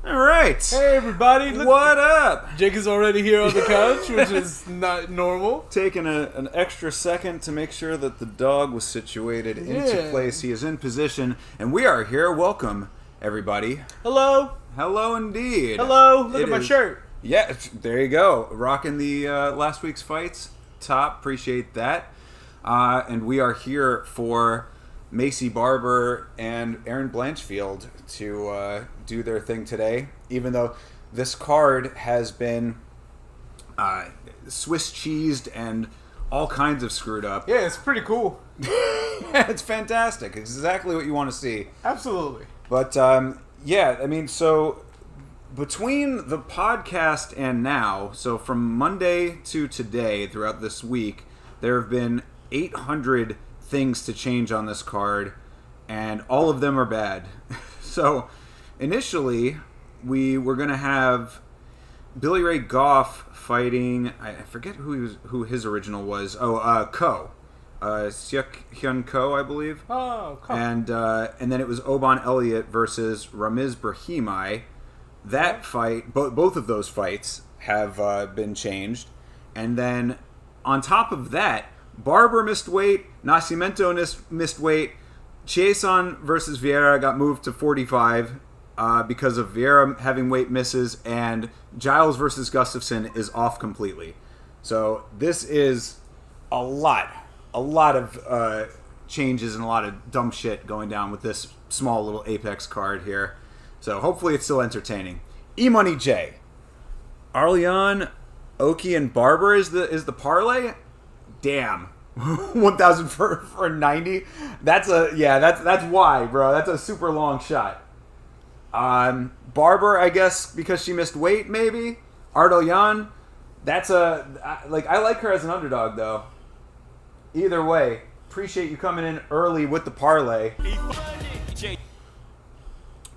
All right. Hey everybody! Look, what up? Jake is already here on the couch, which is not normal. Taking an extra second to make sure that the dog was situated into place. He is in position, and we are here. Welcome, everybody. Hello. Hello, indeed. Hello. Look at my shirt. Yeah, there you go. Rocking the last week's fights top. Appreciate that. And we are here for Macy Barber and Aaron Blanchfield to do their thing today, even though this card has been Swiss cheesed and all kinds of screwed up. Yeah, it's pretty cool. It's fantastic. It's exactly what you want to see. Absolutely. But yeah, I mean, so between the podcast and now, so from Monday to today, throughout this week, there have been 800 things to change on this card, and all of them are bad. So initially we were going to have Billy Ray Goff fighting, I forget who his original was. Ko. Seok Hyun Ko, I believe. Oh, Ko. And then it was Oban Elliott versus Ramiz Brahimaj. That fight, both of those fights have been changed. And then on top of that, Barber missed weight, Nascimento missed weight, Chiasson versus Vieira got moved to 45 because of Vieira having weight misses, and Giles versus Gustafsson is off completely. So this is a lot of changes and a lot of dumb shit going down with this small little Apex card here. So hopefully it's still entertaining. E-Money J. Arleon, Oki, and Barber is the parlay? Damn. 1,000 for 90. That's why, bro. That's a super long shot. Barber, I guess because she missed weight, maybe. Ardoyan, I like her as an underdog though. Either way, appreciate you coming in early with the parlay.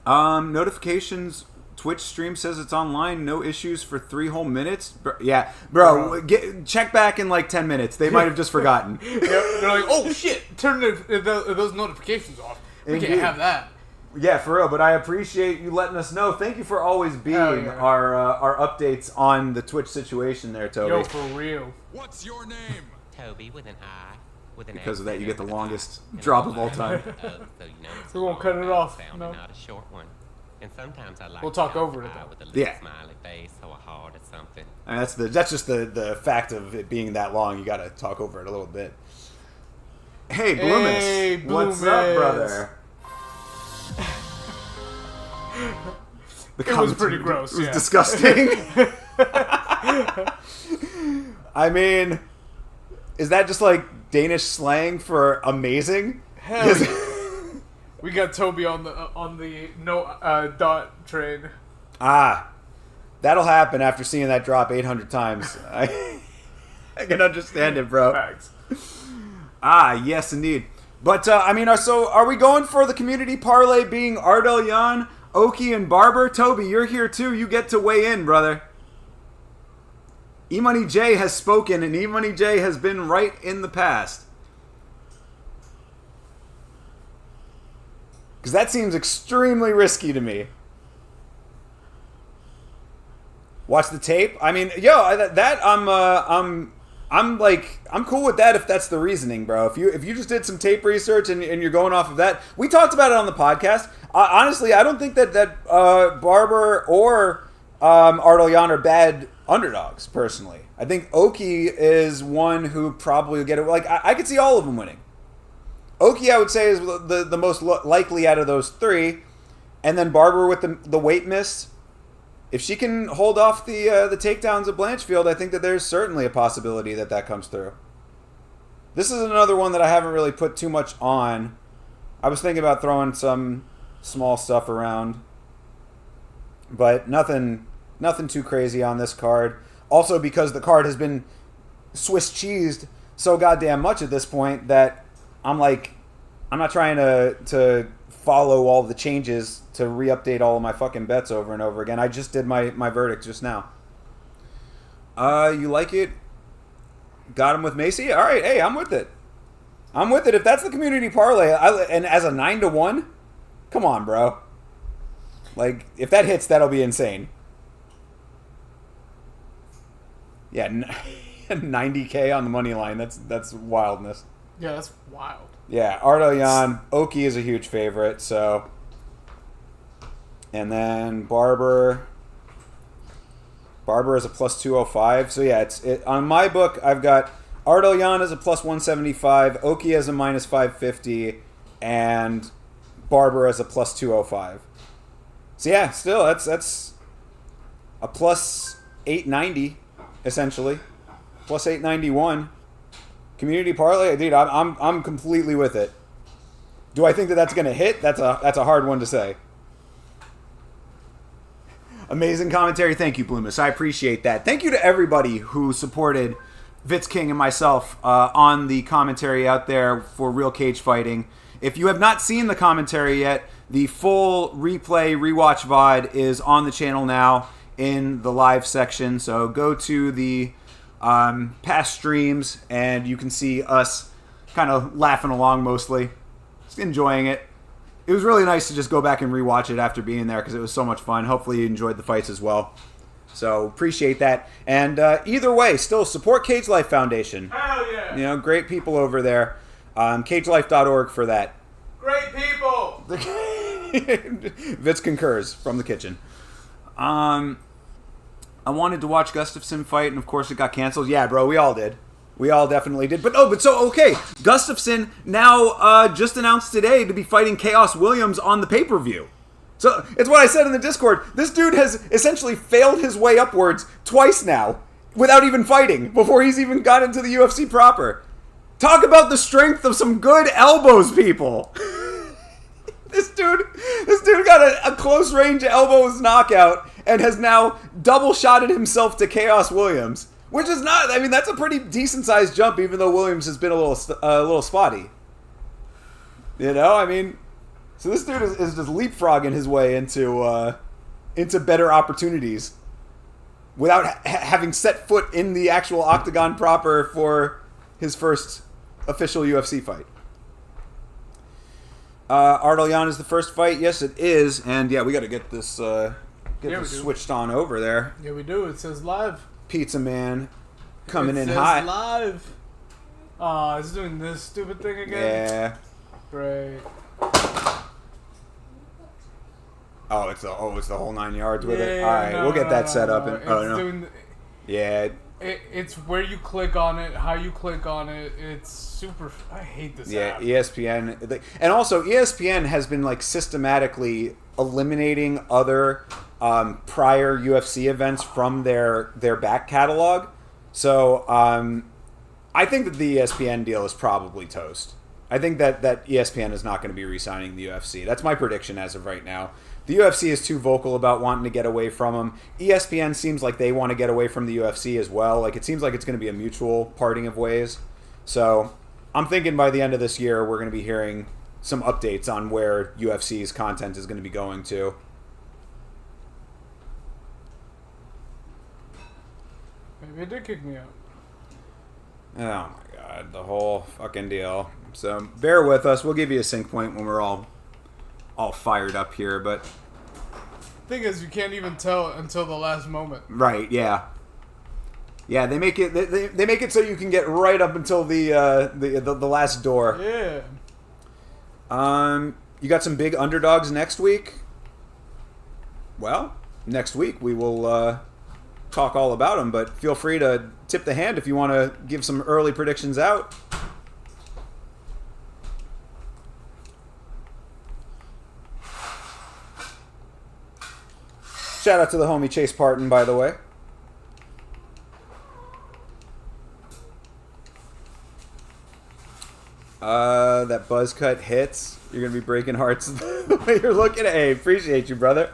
Notifications. Twitch stream says it's online, no issues for 3 whole minutes. Yeah, bro, check back in like 10 minutes. They might have just forgotten. They're like, oh shit, turn those notifications off. We can't have that. Yeah, for real. But I appreciate you letting us know. Thank you for always being our updates on the Twitch situation there, Toby. Yo, for real. What's your name? Toby with an I. Because of that, you get the longest drop of all time. We won't cut it off. No. Not a short one. And sometimes I like we'll talk over it though. With a little smiley face or a heart or something. And that's just the fact of it being that long. You got to talk over it a little bit. Hey, Bloomis. Hey, What's up, brother? It was pretty gross. It was disgusting. I mean, is that just like Danish slang for amazing? Hell yeah. We got Toby on the no dot train. That'll happen after seeing that drop 800 times. I can understand it, bro. Facts. Yes, indeed. But I mean, so are we going for the community parlay being Ardoyan, Oki, and Barber? Toby, you're here too. You get to weigh in, brother. E-Money J has spoken, and E-Money J has been right in the past. Because that seems extremely risky to me. Watch the tape. I mean, I'm cool with that if that's the reasoning, bro. If you just did some tape research and you're going off of that, we talked about it on the podcast. Honestly, I don't think that Barber or Ardoyan are bad underdogs. Personally, I think Oki is one who probably will get it. Like I could see all of them winning. Oki, I would say, is the most likely out of those three, and then Barber with the weight miss if she can hold off the takedowns of Blanchfield, I think that there's certainly a possibility that that comes through. This is another one that I haven't really put too much on. I was thinking about throwing some small stuff around, but nothing too crazy on this card. Also, because the card has been Swiss cheesed so goddamn much at this point that I'm not trying to follow all the changes to re-update all of my fucking bets over and over again. I just did my verdict just now. You like it? Got him with Macy? All right, hey, I'm with it. I'm with it. If that's the community parlay, and as a 9-1, come on, bro. Like, if that hits, that'll be insane. Yeah, 90K on the money line. That's wildness. Yeah, that's wild. Yeah, Ardoyan, Oki is a huge favorite, so. And then Barber is a plus 205. So yeah, on my book I've got Ardoyan as a plus 175, Oki as a minus 550, and Barber as a plus 205. So yeah, still that's a plus 890 essentially, plus 891. Community parlay, dude. I'm completely with it. Do I think that that's gonna hit? That's a hard one to say. Amazing commentary. Thank you, Bloomus. I appreciate that. Thank you to everybody who supported Vitz King and myself on the commentary out there for Real Cage Fighting. If you have not seen the commentary yet, the full replay, rewatch VOD is on the channel now in the live section. So go to the past streams and you can see us kind of laughing along mostly. Just enjoying it. It was really nice to just go back and rewatch it after being there because it was so much fun. Hopefully you enjoyed the fights as well. So appreciate that. And either way, still support Cage Life Foundation. Hell yeah! You know, great people over there. CageLife.org for that. Great people! Vitz concurs from the kitchen. I wanted to watch Gustafsson fight, and of course it got canceled. Yeah, bro, we all did. We all definitely did. But okay. Gustafsson now just announced today to be fighting Chaos Williams on the pay-per-view. So it's what I said in the Discord. This dude has essentially failed his way upwards twice now without even fighting before he's even got into the UFC proper. Talk about the strength of some good elbows, people. This dude got a close range elbows knockout and has now double shotted himself to Chaos Williams. Which is not, I mean, that's a pretty decent-sized jump, even though Williams has been a little spotty. You know, I mean, so this dude is just leapfrogging his way into better opportunities without having set foot in the actual octagon proper for his first official UFC fight. Ardoyan is the first fight. Yes, it is. And yeah, we got to get this switched on over there. Yeah, we do. It says live. Pizza Man coming in says hot. Live. Oh, it's doing this stupid thing again? Yeah. Great. Oh, it's the whole 9 yards with it. All right, we'll get that set up. Yeah. It's where you click on it, how you click on it. It's super. I hate this app. Yeah, ESPN, and also ESPN has been like systematically eliminating other prior UFC events from their back catalog. So I think that the ESPN deal is probably toast. I think that ESPN is not going to be re-signing the UFC. That's my prediction as of right now. The UFC is too vocal about wanting to get away from them. ESPN seems like they want to get away from the UFC as well. Like, it seems like it's going to be a mutual parting of ways. So I'm thinking by the end of this year, we're going to be hearing some updates on where UFC's content is going to be going to. Maybe it did kick me out. Oh my god, the whole fucking deal. So bear with us. We'll give you a sync point when we're all fired up here, but thing is, you can't even tell until the last moment. Right? Yeah. Yeah, they make it. They make it so you can get right up until the last door. Yeah. You got some big underdogs next week. Well, next week we will talk all about them, but feel free to tip the hand if you want to give some early predictions out. Shout out to the homie Chase Parton, by the way. That buzz cut hits. You're gonna be breaking hearts the way you're looking at. Hey, appreciate you, brother.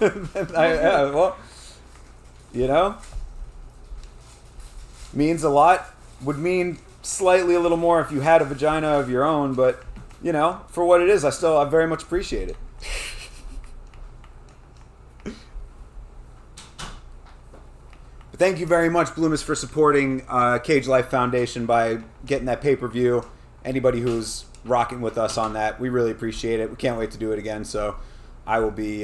Well, you know, means a lot. Would mean slightly a little more if you had a vagina of your own, but you know, for what it is, I very much appreciate it. But thank you very much, Bloomis, for supporting Cage Life Foundation by getting that pay-per-view. Anybody who's rocking with us on that, we really appreciate it. We can't wait to do it again, so I will be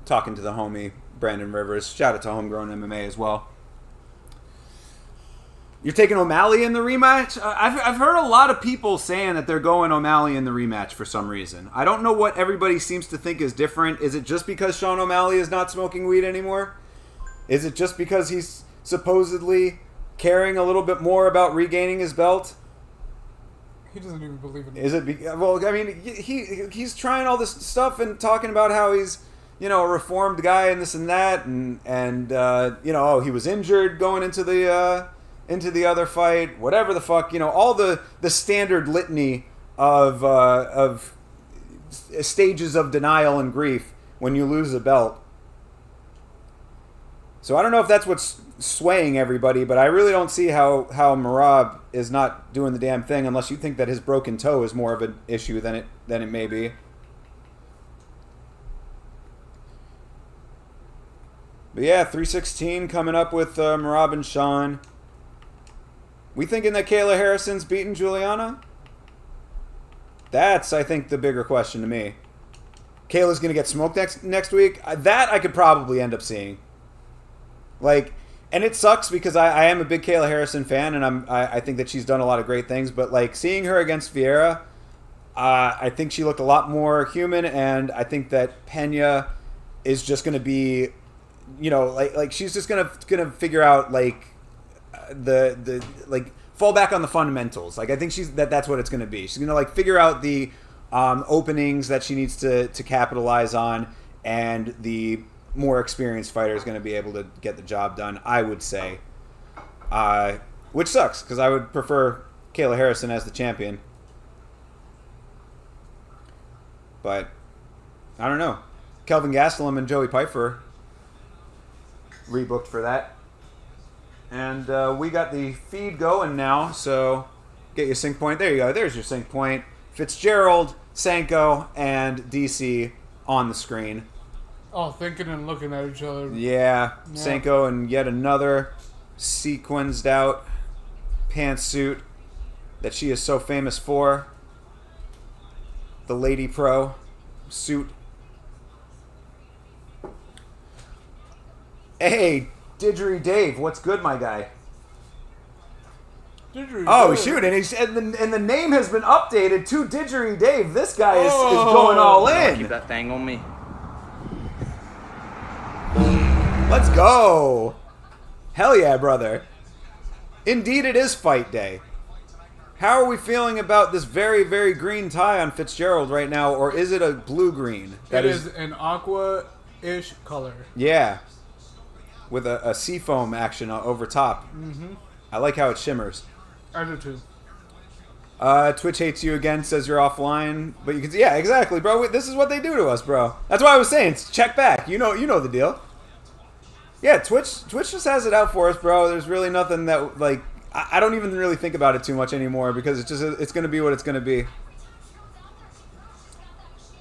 talking to the homie Brandon Rivers. Shout out to Homegrown MMA as well. You're taking O'Malley in the rematch? I've heard a lot of people saying that they're going O'Malley in the rematch for some reason. I don't know what everybody seems to think is different. Is it just because Sean O'Malley is not smoking weed anymore? Is it just because he's supposedly caring a little bit more about regaining his belt? He doesn't even believe in it. Is it? Well, I mean, he's trying all this stuff and talking about how he's, you know, a reformed guy and this and that, and you know, oh, he was injured going into the other fight, whatever the fuck, you know, all the standard litany of stages of denial and grief when you lose a belt. So I don't know if that's what's swaying everybody, but I really don't see how Merab is not doing the damn thing unless you think that his broken toe is more of an issue than it may be. But yeah, 316 coming up with Merab and Sean. We thinking that Kayla Harrison's beating Juliana? That's, I think, the bigger question to me. Kayla's going to get smoked next week? That I could probably end up seeing. Like, and it sucks because I am a big Kayla Harrison fan, and I think that she's done a lot of great things. But like seeing her against Vieira, I think she looked a lot more human, and I think that Pena is just going to be, you know, like she's just gonna figure out like the like fall back on the fundamentals. Like I think that's what it's going to be. She's going to like figure out the openings that she needs to capitalize on, and the more experienced fighter is going to be able to get the job done, I would say. Which sucks, because I would prefer Kayla Harrison as the champion. But, I don't know. Kelvin Gastelum and Joey Pfeiffer rebooked for that. And we got the feed going now, so get your sync point. There you go. There's your sync point. Fitzgerald, Sanko, and DC on the screen. Oh, thinking and looking at each other. Yeah. Sanko and yet another sequenced out pantsuit that she is so famous for. The Lady Pro suit. Hey, Didgery Dave, what's good, my guy? Oh, shoot, and the name has been updated to Didgery Dave. This guy is going all in. Keep that thing on me. Let's go. Hell yeah, brother. Indeed, it is fight day. How are we feeling about this very, very green tie on Fitzgerald right now, or is it a blue-green? That is an aqua-ish color. Yeah. With a seafoam action over top. Mm-hmm. I like how it shimmers. I do too. Twitch hates you again, says you're offline. But you can see, yeah, exactly, bro. This is what they do to us, bro. That's why I was saying, check back. You know the deal. Yeah, Twitch just has it out for us, bro. There's really nothing that, like, I don't even really think about it too much anymore because it's going to be what it's going to be.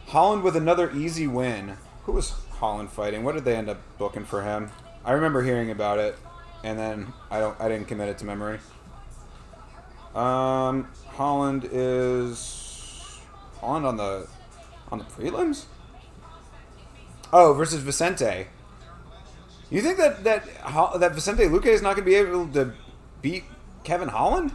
Holland with another easy win. Who was Holland fighting? What did they end up booking for him? I remember hearing about it, and then I didn't commit it to memory. Holland on the prelims? Oh, versus Vicente. You think that Vicente Luque is not going to be able to beat Kevin Holland?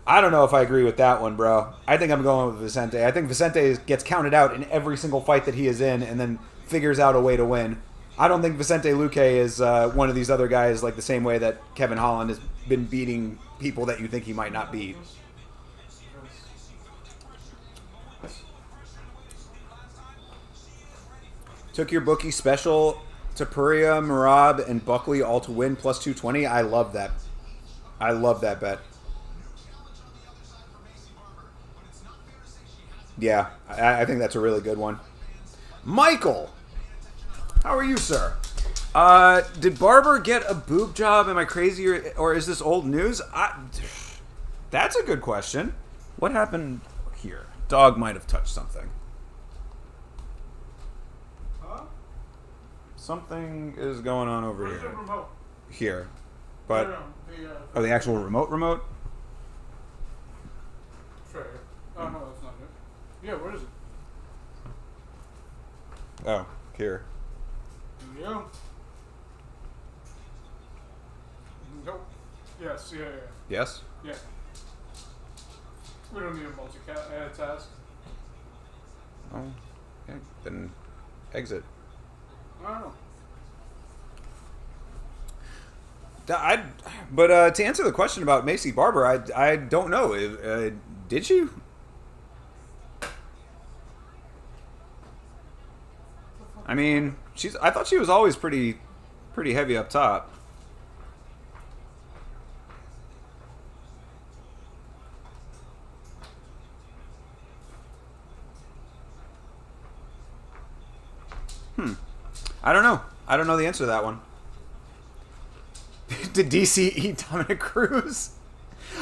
I don't know if I agree with that one, bro. I think I'm going with Vicente. I think Vicente gets counted out in every single fight that he is in and then figures out a way to win. I don't think Vicente Luque is one of these other guys like the same way that Kevin Holland has been beating people that you think he might not beat. Took your bookie special to Puria, Marab, and Buckley all to win plus 220. I love that. I love that bet. Yeah, I think that's a really good one. Michael, how are you, sir? Did Barber get a boob job? Am I crazy, or is this old news? That's a good question. What happened here? Dog might have touched something. Huh? Something is going on over Where's here. the remote? Here. But, No, the actual remote? it's right here. Oh, no, that's not it. Yeah, where is it? Oh, here. There we go. Nope. Yes, yeah. Yes? Yeah. We don't need a multi-task. Oh, okay. Then exit. I don't know. But to answer the question about Macy Barber, I don't know. Did she? I mean, I thought she was always pretty heavy up top. I don't know. I don't know the answer to that one. Did DC eat Dominic Cruz?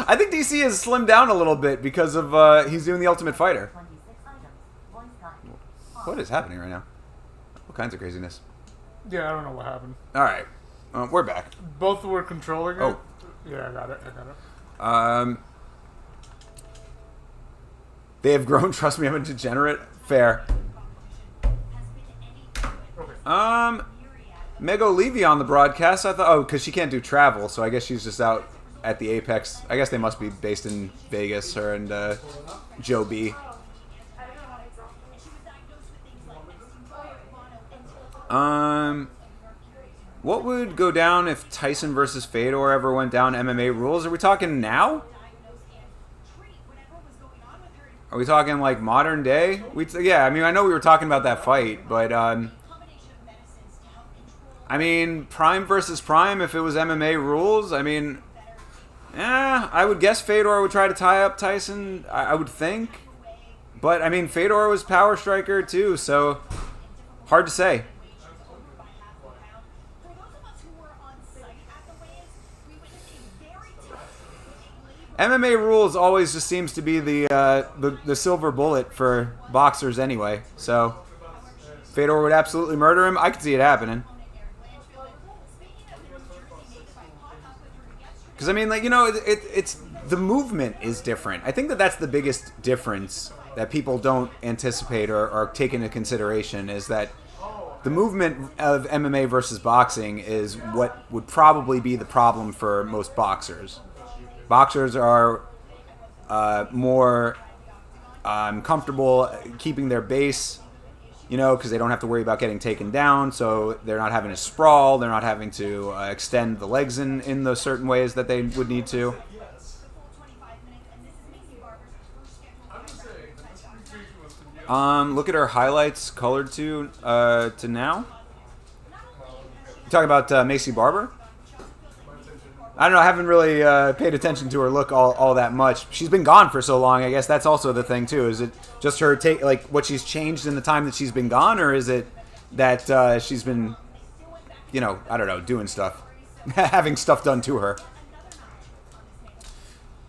I think DC has slimmed down a little bit because of he's doing the Ultimate Fighter. What is happening right now? All kinds of craziness. Yeah, I don't know what happened. All right, we're back. Both were controlling it. Oh. Yeah, I got it. They have grown. Trust me, I'm a degenerate. Fair. Okay. Mego Levy on the broadcast. I thought, because she can't do travel, so I guess she's just out at the Apex. I guess they must be based in Vegas, her and Joe B. What would go down if Tyson versus Fedor ever went down MMA rules? Are we talking now? Are we talking like modern day? Yeah, I mean, I know we were talking about that fight, but I mean, Prime versus Prime, if it was MMA rules, I mean, I would guess Fedor would try to tie up Tyson, I would think. But, I mean, Fedor was power striker too, so hard to say. MMA rules always just seems to be the silver bullet for boxers anyway, so Fedor would absolutely murder him. I could see it happening. Because, I mean, like, you know, it's the movement is different. I think that's the biggest difference that people don't anticipate or take into consideration is that the movement of MMA versus boxing is what would probably be the problem for most boxers. Boxers are more comfortable keeping their base, you know, because they don't have to worry about getting taken down, so they're not having to sprawl, they're not having to extend the legs in those certain ways that they would need to. Look at her highlights colored to now. You talking about Macy Barber? I don't know, I haven't really paid attention to her look all that much. She's been gone for so long, I guess that's also the thing too. Is it just her what she's changed in the time that she's been gone, or is it that she's been, you know, I don't know, doing stuff, having stuff done to her?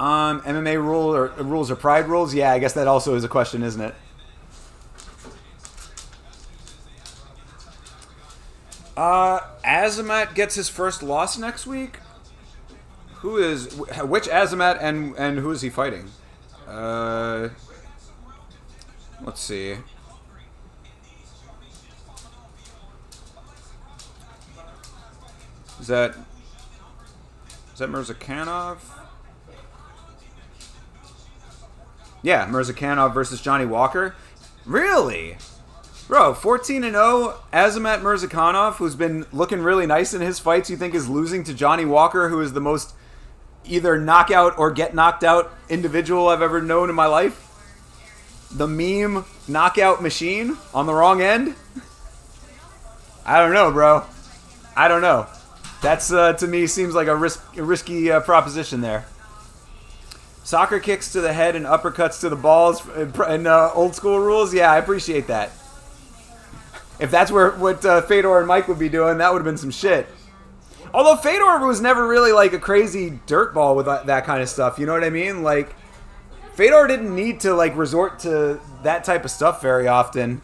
MMA rules or pride rules? Yeah, I guess that also is a question, isn't it? Azamat gets his first loss next week. Which Azamat and who is he fighting? Let's see. Is that Mirzakhanov? Yeah, Mirzakhanov versus Johnny Walker. Really? Bro, 14-0, Azamat Mirzakhanov, who's been looking really nice in his fights, you think is losing to Johnny Walker, who is the most either knockout or get knocked out individual I've ever known in my life? The meme knockout machine on the wrong end? I don't know, bro. I don't know. That's, to me, seems like a risky proposition there. Soccer kicks to the head and uppercuts to the balls and old school rules? Yeah, I appreciate that. If that's what Fedor and Mike would be doing, that would have been some shit. Although Fedor was never really like a crazy dirtball with that kind of stuff. You know what I mean? Like, Fedor didn't need to like resort to that type of stuff very often.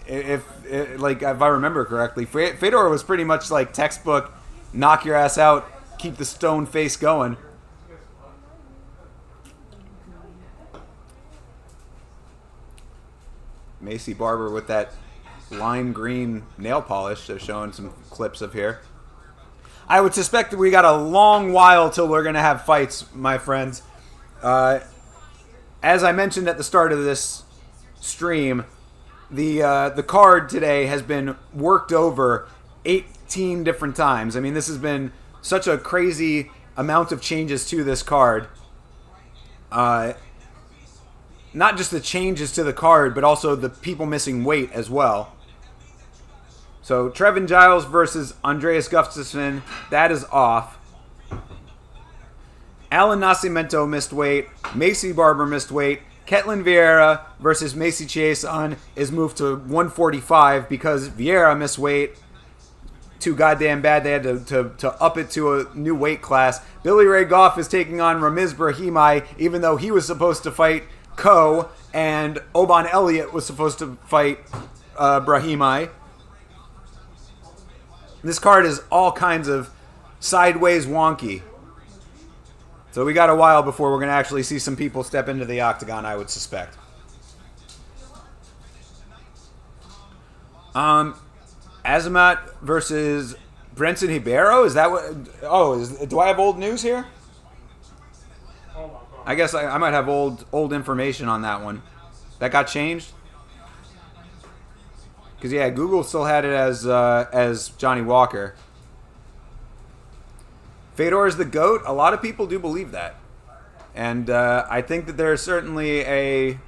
If I remember correctly, Fedor was pretty much like textbook, knock your ass out, keep the stone face going. Macy Barber with that lime green nail polish. They're showing some clips of here. I would suspect that we got a long while till we're going to have fights, my friends. As I mentioned at the start of this stream, the card today has been worked over 18 different times. I mean, this has been such a crazy amount of changes to this card. Not just the changes to the card, but also the people missing weight as well. So, Trevin Giles versus Andreas Gustafsson, that is off. Alan Nascimento missed weight. Macy Barber missed weight. Ketlin Vieira versus Macy Chiasson is moved to 145 because Vieira missed weight. Too goddamn bad. They had to up it to a new weight class. Billy Ray Goff is taking on Ramiz Brahimaj, even though he was supposed to fight Ko, and Oban Elliott was supposed to fight Brahimaj. This card is all kinds of sideways wonky. So we got a while before we're going to actually see some people step into the octagon, I would suspect. Azamat versus Brenson Ribeiro? Is that what... Oh, do I have old news here? I guess I might have old information on that one. That got changed? Because, yeah, Google still had it as Johnny Walker. Fedor is the GOAT. A lot of people do believe that. And I think that there's certainly a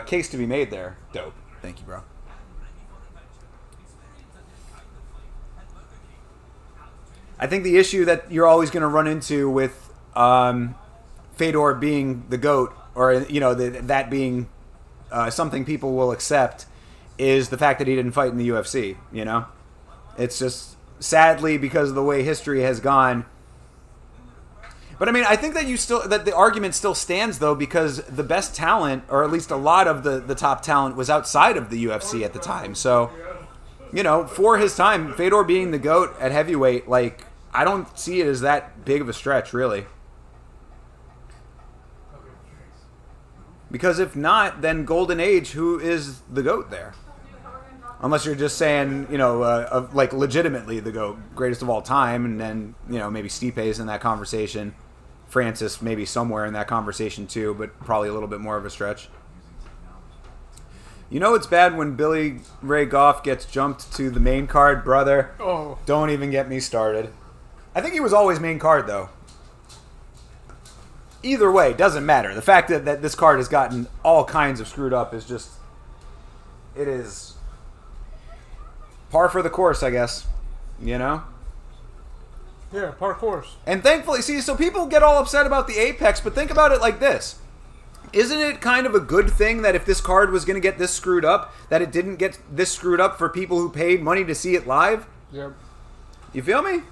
case to be made there. Dope. Thank you, bro. I think the issue that you're always going to run into with Fedor being the GOAT, or, you know, that being something people will accept, is the fact that he didn't fight in the UFC, you know? It's just, sadly, because of the way history has gone. But, I mean, I think that the argument still stands, though, because the best talent, or at least a lot of the top talent, was outside of the UFC at the time. So, you know, for his time, Fedor being the GOAT at heavyweight, like, I don't see it as that big of a stretch, really. Because if not, then Golden Age, who is the GOAT there? Unless you're just saying, you know, like legitimately the GOAT, greatest of all time, and then, you know, maybe Stipe's in that conversation. Francis maybe somewhere in that conversation too, but probably a little bit more of a stretch. You know it's bad when Billy Ray Goff gets jumped to the main card, brother. Oh. Don't even get me started. I think he was always main card, though. Either way, doesn't matter. The fact that this card has gotten all kinds of screwed up is just... It is... par for the course, I guess. You know? Yeah, par course. And thankfully, see, so people get all upset about the Apex, but think about it like this. Isn't it kind of a good thing that if this card was going to get this screwed up, that it didn't get this screwed up for people who paid money to see it live? Yep. You feel me?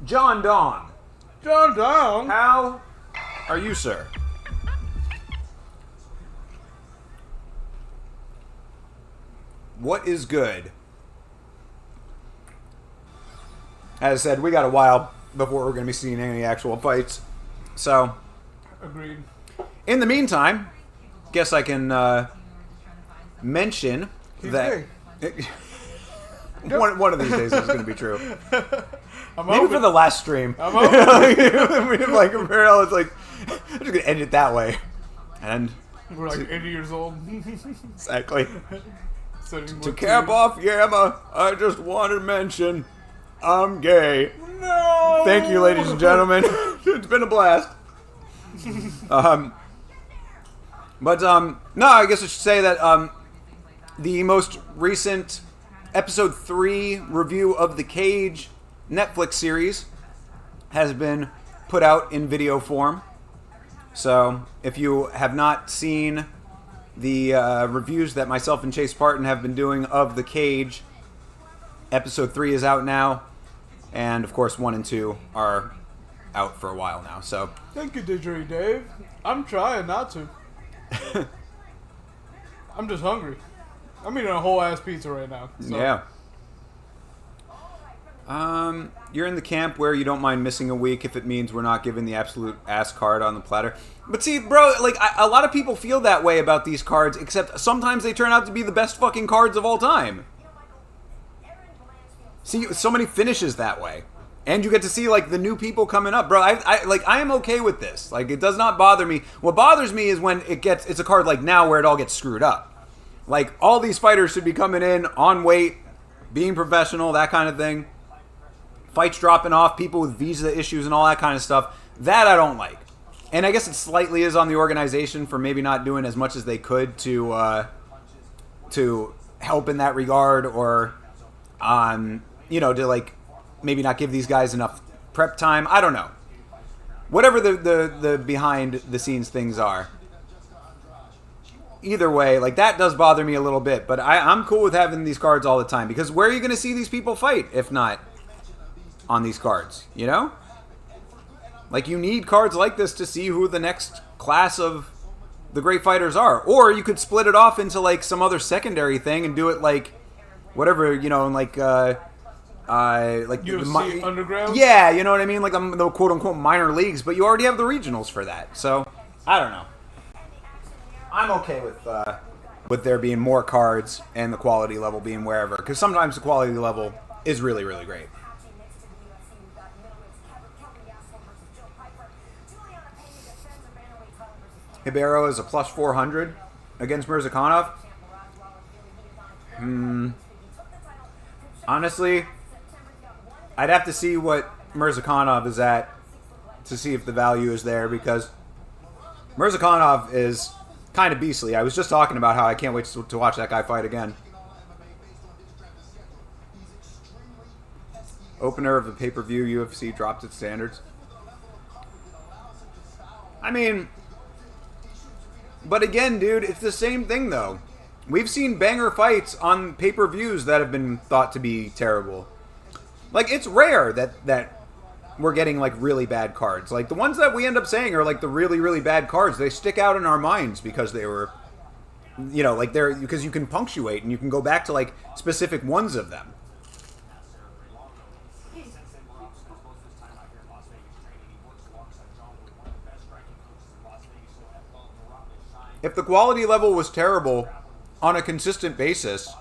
John Dong. John Dong. How are you, sir? What is good? As I said, we got a while before we're going to be seeing any actual fights. So, agreed. In the meantime, guess I can mention that one of these days is going to be true. Maybe for the last stream. I'm open. Like, it's like, I'm just going to end it that way. And we're like 80 years old. Exactly. To cap two. off Yama, I just want to mention I'm gay. No! Thank you, ladies and gentlemen. It's been a blast. No, I guess I should say that the most recent episode 3 review of the Cage Netflix series has been put out in video form. So if you have not seen the reviews that myself and Chase Parton have been doing of the Cage, episode 3 is out now, and of course 1 and 2 are out for a while now. So thank you, DJ Dave. I'm trying not to. I'm just hungry. I'm eating a whole ass pizza right now. So. Yeah. You're in the camp where you don't mind missing a week if it means we're not giving the absolute ass card on the platter. But see, bro, like, a lot of people feel that way about these cards, except sometimes they turn out to be the best fucking cards of all time. See, so many finishes that way. And you get to see, like, the new people coming up. Bro, I am okay with this. Like, it does not bother me. What bothers me is when it's a card like now where it all gets screwed up. Like, all these fighters should be coming in on weight, being professional, that kind of thing. Fights dropping off, people with visa issues and all that kind of stuff. That I don't like. And I guess it slightly is on the organization for maybe not doing as much as they could to help in that regard, or to like maybe not give these guys enough prep time. I don't know. Whatever the behind the scenes things are. Either way, like, that does bother me a little bit, but I'm cool with having these cards all the time, because where are you going to see these people fight if not on these cards, you know? Like, you need cards like this to see who the next class of the great fighters are. Or you could split it off into, like, some other secondary thing and do it, like, whatever, you know, like UFC Underground? Yeah, you know what I mean? Like, the quote-unquote minor leagues, but you already have the regionals for that. So, I don't know. I'm okay with there being more cards and the quality level being wherever, because sometimes the quality level is really, really great. Ribeiro is a plus 400 against Mirzakhanov. Honestly, I'd have to see what Mirzakhanov is at to see if the value is there, because Mirzakhanov is kind of beastly. I was just talking about how I can't wait to watch that guy fight again. Opener of the pay-per-view, UFC dropped its standards. I mean, but again, dude, it's the same thing, though. We've seen banger fights on pay-per-views that have been thought to be terrible. Like, it's rare that we're getting, like, really bad cards. Like, the ones that we end up saying are, like, the really, really bad cards. They stick out in our minds because they were, you know, like, they're, because you can punctuate and you can go back to, like, specific ones of them. If the quality level was terrible on a consistent basis,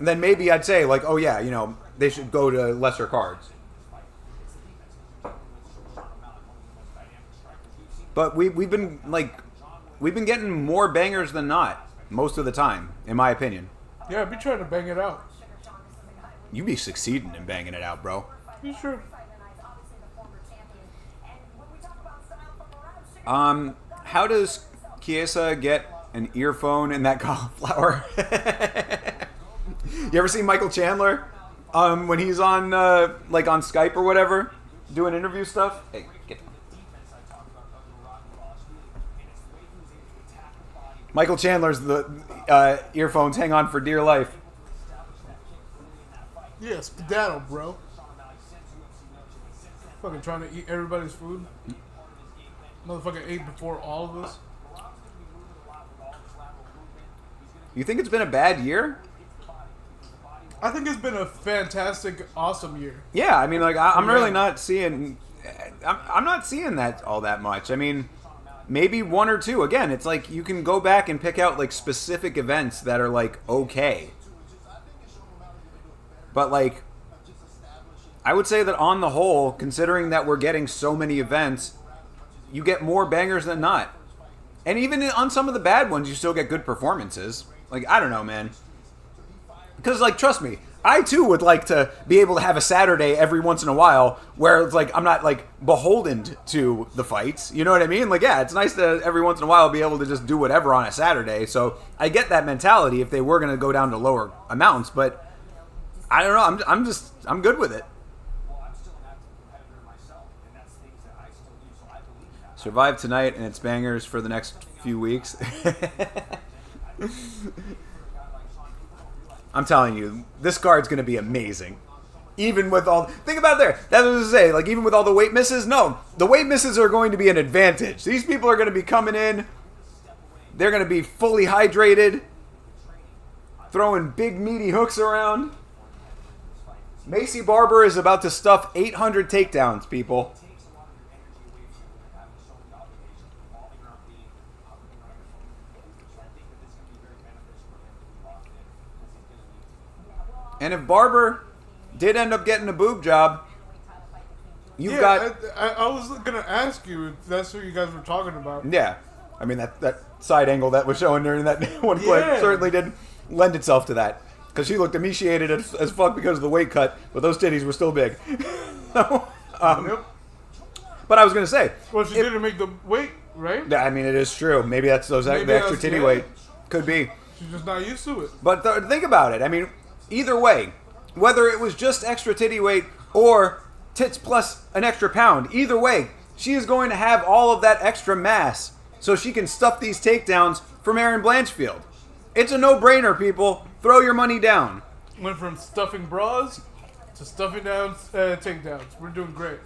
then maybe I'd say, like, oh yeah, you know, they should go to lesser cards. But we've been getting more bangers than not most of the time, in my opinion. Yeah, I'd be trying to bang it out. You be succeeding in banging it out, bro. You sure? How does Chiesa get an earphone in that cauliflower? You ever see Michael Chandler when he's on like on Skype or whatever doing interview stuff? Hey, get down. Michael Chandler's the earphones hang on for dear life. Yeah, skedaddle, bro. Fucking trying to eat everybody's food. Motherfucker ate before all of us. You think it's been a bad year? I think it's been a fantastic, awesome year. Yeah, I mean, like, I'm really not seeing... I'm not seeing that all that much. I mean, maybe one or two. Again, it's like you can go back and pick out, like, specific events that are, like, okay. But, like, I would say that on the whole, considering that we're getting so many events, you get more bangers than not. And even on some of the bad ones, you still get good performances. Like, I don't know, man. Because, like, trust me, I too would like to be able to have a Saturday every once in a while where it's like I'm not like beholden to the fights. You know what I mean? Like, yeah, it's nice to every once in a while be able to just do whatever on a Saturday. So I get that mentality if they were going to go down to lower amounts, but I don't know. I'm good with it. Survive tonight and it's bangers for the next few weeks. I'm telling you, this card's going to be amazing. Even with all... Think about it there. That's what I was going to say. Like, even with all the weight misses? No. The weight misses are going to be an advantage. These people are going to be coming in. They're going to be fully hydrated. Throwing big, meaty hooks around. Macy Barber is about to stuff 800 takedowns, people. And if Barber did end up getting a boob job, you've got... I was going to ask you if that's what you guys were talking about. Yeah. I mean, that side angle that was showing during that one clip certainly did lend itself to that. Because she looked emaciated as fuck because of the weight cut, but those titties were still big. So, Yep. But I was going to say... Well, she didn't make the weight, right? I mean, it is true. Maybe that's the extra titty weight. Could be. She's just not used to it. But think about it. I mean... Either way, whether it was just extra titty weight or tits plus an extra pound, either way, she is going to have all of that extra mass so she can stuff these takedowns from Erin Blanchfield. It's a no-brainer, people. Throw your money down. Went from stuffing bras to stuffing down takedowns. We're doing great.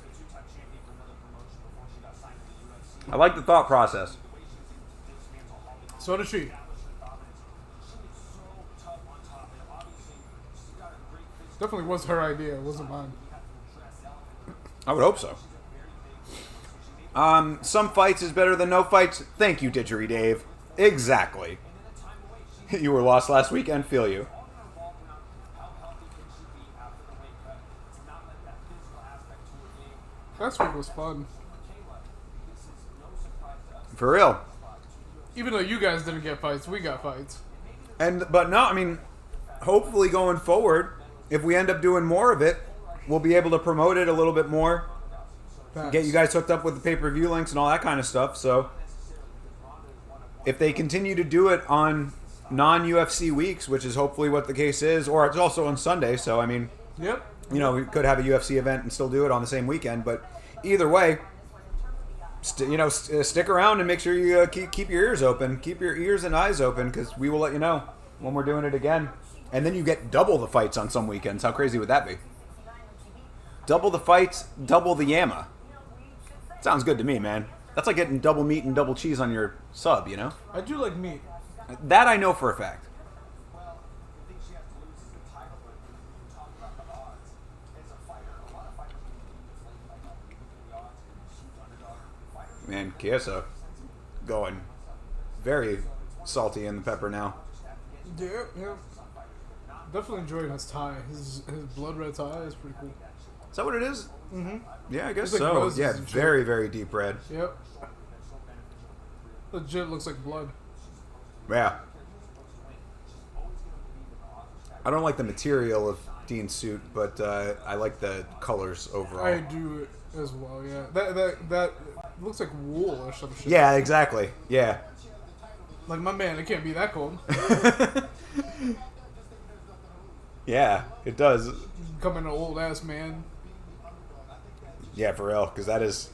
I like the thought process. So does she. Definitely was her idea. It wasn't mine. I would hope so. Some fights is better than no fights. Thank you, Didgeridoo Dave. Exactly. You were lost last weekend. Feel you. Last week was fun. For real. Even though you guys didn't get fights, we got fights. But no, I mean, hopefully going forward, if we end up doing more of it, we'll be able to promote it a little bit more. Facts. Get you guys hooked up with the pay-per-view links and all that kind of stuff. So if they continue to do it on non-UFC weeks, which is hopefully what the case is, or it's also on Sunday, so I mean, Yep. you know, we could have a UFC event and still do it on the same weekend. But either way, stick around and make sure you keep your ears open. Keep your ears and eyes open because we will let you know when we're doing it again. And then you get double the fights on some weekends. How crazy would that be? Double the fights, double the yamma. Sounds good to me, man. That's like getting double meat and double cheese on your sub, you know? I do like meat. That I know for a fact. Man, Chiesa going very salty in the pepper now. Yeah. Definitely enjoying his tie. His blood red tie is pretty cool. Is that what it is? Mm-hmm. Yeah, I guess It's like so. roses Yeah, and shit. very, very deep red. Yep. Legit looks like blood. Yeah. I don't like the material of Dean's suit, but I like the colors overall. I do as well. Yeah. That looks like wool or some shit. Yeah, exactly. Yeah. Like my man, it can't be that cold. Yeah, it does. Coming an old ass man. Yeah, for real, because that is...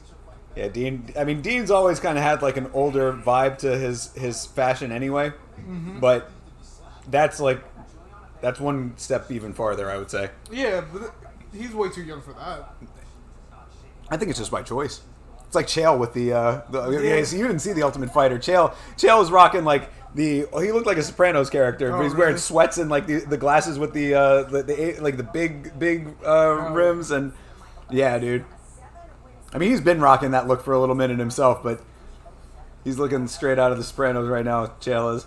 Yeah, Dean... I mean, Dean's always kind of had, like, an older vibe to his fashion anyway. Mm-hmm. But that's, like... That's one step even farther, I would say. Yeah, but he's way too young for that. I think it's just by choice. It's like Chael with yeah, so you didn't see the Ultimate Fighter. Chael was rocking, like, he looked like a Sopranos character, but he's wearing sweats and, like, the glasses with the big rims. And, yeah, dude. I mean, he's been rocking that look for a little minute himself, but he's looking straight out of the Sopranos right now, Chael is.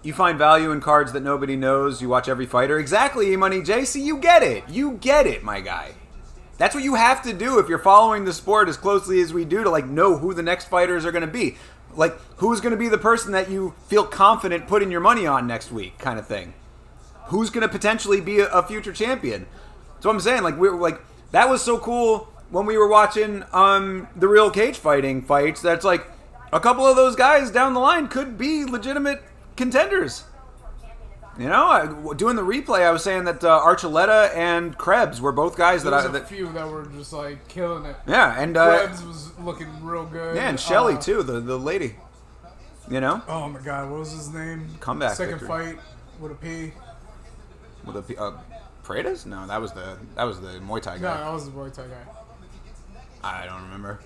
You find value in cards that nobody knows. You watch every fighter. Exactly, Money J. See, you get it. You get it, my guy. That's what you have to do if you're following the sport as closely as we do to, like, know who the next fighters are going to be. Like, who's going to be the person that you feel confident putting your money on next week, kind of thing? Who's going to potentially be a future champion? So I'm saying, like, that was so cool when we were watching the real cage fighting fights. That's like a couple of those guys down the line could be legitimate contenders. You know, doing the replay, I was saying that Archuleta and Krebs were both guys There was a few that were just like killing it. Yeah, and Krebs was looking real good. Yeah, and Shelley too, the lady. You know? Oh my God, what was his name? Comeback Second victory. fight with a P. With a P. Paredes? No, that was the Muay Thai guy. No, that was the Muay Thai guy. I don't remember.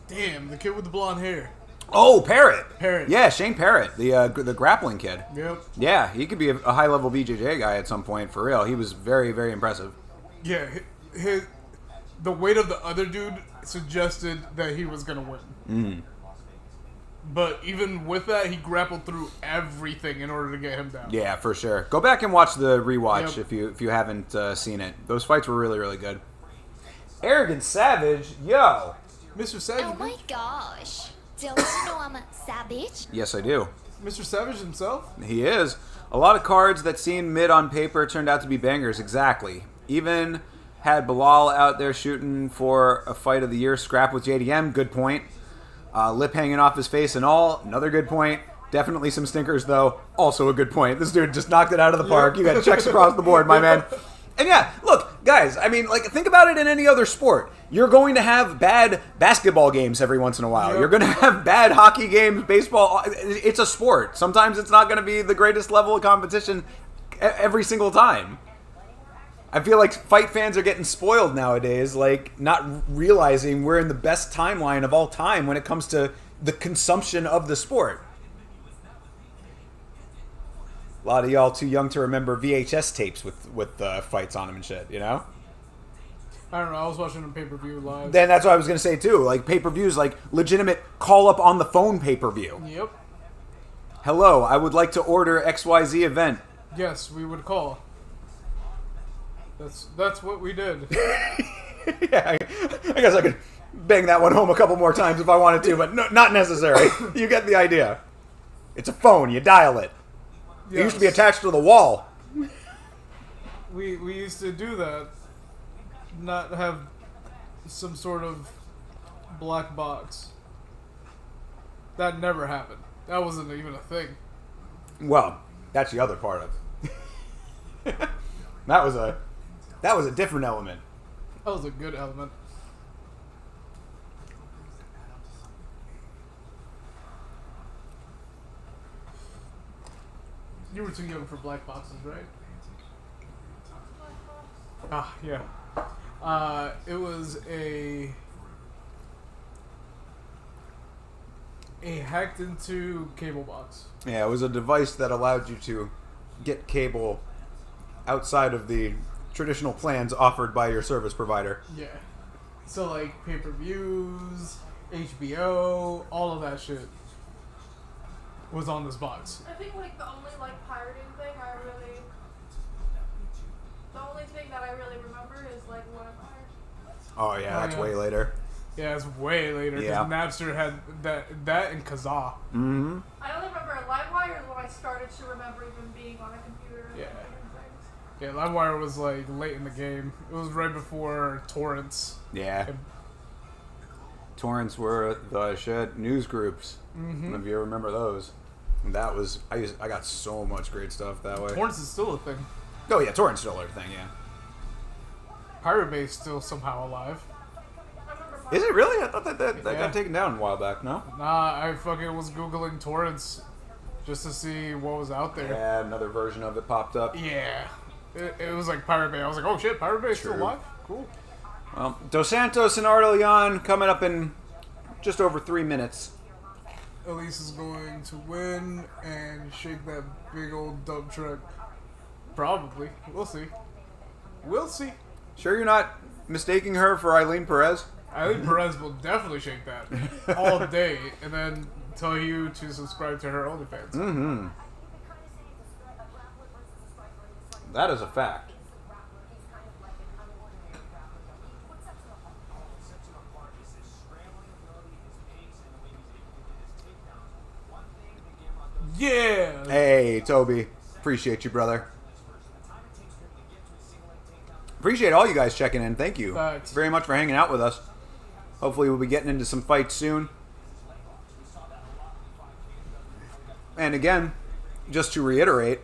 Damn, the kid with the blonde hair. Oh, Parrott. Parrott. Yeah, Shane Parrott, the grappling kid. Yep. Yeah, he could be a high level BJJ guy at some point for real. He was very, very impressive. Yeah, the weight of the other dude suggested that he was gonna win. Mm. But even with that, he grappled through everything in order to get him down. Yeah, for sure. Go back and watch the rewatch Yep. if you haven't seen it. Those fights were really, really good. Arrogant Savage, yo. Mr. Savage. Oh my gosh. Don't you know I'm a savage? Yes, I do. Mr. Savage himself? He is. A lot of cards that seemed mid on paper turned out to be bangers, exactly. Even had Bilal out there shooting for a fight of the year scrap with JDM, good point. Lip hanging off his face and all, another good point. Definitely some stinkers, though, also a good point. This dude just knocked it out of the park. You got checks across the board, my man. And yeah, look, guys, I mean, like, think about it in any other sport. You're going to have bad basketball games every once in a while. Yep. You're going to have bad hockey games, baseball. It's a sport. Sometimes it's not going to be the greatest level of competition every single time. I feel like fight fans are getting spoiled nowadays, like, not realizing we're in the best timeline of all time when it comes to the consumption of the sport. A lot of y'all too young to remember VHS tapes with fights on them and shit, you know? I don't know. I was watching a pay-per-view live. Then that's what I was going to say, too. Like, pay-per-views, like, legitimate call-up-on-the-phone pay-per-view. Yep. Hello, I would like to order XYZ event. Yes, we would call. That's what we did. Yeah, I guess I could bang that one home a couple more times if I wanted to, but no, not necessary. You get the idea. It's a phone. You dial it. It used to be attached to the wall. We used to do that. Not have some sort of black box. That never happened. That wasn't even a thing. Well, that's the other part of it. That was a different element. That was a good element. You were too young for black boxes, right? Ah, yeah. It was a hacked into cable box. Yeah, it was a device that allowed you to get cable outside of the traditional plans offered by your service provider. Yeah. So like pay-per-views, HBO, all of that shit was on this box. I think like the only like pirating thing the only thing that I really remember is like Whaddup. Oh yeah, that's yeah. way later. Yeah, it's way later. Yeah. Because Napster had that and Kazaa. Mm-hmm. I only remember LimeWire is when I started to remember even being on a computer and Yeah. doing things. Yeah, LimeWire was like late in the game. It was right before torrents. Yeah. Torrents were the shit news groups. Mm-hmm. If you remember those. That was I got so much great stuff that way. Torrents is still a thing. Oh yeah, Torrent's still a thing, yeah. Pirate Bay is still somehow alive. I remember Is it really? I thought that Yeah. got taken down a while back, no? Nah, I fucking was Googling torrents just to see what was out there. Yeah, another version of it popped up. Yeah. It was like Pirate Bay. I was like, oh shit, Pirate Bay is still True. alive? Cool. Well, Dos Santos and Artelian coming up in just over 3 minutes. Elise is going to win and shake that big old dump truck. Probably. We'll see. We'll see. Sure you're not mistaking her for Eileen Perez? Eileen Perez will definitely shake that all day and then tell you to subscribe to her OnlyFans. Mm-hmm. That is a fact. Yeah. Hey, Toby. Appreciate you, brother. Appreciate all you guys checking in. Thank you Thanks. very much for hanging out with us. Hopefully we'll be getting into some fights soon. And again, just to reiterate,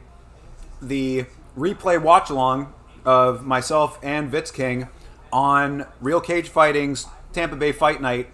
the replay watch-along of myself and Vitz King on Real Cage Fighting's Tampa Bay Fight Night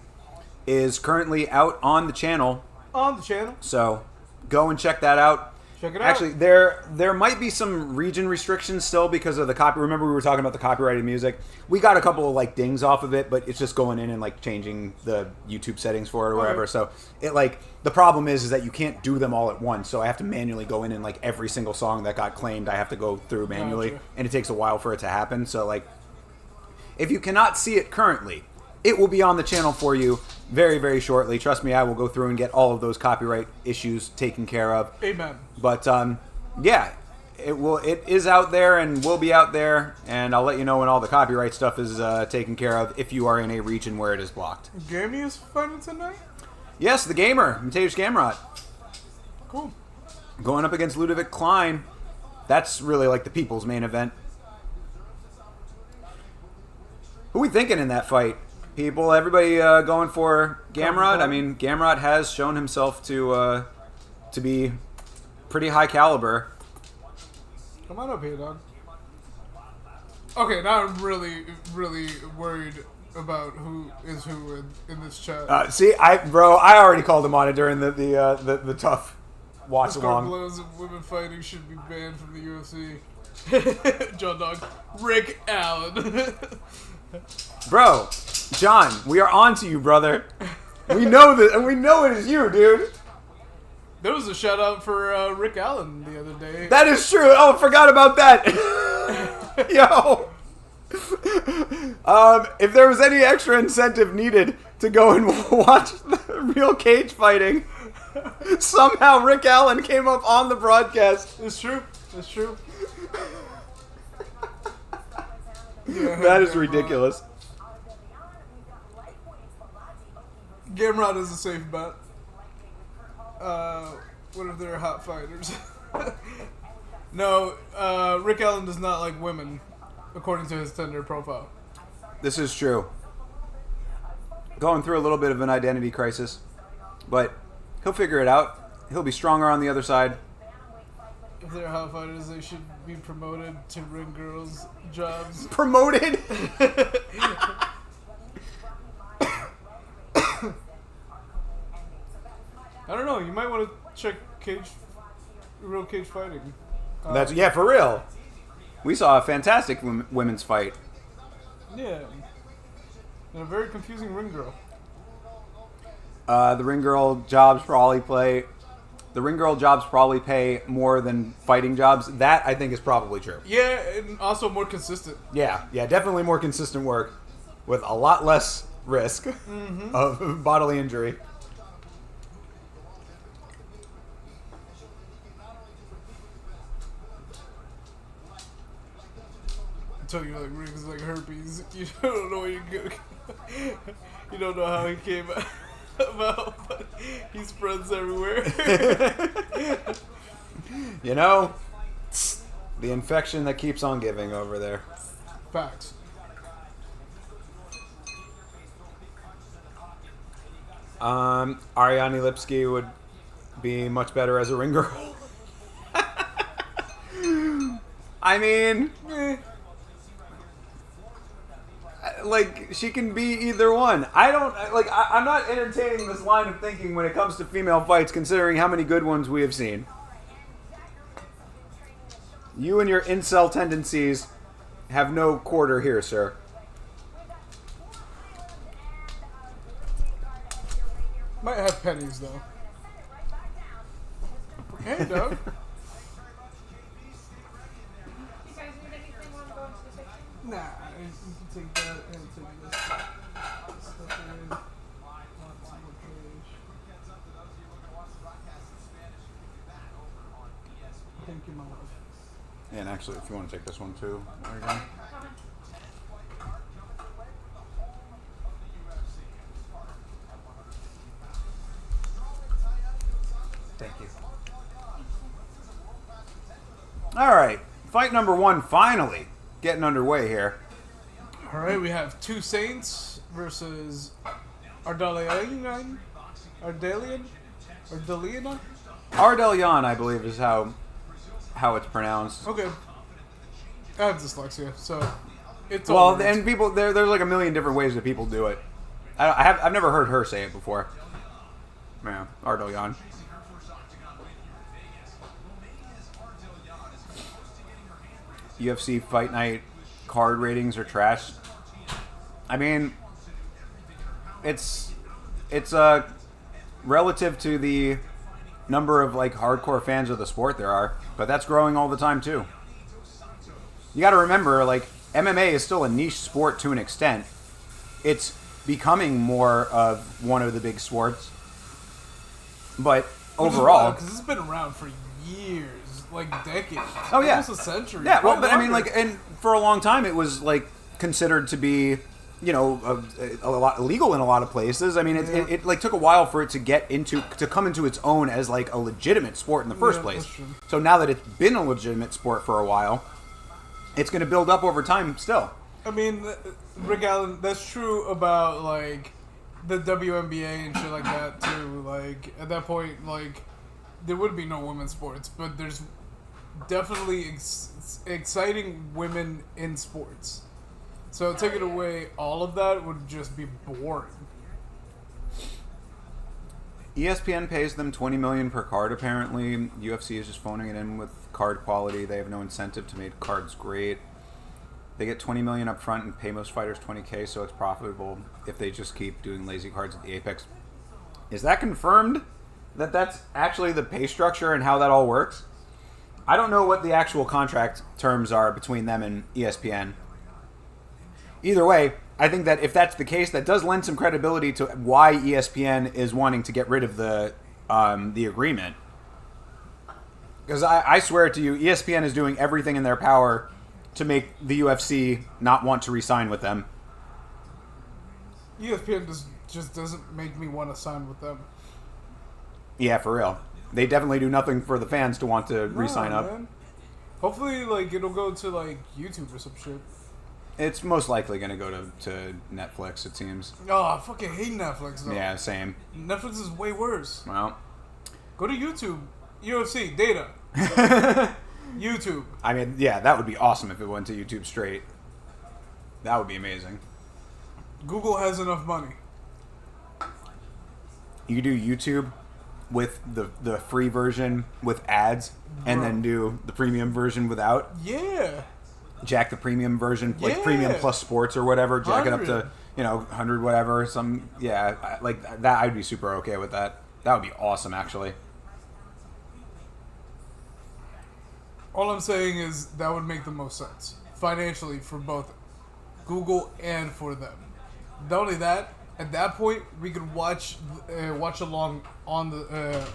is currently out on the channel. On the channel. So go and check that out. Check it out. Actually, there might be some region restrictions still because of the copy. Remember we were talking about the copyrighted music? We got a couple of like dings off of it, but it's just going in and like changing the YouTube settings for it or whatever. Right. So it like the problem is that you can't do them all at once. So I have to manually go in and like every single song that got claimed, I have to go through manually, Gotcha. and it takes a while for it to happen. So like, if you cannot see it currently, it will be on the channel for you very, very shortly. Trust me, I will go through and get all of those copyright issues taken care of. Amen. But yeah, it is out there and will be out there, and I'll let you know when all the copyright stuff is taken care of if you are in a region where it is blocked. Gammy is fighting tonight? Yes, the gamer, Mateusz Gamrot, Cool. going up against Ludovic Klein. That's really like the people's main event. Who we thinking in that fight? People, everybody going for Gamrot. I mean, Gamrot has shown himself to be pretty high caliber. Come on up here, dog. Okay, now I'm really, really worried about who is who in this chat. See, I already called him on it during the tough watch Scar along. blows and women fighting should be banned from the UFC. John Dog. Rick Allen. Bro, John, we are on to you, brother. We know that, and we know it is you, dude. There was a shout out for Rick Allen the other day. That is true. Oh, I forgot about that. Yo. If there was any extra incentive needed to go and watch the Real Cage Fighting, somehow Rick Allen came up on the broadcast. It's true. It's true. Yeah, That is Gamrot. ridiculous. Gamrot is a safe bet. What if they're hot fighters? No, Rick Allen does not like women, according to his Tinder profile. This is true. Going through a little bit of an identity crisis, but he'll figure it out. He'll be stronger on the other side. If they're hot fighters, they should be promoted to ring girls' jobs. Promoted? I don't know. You might want to check Real Cage Fighting. That's yeah, for real. We saw a fantastic women's fight. Yeah. And a very confusing ring girl. The ring girl jobs probably pay more than fighting jobs. That I think is probably true. Yeah, and also more consistent. Yeah, definitely more consistent work with a lot less risk of bodily injury. Until you like rings like herpes, you don't know where you're good. You don't know how he came about, but he spreads everywhere. You know, the infection that keeps on giving over there. Facts. Ariane Lipsky would be much better as a ring girl. I mean, like, she can be either one. I'm not entertaining this line of thinking when it comes to female fights, considering how many good ones we have seen. You and your incel tendencies have no quarter here, sir. Might have pennies though. Hey, dog. You guys need anything while I'm going to the kitchen? Nah, you can take that and take this. Stuff in. Thank you, my love. And actually, if you want to take this one too, there you go. Thank you. All right, fight number 1 finally getting underway here. All right, we have Two Saints versus Ardalian? Ardaliana? Ardelian, I believe, is how it's pronounced. Okay. I have dyslexia, so it's Well, all right. and people there's like a million different ways that people do it. I've never heard her say it before. Yeah, Ardelian. UFC Fight Night card ratings are trash. I mean, it's relative to the number of like hardcore fans of the sport there are, but that's growing all the time too. You got to remember, like, MMA is still a niche sport to an extent. It's becoming more of one of the big sports, but overall, because it's been around for years, like decades. Oh yeah, almost a century. Yeah, well, probably but I mean, longer. like, and for a long time, it was like considered to be, you know, a lot illegal in a lot of places. I mean, it like took a while for it to come into its own as like a legitimate sport in the first place. That's true. So now that it's been a legitimate sport for a while, it's going to build up over time still. I mean, Rick Allen, that's true about, like, the WNBA and shit like that, too. Like, at that point, like, there would be no women's sports, but there's definitely exciting women in sports. So taking away all of that would just be boring. ESPN pays them $20 million per card, apparently. UFC is just phoning it in with card quality. They have no incentive to make cards great. They get $20 million up front and pay most fighters $20K, so it's profitable if they just keep doing lazy cards at the Apex. Is that confirmed that that's actually the pay structure and how that all works? I don't know what the actual contract terms are between them and ESPN. Either way, I think that if that's the case, that does lend some credibility to why ESPN is wanting to get rid of the agreement. Because I swear to you, ESPN is doing everything in their power to make the UFC not want to re-sign with them. ESPN just doesn't make me want to sign with them. Yeah, for real. They definitely do nothing for the fans to want to re-sign up. Man. Hopefully, like, it'll go to, like, YouTube or some shit. It's most likely going to go to Netflix, it seems. Oh, I fucking hate Netflix, though. Yeah, same. Netflix is way worse. Well, Go to YouTube. UFC, data. YouTube. I mean, yeah, that would be awesome if it went to YouTube straight. That would be amazing. Google has enough money. You could do YouTube with the free version with ads, and then do the premium version without. Yeah. Jack the premium version, like Yeah. premium plus sports or whatever. Jack it up 100. to 100 whatever. Like that. I'd be super okay with that. That would be awesome, actually. All I'm saying is that would make the most sense financially for both Google and for them. Not only that, at that point we could watch along on the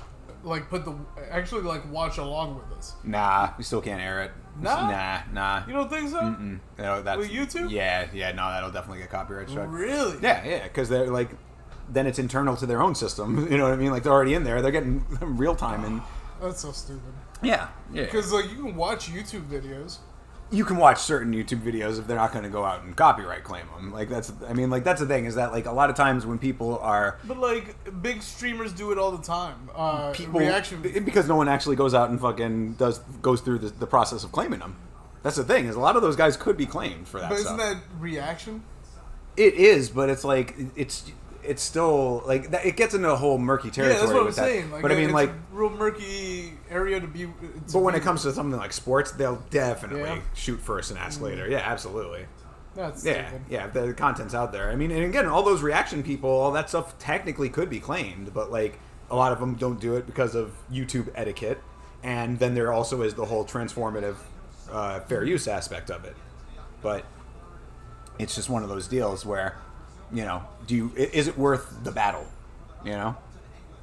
watch along with us. Nah, we still can't air it. Nah? Nah. You don't think so? No, that's, With YouTube? Yeah. No, that'll definitely get copyright struck. Really? Yeah, because they're like, then it's internal to their own system. You know what I mean? Like they're already in there. They're getting real time and. That's so stupid. Yeah. Because like you can watch YouTube videos. You can watch certain YouTube videos if they're not going to go out and copyright claim them. Like that's the thing is that like a lot of times when people are But like big streamers do it all the time. Reaction. because no one actually goes out and fucking goes through the process of claiming them. That's the thing is a lot of those guys could be claimed for that. But stuff. isn't that reaction? It is, but it's like it's still like that, it gets into a whole murky territory. Yeah, that's what I'm with that. saying. Like, but I mean, it's like, a real murky area to be. but when it comes to something like sports, they'll definitely Yeah. shoot first and ask later. Yeah, absolutely. That's Yeah, stupid. yeah. The content's out there. I mean, and again, all those reaction people, all that stuff technically could be claimed, but like a lot of them don't do it because of YouTube etiquette, and then there also is the whole transformative fair use aspect of it. But it's just one of those deals where, is it worth the battle?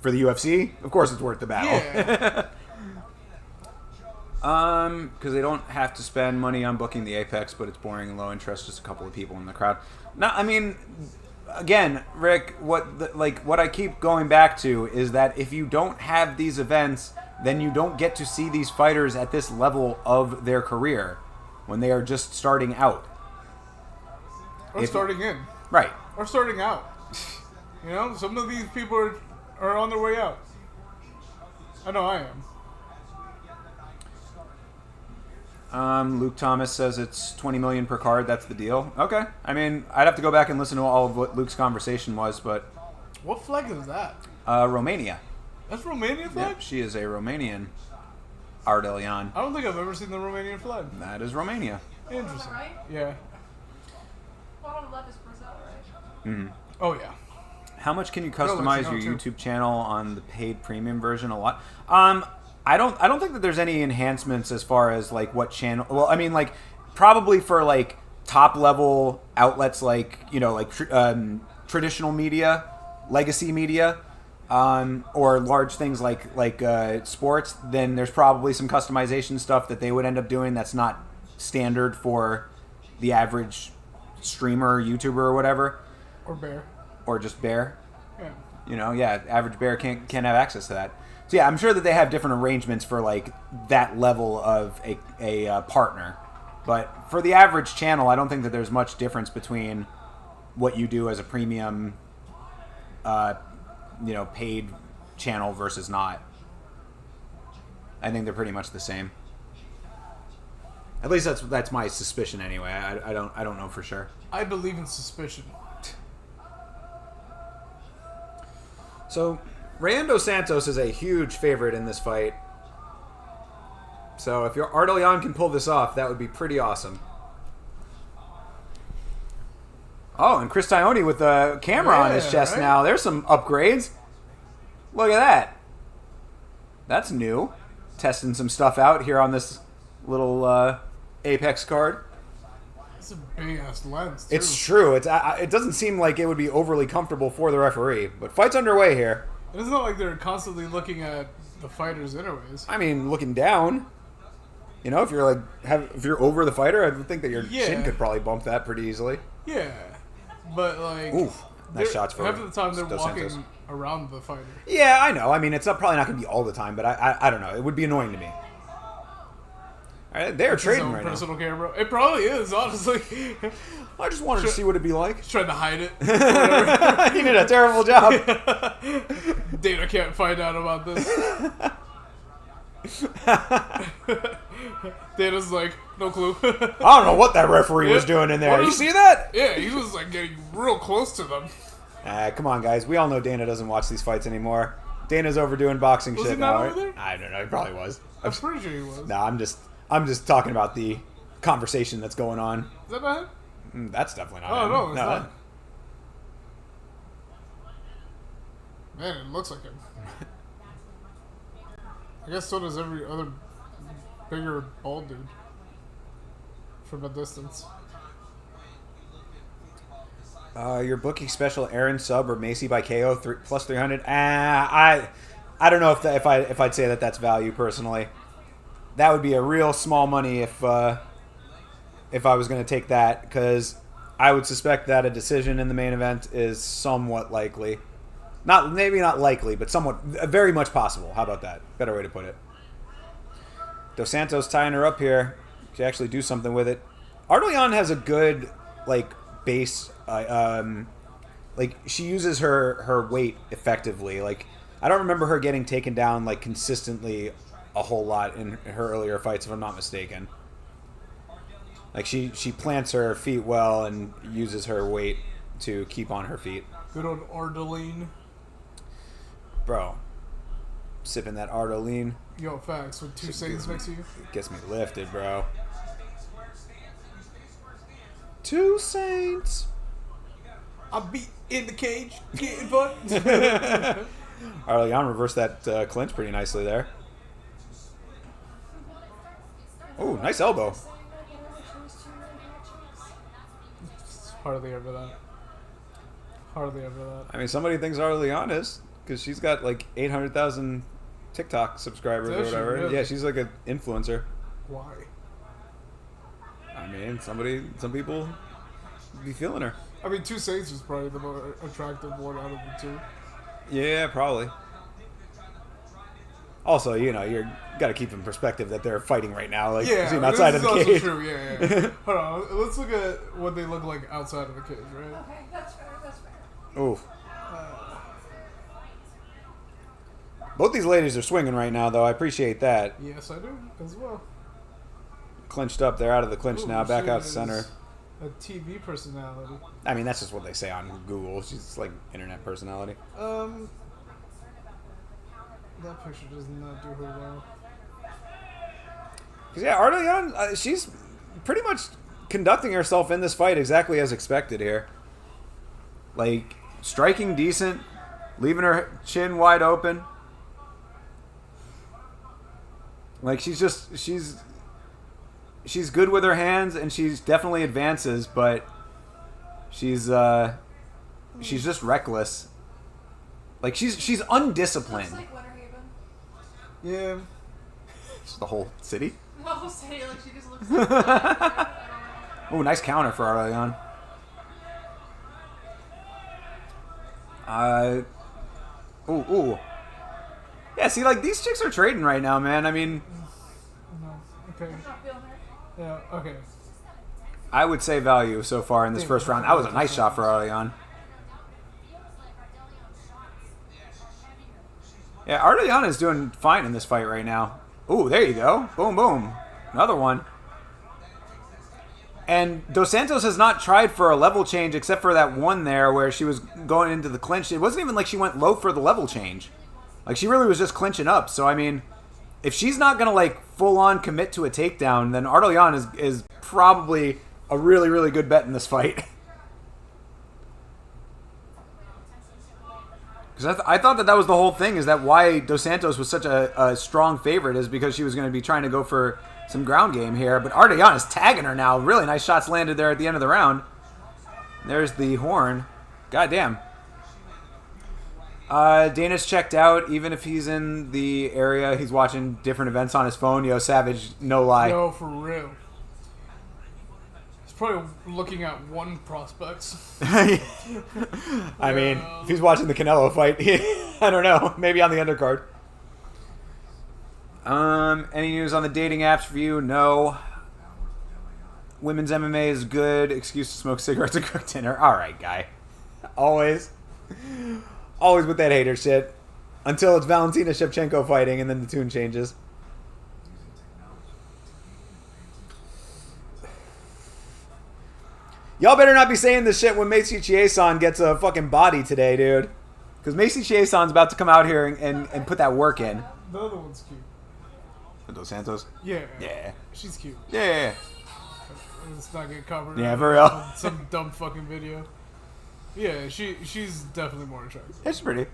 For the UFC, of course it's worth the battle. Yeah. Because they don't have to spend money on booking the Apex, but it's boring and low interest, just a couple of people in the crowd. Now, I mean, again, Rick, what I keep going back to is that if you don't have these events then you don't get to see these fighters at this level of their career when they are just starting out. Or starting in. Right. Or starting out. You know, some of these people are on their way out. I know I am. Luke Thomas says it's $20 million per card. That's the deal. Okay. I mean, I'd have to go back and listen to all of what Luke's conversation was, but... What flag is that? Romania. That's Romanian flag? Yep, she is a Romanian Ardelian. I don't think I've ever seen the Romanian flag. That is Romania. Interesting. Right? Yeah. Well, on the left is Brazil, right? Mm-hmm. Oh, yeah. How much can you let customize you know, your too. YouTube channel on the paid premium version? A lot. I don't think that there's any enhancements as far as like what channel. Well, I mean, like probably for like top level outlets like traditional media, legacy media, or large things like sports. Then there's probably some customization stuff that they would end up doing that's not standard for the average streamer, YouTuber, or whatever. Or bear. Or just bear. Yeah. Average bear can't have access to that. So yeah, I'm sure that they have different arrangements for like that level of a partner. But for the average channel, I don't think that there's much difference between what you do as a premium, paid channel versus not. I think they're pretty much the same. At least that's my suspicion anyway. I don't know for sure. I believe in suspicion. So, Rayando Santos is a huge favorite in this fight. So, if your Ardelian can pull this off, that would be pretty awesome. Oh, and Chris Tione with the camera on his chest right? now. There's some upgrades. Look at that. That's new. Testing some stuff out here on this little Apex card. It's a big ass lens, too. It's true. It doesn't seem like it would be overly comfortable for the referee, but fight's underway here. It's not like they're constantly looking at the fighters anyways. I mean, looking down. You know, if you're over the fighter, I would think that your chin could probably bump that pretty easily. Yeah, but like, Oof, nice shots for half of the time they're Dos walking Santos. around the fighter. Yeah, I know. I mean, it's probably not going to be all the time, but I don't know. It would be annoying to me. All right, they're trading His own right personal camera. It probably is, honestly. now. I just wanted to see what it'd be like. He's trying to hide it. You did a terrible job. Dana can't find out about this. Dana's like, no clue. I don't know what that referee was doing in there. You see that? Yeah, he was like getting real close to them. Come on, guys. We all know Dana doesn't watch these fights anymore. Dana's overdoing boxing Was shit he not now. over there? I don't know. He probably was. I'm pretty sure he was. No, I'm just talking about the conversation that's going on. Is that not him? That's definitely not Oh, him. no, it's not. Man, it looks like him. I guess so does every other bigger bald dude. From a distance. Your booking special Aaron sub or Macy by KO plus 300. I don't know if I'd say that that's value personally. That would be a real small money if I was going to take that, because I would suspect that a decision in the main event is somewhat likely. Maybe not likely, but somewhat, very much possible. How about that? Better way to put it. Dos Santos tying her up here to actually do something with it. Ardelian has a good base. She uses her weight effectively. I don't remember her getting taken down consistently a whole lot in her earlier fights, if I'm not mistaken. She plants her feet well and uses her weight to keep on her feet. Good old Ardelian. Bro, sipping that Ardelian. Yo, facts. With two Saints next to you. Gets me lifted, bro. Two Saints. I'll be in the cage, getting fucked. Ardelian reversed that clinch pretty nicely there. Oh, nice elbow. Hardly ever that. Hardly ever that. I mean, somebody thinks Ardelian is, because she's got 800,000 TikTok subscribers or whatever. Really? Yeah, she's an influencer. Why? I mean, some people be feeling her. I mean, Two Saints was probably the more attractive one out of the two. Yeah, probably. Also, you know, you got to keep in perspective that they're fighting right now, like Yeah, seen outside this of the is cage. also true. Yeah. Hold on, let's look at what they look like outside of the cage, right? Okay, that's fair. That's fair. Ooh. Both these ladies are swinging right now, though. I appreciate that. Yes, I do as well. Clinched up. They're out of the clinch Ooh, now. Back she out to is center. A TV personality. I mean, that's just what they say on Google. She's like internet personality. That picture does not do her well. Because, yeah, Ardoyan, she's pretty much conducting herself in this fight exactly as expected here. Like, striking decent, leaving her chin wide open. Like, she's good with her hands, and she's definitely advances, but she's just reckless. Like, she's undisciplined. Looks like Winter Haven. Yeah. Just the whole city. The whole city, like she just looks like I don't know. Ooh, nice counter for Ardoyan. Ooh. Yeah, see, like, these chicks are trading right now, man. I mean, No. Okay. Not feeling her. Yeah. Okay. I would say value so far in this first round. That was a nice shot for Ardoyan. Yeah, Ardoyan is doing fine in this fight right now. Ooh, there you go. Boom, boom. Another one. And Dos Santos has not tried for a level change except for that one there where she was going into the clinch. It wasn't even like she went low for the level change. Like, she really was just clinching up. So, I mean, if she's not going to, like, full-on commit to a takedown, then Ardoyan is probably a really, really good bet in this fight. Because I thought that was the whole thing, is that why Dos Santos was such a strong favorite is because she was going to be trying to go for some ground game here. But Ardoyan is tagging her now. Really nice shots landed there at the end of the round. There's the horn. Goddamn. Dana's checked out. Even if he's in the area, he's watching different events on his phone. Yo, Savage, no lie. No, for real. He's probably looking at one prospect. I mean, if he's watching the Canelo fight, I don't know. Maybe on the undercard. Any news on the dating apps for you? No. Women's MMA is good. Excuse to smoke cigarettes and cook dinner. All right, guy. Always with that hater shit. Until it's Valentina Shevchenko fighting, and then the tune changes. Y'all better not be saying this shit when Macy Chiasson gets a fucking body today, dude. Because Macy Chiasson's about to come out here and put that work in. The other one's cute. Dos Santos? Yeah. Yeah. She's cute. Yeah. Let's not get covered. Yeah, for real. On some dumb fucking video. Yeah, she's definitely more attractive. It's pretty.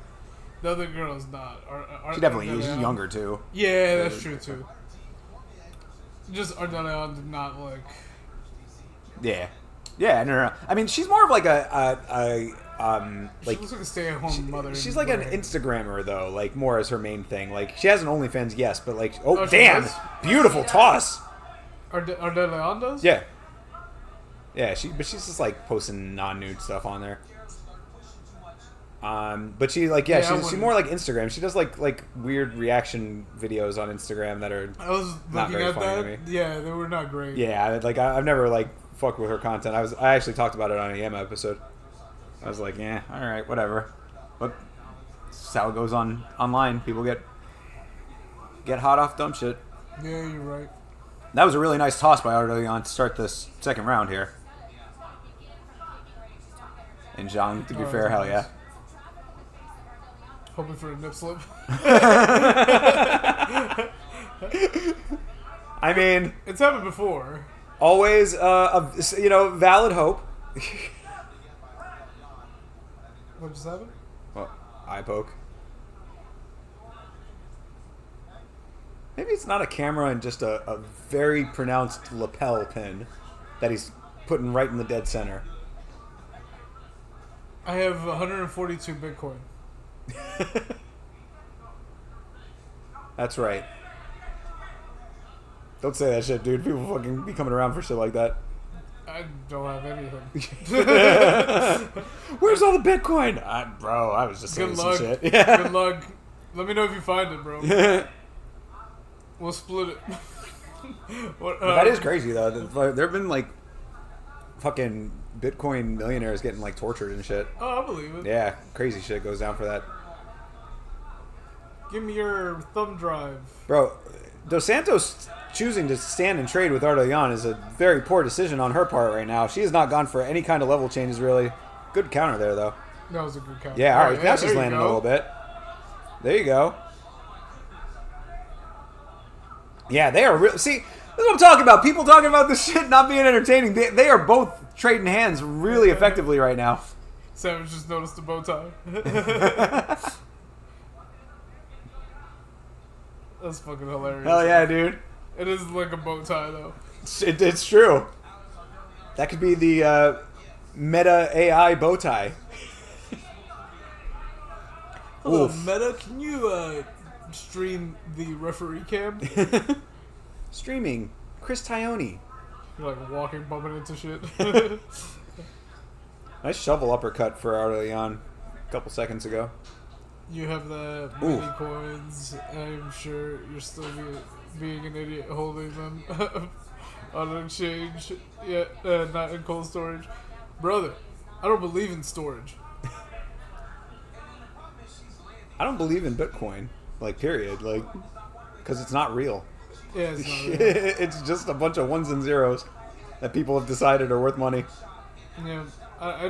The other girl is not. She definitely is. She's younger, too. Yeah, that's true too. Just Ardeleon did not like. Yeah. Yeah, no. I mean, she's more of like She like looks like a stay-at-home mother. she's like an Instagrammer though, like more as her main thing. Like she has an OnlyFans, yes, but like Oh, she damn, does? beautiful toss. Ardeleon does? Yeah. Yeah, she's just like posting non-nude stuff on there. But she like Yeah, I she's wouldn't- more like Instagram. She does like weird reaction videos on Instagram that are I was not looking very at funny that. to me. Yeah, they were not great. Yeah, like I've never like fucked with her content. I actually talked about it on a Yama episode. I was like, yeah, all right, whatever. But this is how it goes online. People get hot off dumb shit. Yeah, you're right. That was a really nice toss by Ardoyan to start this second round here. And Zhang, to be Oh, fair, hell yeah. Hoping for a nip slip. I mean, It's happened before. always, valid hope. What just happened? Well, eye poke. Maybe it's not a camera and just a very pronounced lapel pin that he's putting right in the dead center. I have 142 Bitcoin. That's right. Don't say that shit, dude. People fucking be coming around for shit like that. I don't have anything. Where's all the Bitcoin? Bro, I was just saying Good some luck. shit. Yeah. Good luck. Let me know if you find it, bro. We'll split it. What, But that is crazy though. There have been like fucking Bitcoin millionaires getting like tortured and shit. Oh, I believe it. Yeah, crazy shit goes down for that. Give me your thumb drive. Bro, Dos Santos choosing to stand and trade with Ardoyan is a very poor decision on her part right now. She has not gone for any kind of level changes really. Good counter there though. That was a good count. Yeah, all right. Now she's there you landing a go. little bit. There you go. Yeah, they are. See, this is what I'm talking about. People talking about this shit not being entertaining. They are both trading hands really effectively right now. Savage just noticed the bow tie. That's fucking hilarious. Hell yeah, dude. It is like a bow tie, though. It's true. That could be the meta AI bow tie. Hello, Oof. Meta. Can you stream the referee cam? Streaming. Chris Tione. You're like walking, bumping into shit. Nice shovel uppercut for Ardoyan a couple seconds ago. You have the Ooh. mini coins. I'm sure you're still being an idiot holding them on an exchange. Yeah, not in cold storage. Brother, I don't believe in storage. I don't believe in Bitcoin, like, period, like, because it's not real. Yeah, it's not real. It's just a bunch of ones and zeros that people have decided are worth money. Yeah, I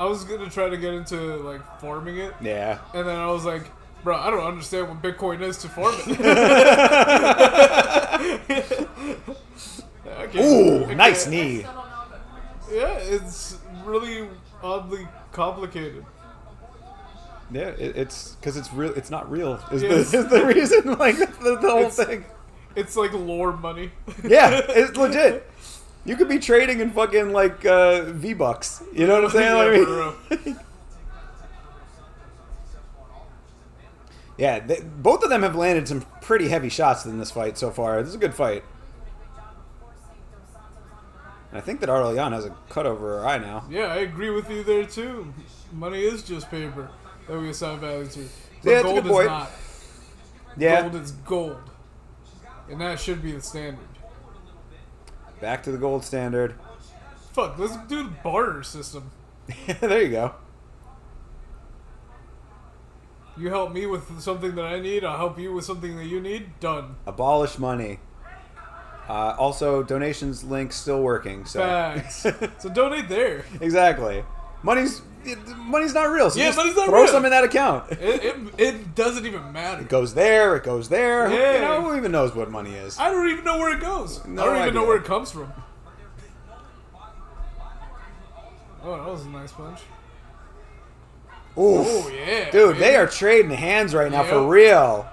was gonna try to get into like farming it, Yeah. and then I was like, bro, I don't understand what Bitcoin is to farm it. I can't- Ooh, I nice can't- knee. Still don't know about it. Yeah, it's really oddly complicated. Yeah, it's because it's real. It's not real. Is, Yes. is the reason? Like the whole It's- thing. It's like lore money. Yeah, it's legit. You could be trading in fucking like V-Bucks. You know what I'm saying? Yeah, I mean, for real. yeah, both of them have landed some pretty heavy shots in this fight so far. This is a good fight. And I think that Ardoyan has a cut over her eye now. Yeah, I agree with you there too. Money is just paper that we assign value to. But Yeah, it's a gold good point. is not. Yeah, Gold is gold. And that should be the standard. back to the gold standard. Fuck, let's do the barter system. There you go. You help me with something that I need, I'll help you with something that you need. Done. Abolish money. Also, donations link still working. So Facts. So donate there. exactly. Money's not real. So Yeah, just money's not throw real. some in that account. It doesn't even matter. It goes there. It goes there. Yeah. You know, who even knows what money is? I don't even know where it goes. No I don't even idea. know where it comes from. Oh, that was a nice punch. Oof. Oh, yeah. Dude, baby. they are trading hands right now for Yep. real.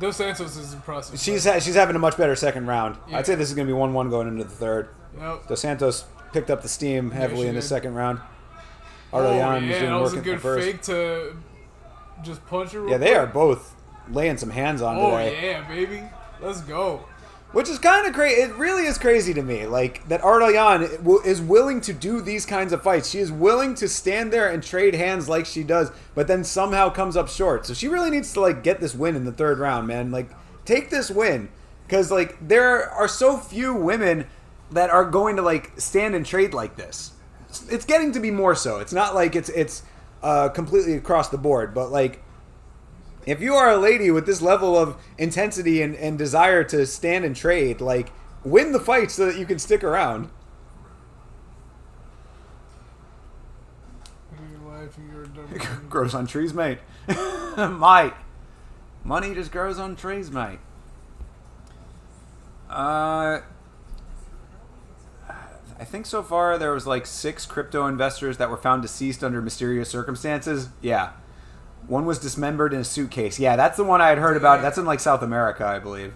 Dos Santos is impressive. She's having a much better second round. Yeah. I'd say this is going to be 1-1 going into the third. Yep. Dos Santos picked up the steam heavily she in the did. second round. Oh, Ardoyan was yeah, doing that was work a at the good first. fake to just punch her. real Yeah, they quick. are both laying some hands on Oh, today. yeah, baby. Let's go. Which is kind of crazy. It really is crazy to me, like that Ardoyan is willing to do these kinds of fights. She is willing to stand there and trade hands like she does, but then somehow comes up short. So she really needs to like get this win in the third round, man. Like take this win, because like there are so few women that are going to like stand and trade like this. It's getting to be more so. It's not like it's completely across the board, but like. If you are a lady with this level of intensity and desire to stand and trade, like, win the fight so that you can stick around. Your life and your dumb- Grows on trees, mate. Mate. Money just grows on trees, mate. I think so far there was like 6 crypto investors that were found deceased under mysterious circumstances. Yeah. One was dismembered in a suitcase. Yeah, that's the one I had heard about. That's in like South America, I believe.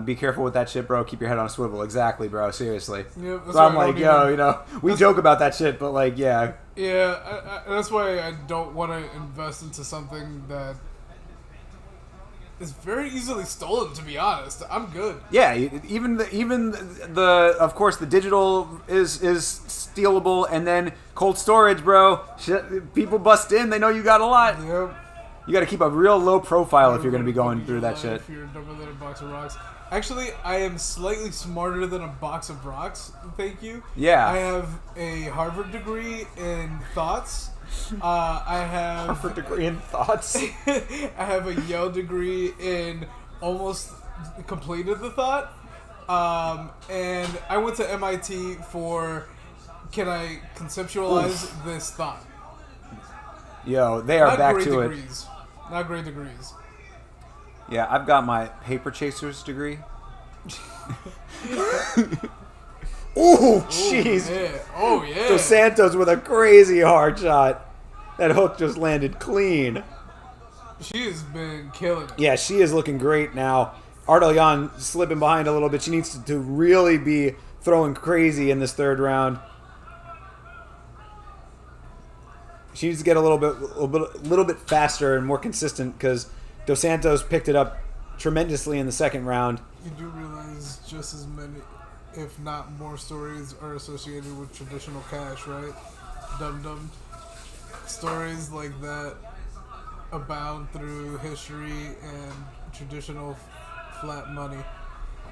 Be careful with that shit, bro. Keep your head on a swivel. Exactly, bro. Seriously. Yep, that's So I'm why I like, don't yo, even- you know, we joke about that shit, but like, yeah. Yeah, that's why I don't want to invest into something that is very easily stolen, to be honest. I'm good. Yeah, even the of course the digital is stealable, and then cold storage, bro. Shit, people bust in, they know you got a lot. Yep. You got to keep a real low profile if you're going to be going through that shit. If you're dumber than a box of rocks. Actually, I am slightly smarter than a box of rocks. Thank you. Yeah. I have a Harvard degree in thoughts. I have Harvard degree in thoughts. I have a Yale degree in almost completed the thought. And I went to MIT for can I conceptualize this thought? Yo, they are Not back great to degrees. Not great degrees. Yeah, I've got my paper chasers degree. Ooh, jeez. Yeah. Oh, yeah. Dos Santos with a crazy hard shot. That hook just landed clean. She has been killing it. Yeah, she is looking great now. Arteljan slipping behind a little bit. She needs to really be throwing crazy in this third round. She needs to get a little bit faster and more consistent because Dos Santos picked it up tremendously in the second round. You do realize just as many, if not more, stories are associated with traditional cash, right? Dum-dum. Stories like that abound through history and traditional flat money.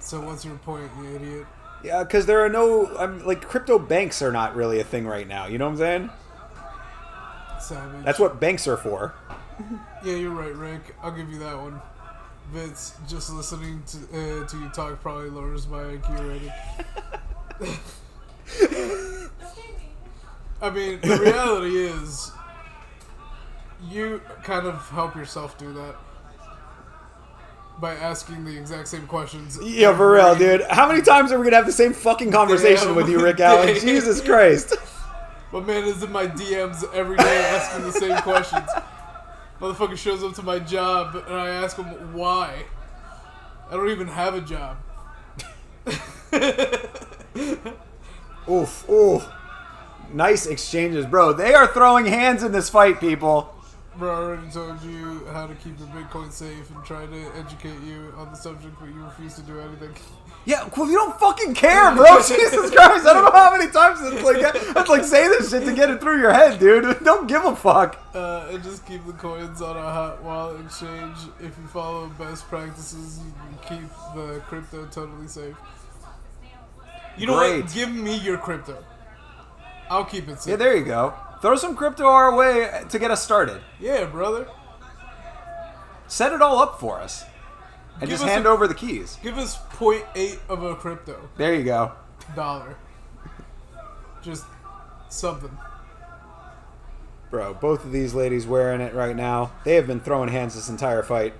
So what's your point, you idiot? Yeah, because there are no... like, crypto banks are not really a thing right now. You know what I'm saying? Savage. That's what banks are for. Yeah, you're right, Rick. I'll give you that one. Vitz, just listening to you talk probably lowers my IQ rating. I mean, the reality is, you kind of help yourself do that by asking the exact same questions. Yeah, for real, dude. How many times are we going to have the same fucking conversation with you, Rick Allen? Jesus Christ. My man is in my DMs every day asking the same questions. Motherfucker shows up to my job and I ask him why. I don't even have a job. Oof, oof. Nice exchanges, bro. They are throwing hands in this fight, people. Bro, I already told you how to keep your Bitcoin safe and try to educate you on the subject, but you refuse to do anything. Yeah, well, you don't fucking care, bro. Jesus Christ. I don't know how many times I have to like say this shit to get it through your head, dude. Don't give a fuck. And just keep the coins on a hot wallet exchange. If you follow best practices, you can keep the crypto totally safe. You know what? Give me your crypto. I'll keep it safe. Yeah, there you go. Throw some crypto our way to get us started. Yeah, brother. Set it all up for us. And just hand over the keys. Give us 0.8 of a crypto. There you go. Dollar. Just something. Bro, both of these ladies wearing it right now. They have been throwing hands this entire fight.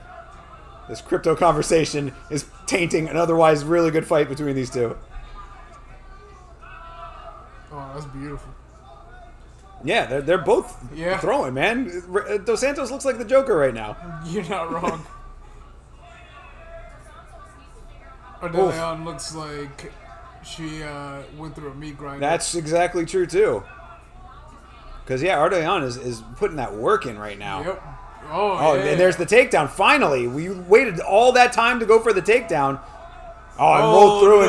This crypto conversation is tainting an otherwise really good fight between these two. Oh, that's beautiful. Yeah, they're both throwing, man. Dos Santos looks like the Joker right now. You're not wrong. Arteljan looks like she went through a meat grinder. That's exactly true, too. Because, yeah, Arteljan is putting that work in right now. Yep. Oh, yeah. And there's the takedown. Finally, we waited all that time to go for the takedown. Oh, and rolled through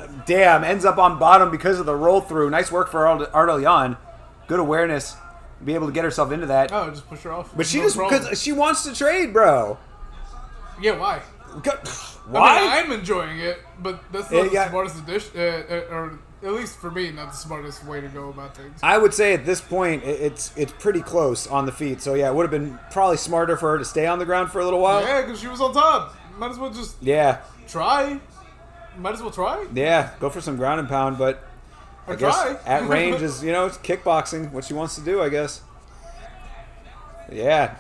and damn, ends up on bottom because of the roll through. Nice work for Arteljan. Good awareness. Be able to get herself into that. Oh, just push her off. But she because she wants to trade, bro. Yeah, why? Why? I mean, I'm enjoying it, but that's not the smartest addition, or at least for me, not the smartest way to go about things. I would say at this point, it's pretty close on the feet. So yeah, it would have been probably smarter for her to stay on the ground for a little while. Yeah, because she was on top. Might as well just try. Might as well try. Yeah, go for some ground and pound, but I guess at range is, it's kickboxing, what she wants to do, I guess. Yeah.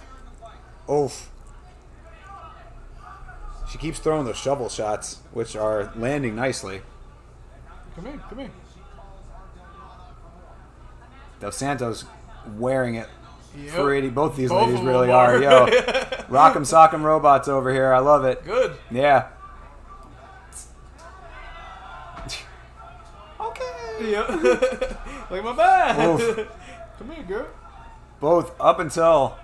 Oof. She keeps throwing those shovel shots, which are landing nicely. Come here. Dos Santos wearing it Yep. pretty. Both these ladies really are. Yo, rock'em sock'em robots over here. I love it. Good. Yeah. Okay. Yep. Like my bad. Come here, girl. Both up until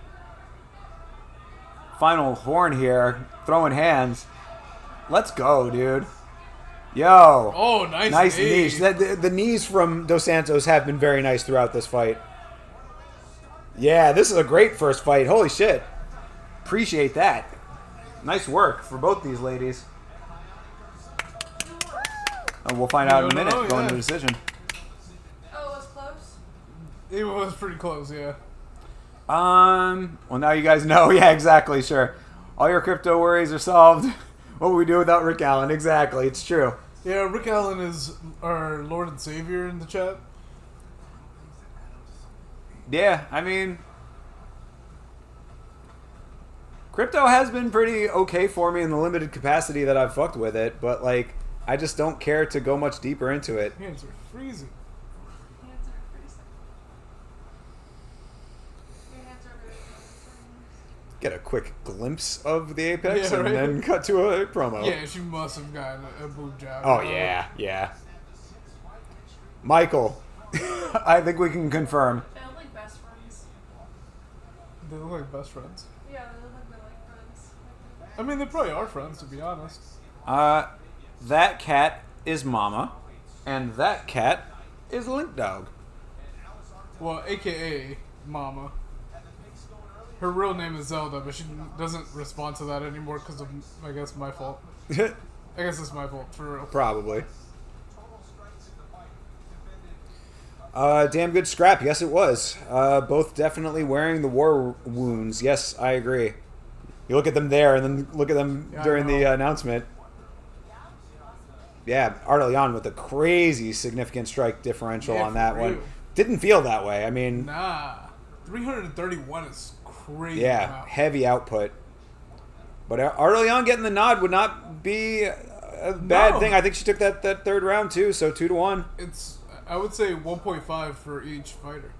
final horn here, throwing hands. Let's go, dude. Yo. Oh, nice knees. The knees from Dos Santos have been very nice throughout this fight. Yeah, this is a great first fight. Holy shit. Appreciate that. Nice work for both these ladies. We'll find out in a minute going to the decision. Oh, it was close? It was pretty close, yeah. Well, now you guys know. Yeah, exactly, sure. All your crypto worries are solved. What would we do without Rick Allen? Exactly, it's true. Yeah, Rick Allen is our Lord and Savior in the chat. Yeah, I mean, crypto has been pretty okay for me in the limited capacity that I've fucked with it, but, like, I just don't care to go much deeper into it. Hands are freezing. Hands are freezing. Your hands are very cold. Get a quick glimpse of the Apex Yeah, and right? then cut to a promo. Yeah, she must have gotten a boob job. Oh, yeah. Michael, I think we can confirm. They look like best friends. They look like best friends. Yeah, they look like they're like friends. I mean, they probably are friends, to be honest. That cat is Mama, and that cat is Link Dog. Well, AKA Mama. Her real name is Zelda, but she doesn't respond to that anymore because of, I guess, my fault. I guess it's my fault, for real. Probably. Damn good scrap. Yes, it was. Both definitely wearing the war wounds. Yes, I agree. You look at them there, and then look at them during the announcement. Yeah, Artelian with a crazy significant strike differential on that one. Didn't feel that way. I mean, Nah. 331 is crazy. yeah, Wow. heavy output. But Artelian getting the nod would not be a bad thing. I think she took that third round too, so 2-1. It's, I would say 1.5 for each fighter.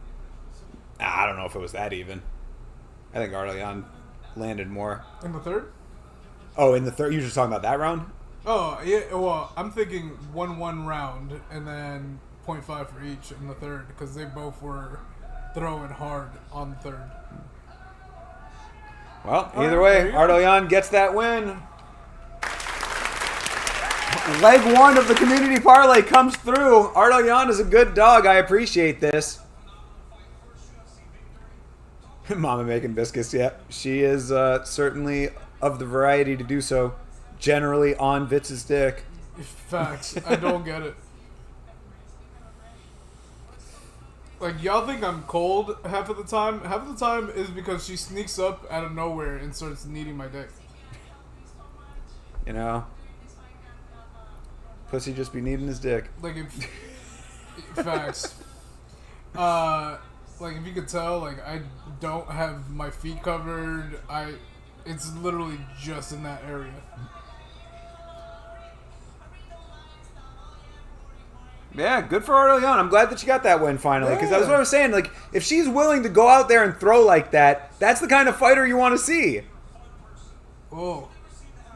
I don't know if it was that even. I think Artelian landed more. In the third? Oh, in the third? You're just talking about that round? Oh, yeah, well, I'm thinking 1-1 round, and then 0.5 for each in the third, because they both were throwing hard on the third. Well, either way, Artelian gets that win. Leg one of the community parlay comes through. Artelian is a good dog. I appreciate this. Mama making biscuits, yeah. She is certainly of the variety to do so. Generally on Vitz's dick. Facts. I don't get it. Like, y'all think I'm cold half of the time? Half of the time is because she sneaks up out of nowhere and starts kneading my dick. You know? Pussy just be needing his dick. Like, facts. Like, if you could tell, like, I don't have my feet covered. It's literally just in that area. Yeah, good for Artelian. I'm glad that she got that win finally. Because that's what I was saying. Like, if she's willing to go out there and throw like that, that's the kind of fighter you want to see. Oh.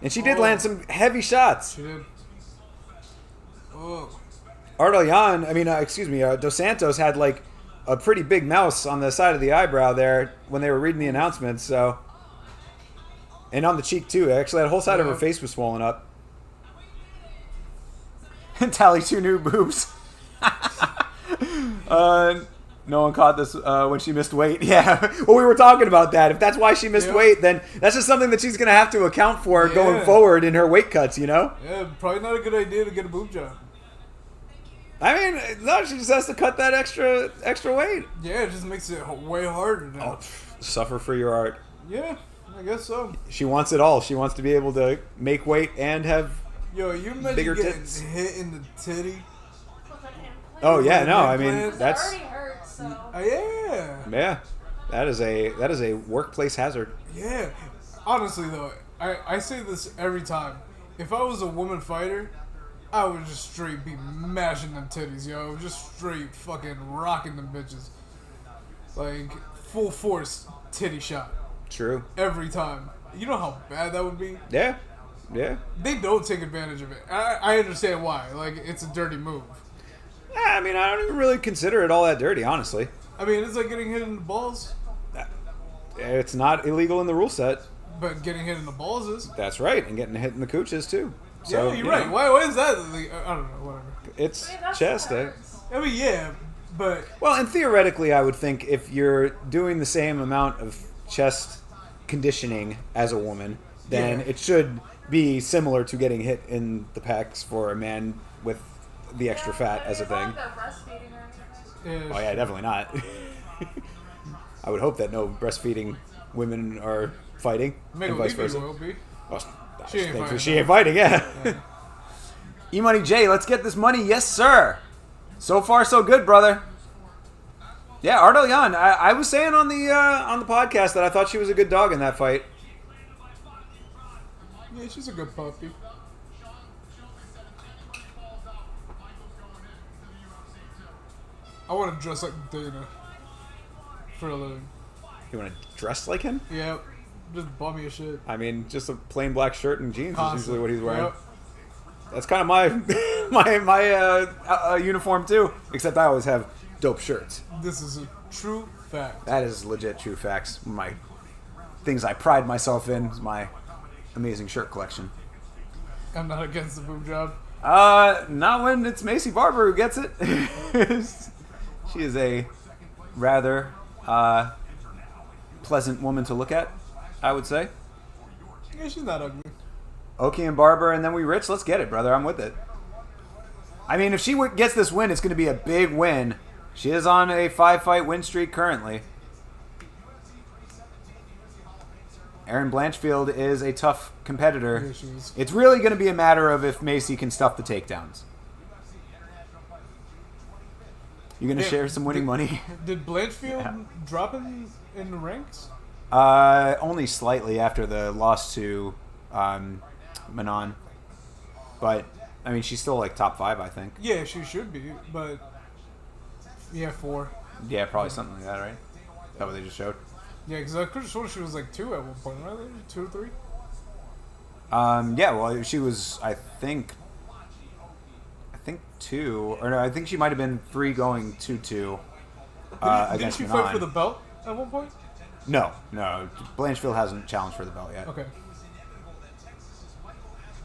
And she did land some heavy shots. She did. Oh. Artelian, I mean, Dos Santos had like a pretty big mouse on the side of the eyebrow there when they were reading the announcements. So, and on the cheek too. Actually, the whole side of her face was swollen up. Tally 2 new boobs. No one caught this when she missed weight. Yeah, well, we were talking about that. If that's why she missed weight, then that's just something that she's going to have to account for going forward in her weight cuts, you know? Yeah, probably not a good idea to get a boob job. I mean, no, she just has to cut that extra weight. Yeah, it just makes it way harder now. Oh, suffer for your art. Yeah, I guess so. She wants it all. She wants to be able to make weight and have Yo, you imagine bigger getting tits. hit in the titty? With an implant. Oh yeah, no, I mean Implant. It that's already hurts, so. Yeah. that is a workplace hazard. Yeah. Honestly, though, I say this every time. If I was a woman fighter, I would just straight be mashing them titties, yo. Just straight fucking rocking them bitches. Like, full force titty shot. True. Every time. You know how bad that would be? Yeah. Yeah. They don't take advantage of it. I understand why. Like, it's a dirty move. I mean, I don't even really consider it all that dirty, honestly. I mean, it's like getting hit in the balls. It's not illegal in the rule set. But getting hit in the balls is. That's right, and getting hit in the cooches too. So, Yeah, you're right. Why is that? Like, I don't know, whatever. It's I mean, that's chest, what eh? hurts. I mean, yeah, but Well, and theoretically, I would think if you're doing the same amount of chest conditioning as a woman, then Yeah. it should be similar to getting hit in the pecs for a man with the extra fat as a thing. They're breastfeeding or anything. Oh yeah, definitely not. I would hope that no breastfeeding women are fighting, Maybe and vice versa. will be. Well, She ain't fighting, she ain't fighting, yeah. E-Money J, let's get this money, yes sir. So far, so good, brother. Yeah, Ardelian. I was saying on the podcast that I thought she was a good dog in that fight. Yeah, she's a good puppy. I want to dress like Dana for a living. You want to dress like him? Yeah, just bummy as shit. I mean, just a plain black shirt and jeans is usually what he's wearing. Yep. That's kind of my my uniform too. Except I always have dope shirts. This is a true fact. That is legit true facts. My things I pride myself in is my amazing shirt collection. I'm not against the boob job. Not when it's Macy Barber who gets it. She is a rather pleasant woman to look at, I would say. Yeah, she's not ugly. Oki and Barber, and then we Rich. Let's get it, brother. I'm with it. I mean, if she gets this win, it's going to be a big win. She is on a 5-fight win streak currently. Erin Blanchfield is a tough competitor. Yeah, she is. It's really going to be a matter of if Macy can stuff the takedowns. You going to Yeah, share some winning money? Did Blanchfield drop in the ranks? Only slightly after the loss to Manon. But, I mean, she's still like top 5, I think. Yeah, she should be, but yeah, 4. Yeah, probably something like that, right? Is that what they just showed? Yeah, because I could have sworn she was like 2 at one point, right? 2 or 3? Yeah, well, she was, I think 2, or no, I think she might have been 3 going 2-2 Didn't against she Manon. fight for the belt at one point? No. Blanchfield hasn't challenged for the belt yet. Okay.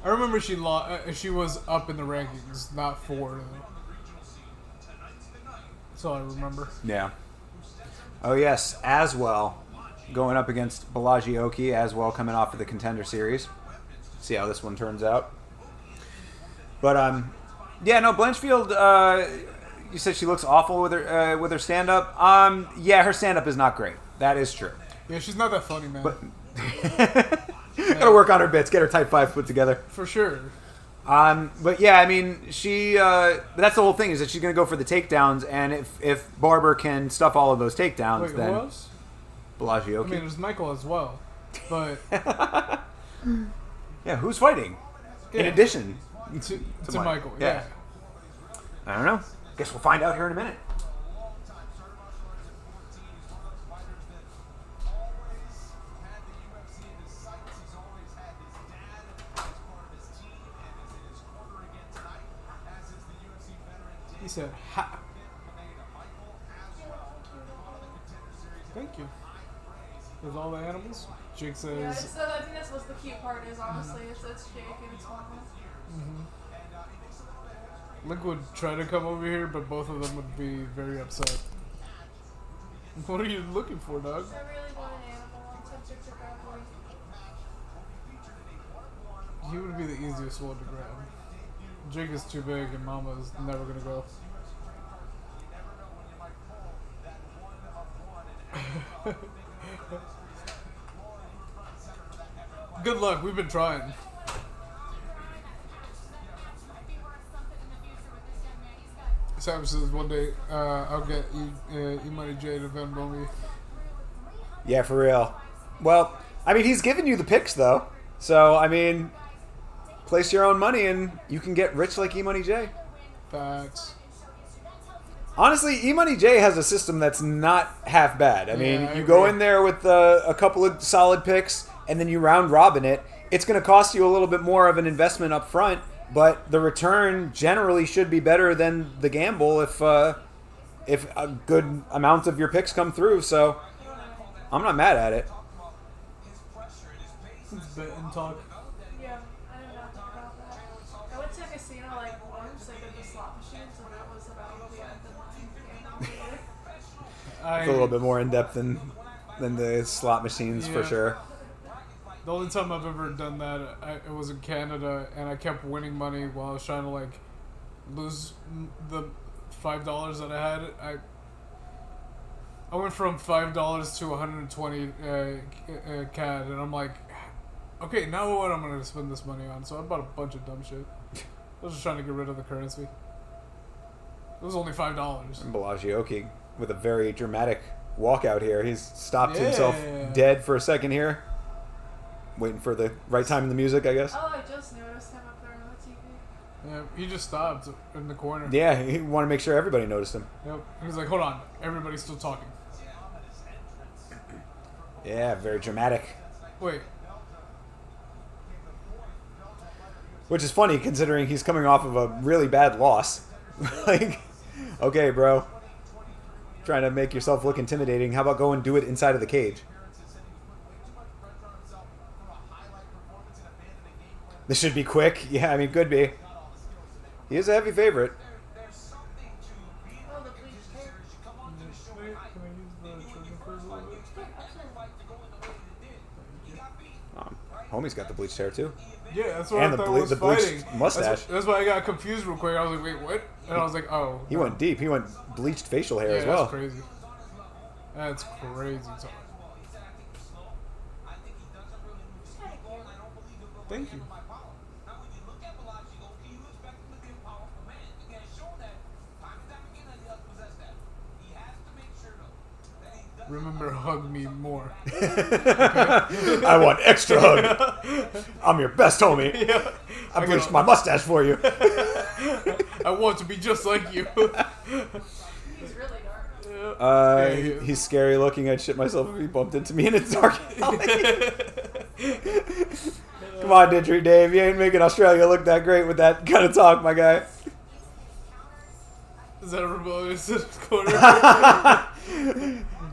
I remember she was up in the rankings, not 4. That's all I remember. Yeah. Oh, yes, as well. Going up against Balaji Oki, as well coming off of the Contender Series. See how this one turns out. But, yeah, no, Blanchfield, you said she looks awful with her stand-up. Yeah, her stand-up is not great. That is true. Yeah, she's not that funny, man. But gotta work on her bits, get her Type 5 put together. For sure. But yeah, I mean, she. That's the whole thing, is that she's gonna go for the takedowns, and if Barber can stuff all of those takedowns, Wait, who then else? Balaji I Oki. mean, there's Michael as well, but Yeah, who's fighting? In Yeah. addition to Mike. Michael, Yeah. I don't know. Guess we'll find out here in a minute. He said, "Ha." Thank you. With all the animals, Jake says, Yeah, I think that's what the cute part is, honestly. It's Jake and it's Mama. Link would try to come over here, but both of them would be very upset. What are you looking for, dog? I really want an animal. I'm tempted to grab one. He would be the easiest one to grab. Jake is too big, and Mama's never gonna go. Good luck. We've been trying. Sam says one day I'll get E-Money J to Venmo me. Yeah, for real. Well, I mean, he's giving you the picks, though. So, I mean, place your own money and you can get rich like E-Money J. Facts. Honestly, E-Money J has a system that's not half bad. I mean, I you go agree. in there with a couple of solid picks, and then you round robin it. It's going to cost you a little bit more of an investment up front, but the return generally should be better than the gamble if a good amount of your picks come through. So, I'm not mad at it. It's bit and talk. Yeah, I did not talk about that. I went to a casino like once, like at the slot machines, and that was about the end of my game. It's a little bit more in depth than the slot machines for Yeah. sure. The only time I've ever done that, it was in Canada, and I kept winning money while I was trying to like lose the $5 that I had. I went from $5 to 120 CAD, and I'm like, okay, now what am I gonna spend this money on? So I bought a bunch of dumb shit. I was just trying to get rid of the currency. It was only $5. And Blanchfield with a very dramatic walkout here. He's stopped himself dead for a second here. Waiting for the right time in the music, I guess. Oh, I just noticed him up there on the TV. Yeah, he just stopped in the corner. Yeah, he wanted to make sure everybody noticed him. Yep. He was like, hold on, everybody's still talking. Yeah, very dramatic. Wait. Which is funny considering he's coming off of a really bad loss. Like, okay, bro. Trying to make yourself look intimidating. How about go and do it inside of the cage? This should be quick. Yeah, I mean, could be. He is a heavy favorite. Oh, the bleached hair. Homie's got the bleached hair too. Yeah, that's what And I the thought ble- was the bleached fighting. mustache. That's why I got confused real quick. I was like, wait, what? And I was like, oh. He went deep. He went bleached facial hair Yeah, as well. that's crazy. That's crazy talk. Thank you. Remember, hug me more. I want extra hug. I'm your best homie. Yeah. I bleached my mustache for you. I want to be just like you. He's really dark. He's scary looking. I'd shit myself if he bumped into me in a dark alley. Come on, Didgery Dave. You ain't making Australia look that great with that kind of talk, my guy. Is that rebellious corner?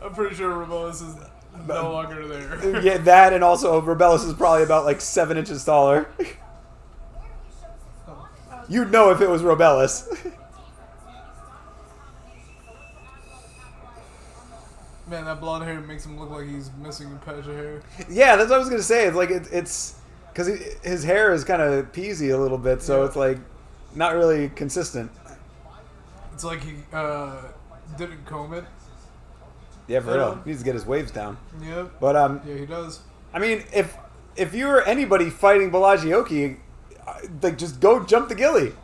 I'm pretty sure rebellious is no longer there. Yeah, that and also Rebellus is probably about like 7 inches taller. You'd know if it was Rebellus. Man, that blonde hair makes him look like he's missing a patch of hair. Yeah, that's what I was gonna say. It's like it's because his hair is kind of peasy a little bit, so it's like not really consistent. It's like he didn't comb it. Yeah, for real. He needs to get his waves down. Yep. But Yeah, he does. I mean, if you were anybody fighting Blanchfield, like just go jump the ghillie.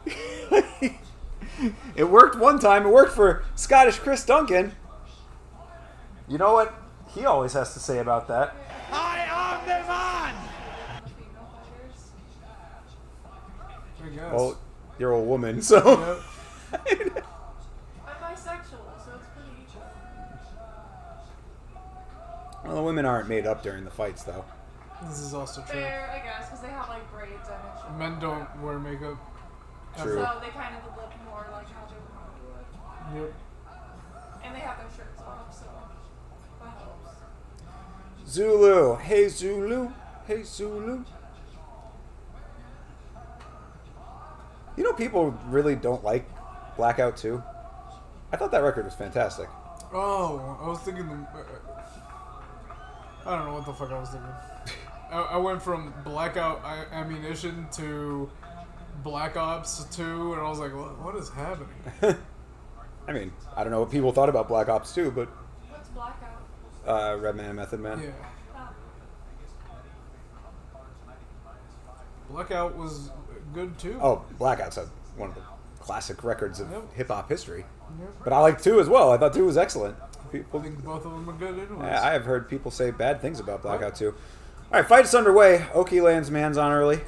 It worked one time. It worked for Scottish Chris Duncan. You know what he always has to say about that? Female fighters. I guess. Well, you're a woman, so. Yep. I'm bisexual, so it's pretty equal. Well, the women aren't made up during the fights, though. This is also true. Fair, I guess, because they have like braids and shit. Men don't wear makeup. True. So they kind of look more like how they would. Yep. And they have their shirts off, so that helps. Zulu. Hey, Zulu. Hey, Zulu. You know, people really don't like Blackout 2. I thought that record was fantastic. Oh, I was thinking I don't know what the fuck I was thinking. I went from Blackout Ammunition to Black Ops 2, and I was like, what is happening? I mean, I don't know what people thought about Black Ops 2, but What's blackout? Red Man, Method Man. Yeah. Oh. Blackout was good too. Oh, Blackout's one of the classic records of Yep. hip-hop history. Yep. But I like 2 as well. I thought 2 was excellent. I People, think both of them are good anyways. I have heard people say bad things about Blackout 2. All right, fight is underway. Oki lands man's on early.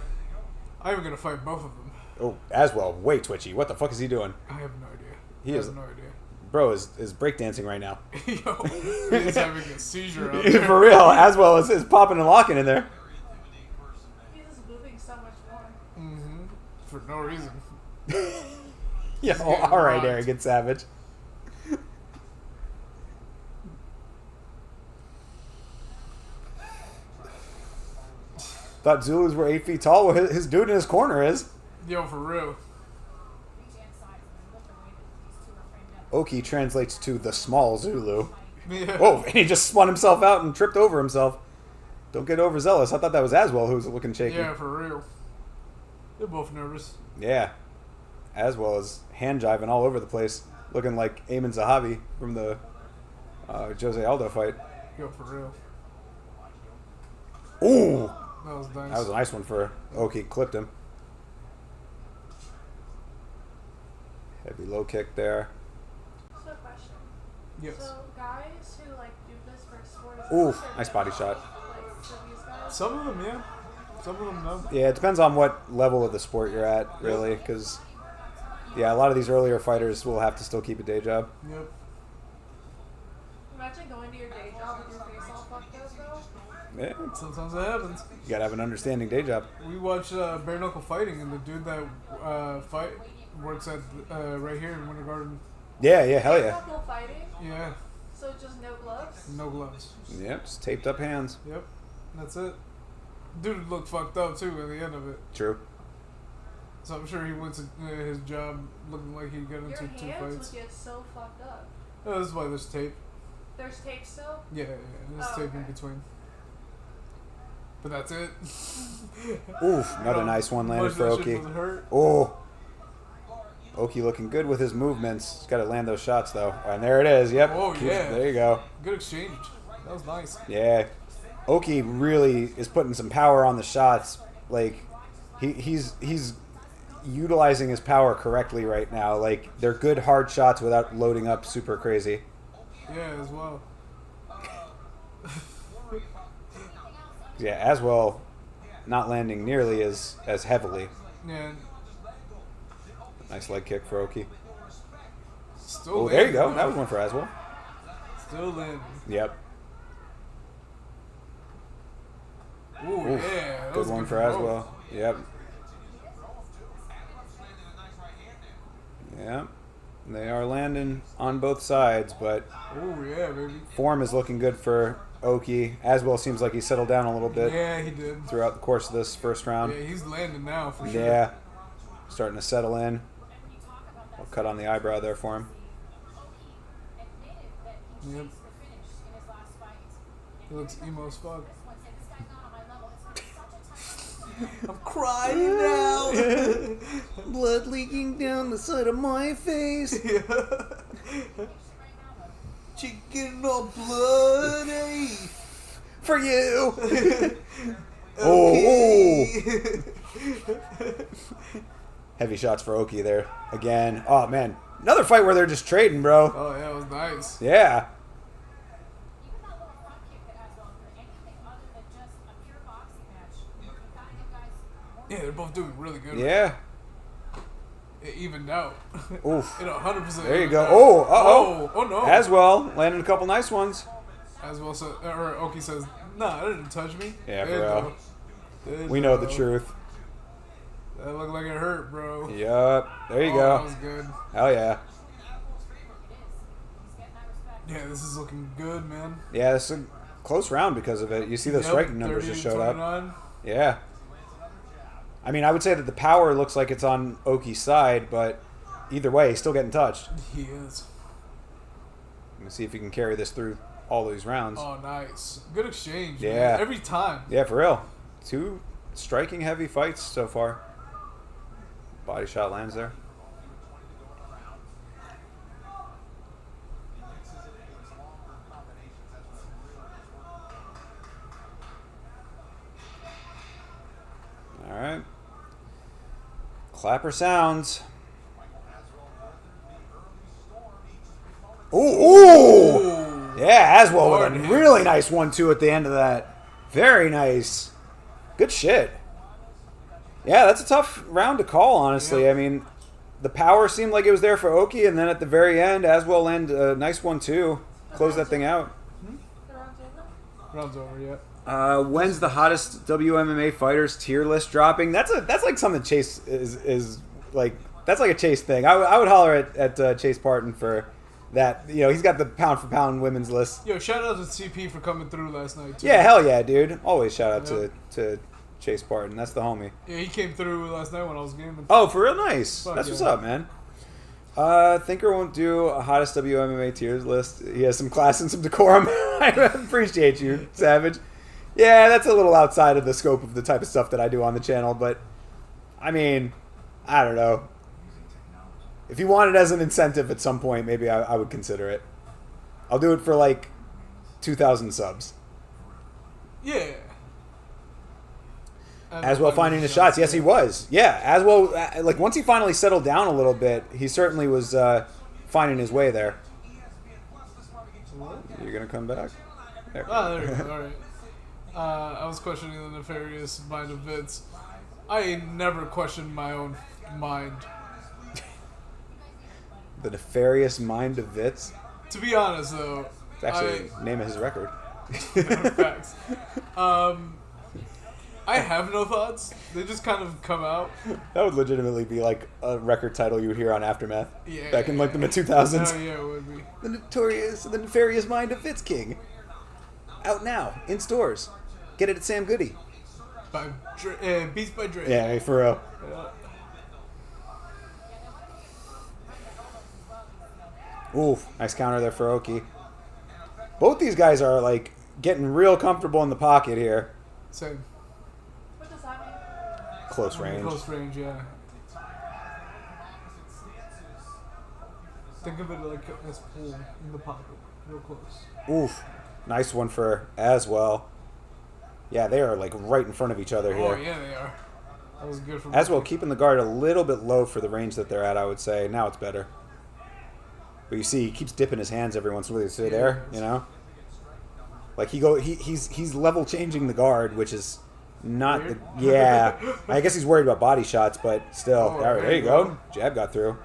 I'm gonna fight both of them. Oh, as well. Way twitchy. What the fuck is he doing? I have no idea. He I is- have no idea. Bro is breakdancing right now. Yo, he's having a seizure out there. For real, as well as popping and locking in there. He's just moving so much more. Mm-hmm. For no reason. Yeah, getting all right, rocked. Arrogant Savage. Thought Zulus were 8 feet tall. Well, his dude in his corner is. Yo, for real. Oki translates to the small Zulu. Yeah. Whoa, and he just spun himself out and tripped over himself. Don't get overzealous. I thought that was Aswell who was looking shaky. Yeah, for real. They're both nervous. Yeah. Aswell is hand jiving all over the place, looking like Eamon Zahavi from the Jose Aldo fight. Yo, for real. Ooh! That was nice. That was a nice one for Oki. Clipped him. Heavy low kick there. So, question. Yes. So, guys who like do this for sport. Ooh, nice body shot. Like, so these guys. Some of them, yeah. Some of them, no. Yeah, it depends on what level of the sport you're at, really, because yeah, a lot of these earlier fighters will have to still keep a day job. Yep. Imagine going to your day job with your face all fucked up, though. Yeah, Sometimes it happens. you gotta have an understanding day job. We watch bare knuckle fighting, and the dude that fight works at right here in Winter Garden. Yeah, hell yeah. Knuckle fighting, Yeah, so just no gloves. no gloves. Yep, just taped up hands. Yep, that's it. Dude looked fucked up too at the end of it. True. So I'm sure he went to his job looking like he got Your into two hands fights. would get so fucked up. Oh, this is why there's tape. There's tape still. Yeah, there's Oh, tape in okay. between. But that's it. Oof, another nice one landed for Much that shit Oki. doesn't hurt. Oh. Oki looking good with his movements. He's got to land those shots, though. And there it is. Yep. Oh, yeah. There you go. Good exchange. That was nice. Yeah. Oki really is putting some power on the shots. Like, he's utilizing his power correctly right now. Like, they're good hard shots without loading up super crazy. Yeah, as well. Yeah, as well, not landing nearly as heavily. Yeah. Nice leg kick for Oki. Still Oh, there you go. landing. That was one for Aswell. Still landing. Yep. Ooh, Oof. yeah. That Good was one good for both. Aswell. Yep. Yep. They are landing on both sides, but Ooh, yeah, baby. form is looking good for Oki. Aswell seems like he settled down a little bit Yeah, he did. throughout the course of this first round. Yeah, he's landing now for sure. Yeah. Starting to settle in. I'll cut on the eyebrow there for him. Yep. He looks emo as fuck. I'm crying now. Blood leaking down the side of my face. Chicken or bloody. For you. Oh. Heavy shots for Oki there. Again. Oh, man. Another fight where they're just trading, bro. Oh, yeah, it was nice. Yeah. Yeah, they're both doing really good. Yeah. It evened out. Oof. It 100%. There you evened go. out. Oh, uh-oh. Oh, no. As well. Landed a couple nice ones. As well, so, or Oki says, nah, that didn't touch me. Yeah, for There you real. go. There We you know the go. truth. That looked like it hurt, bro. Yup. There you Oh, go. That was good. Hell yeah. Yeah, this is looking good, man. Yeah, it's a close round because of it. You see those Yep, striking numbers 30 just to showed up. 29. Yeah. I mean, I would say that the power looks like it's on Oki's side, but either way, he's still getting touched. He is. Let me see if he can carry this through all these rounds. Oh, nice. Good exchange. Yeah. Man. Every time. Yeah, for real. 2 striking heavy fights so far. Body shot lands there. All right. Clapper sounds. Ooh, ooh! Yeah, Aswell with a Hard hit. really nice 1-2 at the end of that. Very nice. Good shit. Yeah, that's a tough round to call, honestly. Yep. I mean, the power seemed like it was there for Oki, and then at the very end, Aswell landed a nice 1-2. Close that thing out. The round's over. Round's over yet. When's the hottest WMMA fighters tier list dropping? That's like something Chase is like. That's like a Chase thing. I would holler at Chase Parton for that. You know, he's got the pound for pound women's list. Yo, shout out to CP for coming through last night, too. Yeah, hell yeah, dude. Always shout out Yep. to Chase Parton. That's the homie. Yeah, he came through last night when I was gaming. Oh, for real? Nice. Fuck That's yeah. what's up, man. Thinker won't do a hottest WMMA tiers list. He has some class and some decorum. I appreciate you, Savage. Yeah, that's a little outside of the scope of the type of stuff that I do on the channel, but I mean, I don't know. If you want it as an incentive at some point, maybe I would consider it. I'll do it for like 2,000 subs. Yeah. As well finding his shots. Yes, he was. Yeah, as well. Like once he finally settled down a little bit, he certainly was finding his way there. You're gonna come back. There. Oh, there you go. All right. I was questioning the nefarious mind of Vitz. I never questioned my own mind. The nefarious mind of Vitz. To be honest, though, It's actually the name of his record. facts. I have no thoughts. They just kind of come out. That would legitimately be like a record title you would hear on Aftermath. Yeah, Back in like the mid 2000s. Oh yeah, it would be. The nefarious mind of Vitz King. Out now in stores. Get it at Sam Goody. By Beats by Dre. Yeah, hey, for real. Ooh, nice counter there for Oki. Both these guys are like getting real comfortable in the pocket here. Same. What does that mean? Close range. Close range, yeah. Think of it like as pull in the pocket, real close. Oof, nice one for as well. Yeah, they are like right in front of each other here. Oh yeah, they are. That was good for As well, keeping the guard a little bit low for the range that they're at, I would say. Now it's better. But you see, he keeps dipping his hands every once in a while. See there, you know? Like he's level changing the guard, which is not the, yeah. I guess he's worried about body shots, but still. Oh, All right, there you go. Jab got through.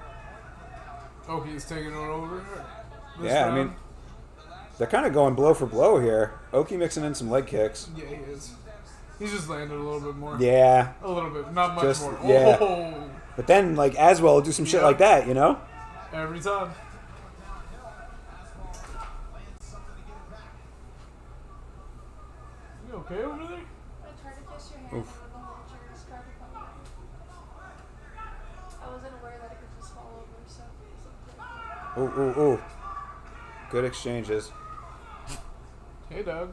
Oki's taking it over. Yeah, I mean, they're kind of going blow for blow here. Oki mixing in some leg kicks. Yeah, he is. He's just landed a little bit more. Yeah. A little bit, not much Just- more. yeah. Oh, But then, like, Aswell will do some shit Yeah. like that, you know? every time. You okay over there? I tried to kiss your hand Oof. and then the whole chair just tried to come out. I wasn't aware that it could just fall over, so it's okay. Ooh, ooh, ooh. Good exchanges. Hey, dog.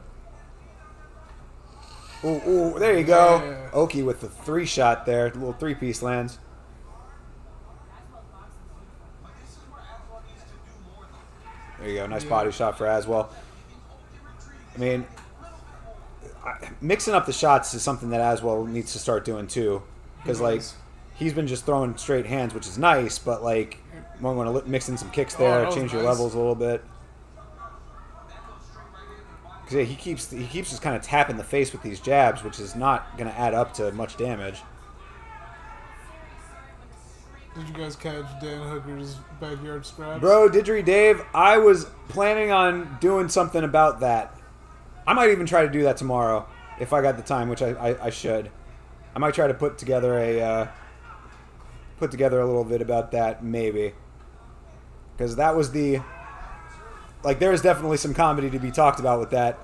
Ooh, ooh, there you go. Yeah. Oki with the 3-shot there. A little 3-piece lands. There you go. Nice body shot for Aswell. I mean, mixing up the shots is something that Aswell needs to start doing too. Because, like, he's been just throwing straight hands, which is nice, but, like, you might want to mix in some kicks there, that was change your nice. levels a little bit. Because, yeah, he keeps just kind of tapping the face with these jabs, which is not going to add up to much damage. Did you guys catch Dan Hooker's backyard scraps? Bro, Didgeridoo Dave, I was planning on doing something about that. I might even try to do that tomorrow if I got the time, which I should. I might try to put together a little bit about that, maybe. Because that was the... Like, there is definitely some comedy to be talked about with that.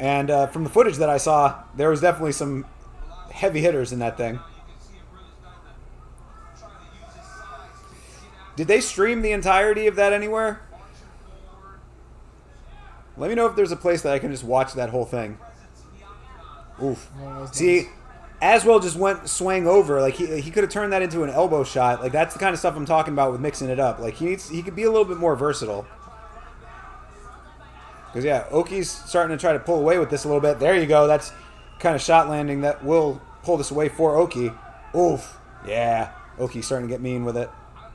And from the footage that I saw, there was definitely some heavy hitters in that thing. Did they stream the entirety of that anywhere? Let me know if there's a place that I can just watch that whole thing. Oof. Yeah, that's See, nice. Aswell just swang over. Like he could have turned that into an elbow shot. Like that's the kind of stuff I'm talking about with mixing it up. Like he could be a little bit more versatile. Because yeah, Oki's starting to try to pull away with this a little bit. There you go. That's kind of shot landing that will pull this away for Oki. Oof. Yeah. Oki's starting to get mean with it.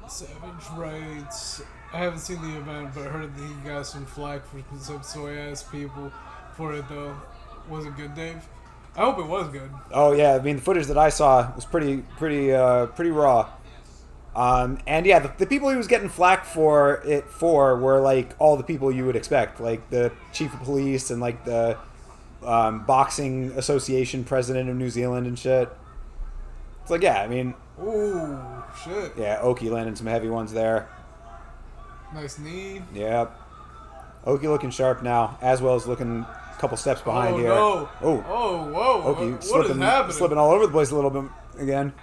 Savage Rights. I haven't seen the event, but I heard that he got some flack for some soy-ass people for it, though. Was it good, Dave? I hope it was good. Oh yeah, I mean the footage that I saw was pretty raw. And yeah, the people he was getting flack for were like all the people you would expect, like the chief of police and like the boxing association president of New Zealand and shit. It's like, yeah, I mean, Ooh, shit. yeah, Oki landing some heavy ones there. Nice knee. Yep. Oki looking sharp now, as well as looking a couple steps behind oh, here. no. Oh, Oh, whoa. Oki What is slipping happening? all over the place a little bit again.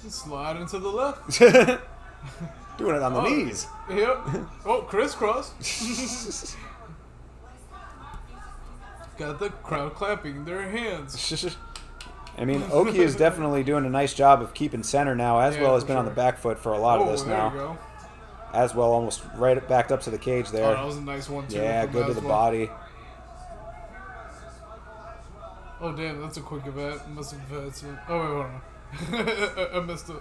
Sliding to the left. Doing it on the knees. Yep. Oh, crisscross. Got the crowd clapping their hands. I mean, Oki is definitely doing a nice job of keeping center now, as Yeah, well as for been on the sure. back foot for a lot of this there now. you go. As well, almost right backed up to the cage Oh, there. that was a nice one, too. Yeah, from good to the Aswell. body. Oh, damn, that's a quick event. Must have had some... Oh, wait, hold on. I missed it.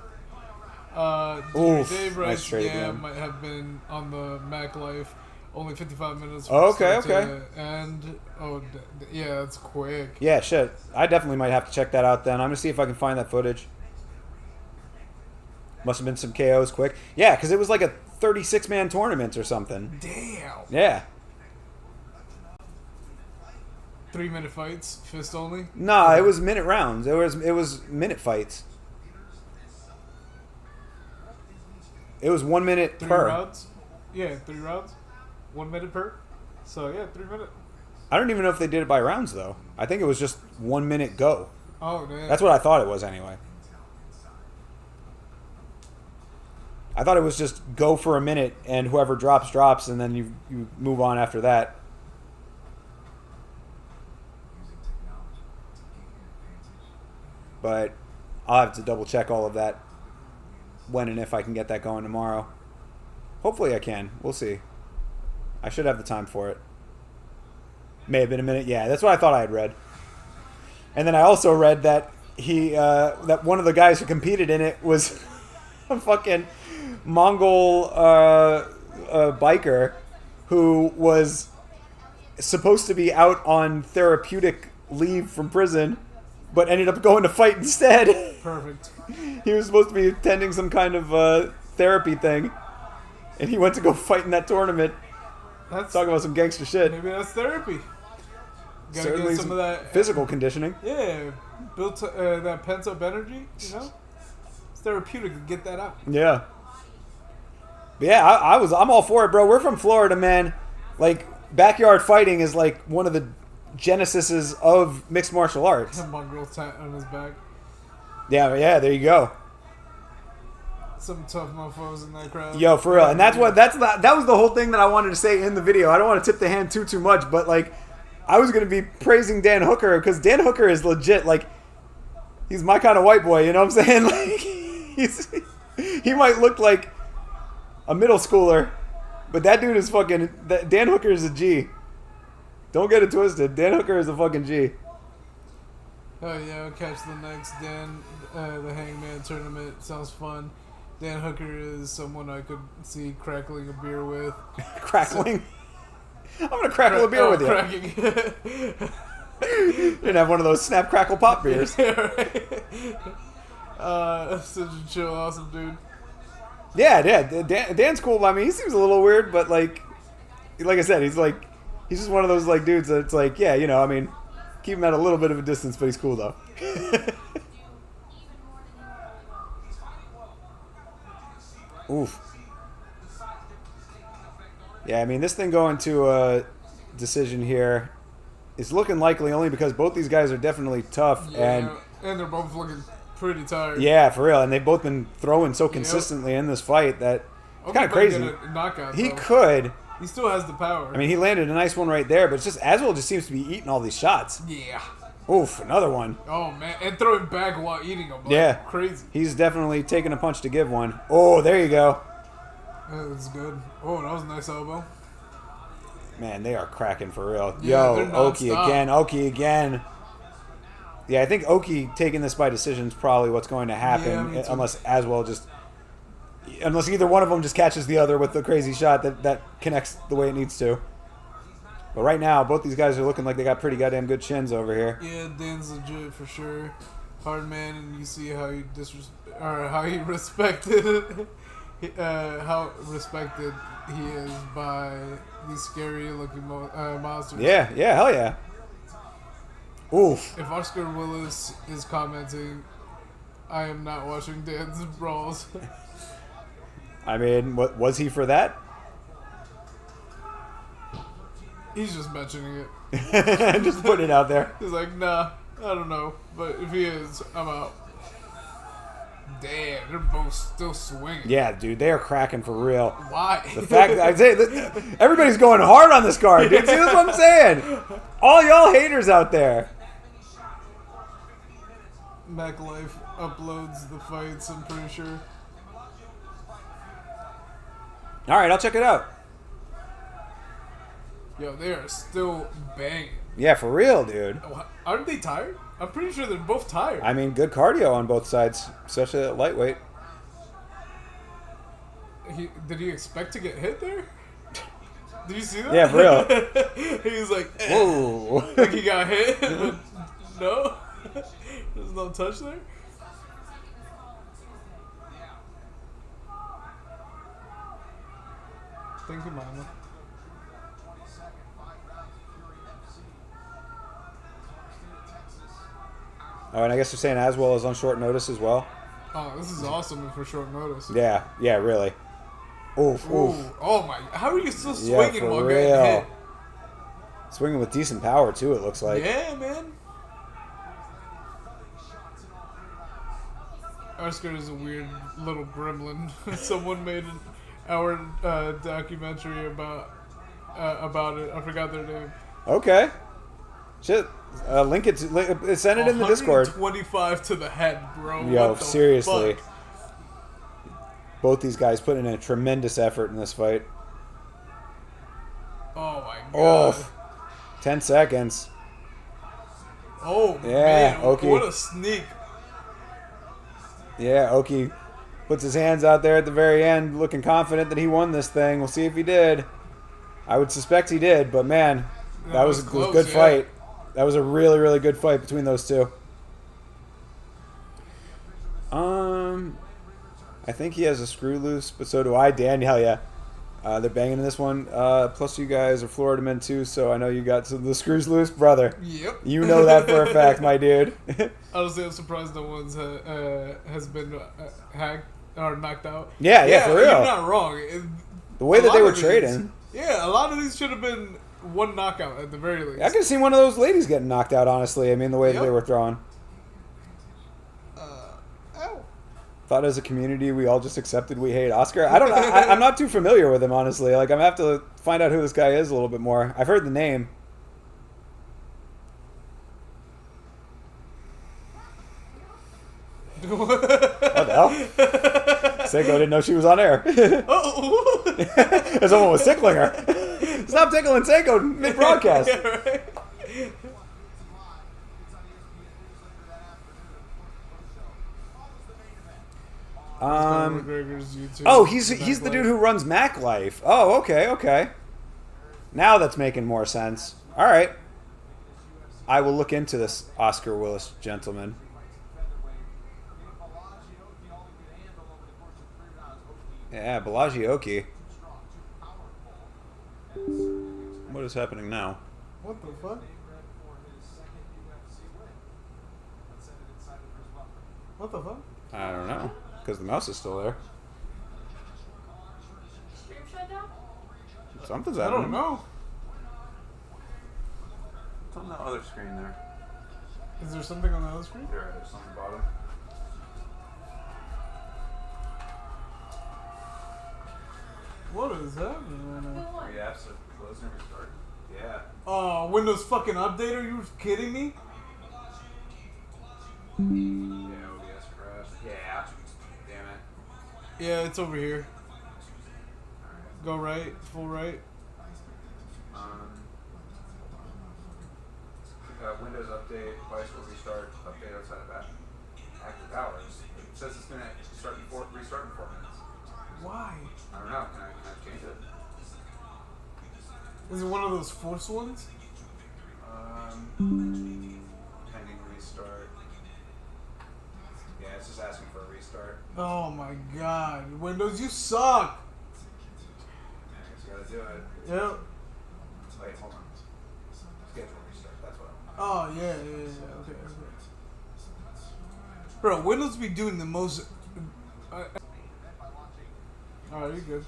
Oof, Dave nice writes, trade yeah, again. might have been on the Mac Life. Only 55 minutes. Oh, from okay, start okay. to end. Oh, yeah, that's quick. Yeah, shit. I definitely might have to check that out then. I'm going to see if I can find that footage. Must have been some KOs quick. Yeah, because it was like a 36-man tournament or something. Damn. Yeah. 3-minute fights, fist only. Nah, it was minute rounds. It was minute fights. It was 1 minute 3 per. rounds. Yeah, 3 rounds. 1 minute per. So yeah, 3 minutes. I don't even know if they did it by rounds though. I think it was just 1 minute go. Oh damn. That's what I thought it was anyway. I thought it was just go for a minute and whoever drops, drops, and then you move on after that. But I'll have to double check all of that when and if I can get that going tomorrow. Hopefully I can. We'll see. I should have the time for it. May have been a minute. Yeah, that's what I thought I had read. And then I also read that that one of the guys who competed in it was a fucking Mongol biker who was supposed to be out on therapeutic leave from prison, but ended up going to fight instead. Perfect. He was supposed to be attending some kind of therapy thing, and he went to go fight in that tournament. That's Talk about some gangster shit. maybe that's therapy. Gotta Certainly get some of that physical conditioning. Yeah, built that pent up energy. You know, it's therapeutic to get that out. Yeah. But yeah, I'm all for it, bro. We're from Florida, man. Like, backyard fighting is like one of the genesises of mixed martial arts. Mongrel tat on his back. Yeah, there you go. Some tough mofos in that crowd. Yo, for real. And that was the whole thing that I wanted to say in the video. I don't want to tip the hand too much, but like, I was going to be praising Dan Hooker because Dan Hooker is legit. Like, he's my kind of white boy, you know what I'm saying? Like, he might look like a middle schooler, but that dude is fucking... Dan Hooker is a G. Don't get it twisted. Dan Hooker is a fucking G. Oh yeah, I'll catch the next Dan, the Hangman tournament. Sounds fun. Dan Hooker is someone I could see crackling a beer with. Crackling? I'm going to crackle a beer with you. Cracking. You're going to have one of those snap, crackle, pop beers. Yeah, right. Such a chill, awesome dude. Yeah. Dan's cool. I mean, he seems a little weird, but like I said, he's just one of those like dudes that's like, yeah, you know, I mean, keep him at a little bit of a distance, but he's cool though. Oof. Yeah, I mean, this thing going to a decision here is looking likely only because both these guys are definitely tough Yeah, and they're both looking pretty tired. yeah, for real, and they've both been throwing so consistently in this fight that it's kind of crazy. Get a knockout, He though. could. He still has the power. I mean, he landed a nice one right there, but it's just Aswell just seems to be eating all these shots. yeah. Oof, another one. Oh man, and throwing back while eating them. Like, Yeah. crazy. He's definitely taking a punch to give one. Oh, there you go. That was good. Oh, that was a nice elbow. Man, they are cracking for real. Yeah, Yo, they're Oki nonstop. again, Oki again. Yeah, I think Oki taking this by decision is probably what's going to happen, Yeah, me too. unless either one of them just catches the other with the crazy shot that connects the way it needs to. But right now, both these guys are looking like they got pretty goddamn good chins over here. Yeah, Dan's legit for sure. Hard man, and you see how he how he respected how respected he is by these scary looking monsters. Yeah, hell yeah. Oof. If Oscar Willis is commenting, I am not watching Dan's brawls. I mean, what was he for that? He's just mentioning it. Just putting it out there. He's like, nah, I don't know, but if he is, I'm out. Damn, they're both still swinging. Yeah, dude, they are cracking for real. Why? The fact that I say that everybody's going hard on this card, dude. See, that's what I'm saying. All y'all haters out there. Mac Life uploads the fights, I'm pretty sure. All right, I'll check it out. Yo, they are still banging. Yeah, for real, dude. Aren't they tired? I'm pretty sure they're both tired. I mean, good cardio on both sides, especially at lightweight. Did he expect to get hit there? Did you see that? Yeah, for real. He was like, Whoa. like he got hit, but no. There's no touch there. Thank you, Mama. Oh, and I guess you're saying as well as on short notice as well? Oh, this is awesome for short notice. Yeah, really. Oof, Ooh, oof. oh my! How are you still Yeah, swinging for while real. getting hit? Swinging with decent power, too, it looks like. Yeah, man. Oscar is a weird little gremlin. Someone made an hour documentary about it. I forgot their name. Okay. Shit. Link it. Send it in the Discord. 125 to the head, bro. Yo, What the seriously. fuck? Both these guys putting in a tremendous effort in this fight. Oh my Oh, god. 10 seconds. Oh Yeah, man, okay. what a sneak. Yeah, Oki puts his hands out there at the very end, looking confident that he won this thing. We'll see if he did. I would suspect he did, but man, that was a close, good yeah. fight. That was a really, really good fight between those two. I think he has a screw loose, but so do I. Dan, hell yeah. They're banging in this one. Plus, you guys are Florida men too, so I know you got some of the screws loose, brother. Yep. You know that for a fact, my dude. Honestly, I'm surprised no one's has been hacked or knocked out. Yeah, for real. You're not wrong. The way A that lot they were of these- trading. Yeah, a lot of these should have been one knockout at the very least. I could have seen one of those ladies getting knocked out, honestly. I mean, the way that Yep. they were throwing. Ow. Thought as a community we all just accepted we hate Oscar. I don't know. I'm not too familiar with him, honestly. Like, I'm going to have to find out who this guy is a little bit more. I've heard the name. What the hell? Seiko didn't know she was on air. Oh. Someone was tickling her. Stop tickling Seiko mid-broadcast. Yeah, right. McGregor's YouTube. Oh, he's the dude who runs Mac Life. Oh, okay. Now that's making more sense. All right. I will look into this Oscar Willis gentleman. Yeah, Bellagioki. What is happening now? What the fuck? What the fuck? I don't know. Because the mouse is still there. Stream shut down? Something's I happening. don't know. It's on the other screen there. Is there something on the other screen? There's on the bottom. What is happening right now? What? Yeah, so close and restart. Yeah. Oh, Windows fucking update? Are you kidding me? Yeah, OBS crashed. Yeah. Damn it. Yeah, it's over here. Go right, full right. Windows update, device will restart, update outside of that. Active hours. It says it's going to restart in 4 minutes. Why? I don't know. Can I change it? Is it one of those force ones? Pending restart. Yeah, it's just asking for a restart. Oh my god. Windows, you suck! Yeah, I guess you gotta do it. Yep. Wait, hold on. Schedule restart. That's what I Oh, want. yeah. Okay. Bro, Windows be doing the most... Alright, you're good.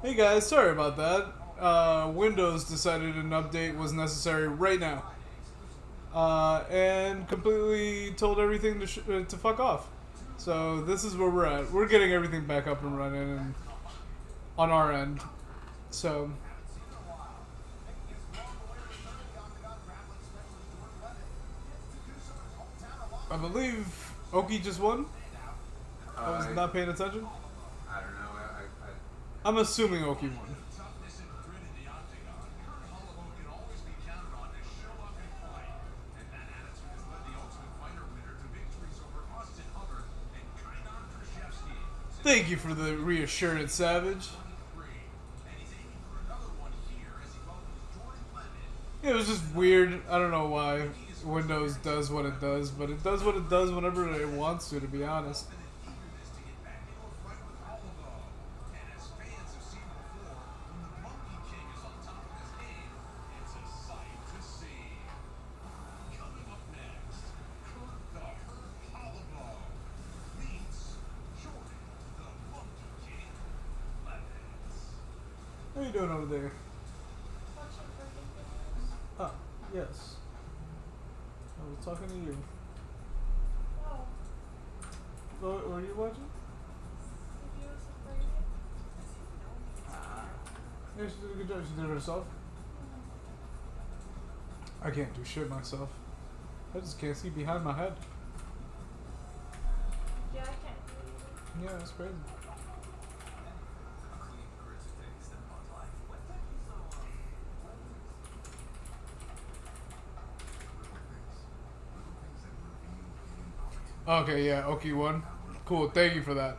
Hey guys, sorry about that. Windows decided an update was necessary right now. and completely told everything to fuck off. So this is where we're at. We're getting everything back up and running and on our end. So I believe Oki just won. I was not paying attention. I don't know. I'm assuming Oki won. Thank you for the reassurance, Savage. It was just weird. I don't know why Windows does what it does, but it does what it does whenever it wants to be honest. How you doing over there? Oh, yes. I was talking to you. Oh, What were you watching? the UFC Fight Night. Yeah, she did a good job. She did it herself. I can't do shit myself. I just can't see behind my head. Yeah, I can't do it either. Yeah, that's crazy. Okay, yeah, Oki won. Cool, thank you for that.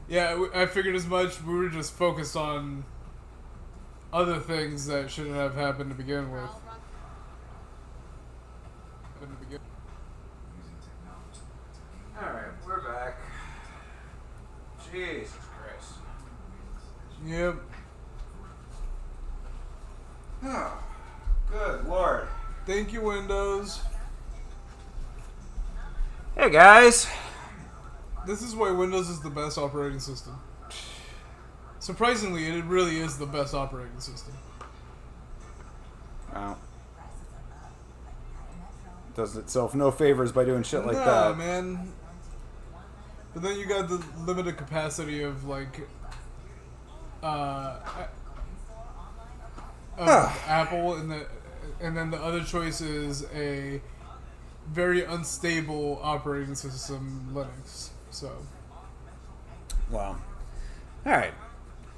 Yeah, I figured as much. We were just focused on other things that shouldn't have happened to begin with. Alright, we're back. Jesus Christ. Yep. Oh, good Lord. Thank you, Windows. Hey guys. This is why Windows is the best operating system. Surprisingly, it really is the best operating system. Wow. Does itself no favors by doing shit like nah, that. Man. But then you got the limited capacity of like Apple, and then the other choice is a very unstable operating system, Linux. So, Well, all right.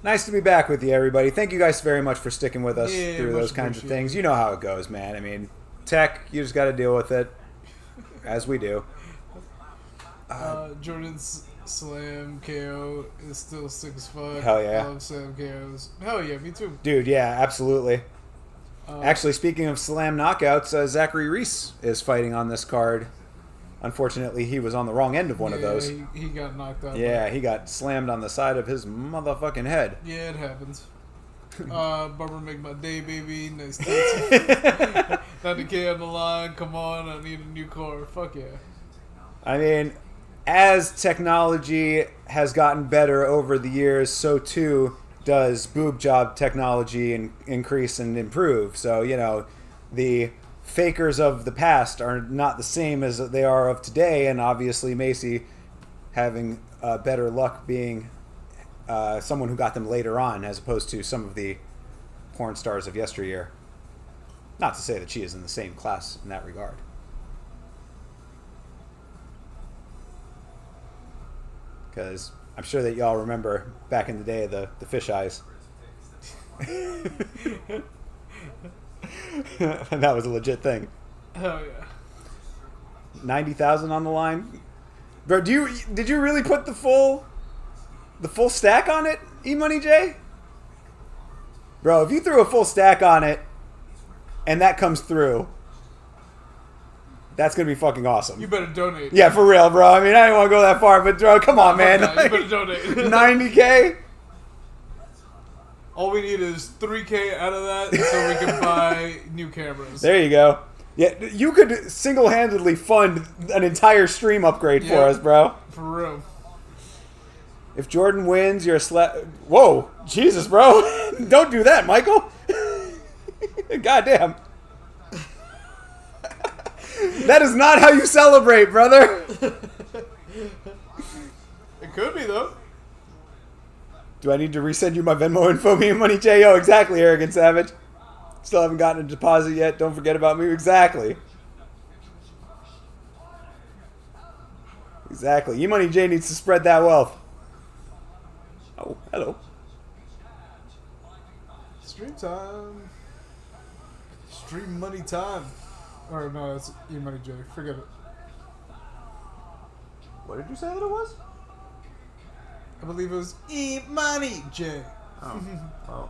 Nice to be back with you, everybody. Thank you guys very much for sticking with us Yeah, through much those kinds of appreciated. things. You know how it goes, man. I mean, tech, you just got to deal with it, as we do. Jordan's Slam KO is still sick as fuck. Hell yeah. I love Slam KOs. Hell yeah, me too. Dude, yeah, absolutely. Actually, speaking of slam knockouts, Zachary Reese is fighting on this card. Unfortunately, he was on the wrong end of one of those. He got knocked out. Yeah, he got slammed on the side of his motherfucking head. Yeah, it happens. Barber make my day, baby. Nice tits. Not the K on the line. Come on, I need a new car. Fuck yeah. I mean, as technology has gotten better over the years, so too does boob job technology increase and improve. So, you know, the fakers of the past are not the same as they are of today, and obviously Macy having better luck being someone who got them later on as opposed to some of the porn stars of yesteryear. Not to say that she is in the same class in that regard. Because I'm sure that y'all remember back in the day the fish eyes. And that was a legit thing. Hell yeah. 90,000 on the line, bro. Did you really put the full stack on it, E-Money J? Bro, if you threw a full stack on it, and that comes through, that's gonna be fucking awesome. You better donate. Yeah, for real, bro. I mean, I didn't want to go that far, but bro, come on, man. You better donate. 90K. All we need is 3K out of that so we can buy new cameras. There you go. Yeah, you could single-handedly fund an entire stream upgrade for us, bro. For real. If Jordan wins, you're a Whoa, Jesus, bro. Don't do that, Michael. Goddamn. That is not how you celebrate, brother. It could be though. Do I need to resend you my Venmo info? Me and Money J. Oh, exactly, Arrogant Savage. Still haven't gotten a deposit yet. Don't forget about me. Exactly. Exactly. E-Money J needs to spread that wealth. Oh, hello. Stream time. Stream money time. Or no, that's E-Money J. Forget it. What did you say that it was? I believe it was E-Money J. Oh. Oh.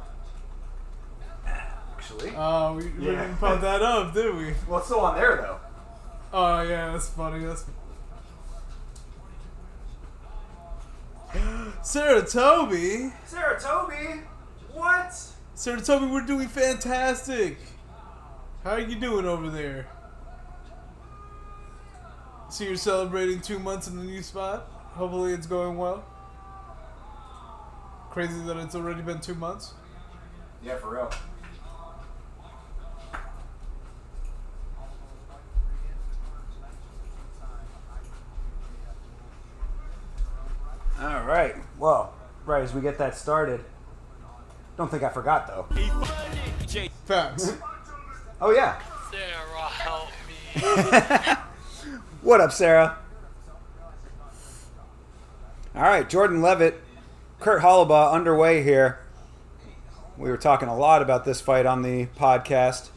Actually. Oh, we didn't pump that up, did we? Well, it's still on there, though. Oh, yeah, that's funny. Saratobi? Saratobi? What? Saratobi, we're doing fantastic. How are you doing over there? So you're celebrating 2 months in the new spot? Hopefully it's going well. Crazy that it's already been 2 months. Yeah, for real. All right. Well, right as we get that started, don't think I forgot though. Facts. Oh yeah. Sarah, help me. What up, Sarah? All right, Jordan Levitt, Kurt Hollabaugh underway here. We were talking a lot about this fight on the podcast.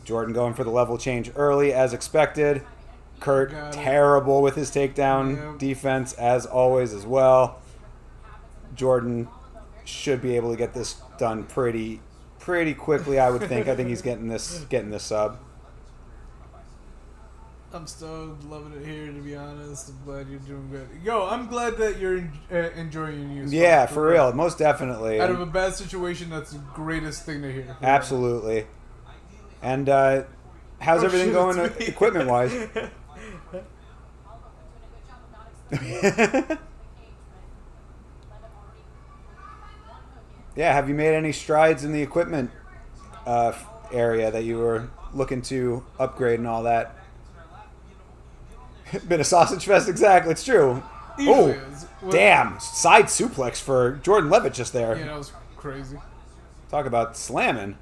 Jordan going for the level change early as expected. Kurt terrible with his takedown defense as always as well. Jordan should be able to get this done pretty quickly, I would think. I think he's getting this sub. I'm still loving it here, to be honest. I'm glad you're doing good. Yo, I'm glad that you're enjoying your news. Yeah, for real. Most definitely. Out of a bad situation, that's the greatest thing to hear. Absolutely. And how's everything going equipment-wise? Yeah, have you made any strides in the equipment area that you were looking to upgrade and all that? Been a sausage fest, exactly. It's true. Oh, damn. Side suplex for Jordan Levitt just there. Yeah, that was crazy. Talk about slamming.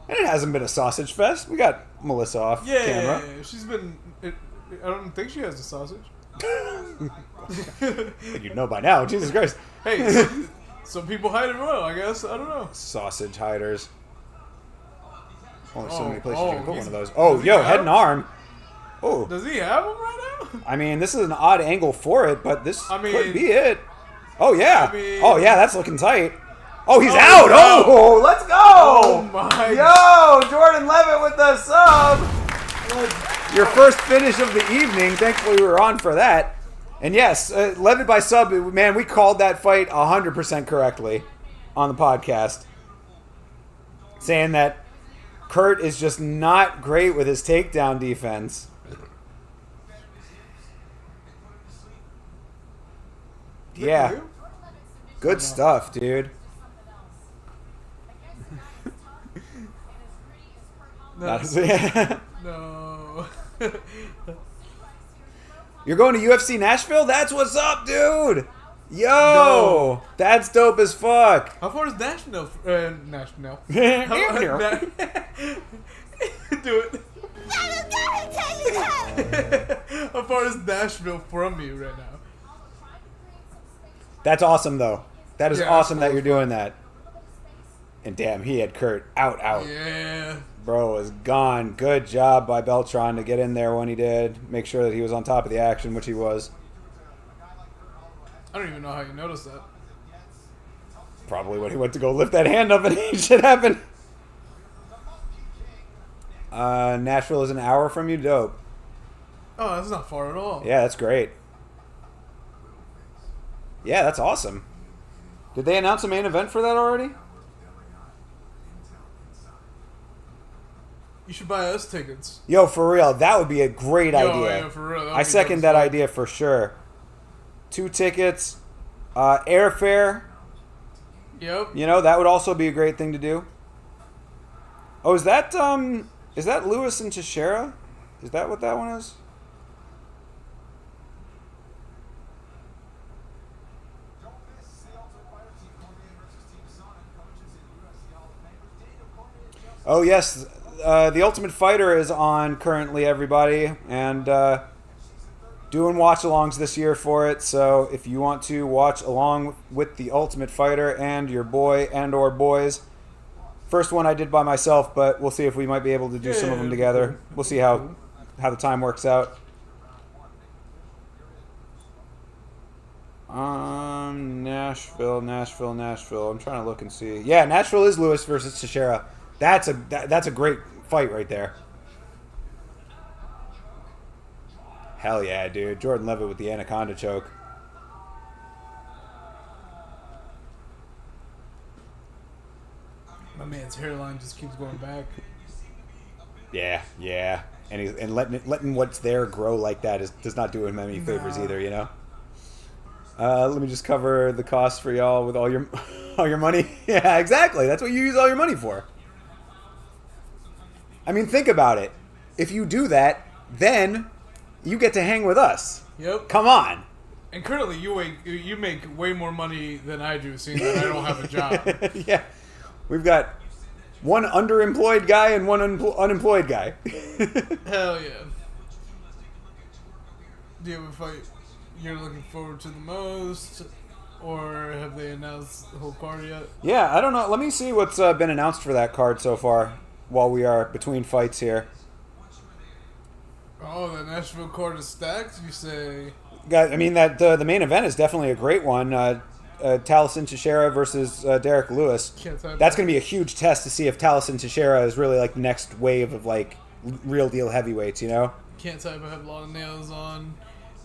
And it hasn't been a sausage fest. We got Melissa off camera. Yeah, she's been... I don't think she has a sausage. You'd know by now. Jesus Christ. Hey, some people hide it well, I guess. I don't know. Sausage hiders. Only so many places you can put he's- one of those. Oh, yo, head and arm. Oh, Does he have them right now? I mean, this is an odd angle for it, but this I mean- could be it. Oh, yeah. I mean- Oh, yeah, that's looking tight. Oh, he's Oh, out. no. Oh, let's go. Oh, my. Yo, Jordan Levitt with the sub. Your first finish of the evening. Thankfully, we were on for that. And yes, Levitt by sub, man, we called that fight 100% correctly on the podcast. Saying that Kurt is just not great with his takedown defense. Yeah. Good stuff, dude. No. No. You're going to UFC Nashville? That's what's up, dude. Yo, No. that's dope as fuck. How far is Nashville? Nashville. Do it. How far is Nashville from you right now? That's awesome, though. That is Yeah, awesome that cool. you're doing that. And damn, he had Kurt out. Yeah. Bro was gone. Good job by Beltron to get in there when he did. Make sure that he was on top of the action, which he was. I don't even know how you noticed that. Probably when he went to go lift that hand up and shit happened. Nashville is an hour from you. Dope. Oh, that's not far at all. Yeah, that's great. Yeah, that's awesome. Did they announce a main event for that already? You should buy us tickets. Yo, for real, that would be a great idea. Yeah, for real. I second that idea for sure. 2 tickets, airfare. Yep. You know, that would also be a great thing to do. Oh, is that Is that Lewis and Teixeira? Is that what that one is? Oh yes, the Ultimate Fighter is on currently, everybody, and doing watch-alongs this year for it. So if you want to watch along with the Ultimate Fighter and your boy and/or boys, first one I did by myself, but we'll see if we might be able to do some of them together. We'll see how the time works out. Nashville. I'm trying to look and see. Yeah, Nashville is Lewis versus Teixeira. That's a great fight right there. Hell yeah, dude. Jordan Levitt with the Anaconda choke. My man's hairline just keeps going back. Yeah. And letting what's there grow like that does not do him any favors either, you know? Let me just cover the cost for y'all with all your money. Yeah, exactly. That's what you use all your money for. I mean, think about it. If you do that, then you get to hang with us. Yep. Come on. And currently, you make way more money than I do, seeing that I don't have a job. Yeah. We've got one underemployed guy and one unemployed guy. Hell yeah. Do you have a fight you're looking forward to the most? Or have they announced the whole card yet? Yeah, I don't know. Let me see what's been announced for that card so far while we are between fights here. Oh, the Nashville card is stacked, you say? I mean, that the main event is definitely a great one. Taliesin Teixeira versus Derek Lewis. That's going to be a huge test to see if Taliesin Teixeira is really like the next wave of like real deal heavyweights, you know? Can't type I have long nails on.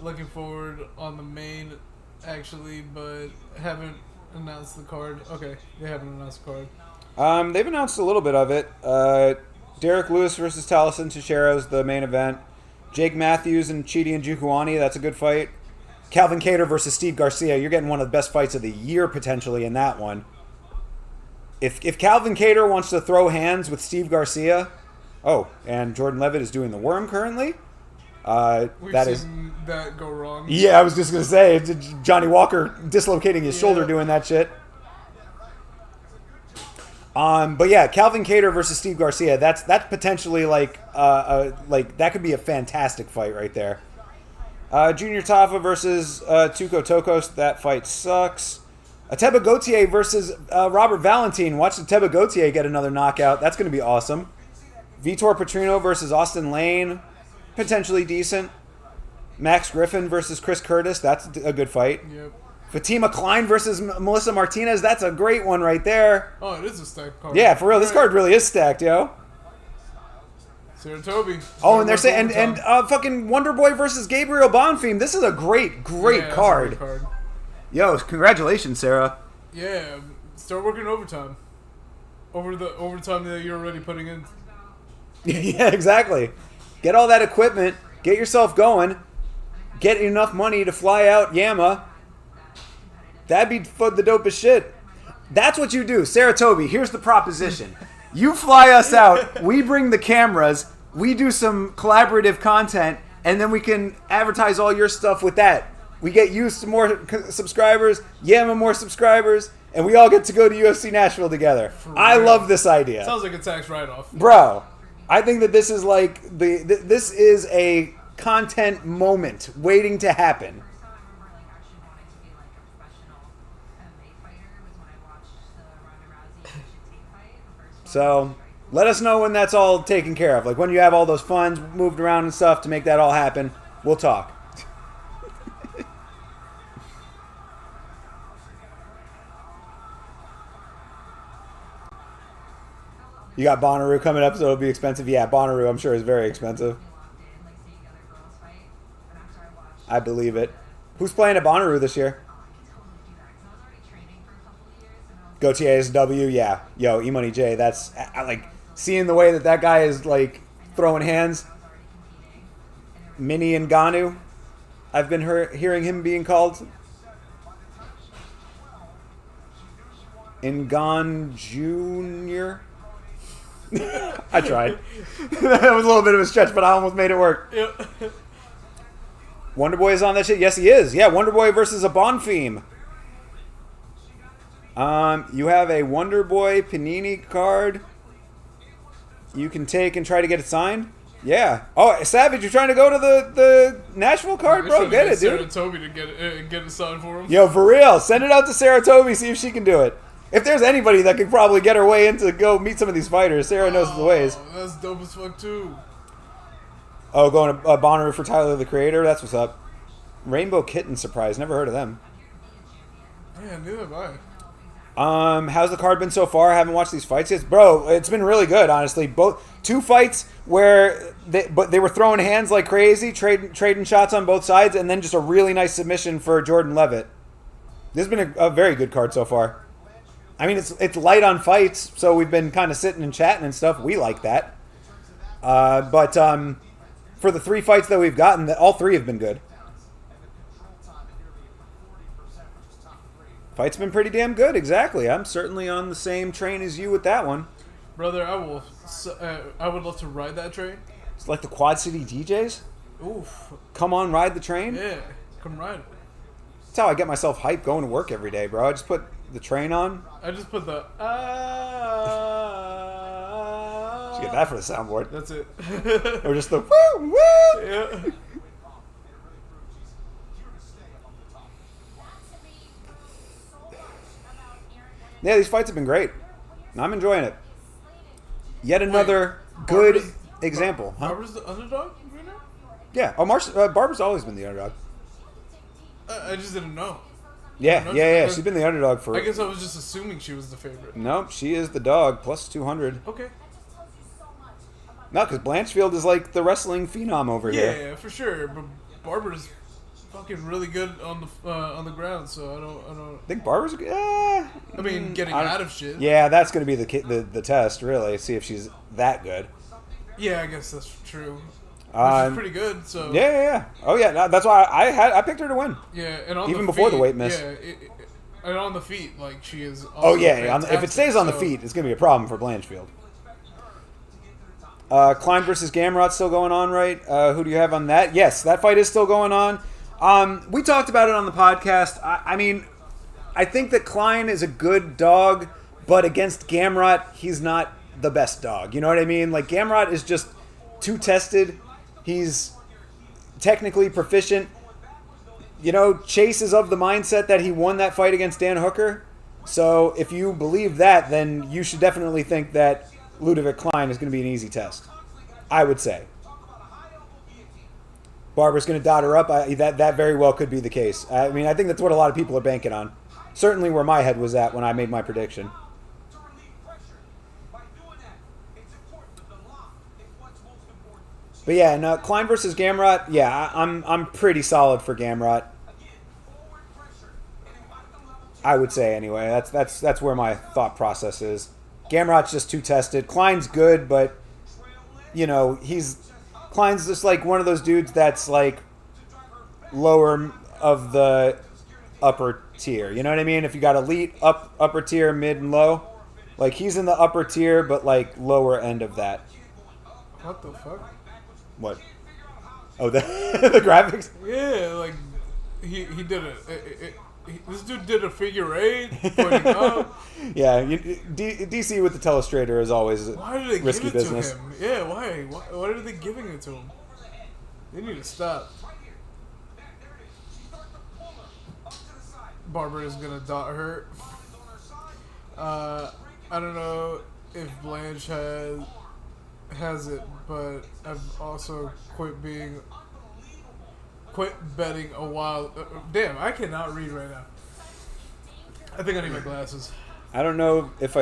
Looking forward on the main, actually, but haven't announced the card. Okay, they haven't announced the card. They've announced a little bit of it. Derek Lewis versus Taliesin Teixeira is the main event. Jake Matthews and Chidi Njokuani, that's a good fight. Calvin Kattar versus Steve Garcia, you're getting one of the best fights of the year potentially in that one. If Calvin Kattar wants to throw hands with Steve Garcia, and Jordan Levitt is doing the worm currently. We've that seen that go wrong. Yeah, I was just gonna say Johnny Walker dislocating his shoulder doing that shit. But yeah, Calvin Kattar versus Steve Garcia. That's potentially like that could be a fantastic fight right there. Junior Tafa versus Tuco Tokos. That fight sucks. Ateba Gautier versus Robert Valentin. Watch Ateba Gautier get another knockout. That's going to be awesome. Vitor Petrino versus Austin Lane. Potentially decent. Max Griffin versus Chris Curtis. That's a good fight. Yep. Fatima Klein versus Melissa Martinez. That's a great one right there. Oh, it is a stacked card. Yeah, for real. This card really is stacked, yo. Saratobi. Oh, and they're saying and fucking Wonder Boy versus Gabriel Bonfim. This is a great card. Yo, congratulations, Sarah. Yeah, start working overtime. Over the overtime that you're already putting in. Yeah, exactly. Get all that equipment. Get yourself going. Get enough money to fly out Yama. That'd be the dopest shit. That's what you do. Saratobi, here's the proposition. You fly us out, we bring the cameras, we do some collaborative content, and then we can advertise all your stuff with that. We get you some more subscribers, Yama more subscribers, and we all get to go to UFC Nashville together. I love this idea. Sounds like a tax write-off. Bro, I think that this is like this is a content moment waiting to happen. So, let us know when that's all taken care of. Like, when you have all those funds moved around and stuff to make that all happen, we'll talk. You got Bonnaroo coming up, so it'll be expensive. Yeah, Bonnaroo, I'm sure, is very expensive. I believe it. Who's playing at Bonnaroo this year? Gautier is W, yeah. Yo, E-Money J, that's, I like, seeing the way that guy is, like, throwing hands. Mini Ngannou, I've been hearing him being called. Ngan Jr. I tried. That was a little bit of a stretch, but I almost made it work. Yep. Wonder Boy is on that shit? Yes, he is. Yeah, Wonder Boy versus a Bonfim. You have a Wonder Boy Panini card you can take and try to get it signed? Yeah. Oh, Savage, you're trying to go to the Nashville card, bro? Get it, dude. Sarah Toby to get it signed for him. Yo, for real. Send it out to Sarah Toby, see if she can do it. If there's anybody that could probably get her way in to go meet some of these fighters, Sarah knows the ways. That's dope as fuck, too. Oh, going to Bonnaroo for Tyler, the Creator? That's what's up. Rainbow Kitten surprise. Never heard of them. Yeah, neither have I. How's the card been so far? I haven't watched these fights yet. Bro, it's been really good, honestly. Both 2 fights where they were throwing hands like crazy, trading shots on both sides, and then just a really nice submission for Jordan Levitt. This has been a very good card so far. I mean, it's light on fights, so we've been kind of sitting and chatting and stuff. We like that. But for the 3 fights that we've gotten, all 3 have been good. Fight's been pretty damn good, exactly. I'm certainly on the same train as you with that one. Brother, I would love to ride that train. It's like the Quad City DJs. Oof. Come on, ride the train. Yeah, come ride it. That's how I get myself hyped going to work every day, bro. I just put the train on. I just put the Just get that for the soundboard. That's it. Or just the woo woo. Yeah. Yeah, these fights have been great. I'm enjoying it. Yet another good example. Huh? Barber's the underdog right now? Yeah. Oh, Barber's always been the underdog. I just didn't know. Yeah. She's been the underdog for... I guess I was just assuming she was the favorite. Nope, she is the dog, plus 200. Okay. No, because Blanchfield is like the wrestling phenom over here. Yeah, for sure. But Barber's fucking really good on the ground, so I don't. I think Barber's... I mean, getting out of shit. Yeah, that's going to be the test, really. See if she's that good. Yeah, I guess that's true. She's pretty good, so... Yeah. Oh, yeah, no, that's why I picked her to win. Yeah, and on even the before feet, the weight miss. Yeah, and on the feet, like, she is also Oh, yeah, fantastic, if it stays on the feet, it's going to be a problem for Blanchfield. Klein versus Gamrot still going on, right? Who do you have on that? Yes, that fight is still going on. We talked about it on the podcast. I mean, I think that Klein is a good dog, but against Gamrot, he's not the best dog. You know what I mean? Like, Gamrot is just too tested. He's technically proficient. You know, Chase is of the mindset that he won that fight against Dan Hooker. So if you believe that, then you should definitely think that Ludovic Klein is going to be an easy test. I would say. Barber's going to dot her up. That very well could be the case. I mean, I think that's what a lot of people are banking on. Certainly where my head was at when I made my prediction. But yeah, no, Klein versus Gamrot. Yeah, I'm pretty solid for Gamrot. I would say anyway. That's where my thought process is. Gamrot's just too tested. Klein's good, but you know Klein's just like one of those dudes that's like lower of the upper tier. You know what I mean? If you got elite, upper tier, mid, and low, like he's in the upper tier, but like lower end of that. What the fuck? What? Oh, the the graphics. Yeah, like he did this dude did a figure 8 pointing up. Yeah, DC with the telestrator is always why did they risky give it business. to him? Yeah, why are they giving it to him? They need to stop. Barber is gonna dot her. I don't know if Blanche has it, but I've also quit betting a while. Damn, I cannot read right now. I think I need my glasses. I don't know if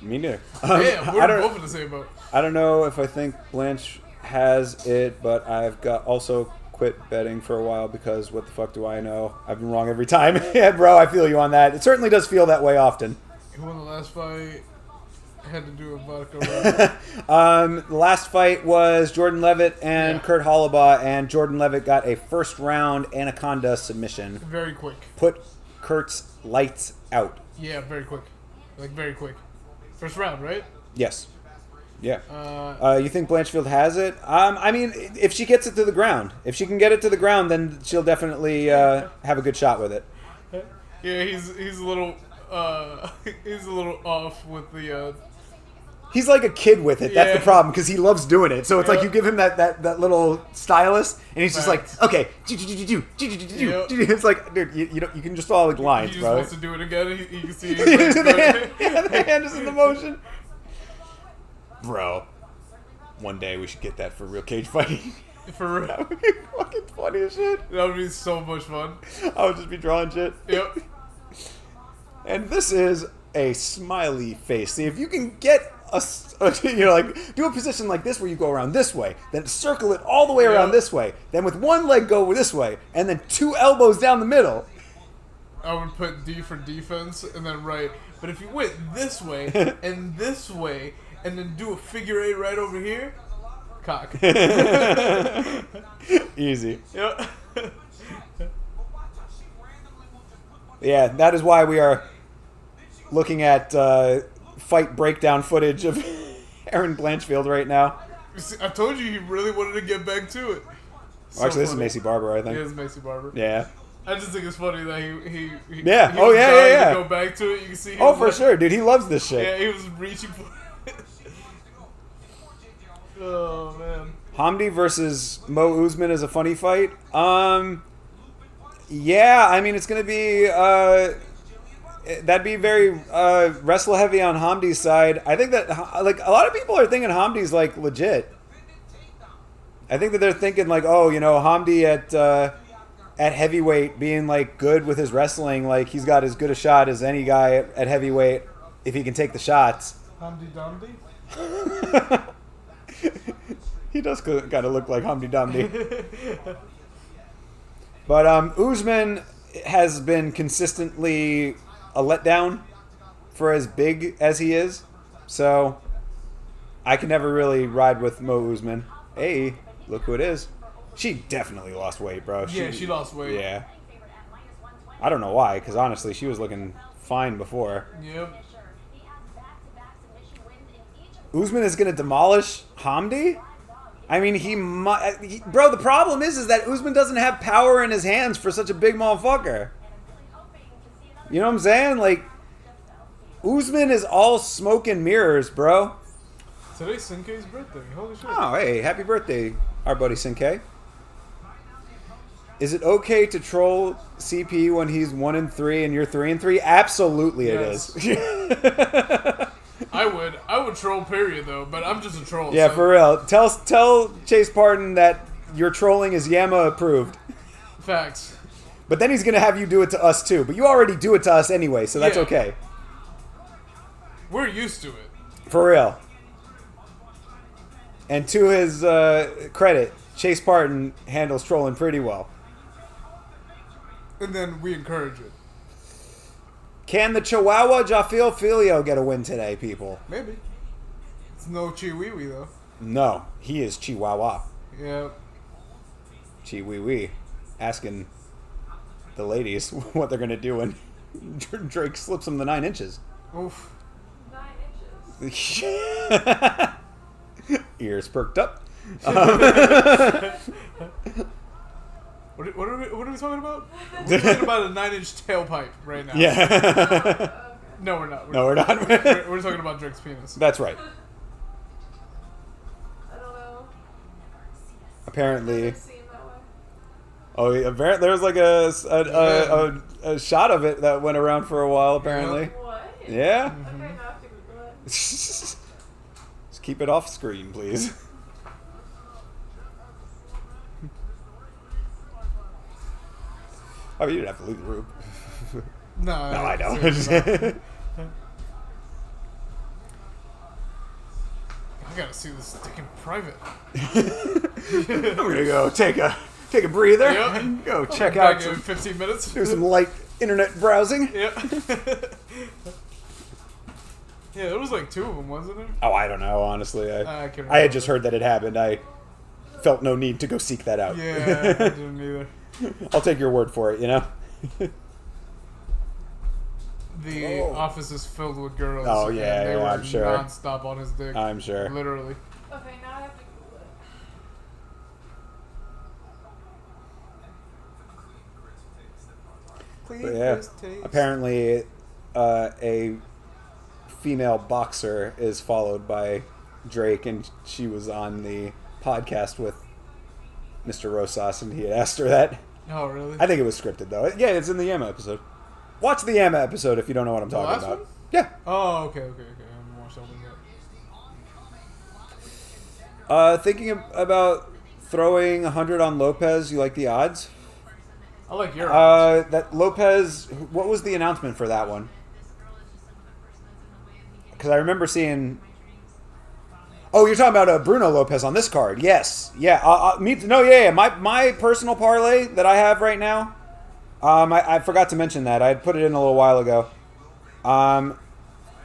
me neither. Damn, we're both in the same boat. I don't know if I think Blanche has it, but I've also quit betting for a while because what the fuck do I know? I've been wrong every time. Yeah, bro, I feel you on that. It certainly does feel that way often. Who won the last fight? Had to do a vodka run. The last fight was Jordan Levitt and Kurt Hollabaugh, and Jordan Levitt got a first round Anaconda submission. Very quick. Put Kurt's lights out. Yeah, very quick. Like, very quick. First round, right? Yes. Yeah. You think Blanchfield has it? I mean, if she gets it to the ground, if she can get it to the ground, then she'll definitely have a good shot with it. Yeah, he's a little he's a little off with the. He's like a kid with it. That's Yeah. the problem, because he loves doing it. So it's like you give him that little stylus, and he's just like, okay, it's like, dude, you can just follow the lines, He just bro. wants to do it again. You can see the hand is in the motion. Bro, one day we should get that for real cage fighting. For real. That would be fucking funny as shit. That would be so much fun. I would just be drawing shit. Yep. And this is a smiley face. See, if you can get like do a position like this where you go around this way, then circle it all the way around this way, then with one leg go this way, and then 2 elbows down the middle. I would put D for defense and then right. But if you went this way and this way and then do a figure 8 right over here, cock. Easy. Yep. Yeah, that is why we are looking at fight breakdown footage of Aaron Blanchfield right now. You see, I told you he really wanted to get back to it. So Actually, this is funny. Macy Barber, I think. Yeah, it's Macy Barber. Yeah. I just think it's funny that he Yeah. he Oh, was yeah, dying yeah. to go back to it. You can see. He Oh, was for like- sure, dude. He loves this shit. Yeah, he was reaching for it. Oh man. Hamdi versus Mo Usman is a funny fight. Yeah, I mean, it's going to be... that'd be very wrestle heavy on Hamdi's side. I think that like a lot of people are thinking Hamdi's like legit. I think that they're thinking like, oh, Hamdi at heavyweight being like good with his wrestling, like he's got as good a shot as any guy at heavyweight if he can take the shots. Hamdi Damdi? He does kind of look like Hamdi Damdi. But Usman has been consistently a letdown for as big as he is. So I can never really ride with Mo Usman. Hey, look who it is. She definitely lost weight, bro. Yeah, she lost weight. Yeah. I don't know why, because honestly, she was looking fine before. Yep. Usman is going to demolish Hamdi? I mean, bro, the problem is that Usman doesn't have power in his hands for such a big motherfucker. You know what I'm saying? Like, Usman is all smoke and mirrors, bro. Today's Sinkei's birthday. Holy shit. Oh, hey, happy birthday, our buddy Sinkei. Is it okay to troll CP when he's 1-3 and you're 3-3? Absolutely, Yes. it is. I would troll period though, but I'm just a troll. Yeah, so. for real. Tell Chase Parton that your trolling is Yama approved. Facts. But then he's gonna have you do it to us too. But you already do it to us anyway, so that's Yeah. okay. We're used to it. For real. And to his credit, Chase Parton handles trolling pretty well. And then we encourage it. Can the Chihuahua Jafil Filio get a win today, people? Maybe. It's no Chiwiwi though. No, he is Chihuahua. Yeah. Chiwiwi. Asking the ladies what they're going to do when Drake slips them the 9 inches. Oof. 9 inches. Ears perked up. What are we talking about? We're talking about a 9-inch tailpipe right now. Yeah. No, we're not. No, we're not. We're talking about Drake's penis. That's right. I don't know. Apparently. I've seen that way. Oh, yeah, apparently there was like a shot of it that went around for a while, apparently. What? Yeah. Okay, now I have to Google it. Just keep it off screen, please. I mean, you didn't have to leave the room. No, No, I don't. seriously not. I gotta see this dick in private. I'm gonna go take a breather. Yep. And go I'll check be out back in some, 15 minutes. do some light internet browsing. Yep. Yeah, there was like 2 of them, wasn't there? Oh, I don't know. Honestly, I can't I had remember. just heard that it happened. I felt no need to go seek that out. Yeah, I didn't either. I'll take your word for it. You know. the office is filled with girls. Oh, and yeah, they yeah, were I'm sure. non-stop on his dick. I'm sure. Literally. Okay, now I have to Google it. But yeah, apparently a female boxer is followed by Drake, and she was on the podcast with Mr. Rosas, and he had asked her that. Oh, really? I think it was scripted, though. Yeah, it's in the Yama episode. Watch the Yama episode if you don't know what I'm talking last about. one? Yeah. Oh, okay. I haven't watched that one yet. Thinking about throwing 100 on Lopez. You like the odds? I like your odds. That Lopez. What was the announcement for that one? Because I remember seeing. Oh, you're talking about Bruno Lopez on this card. Yes. Yeah. My personal parlay that I have right now. I forgot to mention that. I put it in a little while ago.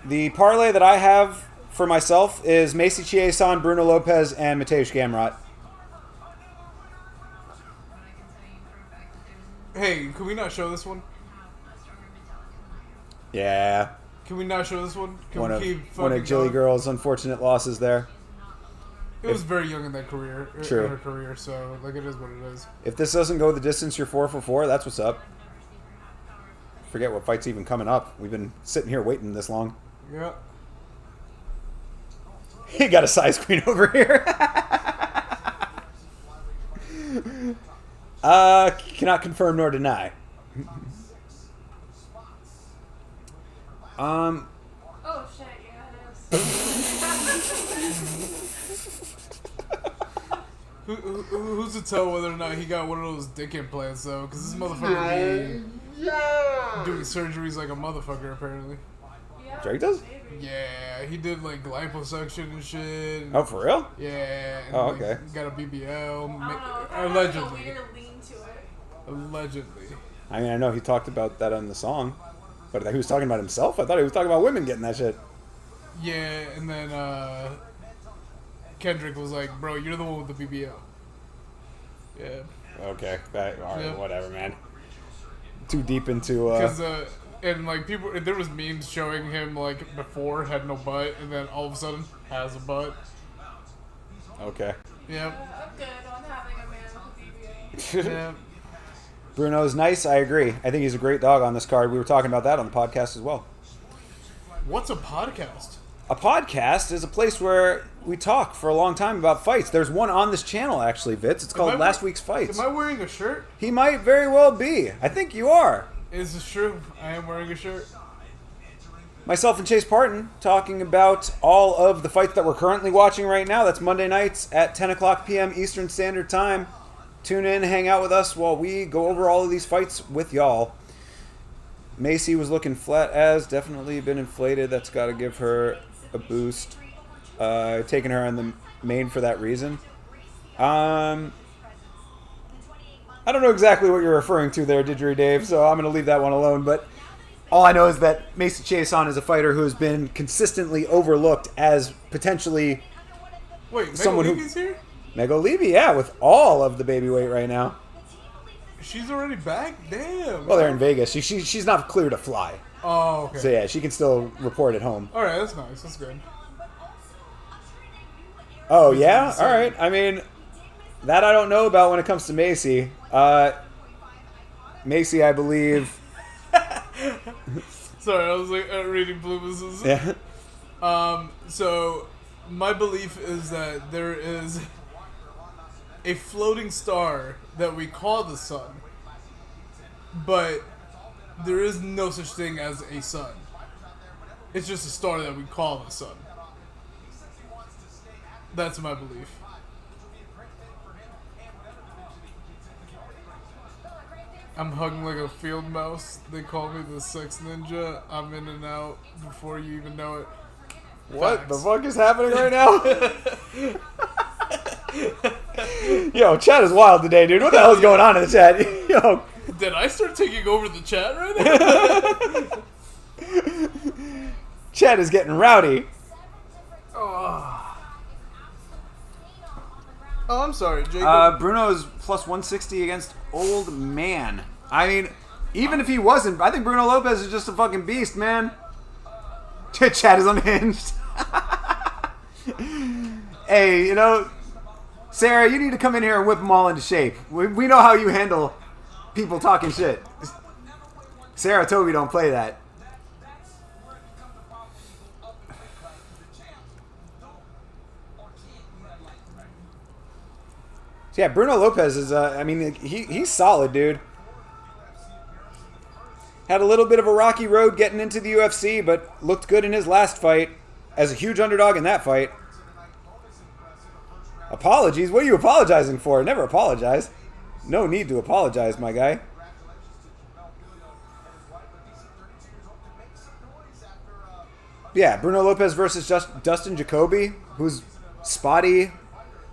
The parlay that I have for myself is Macy Chiasson, Bruno Lopez, and Mateusz Gamrot. Hey, can we not show this one? Yeah. Can we not show this one? Can One we of keep Jilly going? Girl's unfortunate losses there. It was very young in that career. True. In her career, so like it is what it is. If this doesn't go the distance, you're 4 for 4. That's what's up. Forget what fight's even coming up. We've been sitting here waiting this long. Yeah. He got a size queen over here. Cannot confirm nor deny. Oh shit, yeah, it is. Who's to tell whether or not he got one of those dick implants though? Because this motherfucker be doing surgeries like a motherfucker apparently. Yeah, Drake does? maybe. Yeah, he did like liposuction and shit. Oh, for real? Yeah. And, Oh, like, okay. got a BBL. I don't know, it kinda has a Allegedly. weird lean to it. Allegedly. I mean, I know he talked about that on the song, but he was talking about himself. I thought he was talking about women getting that shit. Yeah, and then Kendrick was like, "Bro, you're the one with the BBL." Yeah. Okay, all right, Yeah. whatever, man. Too deep into. Because and like people, there was memes showing him like before had no butt, and then all of a sudden has a butt. Okay. Yep. I'm good on having a man with a BBL. Yep. Bruno's nice. I agree. I think he's a great dog on this card. We were talking about that on the podcast as well. What's a podcast? A podcast is a place where we talk for a long time about fights. There's one on this channel, actually, Vitz. It's called Am I Last we- Week's Fights. Am I wearing a shirt? He might very well be. I think you are. Is this true? I am wearing a shirt. Myself and Chase Parton talking about all of the fights that we're currently watching right now. That's Monday nights at 10 o'clock p.m. Eastern Standard Time. Tune in, hang out with us while we go over all of these fights with y'all. Macy was looking flat as, definitely been inflated. That's got to give her a boost. Taking her on the main for that reason. I don't know exactly what you're referring to there, Didgeridoo Dave, so I'm going to leave that one alone. But all I know is that Macy Chiasson is a fighter who has been consistently overlooked as potentially Wait, someone who- Megan here? Mego Levy, yeah, with all of the baby weight right now. She's already back? Damn. Well, they're in Vegas. She's not clear to fly. Oh, okay. So, yeah, she can still report at home. Alright, that's nice. That's good. Oh, yeah? All right. I mean, that I don't know about when it comes to Macy. Macy, I believe... Sorry, I was like reading Bloomis's. Yeah. So, my belief is that there is a floating star that we call the sun, but there is no such thing as a sun. It's just a star that we call the sun. That's my belief. I'm hugging like a field mouse. They call me the sex ninja. I'm in and out before you even know it. What Facts. the fuck is happening right now? Yo, chat is wild today, dude. What the hell is going on in the chat? Yo. Did I start taking over the chat right now? Chat is getting rowdy. Oh, I'm sorry, Jacob. Bruno's plus 160 against Old Man. I mean, Even if he wasn't, I think Bruno Lopez is just a fucking beast, man. Chad is unhinged. Hey, you know, Sarah, you need to come in here and whip them all into shape. We know how you handle people talking shit. Sarah Toby don't play that. So yeah, Bruno Lopez is, I mean, he's solid, dude. Had a little bit of a rocky road getting into the UFC, but looked good in his last fight as a huge underdog in that fight. Apologies? What are you apologizing for? Never apologize. No need to apologize, my guy. Yeah, Bruno Lopez versus Dustin Jacoby, who's spotty.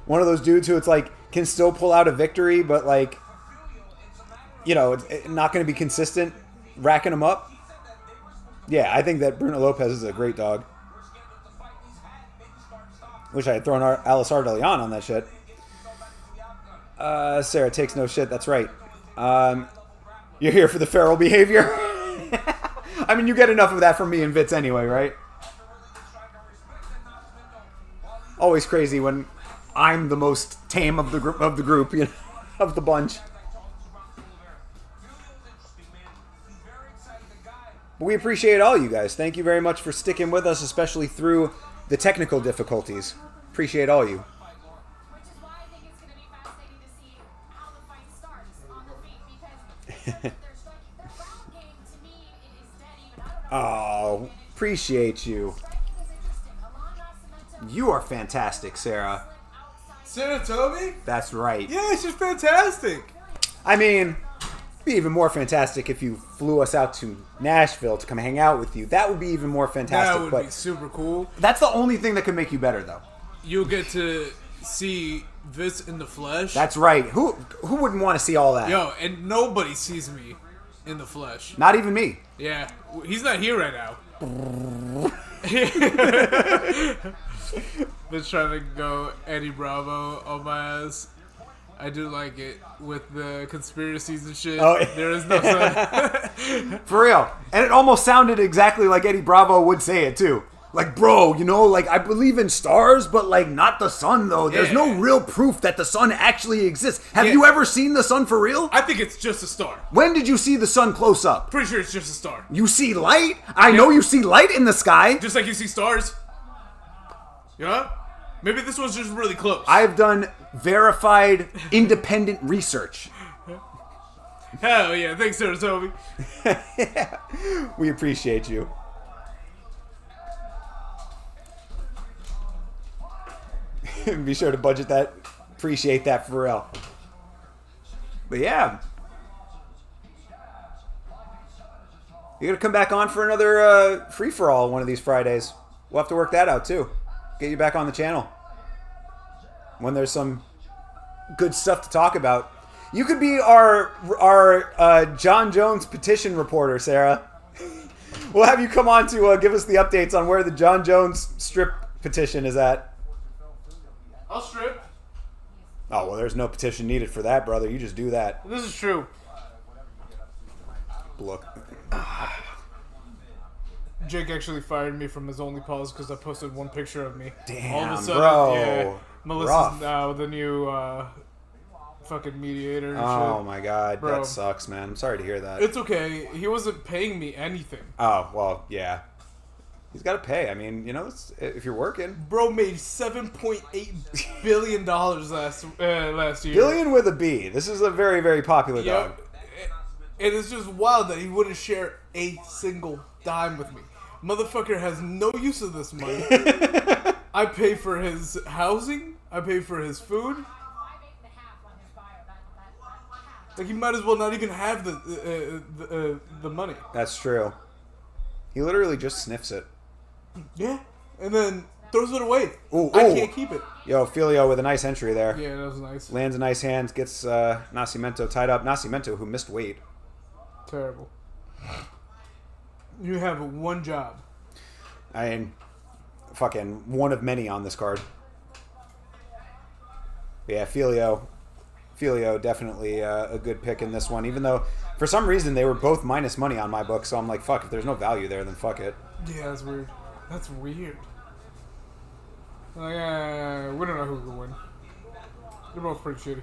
One of those dudes who it's like can still pull out a victory, but like, you know, it's not going to be consistent, racking them up. Yeah, I think that Bruno Lopez is a great dog. Wish I had thrown Alisar de Leon on that shit. Sarah takes no shit. That's right. You're here for the feral behavior. I mean, you get enough of that from me and Vitz anyway, right? Always crazy when I'm the most tame of the group, you know, of the bunch. But we appreciate all you guys. Thank you very much for sticking with us, especially through the technical difficulties. Appreciate all you. Which is why I think it's going to be fascinating to see how the fight starts on the feet because their ground game to me is dead even. I don't know. Oh, appreciate you. You are fantastic, Sarah. Sarah Toby? That's right. Yeah, she's fantastic. I mean, it'd be even more fantastic if you flew us out to Nashville to come hang out with you. That would be even more fantastic. That would be super cool. That's the only thing that could make you better, though. You'll get to see Vitz in the flesh. That's right. Who wouldn't want to see all that? Yo, and nobody sees me in the flesh. Not even me. Yeah, he's not here right now. Been trying to go Eddie Bravo on my ass. I do like it with the conspiracies and shit. Oh. There is no sun. For real. And it almost sounded exactly like Eddie Bravo would say it, too. Like, bro, you know, like, I believe in stars, but, like, not the sun, though. There's no real proof that the sun actually exists. Have you ever seen the sun for real? I think it's just a star. When did you see the sun close up? Pretty sure it's just a star. You see light? I know you see light in the sky. Just like you see stars. Yeah? Maybe this one's just really close. I've done verified, independent research. Hell yeah. Thanks, Sarah Toby. Yeah. We appreciate you. Be sure to budget that. Appreciate that for real. But yeah. You're going to come back on for another free-for-all one of these Fridays. We'll have to work that out too. Get you back on the channel. When there's some good stuff to talk about. You could be our John Jones petition reporter, Sarah. We'll have you come on to give us the updates on where the John Jones strip petition is at. I'll strip. Oh, well, there's no petition needed for that, brother. You just do that. This is true. Look. Jake actually fired me from his OnlyPause because I posted one picture of me. Damn, all of a sudden, bro. Yeah, Melissa's Rough. now the new fucking mediator and Oh, shit. my God. Bro. That sucks, man. I'm sorry to hear that. It's okay. He wasn't paying me anything. Oh, well, yeah. He's got to pay. I mean, you know, if you're working. Bro made $7.8 billion last year. Billion with a B. This is a very, very popular dog. And it's just wild that he wouldn't share a single dime with me. Motherfucker has no use of this money. I pay for his housing. I pay for his food. Like, he might as well not even have the money. That's true. He literally just sniffs it. Yeah. And then throws it away. Ooh, I ooh. can't keep it. Yo, Filio with a nice entry there. Yeah, that was nice. Lands a nice hand, gets Nascimento tied up. Nascimento, who missed weight. Terrible. You have one job. I mean, fucking one of many on this card. Yeah, Filio. Filio definitely a good pick in this one, even though for some reason they were both minus money on my book, so I'm like, fuck, if there's no value there, then fuck it. Yeah, that's weird. That's weird. Like, we don't know who will win. They're both pretty shitty.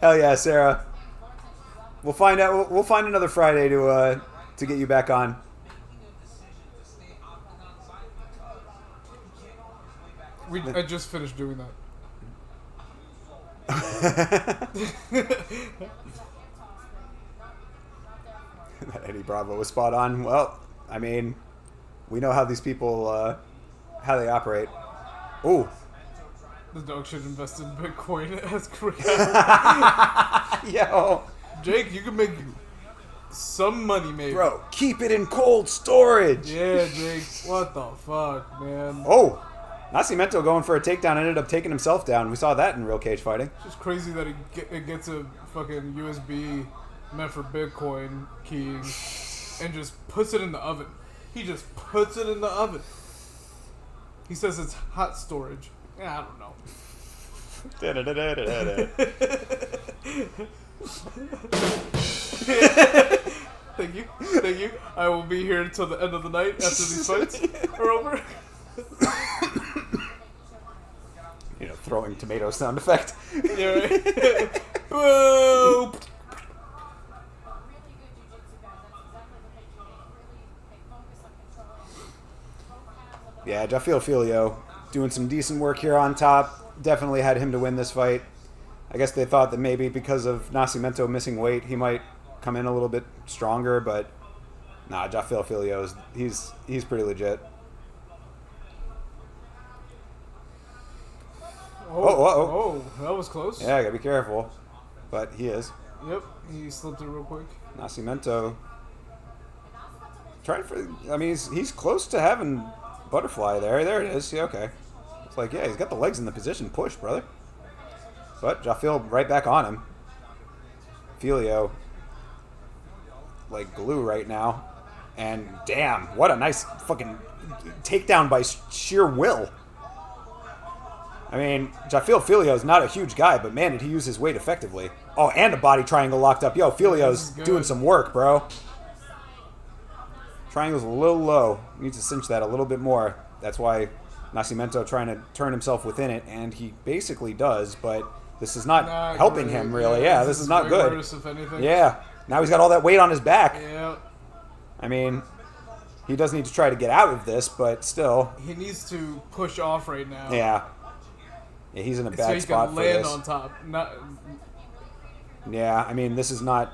Hell yeah, Sarah. We'll find out. We'll find another Friday to get you back on. I just finished doing that. That Eddie Bravo was spot on. Well, I mean, we know how these people, how they operate. Ooh. The dog should invest in Bitcoin as great. Yo. Jake, you can make some money, maybe. Bro, keep it in cold storage. Yeah, Jake. What the fuck, man? Oh. Nascimento going for a takedown ended up taking himself down. We saw that in real cage fighting. It's just crazy that it gets a fucking USB meant for Bitcoin keying and just puts it in the oven. He just puts it in the oven. He says it's hot storage. Yeah, I don't know. Thank you. Thank you. I will be here until the end of the night after these fights are over. You know, throwing tomato sound effect. Yeah, right? Boom! Yeah, Jafil Filio doing some decent work here on top. Definitely had him to win this fight. I guess they thought that maybe because of Nascimento missing weight, he might come in a little bit stronger, but nah, Jafil Filio he's pretty legit. Oh, that was close. Yeah, gotta be careful. But he is. Yep, he slipped it real quick. Nascimento trying for. I mean, he's close to having butterfly there. There it is. Yeah, okay. It's like, yeah, he's got the legs in the position. Push, brother. But Jafil right back on him. Filio like glue right now. And damn, what a nice fucking takedown by sheer will. I mean, Jafil Filio is not a huge guy, but man, did he use his weight effectively. Oh, and a body triangle locked up. Yo, Filio's doing some work, bro. Triangle's a little low. Needs to cinch that a little bit more. That's why Nascimento trying to turn himself within it, and he basically does, but this is not helping him, really. Yeah, this is not good. Worse, if anything. Yeah. Now he's got all that weight on his back. Yeah. I mean, he does need to try to get out of this, but still. He needs to push off right now. Yeah. Yeah, he's in a so bad he spot can for land this. on top. Not. Yeah, I mean, this is not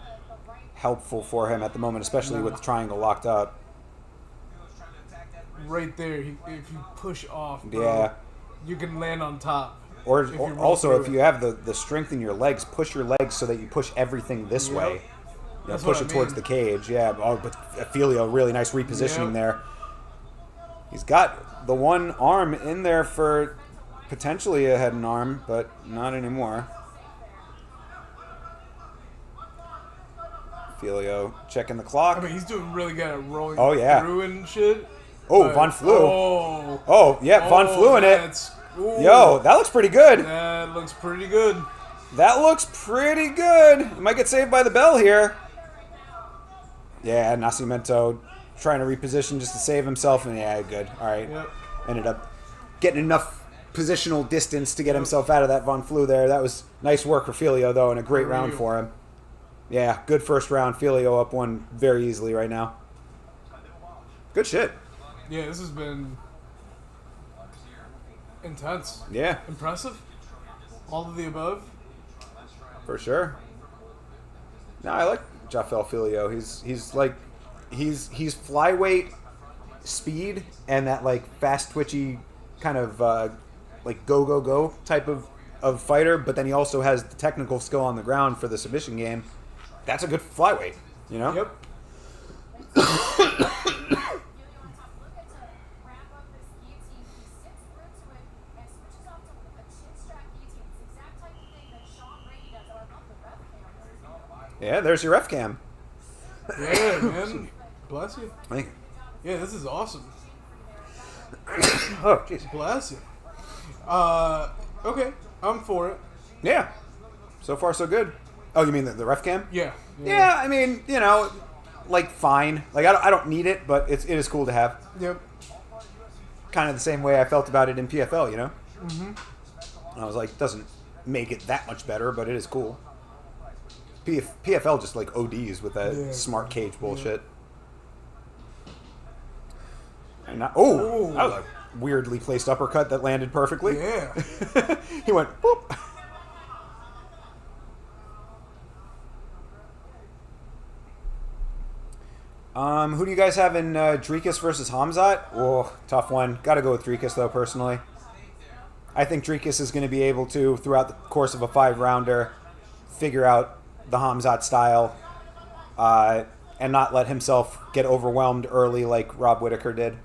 helpful for him at the moment, especially with the triangle locked up. Right there, if you push off, bro, Yeah. you can land on top. Or if you roll also, through if it. you have the strength in your legs, push your legs so that you push everything this Yep. way. You know, That's push what it I towards mean. the cage. Yeah, oh, but Filio, really nice repositioning Yep. there. He's got the one arm in there for potentially a head and arm, but not anymore. Filio checking the clock. I mean, he's doing really good at rolling through and shit. Oh, but- Von Flew. Oh, Oh, yeah, Von Flew in it. Ooh, Yo, that looks pretty good. that looks pretty good. That looks pretty good. It might get saved by the bell here. Yeah, Nascimento trying to reposition just to save himself. And yeah, good. All right. Yep. Ended up getting enough positional distance to get himself out of that Von Flew there. That was nice work for Filio, though, and a great round for him. Yeah, good first round. Filio up one very easily right now. Good shit. Yeah, this has been intense. Yeah, Impressive. All of the above. for sure. No, I like Jafel Filio. He's flyweight speed and that like fast twitchy kind of like go type of fighter, but then he also has the technical skill on the ground for the submission game. That's a good flyweight, you know? Yep. Yeah, there's your ref cam. Yeah, man. Bless you. Thank Yeah, this is awesome. Oh, jeez. Bless you. Okay, I'm for it. Yeah. So far, so good. Oh, you mean the ref cam? Yeah. Yeah, I mean, you know, like, fine. Like, I don't need it, but it is cool to have. Yep. Kind of the same way I felt about it in PFL, you know? Mm-hmm. I was like, doesn't make it that much better, but it is cool. PFL just, like, ODs with that smart cage bullshit. And that was a weirdly placed uppercut that landed perfectly. Yeah. He went, boop. Who do you guys have in Dricus versus Hamzat? Oh, tough one. Got to go with Dricus, though, personally. I think Dricus is going to be able to, throughout the course of a 5-rounder, figure out the Hamzat style and not let himself get overwhelmed early like Rob Whittaker did.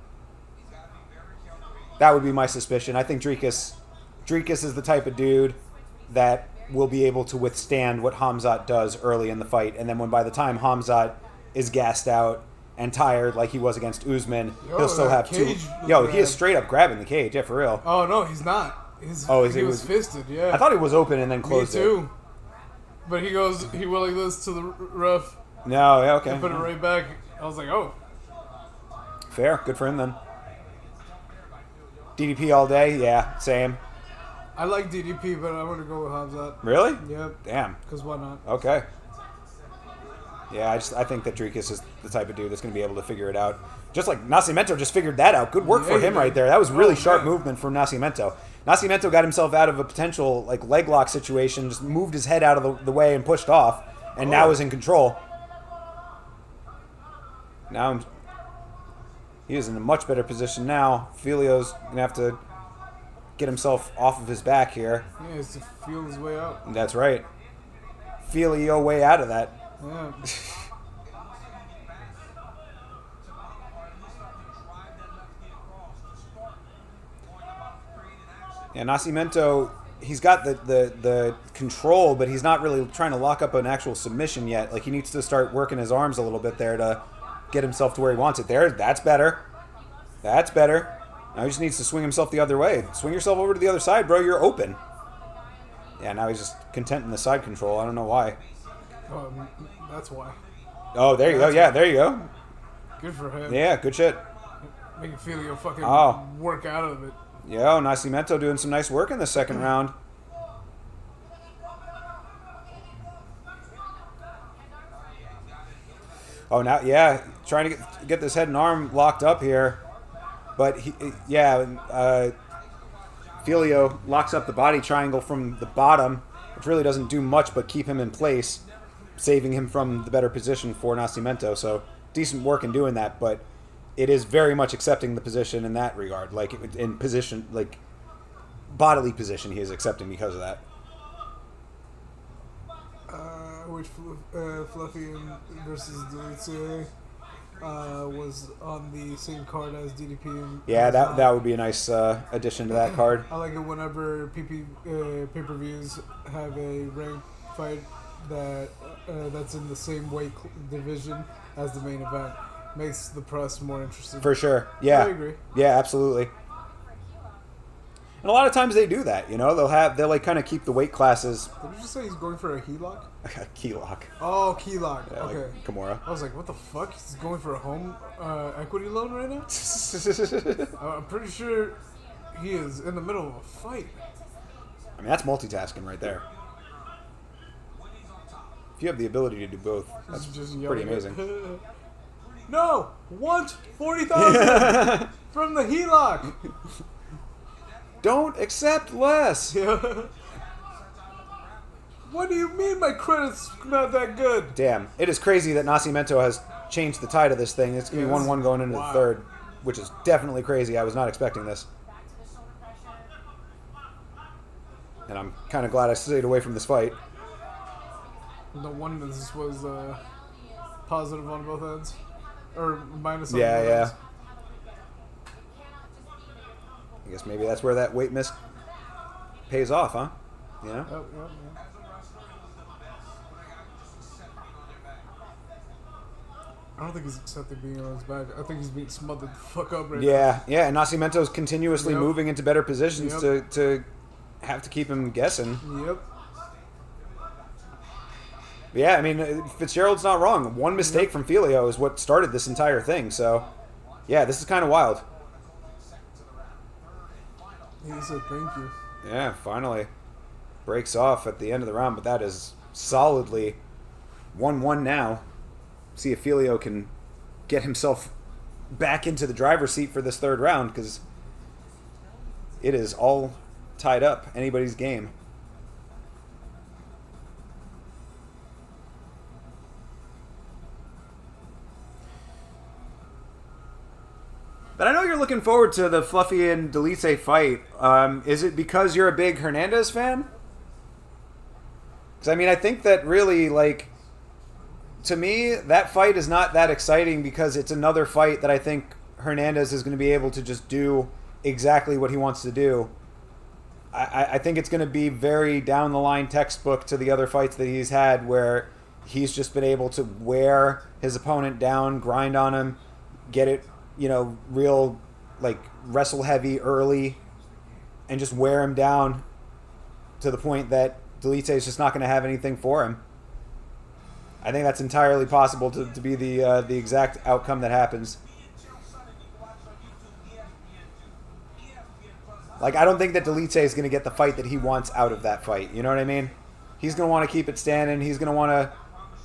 That would be my suspicion. I think Dricus is the type of dude that will be able to withstand what Hamzat does early in the fight, and then by the time Hamzat is gassed out and tired like he was against Usman, he'll still have two. Yo, he is straight up grabbing the cage, yeah, for real. Oh no, he's not. He was fisted, yeah. I thought he was open and then closed it. Me too. But he went like this to the ref. No, yeah, okay. And put it right back. I was like, oh. Fair, good for him then. DDP all day, yeah, same. I like DDP, but I'm gonna go with Hamzat. Really? Yep. Damn. Because why not? Okay. Yeah, I think that Dricus is the type of dude that's going to be able to figure it out. Just like Nascimento just figured that out. Good work for him right there. That was really sharp movement from Nascimento. Nascimento got himself out of a potential like leg lock situation, just moved his head out of the way and pushed off, and now is in control. Now he is in a much better position now. Filio's going to have to get himself off of his back here. Yeah, he has to feel his way out. That's right. Feel your way out of that. Yeah. Yeah, Nascimento, he's got the control, but he's not really trying to lock up an actual submission yet. Like, he needs to start working his arms a little bit there to get himself to where he wants it. There, that's better. That's better. Now he just needs to swing himself the other way. Swing yourself over to the other side, bro. You're open. Yeah, now he's just content in the side control. I don't know why. That's why. Oh, there you go. Yeah, there you go. Good for him. Yeah, good shit. Make Filio fucking work out of it. Yo, Nascimento doing some nice work in the second round. Oh, now, yeah, trying to get this head and arm locked up here. But, Filio locks up the body triangle from the bottom, which really doesn't do much but keep him in place, saving him from the better position for Nascimento. So, decent work in doing that, but it is very much accepting the position in that regard. Like, in position, like, bodily position, he is accepting because of that. Which Fluffy versus Delicia was on the same card as DDP. And that would be a nice addition to that card. I like it whenever pay-per-views have a ranked fight that's in the same weight division as the main event. Makes the press more interesting. For sure. Yeah. I agree. Yeah, absolutely. And a lot of times they do that, you know? They'll like kind of keep the weight classes. Did you just say he's going for a heat lock? A key lock. Oh, key lock. Yeah, okay. like Kimura. I was like, what the fuck? He's going for a home equity loan right now? I'm pretty sure he is in the middle of a fight. I mean, that's multitasking right there. If you have the ability to do both, that's just pretty amazing. No! Want 40,000 from the HELOC! Don't accept less! What do you mean my credit's not that good? Damn. It is crazy that Nascimento has changed the tide of this thing. It's going to be 1-1 going into the third, which is definitely crazy. I was not expecting this. And I'm kind of glad I stayed away from this fight. No wonder this was positive on both ends. Or minus on both ends. I guess maybe that's where that weight miss pays off, huh? You know? Yep. I don't think he's accepting being on his back. I think he's being smothered the fuck up right now. Yeah, and Nascimento's continuously moving into better positions to have to keep him guessing. Yep. But yeah, I mean, Fitzgerald's not wrong. One mistake from Filio is what started this entire thing. So, yeah, this is kind of wild. He said thank you. Yeah, finally breaks off at the end of the round, but that is solidly 1-1 now. See if Filio can get himself back into the driver's seat for this third round, because it is all tied up. Anybody's game. But I know you're looking forward to the Fluffy and Delice fight. Is it because you're a big Hernandez fan? Because, I mean, I think that really, like, to me, that fight is not that exciting because it's another fight that I think Hernandez is going to be able to just do exactly what he wants to do. I think it's going to be very down-the-line textbook to the other fights that he's had, where he's just been able to wear his opponent down, grind on him, get it, you know, real, like, wrestle heavy early, and just wear him down to the point that Delice is just not going to have anything for him. I think that's entirely possible to be the exact outcome that happens. Like, I don't think that Delice is going to get the fight that he wants out of that fight. You know what I mean? He's going to want to keep it standing. He's going to want to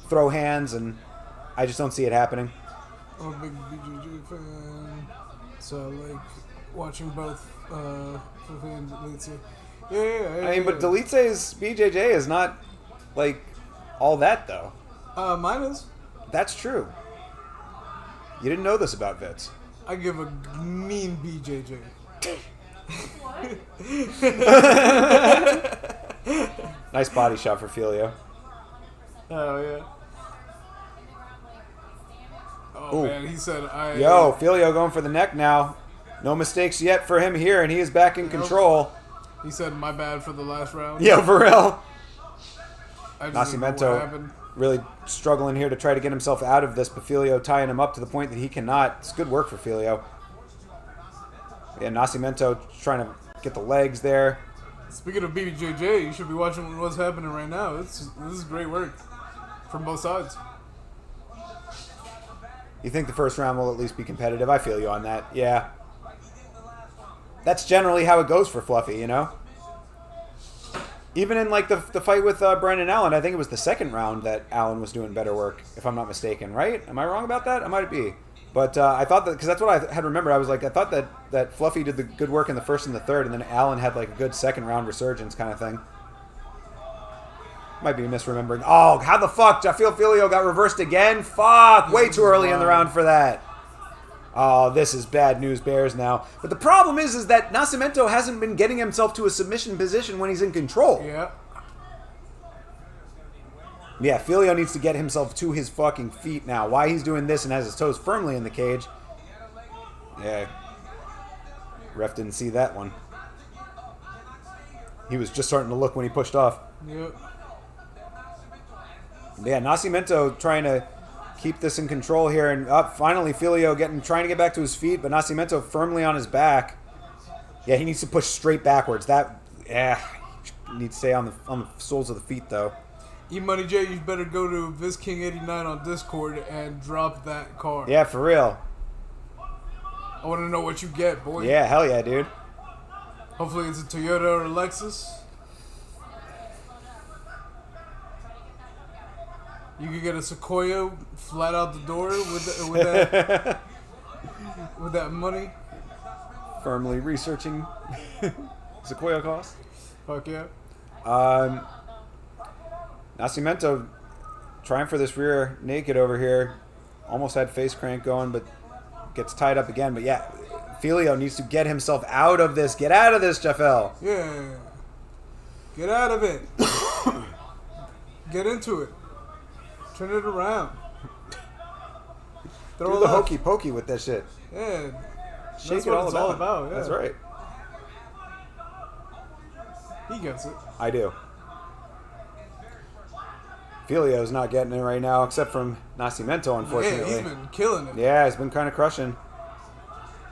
throw hands, and I just don't see it happening. I'm a big BJJ fan, so I like watching both Fluffy and Delice. Yeah. I mean, but Delice's BJJ is not, like, all that, though. Mine is. That's true. You didn't know this about Vitz. I give a mean BJJ. Nice body shot for Filio. Oh, yeah. Oh, Ooh. man, he said Yo, Filio going for the neck now. No mistakes yet for him here, and he is back in control. He said, my bad for the last round. Yeah, for real. I just didn't know what Nascimento happened. really struggling here to try to get himself out of this, but Filio tying him up to the point that he cannot. It's good work for Filio. Yeah, Nascimento trying to get the legs there. Speaking of BJJ, you should be watching what's happening right now. This is great work from both sides. You think the first round will at least be competitive? I feel you on that. Yeah. That's generally how it goes for Fluffy, you know? Even in, like, the fight with Brendan Allen, I think it was the second round that Allen was doing better work, if I'm not mistaken, right? Am I wrong about that? I might be. But I thought that, because that's what I had remembered. I was like, I thought that Fluffy did the good work in the first and the third, and then Allen had, like, a good second round resurgence kind of thing. Might be misremembering. Oh, how the fuck? I feel Filio got reversed again? Fuck! Way too early in the round for that. Oh, this is bad news bears now. But the problem is that Nascimento hasn't been getting himself to a submission position when he's in control. Yeah. Yeah, Filio needs to get himself to his fucking feet now. Why he's doing this and has his toes firmly in the cage. Yeah. Ref didn't see that one. He was just starting to look when he pushed off. Yep. Yeah, Nascimento trying to keep this in control here, and finally Filio trying to get back to his feet, but Nascimento firmly on his back. Yeah, he needs to push straight backwards. He needs to stay on the soles of the feet though. E-Money J, you better go to VizKing89 on Discord and drop that card. Yeah, for real. I want to know what you get, boy. Yeah, hell yeah, dude. Hopefully it's a Toyota or a Lexus. You could get a Sequoia flat out the door with that money. Firmly researching Sequoia cost. Fuck yeah. Nascimento trying for this rear naked over here. Almost had face crank going, but gets tied up again. But yeah, Filio needs to get himself out of this. Get out of this, Jeffel. Yeah. Get out of it. Get into it. Turn it around. Do the hokey pokey with that shit. Yeah. Shake That's it what all it's about. all about. Yeah. That's right. He gets it. I do. Filio's not getting it right now, except from Nascimento, unfortunately. Yeah, he's been killing it. Yeah, he's been kind of crushing.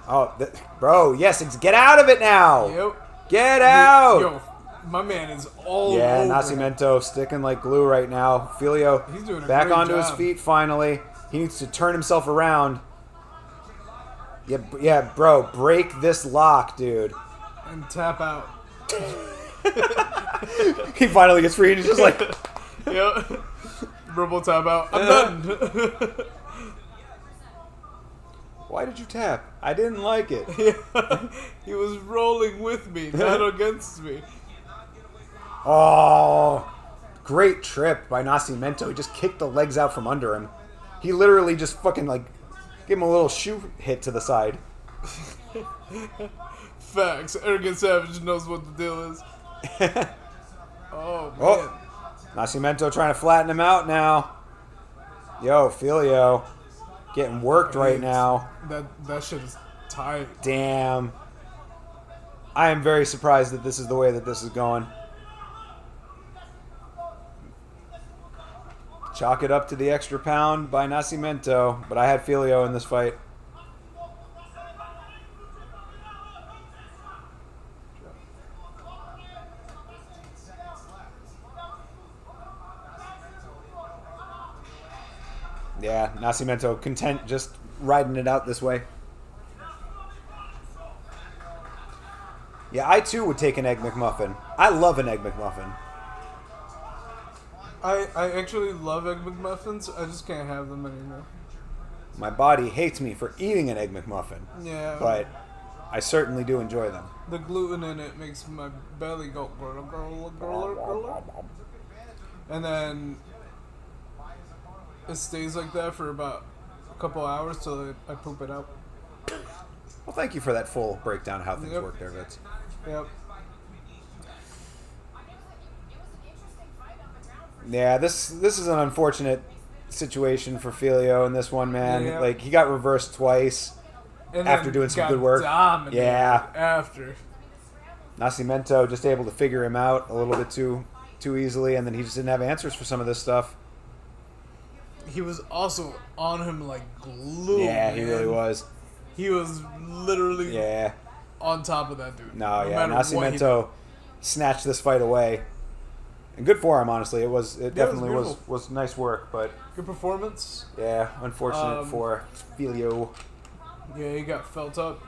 Oh, bro, yes, get out of it now. Yep. Get out. Yo, My man is all Yeah, over. Nascimento sticking like glue right now. Filio He's doing a back great onto his job. feet finally. He needs to turn himself around. Yeah, bro, break this lock, dude. And tap out. He finally gets free and he's just like, Yep. Verbal tap out. I'm done. why did you tap? I didn't like it. He was rolling with me, not against me. Oh, great trip by Nascimento. He just kicked the legs out from under him. He literally just fucking like gave him a little shoe hit to the side. Facts. Arrogant Savage knows what the deal is. Oh, man. Oh, Nascimento trying to flatten him out now. Yo, Filio getting worked right now. That shit is tight. Damn. I am very surprised that this is the way that this is going. Chalk it up to the extra pound by Nascimento, but I had Filio in this fight. Yeah, Nascimento content just riding it out this way. Yeah, I too would take an Egg McMuffin. I love an Egg McMuffin. I actually love Egg McMuffins. I just can't have them anymore. My body hates me for eating an Egg McMuffin, Yeah. but I certainly do enjoy them. The gluten in it makes my belly go gurgle, gurgle, gurgle, gurgle. And then it stays like that for about a couple hours till I poop it out. Well, thank you for that full breakdown of how things Yep. work there, Vitz. Yep. Yeah, this is an unfortunate situation for Filio in this one, man. Yeah. Like, he got reversed twice. And After then doing some got good work. dominated Yeah. After. Nascimento just able to figure him out a little bit too easily, and then he just didn't have answers for some of this stuff. He was also on him like glue. Yeah, he man. really was. He was literally Yeah. on top of that dude. No, yeah. matter what he Nascimento snatched this fight away. And good for him, honestly. It definitely was beautiful. nice work, but did. Good performance. yeah, unfortunate for Filio. Yeah, he got felt up.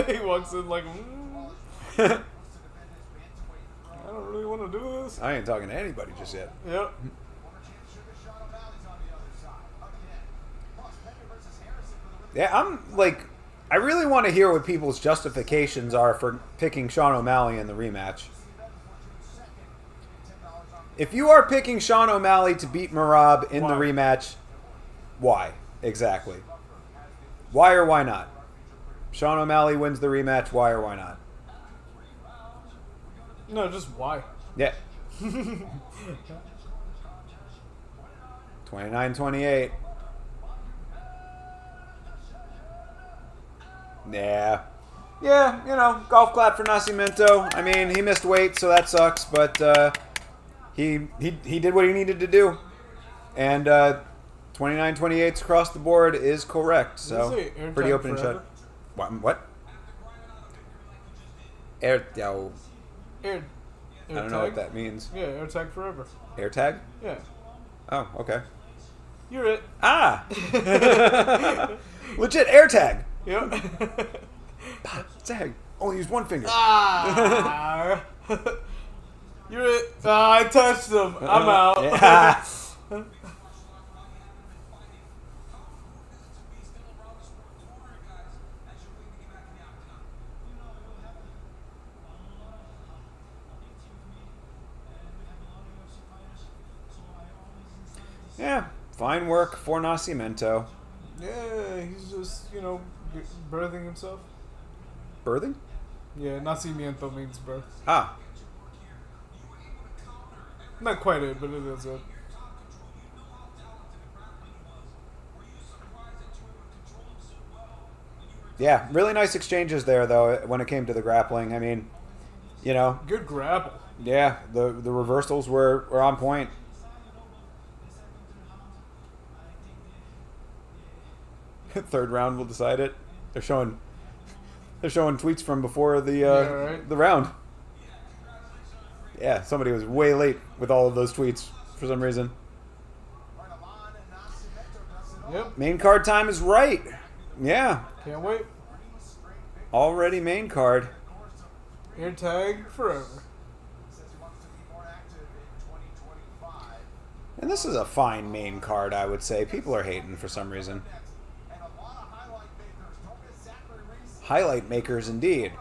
He walks in like, I don't really want to do this. I ain't talking to anybody just yet. Yep. Yeah, I'm like, I really want to hear what people's justifications are for picking Sean O'Malley in the rematch. If you are picking Sean O'Malley to beat Merab in the Why? rematch, why exactly? Why or why not? Sean O'Malley wins the rematch. Why or why not? No, just why? Yeah. 29-28. Yeah. Yeah, you know, golf clap for Nascimento. I mean, he missed weight, so that sucks, but he did what he needed to do. And 29-28 across the board is correct. So Did it say air pretty tag open and forever? shut. What? Air oh, Air I don't know what that means. Yeah, air tag forever. Air tag? Yeah. Oh, okay. You're it. Ah! Legit air tag. Yep. Tag. Only use one finger. Ah. You're it. I touched him. I'm out. Yeah. Yeah, fine work for Nascimento. Yeah, he's just, birthing himself. Birthing? Yeah, nacimiento means birth. Ah. Not quite it, but it is it. Yeah, really nice exchanges there, though, when it came to the grappling. I mean, Good grapple. yeah, the reversals were on point. Third round will decide it. They're showing tweets from before the right. the round. Yeah, somebody was way late with all of those tweets for some reason. Yep. Main card time is right. Yeah. Can't wait. Already main card. Air tag forever. And this is a fine main card, I would say. People are hating for some reason. Highlight makers, indeed.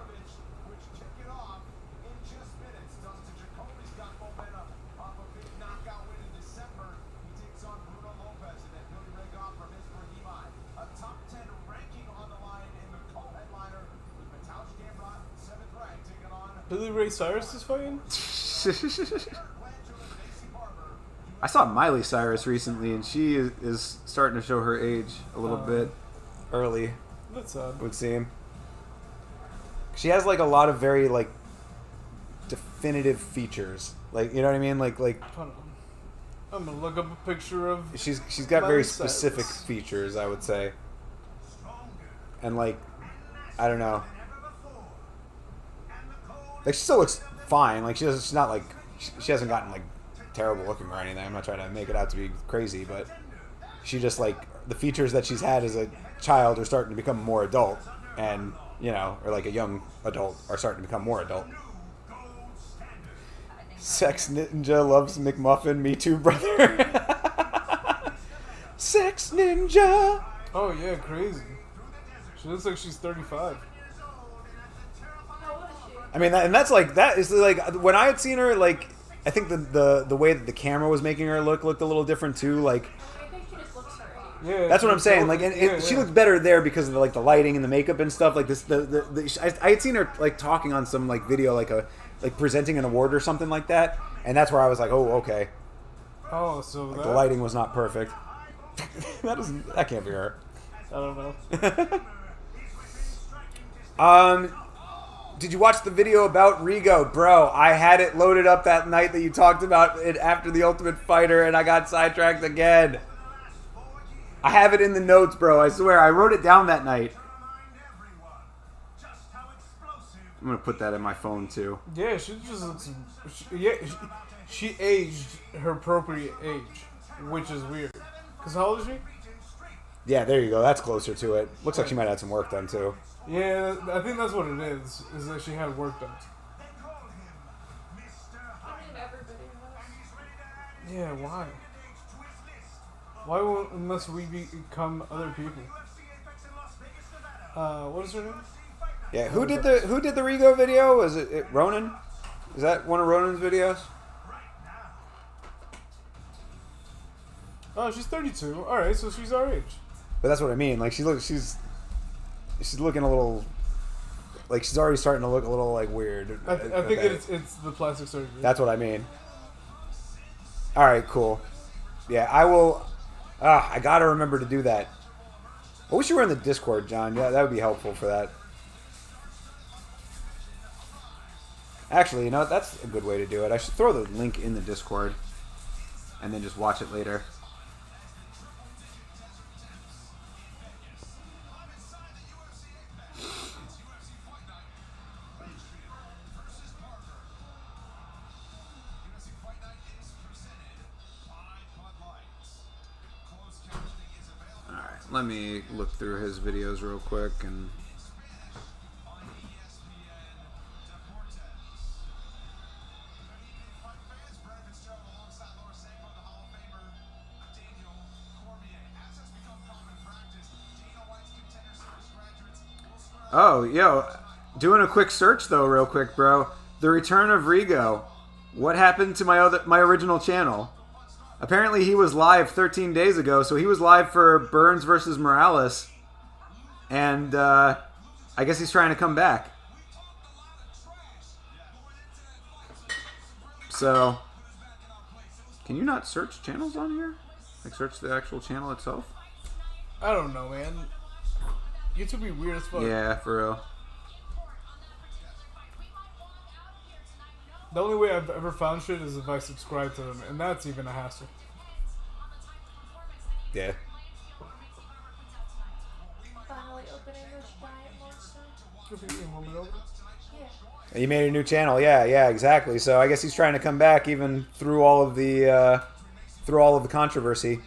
Billy Ray Cyrus is fighting? I saw Miley Cyrus recently, and she is starting to show her age a little bit early, That's sad. it would seem. She has like a lot of very like definitive features, like, you know what I mean, like Hold on. I'm gonna look up a picture of. she's got Miley very Cyrus. specific features, I would say, and like, I don't know, like she still looks fine, like she's not like she hasn't gotten like terrible looking or anything. I'm not trying to make it out to be crazy, but she just like the features that she's had as a child are starting to become more adult, and you know, or like a young adult are starting to become more adult. Sex Ninja loves McMuffin. Me too, brother. Sex Ninja. Oh yeah, crazy. She looks like she's 35. I mean, and that's like, that is like, when I had seen her, like, I think the way that the camera was making her looked a little different too. Like, Yeah, that's what I'm saying. Like, and yeah, she yeah. looked better there because of the, like the lighting and the makeup and stuff. Like this, I had seen her like talking on some like video, like presenting an award or something like that, and that's where I was like, oh, okay. Oh, so Like, that, the lighting was not perfect. That can't be her. I don't know. Did you watch the video about Rigo? Bro, I had it loaded up that night that you talked about it after the Ultimate Fighter, and I got sidetracked again. I have it in the notes, bro. I swear. I wrote it down that night. I'm going to put that in my phone, too. Yeah, she just looks. She aged her appropriate age, which is weird. Cause how old is she? Yeah, there you go. That's closer to it. Looks like she might have had some work done, too. Yeah, I think that's what it is. Is that she had work done. Yeah, why? Why won't unless we become other people? What is her name? Yeah, who did the Rigo video? Was it Ronan? Is that one of Ronan's videos? Oh, she's 32. All right, so she's our age. But that's what I mean. Like she's looking a little, like she's already starting to look a little like weird. I think it's the plastic surgery. That's what I mean. All right, cool. Yeah, I will. I gotta remember to do that. I wish you were in the Discord, John. Yeah, that would be helpful for that. Actually, you know, that's a good way to do it. I should throw the link in the Discord and then just watch it later. Let me look through his videos real quick and... Oh, yo, doing a quick search though real quick, bro. The return of Rigo. What happened to my original channel? Apparently he was live 13 days ago, so he was live for Burns versus Morales. And I guess he's trying to come back. So, can you not search channels on here? Like search the actual channel itself? I don't know, man. YouTube be weird as fuck. Yeah, for real. The only way I've ever found shit is if I subscribe to them, and that's even a hassle. Yeah. He made a new channel. Yeah, exactly. So I guess he's trying to come back even through all of the controversy.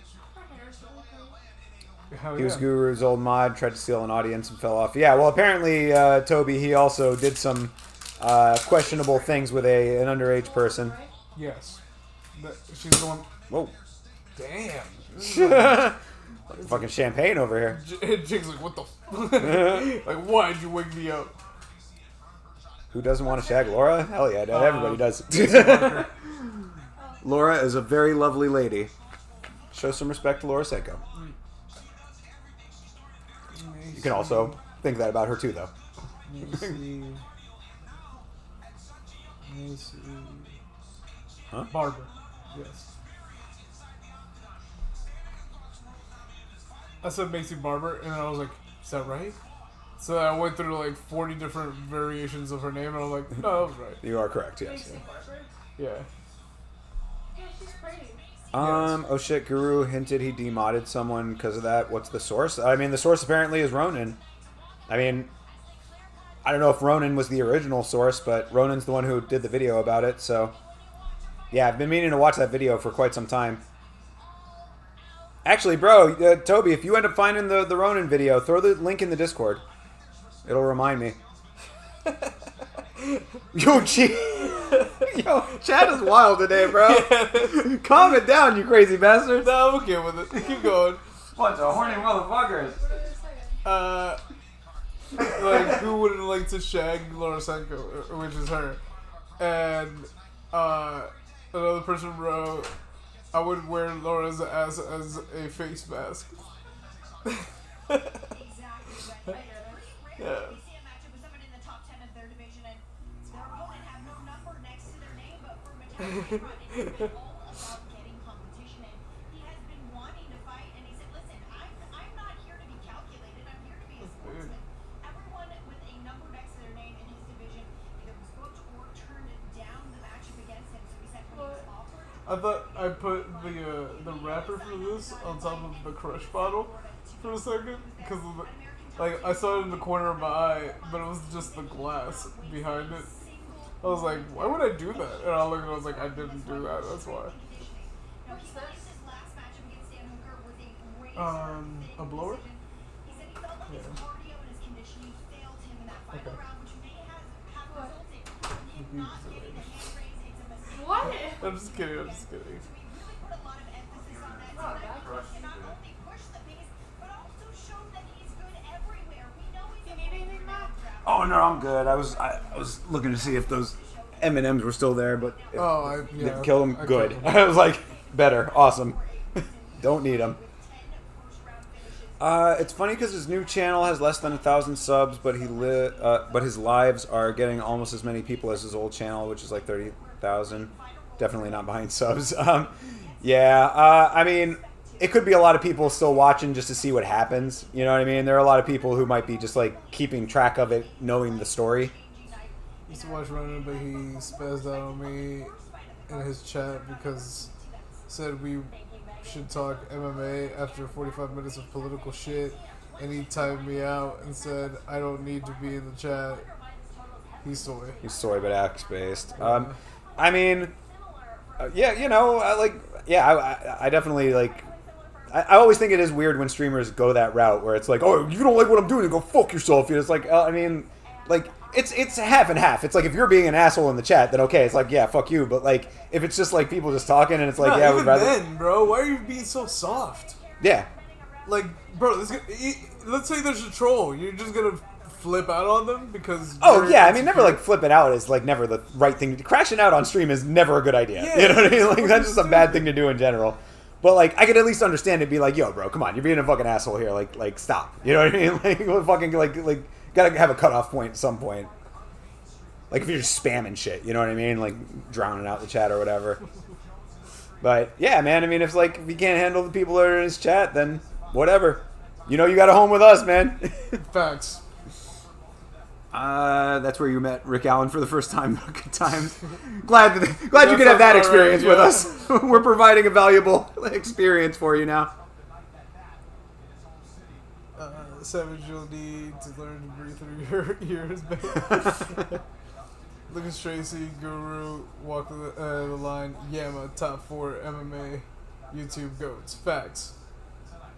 Hell He was yeah. Guru's old mod, tried to steal an audience and fell off. Yeah, well, apparently, Toby, he also did some questionable things with an underage person. Yes. She's the one. Whoa. Damn. Fucking champagne over here. Jig's like, what the f-? Like, why'd you wake me up? Who doesn't want to shag Laura? Hell yeah, everybody does. Laura is a very lovely lady. Show some respect to Laura Seiko. You can also think that about her too, though. Let me see. Huh? Barber. Yes. I said Macy Barber, and I was like, is that right? So I went through like 40 different variations of her name, and I was like, no, that was right. You are correct, yes. Yeah. Yeah, she's pretty. Oh shit, Guru hinted he demodded someone because of that. What's the source? I mean, the source apparently is Ronan. I mean, I don't know if Ronan was the original source, but Ronan's the one who did the video about it, so... Yeah, I've been meaning to watch that video for quite some time. Actually, bro, Toby, if you end up finding the Ronan video, throw the link in the Discord. It'll remind me. Yo, Yo, chat is wild today, bro. Calm it down, you crazy bastard. No, I'm okay with it. Keep going. Bunch of horny motherfuckers. Like, who wouldn't like to shag Laura Senko, which is her? And, another person wrote, I would wear Laura's ass as a face mask. Yeah. I thought I put the wrapper for this on top of the crush bottle for a second because like I saw it in the corner of my eye, but it was just the glass behind it. I was like, why would I do that? And I looked and I was like, I didn't do that. That's why. A blower? Yeah. Okay. What? I'm just kidding. I'm just kidding. Oh no, I'm good. I was looking to see if those M&Ms were still there, but if didn't kill them. Good. I was like, better, awesome. Don't need them. It's funny because his new channel has less than 1,000 subs, but but his lives are getting almost as many people as his old channel, which is like 30,000. Definitely not behind subs. I mean, it could be a lot of people still watching just to see what happens. You know what I mean? There are a lot of people who might be just like keeping track of it, knowing the story. I used to watch Ronan, but he spazzed out on me in his chat because said we should talk MMA after 45 minutes of political shit, and he timed me out and said I don't need to be in the chat. He's soy. He's soy, but axe based. I mean, yeah, you know, I definitely like. I always think it is weird when streamers go that route where it's like, oh, you don't like what I'm doing, go fuck yourself. It's like, I mean, like, it's half and half. It's like, if you're being an asshole in the chat, then okay, it's like, yeah, fuck you. But like, if it's just like people just talking and it's like, yeah, we'd rather. Then, bro, why are you being so soft? Yeah. Like, bro, let's say there's a troll. You're just gonna flip out on them because. Oh yeah, I mean, never like flipping out is like never the right thing. Crashing out on stream is never a good idea. Yeah, you know what I mean? Like that's just a bad thing to do in general. But like, I could at least understand it. Be like, yo, bro, come on, you're being a fucking asshole here. Like, stop. You know what I mean? Like, fucking, like, gotta have a cutoff point at some point. Like, if you're just spamming shit, you know what I mean? Like, drowning out the chat or whatever. But yeah, man. I mean, if you can't handle the people that are in his chat, then whatever. You know, you got a home with us, man. Facts. That's where you met Rick Allen for the first time. Good times. Glad you could have that experience with us. We're providing a valuable experience for you now. Savage, you'll need to learn to breathe through your ears, baby. Lucas Tracy, Guru, walk the line, Yama, top 4 MMA, YouTube goats. Facts.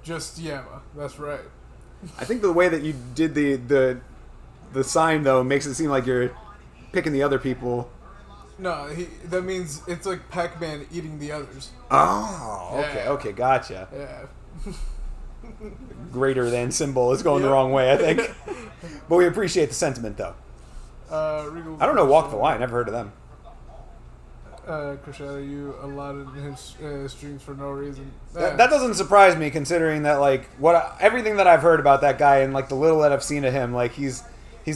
Just Yama. That's right. I think the way that you did the sign though makes it seem like you're picking the other people. No, that means it's like Pac-Man eating the others. Oh, okay, Yeah. okay, gotcha. Yeah. Greater than symbol is going the wrong way, I think. But we appreciate the sentiment though. Regal I don't know Walk the Line. Never heard of them. Crescendo, you allotted his streams for no reason. That doesn't surprise me, considering that like everything that I've heard about that guy and like the little that I've seen of him, like he's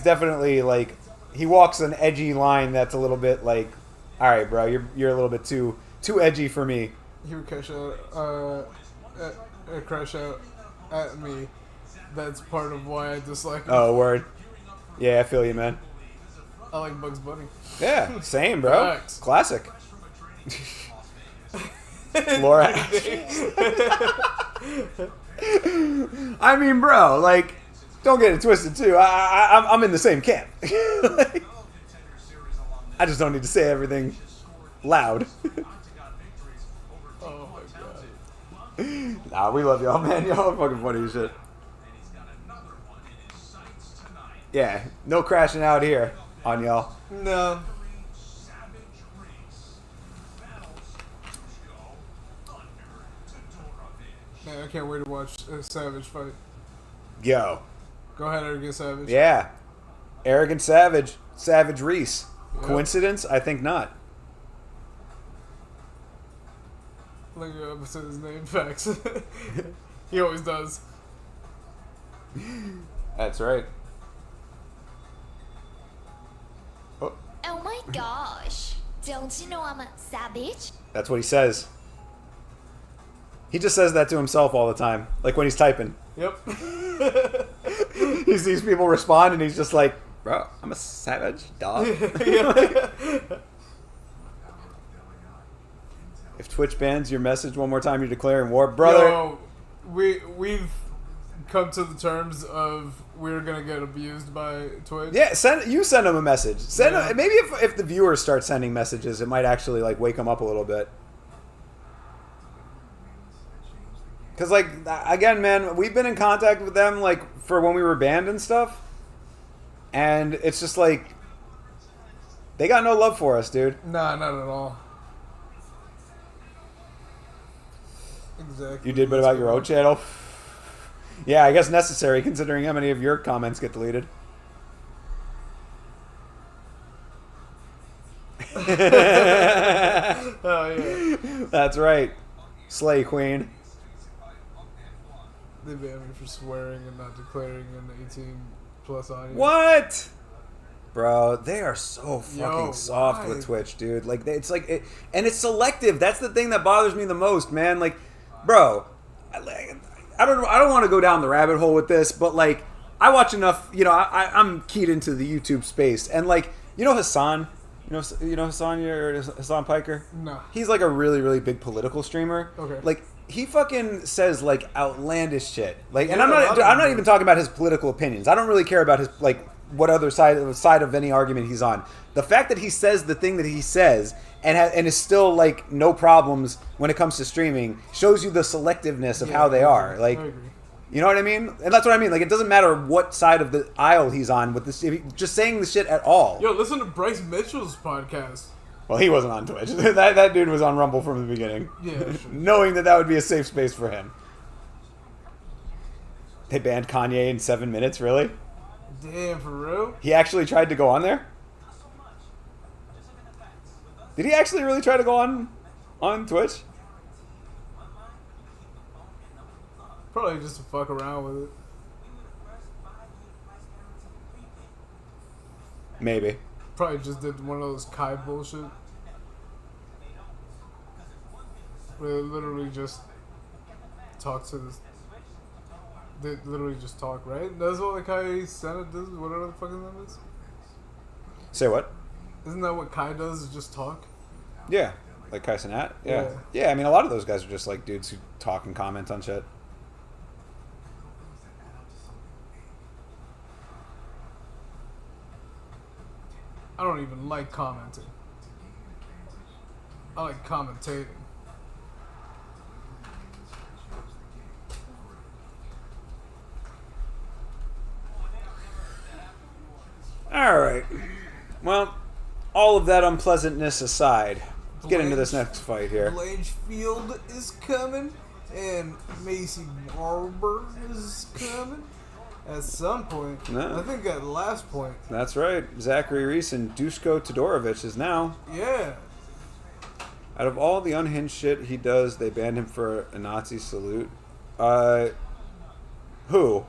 definitely like he walks an edgy line that's a little bit like, all right, bro, you're a little bit too edgy for me. He would crash out at me. That's part of why I dislike him. Oh, word. Yeah, I feel you, man. I like Bugs Bunny. Yeah, same, bro. Facts. Classic. Laura. I mean, bro, like, don't get it twisted, too. I'm in the same camp. Like, I just don't need to say everything loud. Oh my god. Nah, we love y'all, man. Y'all are fucking funny as shit. Yeah, no crashing out here on y'all. No. Man, I can't wait to watch Savage fight. Yo. Go ahead, Arrogant Savage. Yeah. Arrogant Savage. Savage Reese. Yep. Coincidence? I think not. Look at his name. Facts. He always does. That's right. Oh my gosh. Don't you know I'm a savage? That's what he says. He just says that to himself all the time. Like when he's typing. Yep. He sees people respond and he's just like, bro, I'm a savage, dog. If Twitch bans your message one more time, you're declaring war. Brother. Yo, we've come to the terms of we're gonna get abused by Twitch. Yeah, send him a message. Yeah. Maybe if the viewers start sending messages, it might actually like wake them up a little bit. Because like again, man, we've been in contact with them like for when we were banned and stuff, and it's just like they got no love for us, dude. Nah, not at all. Exactly. You did, but about your own channel. Yeah, I guess necessary considering how many of your comments get deleted. Oh yeah. That's right. Slay Queen. They banned me for swearing and not declaring an 18+ audience. What? Bro, they are so fucking Yo, soft why? with Twitch, dude. Like, it's like, and it's selective. That's the thing that bothers me the most, man. Like, bro, I don't want to go down the rabbit hole with this, but like, I watch enough. You know, I'm keyed into the YouTube space, and like, you know Hassan. You know Hassan, Hassan Piker? No. He's like a really, really big political streamer. Okay. Like, he fucking says like outlandish shit. Like, and Yeah, I'm not even talking about his political opinions. I don't really care about his like what other side of any argument he's on. The fact that he says the thing that he says and is still like no problems when it comes to streaming shows you the selectiveness of how they are. Like, I agree. you know what I mean? And that's what I mean. Like, it doesn't matter what side of the aisle he's on with this, just saying the shit at all. Yo, listen to Bryce Mitchell's podcast. Well, he wasn't on Twitch. that dude was on Rumble from the beginning. Yeah, sure. Knowing that would be a safe space for him. They banned Kanye in 7 minutes, really? Damn, for real? He actually tried to go on there? Did he actually really try to go on Twitch? Probably just to fuck around with it. Maybe. Probably just did one of those Kai bullshit. Where they literally just talk to this. They literally just talk, right? That's what the Kai Senate does, whatever the fucking name is. Say what? Isn't that what Kai does, is just talk? Yeah. Like Kai Cenat? Yeah. Yeah. Yeah, I mean, a lot of those guys are just like dudes who talk and comment on shit. I don't even like commenting. I like commentating. All right. Well, all of that unpleasantness aside, let's get into this next fight here. Blanchfield is coming, and Macy Barber is coming. At some point, No. I think at the last point. That's right. Zachary Reese and Duško Todorovic is now. Yeah. Out of all the unhinged shit he does, they banned him for a Nazi salute. Who?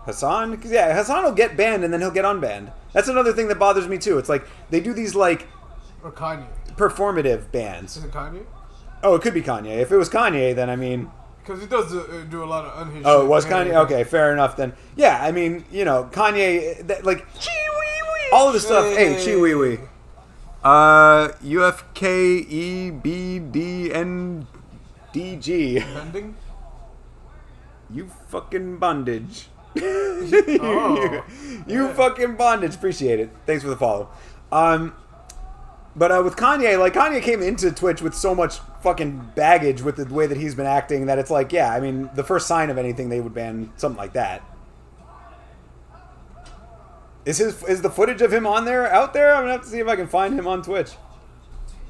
Hassan? 'Cause, yeah, Hassan will get banned and then he'll get unbanned. That's another thing that bothers me too. It's like they do these like Or Kanye. performative bans. Is it Kanye? Oh, it could be Kanye. If it was Kanye, then I mean. Because he does do a lot of unhinged Oh, shit. it was Kanye? Okay, fair enough then. Yeah, I mean, you know, Kanye, like, all of the stuff. Hey, Chi Wee Wee. UFKEBDNDG. Bending? You fucking bondage. Oh, you fucking bondage. Appreciate it. Thanks for the follow. But with Kanye, like, Kanye came into Twitch with so much fucking baggage with the way that he's been acting that it's like, yeah, I mean, the first sign of anything, they would ban something like that. Is the footage of him on there out there? I'm gonna have to see if I can find him on Twitch.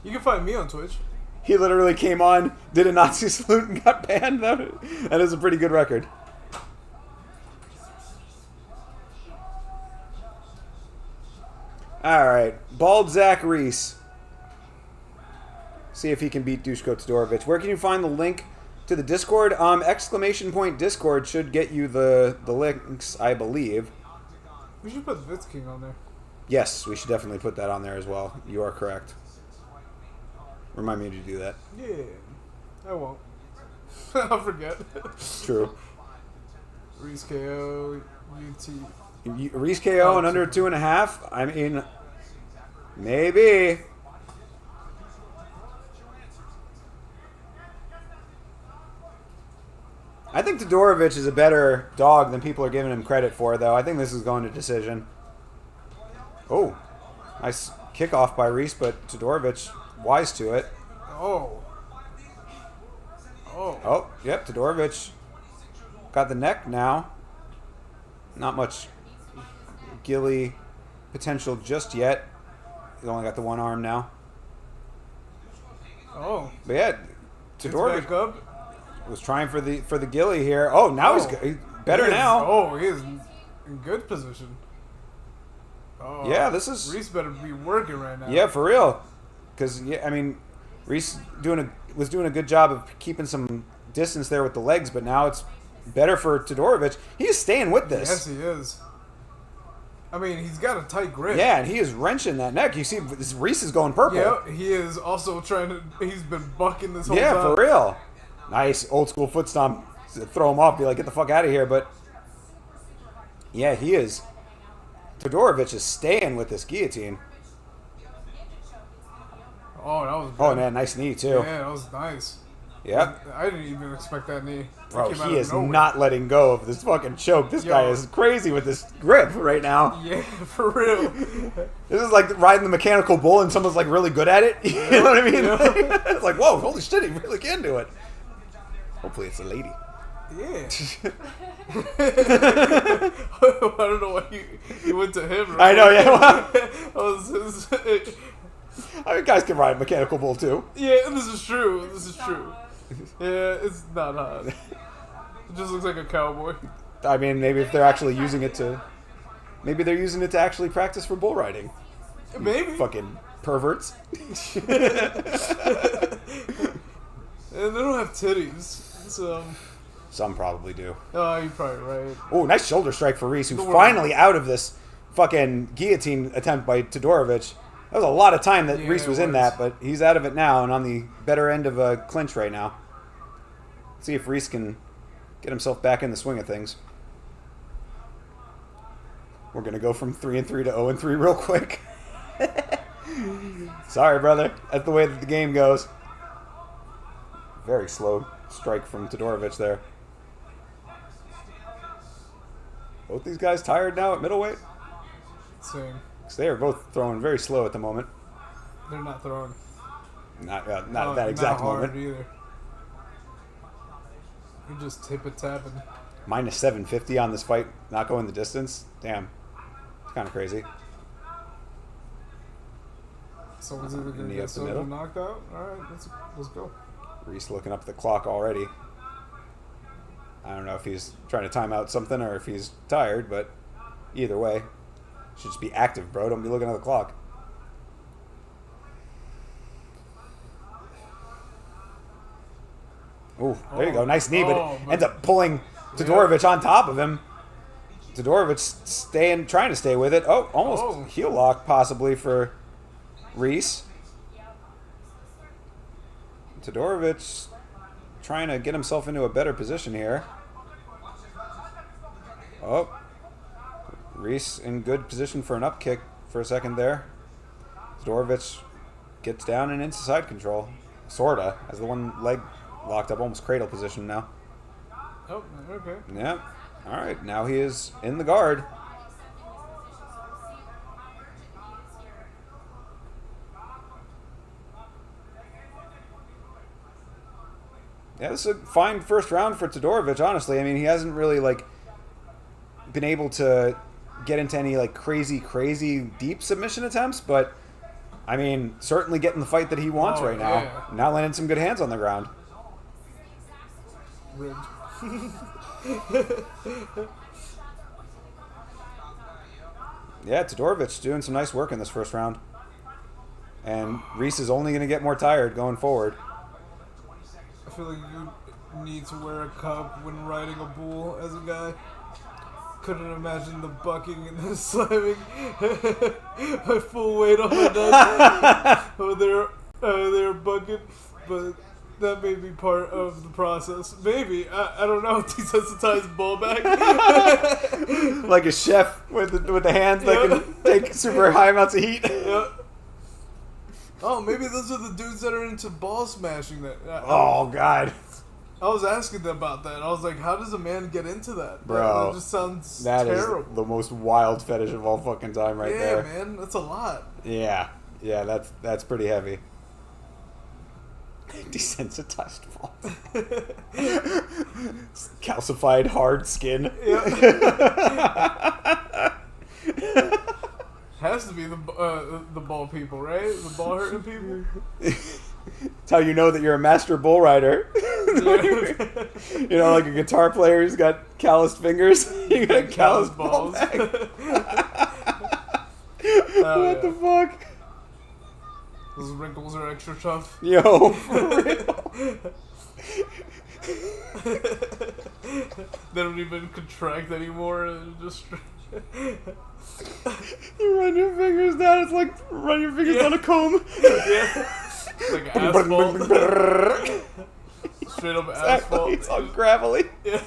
You can find me on Twitch. He literally came on, did a Nazi salute, and got banned. That is a pretty good record. Alright, Bald Zach Reese. See if he can beat Duško Todorovic. Where can you find the link to the Discord? !Discord should get you the links, I believe. We should put Vitz King on there. Yes, we should definitely put that on there as well. You are correct. Remind me to do that. Yeah. I won't. I'll forget. True. Reese KO, UT. Reese KO in under 2.5? I mean, maybe. I think Todorovic is a better dog than people are giving him credit for, though. I think this is going to decision. Oh, nice kickoff by Reese, but Todorovic wise to it. Oh. Oh. Oh, yep, Todorovic got the neck now. Not much ghillie potential just yet. He's only got the one arm now. Oh. But yeah, Back Todorovic up. was trying for the ghillie here. Oh, now he's better He is- now. Oh, he is in good position. Oh. Yeah, this is... Reese better be working right now. Yeah, for real. Because, yeah, I mean, Reese was doing a good job of keeping some distance there with the legs, but now it's better for Todorovic. He's staying with this. Yes, he is. I mean, he's got a tight grip. Yeah, and he is wrenching that neck. You see, Reese is going purple. Yeah, he is also trying to... He's been bucking this whole Yeah, time. for real. Nice old school foot stomp. Throw him off. Be like, get the fuck out of here. But yeah, he is. Todorovic is staying with this guillotine. Oh, that was good. Oh man, nice knee too. Yeah, that was nice. Yep. I didn't even expect that knee. Bro, Came out he of is nowhere. not letting go of this fucking choke. This guy Yo. is crazy with this grip right now. Yeah, for real. This is like riding the mechanical bull and someone's like really good at it. You know what I mean? Yeah. It's like, whoa, holy shit, he really can do it. Hopefully it's a lady. Yeah. I don't know why you went to him. Right? I know, yeah. That was his... I mean, guys can ride a mechanical bull too. Yeah, this is true. This is true. Yeah, it's not hot. It just looks like a cowboy. I mean, maybe if they're actually using it to... Maybe they're using it to actually practice for bull riding. Maybe. Fucking perverts. And they don't have titties. So... Some probably do. Oh, you're probably right. Oh, nice shoulder strike for Reese, who's Don't worry. finally out of this fucking guillotine attempt by Todorovic. That was a lot of time that Yeah, Reese was it in was. that, but he's out of it now and on the better end of a clinch right now. Let's see if Reese can get himself back in the swing of things. We're going to go from 3-3 to 0-3 real quick. Sorry, brother. That's the way that the game goes. Very slow strike from Todorovic there. Both these guys tired now at middleweight? Same. Because they are both throwing very slow at the moment. They're not throwing. Not at that exact not hard moment. either. You're just tip-a-tapping. Minus 750 on this fight, not going the distance. Damn. It's kind of crazy. Someone's either going to Knee get up the someone middle. knocked out. All right, let's go. Reese looking up at the clock already. I don't know if he's trying to time out something or if he's tired, but either way, should just be active, bro. Don't be looking at the clock. Ooh, there you go. Nice knee, but ends up pulling Todorovic on top of him. Todorovic trying to stay with it. Oh, almost heel lock possibly for Reese. Todorovic trying to get himself into a better position here. Oh, Reese in good position for an up kick for a second there. Todorovic gets down and into side control. Sorta, as the one leg locked up, almost cradle position now. Oh, okay. Yeah. All right, now he is in the guard. Yeah, this is a fine first round for Todorovic, honestly. I mean, he hasn't really, like, been able to get into any, like, crazy deep submission attempts, but, I mean, certainly getting the fight that he wants right now. Yeah. Now landing some good hands on the ground. Rigged. Yeah, Todorovic doing some nice work in this first round. And Reese is only going to get more tired going forward. I feel like you need to wear a cup when riding a bull as a guy. Couldn't imagine the bucking and the slamming. My full weight on my nuts. They're bucking, but that may be part of the process. Maybe. I don't know. Desensitized bull back. Like a chef with the hands that can take super high amounts of heat. Yep. Oh, maybe those are the dudes that are into ball smashing. Oh, God. I was asking them about that. I was like, how does a man get into that? Bro. That just sounds That terrible. is the most wild fetish of all fucking time right there. Yeah, man. That's a lot. Yeah. Yeah, that's pretty heavy. Desensitized ball. Calcified hard skin. Has to be the ball people, right? The ball hurting people. That's how you know that you're a master bull rider. You know, like a guitar player who's got calloused fingers. You got calloused balls. What the fuck? Those wrinkles are extra tough. Yo, for real. They don't even contract anymore. Just You run your fingers down. It's like run your fingers down a comb. like asphalt. Straight up asphalt. It's all gravelly. Yeah.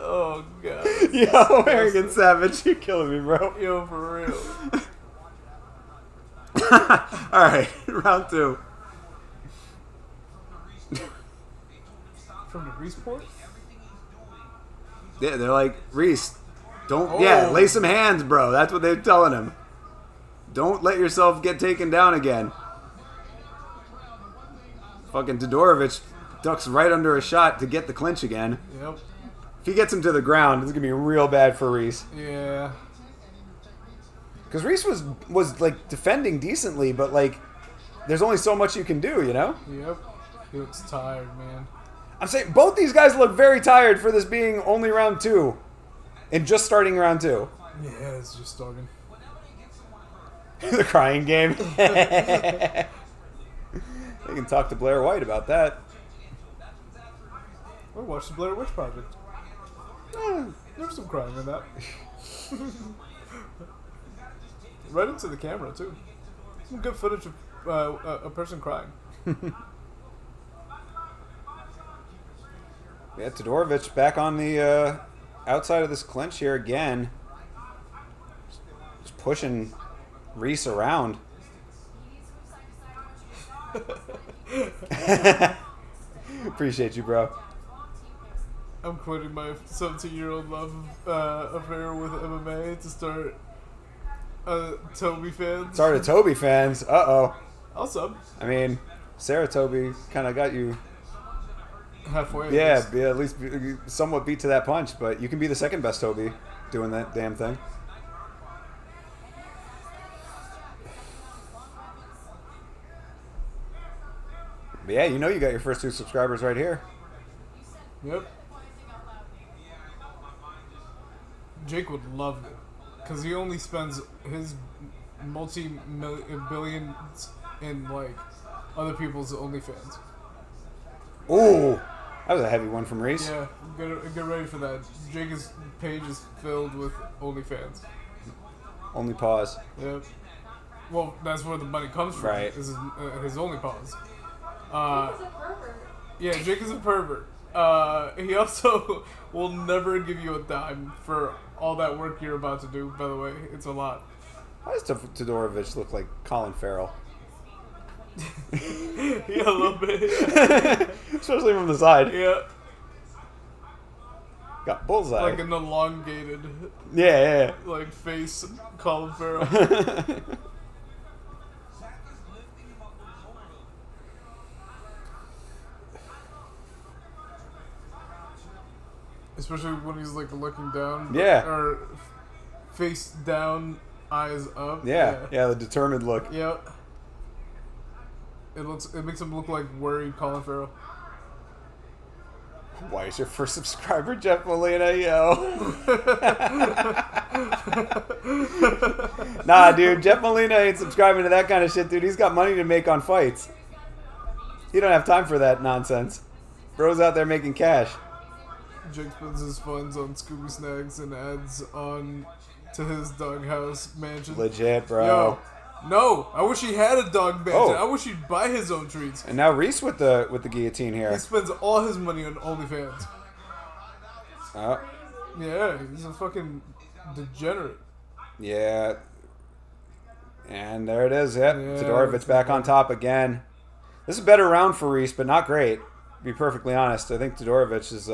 Oh god. Yo, Arrogant Savage, you're killing me, bro. Yo, for real. All right, round two. From the Reesport? Yeah, they're like, Reese, don't, lay some hands, bro. That's what they're telling him. Don't let yourself get taken down again. Fucking Todorovic ducks right under a shot to get the clinch again. Yep. If he gets him to the ground, it's going to be real bad for Reese. Yeah. Because Reese was like defending decently, but like there's only so much you can do, you know? Yep. He looks tired, man. I'm saying both these guys look very tired for this being only round two. And just starting round two. Yeah, it's just starting. The crying game. They can talk to Blair White about that. Or watch the Blair Witch Project. There's some crying in that. Right into the camera, too. Some good footage of a person crying. Yeah, Todorovic back on the outside of this clinch here again. Just pushing Reese around. Appreciate you, bro. I'm quitting my 17-year-old love affair with MMA to start Toby fans. Sorry to Toby fans. Uh-oh. I'll sub. I mean, Sarah Toby kind of got you. Halfway. Yeah, at least somewhat beat to that punch, but you can be the second best Toby doing that damn thing. But yeah, you know you got your first 2 subscribers right here. Yep. Jake would love it. Because he only spends his multi-billions in, like, other people's OnlyFans. Ooh, that was a heavy one from Reese. Yeah, get ready for that. Jake's page is filled with OnlyFans. Only pause. Yep. Well, that's where the money comes from. Right. This is his only pause. Yeah, Jake is a pervert. He also will never give you a dime for all that work you're about to do, by the way. It's a lot. Why does Todorovich look like Colin Farrell? Yeah, a little bit. Especially from the side. Yeah. Got bullseye. Like an elongated, yeah. like, face, Colin Farrell. Especially when he's, like, looking down. Yeah. Or face down, eyes up. Yeah, the determined look. Yep. It makes him look like worried Colin Farrell. Why is your first subscriber Jeff Molina, yo? Nah, dude, Jeff Molina ain't subscribing to that kind of shit, dude. He's got money to make on fights. He don't have time for that nonsense. Bro's out there making cash. Jake spends his funds on Scooby Snacks and adds on to his doghouse mansion. Legit, bro. Yo, no, I wish he had a dog mansion. Oh. I wish he'd buy his own treats. And now Reese with the guillotine here. He spends all his money on OnlyFans. Oh, Yeah, he's a fucking degenerate. yeah. And there it is. Yep. Yeah, Todorovich back on top again. This is a better round for Reese, but not great. To be perfectly honest, I think Todorovich is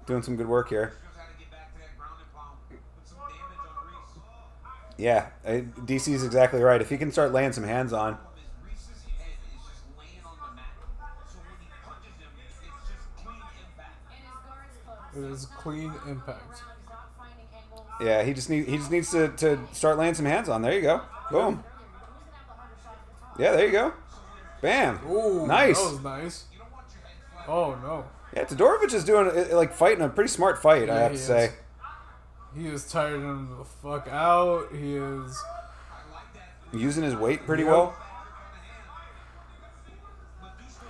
doing some good work here. Yeah, DC is exactly right. If he can start laying some hands on. It is clean impact. Yeah, he just needs to start laying some hands on. There you go. Boom. Yeah, there you go. Bam. Ooh, Nice. That was nice. Oh no. Yeah, Todorovich is doing like fighting a pretty smart fight, I Yeah, have to he say. is. He is tiring him the fuck out. He is Using his weight pretty Yep. well.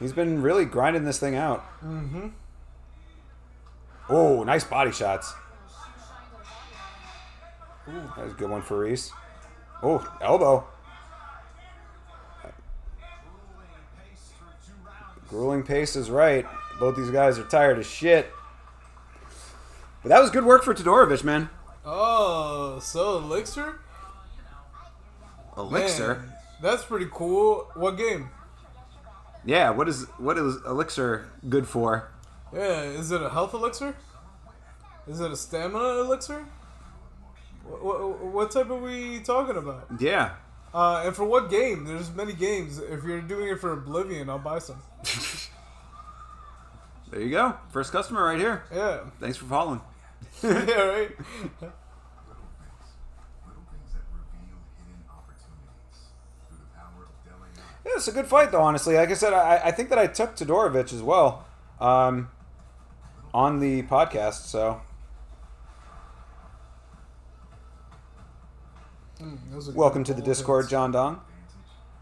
He's been really grinding this thing out. Mm-hmm. Oh, nice body shots. Ooh, that was a good one for Reese. Oh, elbow. Grueling pace is right. Both these guys are tired as shit. But that was good work for Todorovich, man. Oh, so Elixir? Elixir? Man, that's pretty cool. What game? Yeah, what is Elixir good for? Yeah, is it a health elixir? Is it a stamina elixir? What type are we talking about? Yeah. And for what game? There's many games. If you're doing it for Oblivion, I'll buy some. There you go. First customer right here. Yeah. Thanks for following. Yeah, right? Yeah, it's a good fight, though, honestly. Like I said, I think that I took Todorovich as well on the podcast, so. Welcome to the Discord, John Dong.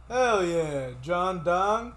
Hell yeah, John Dong.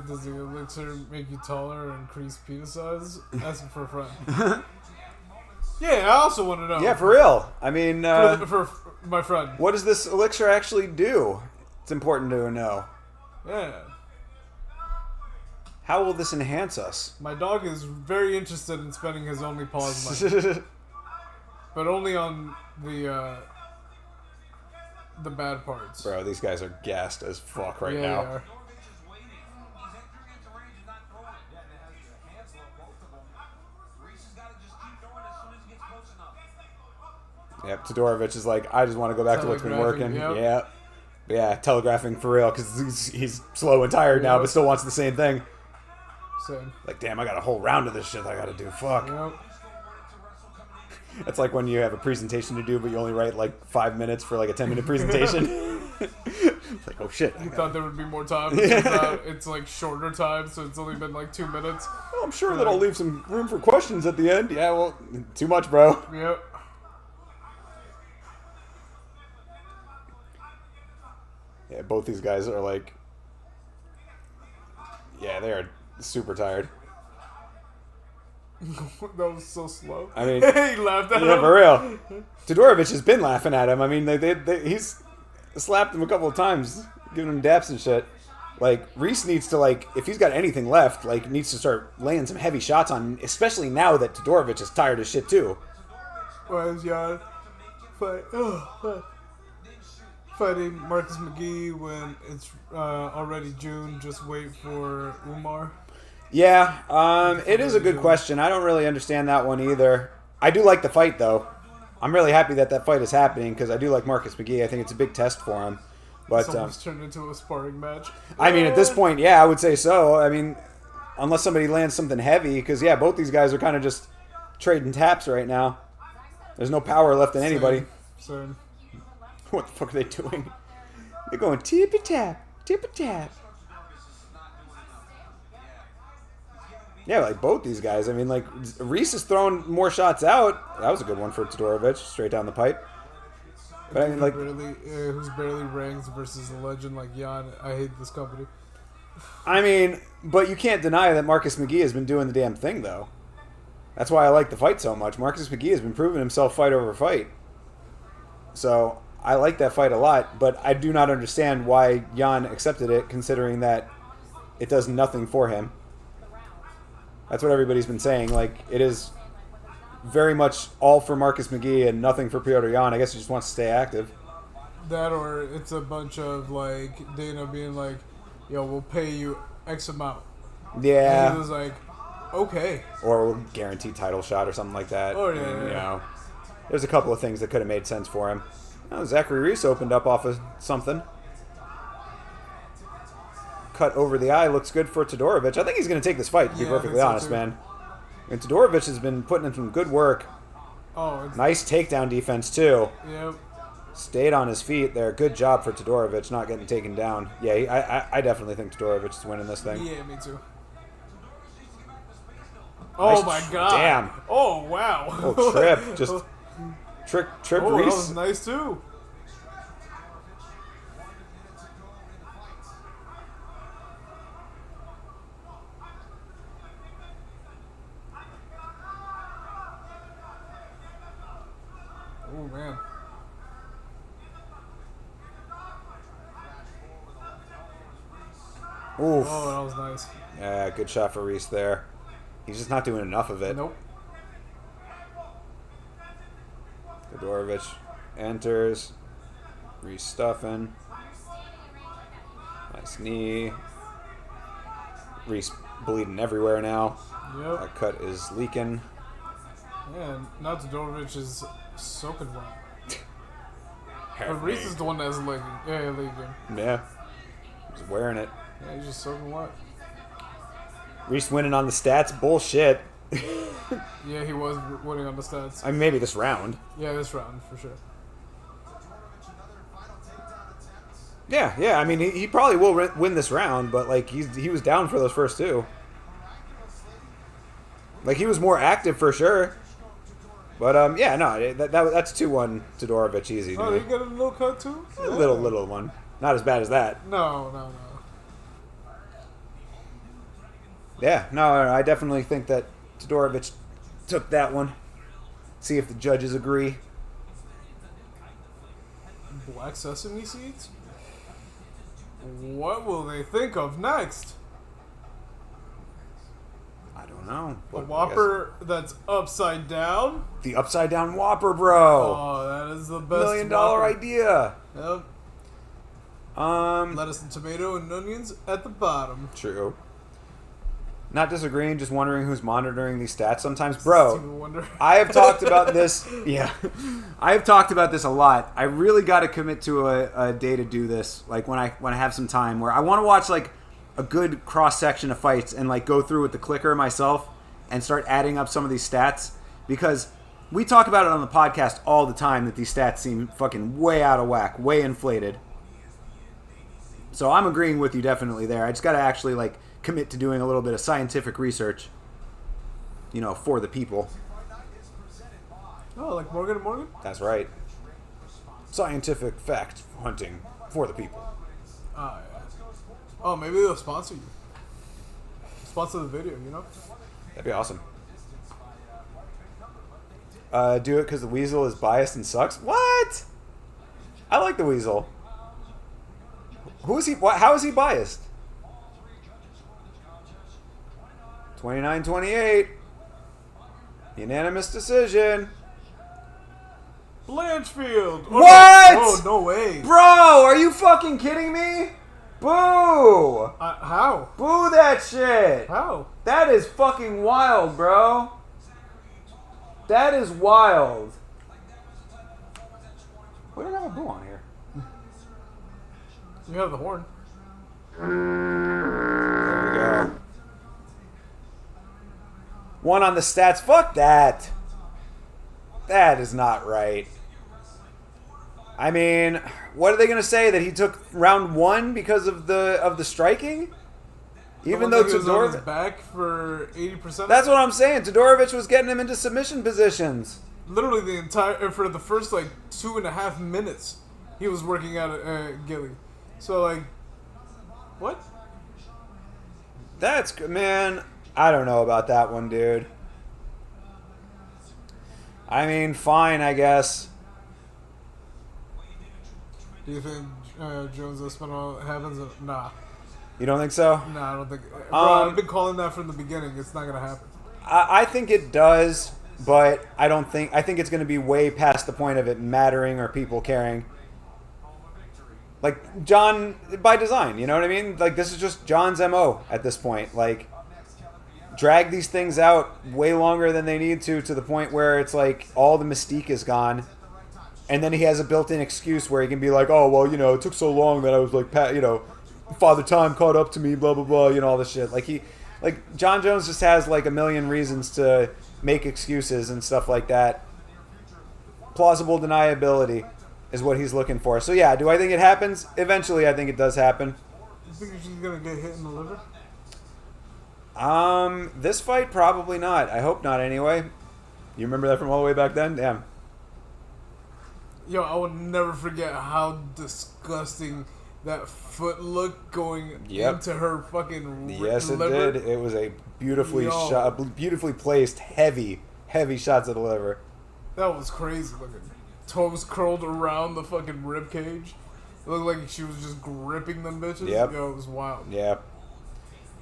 Does the elixir make you taller or increase penis size? Asking for a friend. Yeah, I also want to know. Yeah, for real. I mean, For My friend. What does this elixir actually do? It's important to know. Yeah. How will this enhance us? My dog is very interested in spending his only pause money. But only on the bad parts. Bro, these guys are gassed as fuck right Yeah, now. they are. Yep, Todorovic is like, I just want to go back to what's been working. Telegraphing, Yeah. Yeah, telegraphing for real, because he's slow and tired now, but still wants the same thing. Same. Like, damn, I got a whole round of this shit I gotta do. Fuck. Yep. It's like when you have a presentation to do, but you only write like 5 minutes for like a 10-minute presentation. It's like, oh shit. You thought there would be more time. It's like shorter time, so it's only been like 2 minutes. Well, I'm sure that I'll leave some room for questions at the end. Yeah, well, too much, bro. Yep. Yeah, both these guys are like, yeah, they are super tired. That was so slow. I mean, he laughed at yeah, him. for real. Todorovic has been laughing at him. I mean, he's slapped him a couple of times, giving him daps and shit. Like, Reese needs to, like, if he's got anything left, like, needs to start laying some heavy shots on, especially now that Todorovic is tired as shit, too. Whereas Jan fighting Marcus McGee when it's already June, just wait for Umar. Yeah, it is a good question. I don't really understand that one either. I do like the fight, though. I'm really happy that fight is happening, because I do like Marcus McGee. I think it's a big test for him. But It's almost turned into a sparring match. I mean, at this point, yeah, I would say so. I mean, unless somebody lands something heavy, because, yeah, both these guys are kind of just trading taps right now. There's no power left in anybody. Same. What the fuck are they doing? They're going tippy-tap, tippy-tap. Yeah, like both these guys. I mean, like, Reese is throwing more shots out. That was a good one for Todorovic, straight down the pipe. But I mean, like, who's barely ranks versus a legend like Jan. I hate this company. I mean, but you can't deny that Marcus McGee has been doing the damn thing, though. That's why I like the fight so much. Marcus McGee has been proving himself fight over fight. So, I like that fight a lot, but I do not understand why Jan accepted it, considering that it does nothing for him. That's what everybody's been saying. Like, it is very much all for Marcus McGee and nothing for Piotr Jan. I guess he just wants to stay active. That or it's a bunch of, like, Dana being like, yo, we'll pay you X amount. Yeah. And he was like, okay. Or guaranteed title shot or something like that. Oh, yeah, And, yeah. You know, there's a couple of things that could have made sense for him. Oh, Zachary Reese opened up off of something. Cut over the eye looks good for Todorovic. I think he's going to take this fight, to be Yeah, I think perfectly so, honest, too. man. And Todorovic has been putting in some good work. Oh, it's, Nice takedown defense, too. yep. Stayed on his feet there. Good job for Todorovic, not getting taken down. Yeah, I definitely think Todorovic is winning this thing. Yeah, me too. Nice Oh my god. Damn. Oh, wow. Oh, trip. Just trip Oh, that Reese. was nice too. Oh, man. Oof. Oh, that was nice. Yeah, good shot for Reese there. He's just not doing enough of it. Nope. Todorovic enters. Reese stuffing. Nice knee. Reese bleeding everywhere now. Yep. That cut is leaking. Yeah, now Todorovic is soaking wet. But Reese is the one that's leaking. Yeah, leaking. Yeah. He's wearing it. Yeah, he's just soaking wet. Reese winning on the stats. Bullshit. Yeah, he was winning on the stats. I mean, maybe this round. Yeah, this round, for sure. Yeah. I mean, he probably will win this round, but like he was down for those first two. Like he was more active for sure. But yeah, no, that's 2-1 Todorovic easy. Oh, To you got a little cut too? a little one, not as bad as that. No. Yeah, no, I definitely think that Todorovic took that one. See if the judges agree. Black sesame seeds? What will they think of next? I don't know. A Whopper that's upside down? The upside down Whopper, bro. Oh, that is the best $1 million idea. Yep. Lettuce and tomato and onions at the bottom. True. Not disagreeing, just wondering who's monitoring these stats sometimes. Bro, I have talked about this. Yeah. I have talked about this a lot. I really got to commit to a day to do this. Like when I have some time where I want to watch like a good cross section of fights and like go through with the clicker myself and start adding up some of these stats, because we talk about it on the podcast all the time that these stats seem fucking way out of whack, way inflated. So I'm agreeing with you definitely there. I just got to actually like commit to doing a little bit of scientific research, you know, for the people. Oh, like Morgan & Morgan? That's right. Scientific fact hunting for the people. Yeah. Oh, maybe they'll sponsor you. Sponsor the video, you know? That'd be awesome. Do it because the Weasel is biased and sucks? What? I like the Weasel. Who is he? How is he biased? 29-28. Unanimous decision. Blanchfield. Oh, What? Oh, no way. Bro, are you fucking kidding me? Boo! How? Boo that shit! How? That is fucking wild, bro. That is wild. We don't have a boo on here. You have the horn. There we go. One on the stats. Fuck that. That is not right. I mean, what are they going to say, that he took round one because of the striking? Even though he was on his Todorovic back for 80%. That's what I'm saying. Todorovic was getting him into submission positions. Literally the entire for the first like 2.5 minutes, he was working out at Gilly. So like, what? That's good, man. I don't know about that one, dude. I mean, fine, I guess. Do you think Jones Espinal happens? Nah. You don't think so? Nah, I don't think. Bro, I've been calling that from the beginning. It's not gonna happen. I think it does, but I don't think. I think it's going to be way past the point of it mattering or people caring. Like John, by design, you know what I mean? Like this is just John's MO at this point. Like drag these things out way longer than they need to the point where it's like all the mystique is gone. And then he has a built-in excuse where he can be like, oh, well, you know, it took so long that I was like, you know, Father Time caught up to me, blah, blah, blah, you know, all this shit. Like John Jones just has like a million reasons to make excuses and stuff like that. Plausible deniability is what he's looking for. So yeah, do I think it happens? Eventually, I think it does happen. You think she's gonna get hit in the liver? This fight, probably not. I hope not anyway. You remember that from all the way back then? Damn. Yo, I would never forget how disgusting that foot looked going into her fucking Yes, it liver. did. It was a beautifully shot, beautifully placed, heavy shots of the liver. That was crazy looking. Toes curled around the fucking rib cage. It looked like she was just gripping them bitches. Yep. Yo, it was wild. Yeah.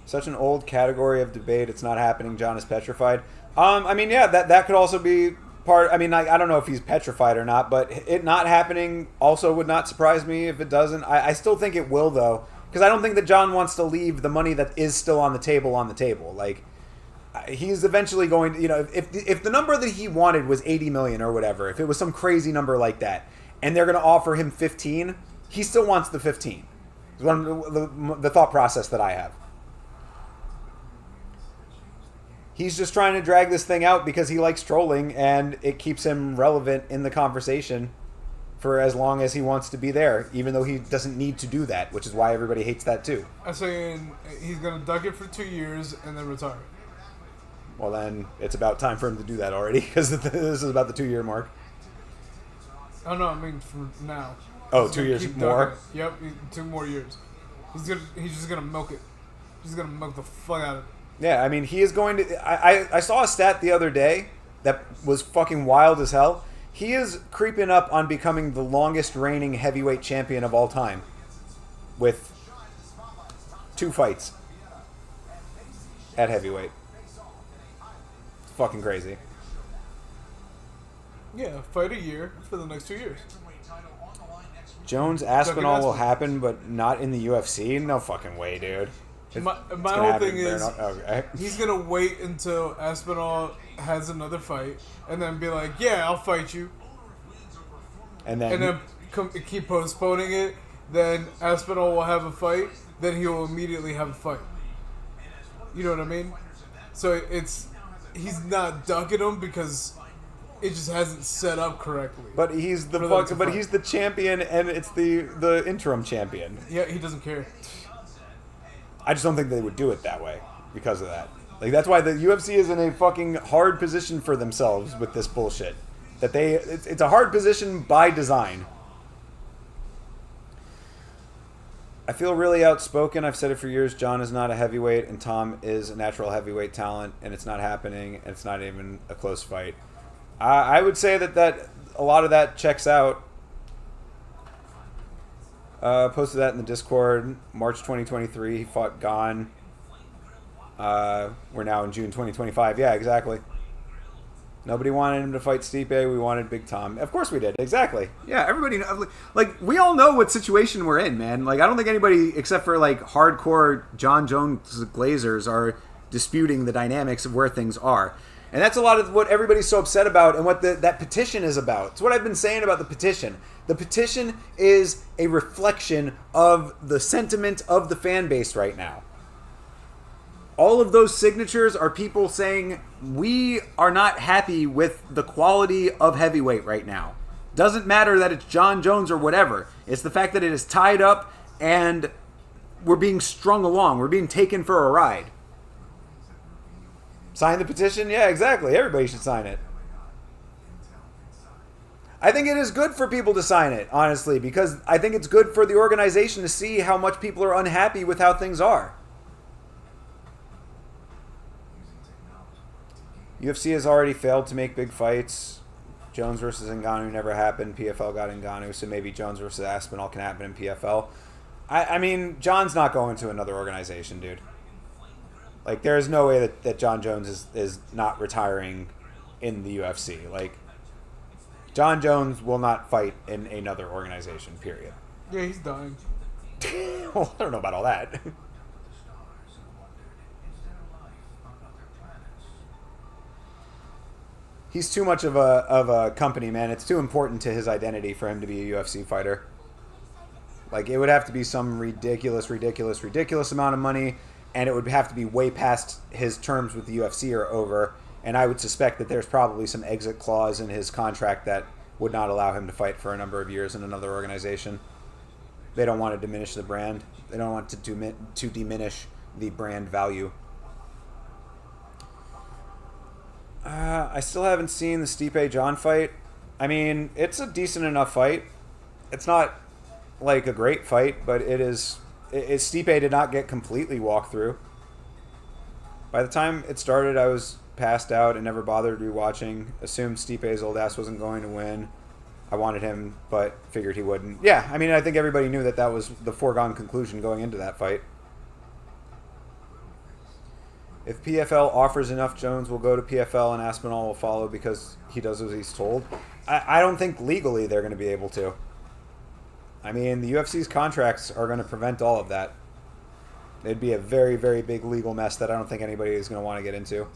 Such an old category of debate. It's not happening. John is petrified. I mean, yeah, that could also be part. I mean, I don't know if he's petrified or not, but it not happening also would not surprise me if it doesn't. I still think it will, though, because I don't think that John wants to leave the money that is still on the table. Like, he's eventually going to, you know, if the number that he wanted was 80 million or whatever, if it was some crazy number like that, and they're going to offer him 15, he still wants the 15. It's one of the thought process that I have. He's just trying to drag this thing out because he likes trolling, and it keeps him relevant in the conversation for as long as he wants to be there, even though he doesn't need to do that, which is why everybody hates that too. I'm saying he's gonna duck it for 2 years and then retire. Well, then it's about time for him to do that already, because this is about the 2-year mark. Oh no, I mean for now. Oh, He's 2 gonna years keep more? ducking it. Yep, 2 more years. He's just gonna milk it. He's gonna milk the fuck out of it. Yeah, I mean, he is going to... I saw a stat the other day that was fucking wild as hell. He is creeping up on becoming the longest reigning heavyweight champion of all time. With 2 fights at heavyweight. It's fucking crazy. Yeah, fight a year for the next 2 years. Jones Aspinall will happen, but not in the UFC? No fucking way, dude. My whole thing is, he's going to wait until Aspinall has another fight and then be like, yeah, I'll fight you. And then keep postponing it. Then Aspinall will have a fight. Then he will immediately have a fight. You know what I mean? So he's not ducking him because it just hasn't set up correctly. But he's the champion, and it's the interim champion. Yeah, he doesn't care. I just don't think they would do it that way because of that. Like, that's why the UFC is in a fucking hard position for themselves with this bullshit. It's a hard position by design. I feel really outspoken. I've said it for years. John is not a heavyweight, and Tom is a natural heavyweight talent, and it's not happening, and it's not even a close fight. I would say that a lot of that checks out. Posted that in the Discord. March 2023, he fought Gon. We're now in June 2025. Yeah, exactly. Nobody wanted him to fight Stipe. We wanted Big Tom. Of course we did. Exactly. Yeah, everybody... Like, we all know what situation we're in, man. Like, I don't think anybody, except for, like, hardcore John Jones Glazers, are disputing the dynamics of where things are. And that's a lot of what everybody's so upset about and what that petition is about. It's what I've been saying about the petition. The petition is a reflection of the sentiment of the fan base right now. All of those signatures are people saying, we are not happy with the quality of heavyweight right now. Doesn't matter that it's John Jones or whatever. It's the fact that it is tied up and we're being strung along. We're being taken for a ride. Sign the petition? Yeah, exactly. Everybody should sign it. I think it is good for people to sign it, honestly, because I think it's good for the organization to see how much people are unhappy with how things are. UFC has already failed to make big fights. Jones versus Ngannou never happened. PFL got Ngannou, so maybe Jones versus Aspinall can happen in PFL. I mean, John's not going to another organization, dude. Like, there is no way that John Jones is not retiring in the UFC. Like, John Jones will not fight in another organization, period. Yeah, he's dying. Well, I don't know about all that. He's too much of a company, man. It's too important to his identity for him to be a UFC fighter. Like, it would have to be some ridiculous amount of money, and it would have to be way past his terms with the UFC are over. And I would suspect that there's probably some exit clause in his contract that would not allow him to fight for a number of years in another organization. They don't want to diminish the brand. They don't want to diminish the brand value. I still haven't seen the Stipe John fight. I mean, it's a decent enough fight. It's not like a great fight, but it is. Stipe did not get completely walked through. By the time it started, I was passed out and never bothered rewatching. Assumed Stipe's old ass wasn't going to win. I wanted him, but figured he wouldn't. Yeah, I mean, I think everybody knew that was the foregone conclusion going into that fight. If PFL offers enough, Jones will go to PFL and Aspinall will follow because he does as he's told. I don't think legally they're going to be able to. I mean, the UFC's contracts are going to prevent all of that. It'd be a very, very big legal mess that I don't think anybody is going to want to get into.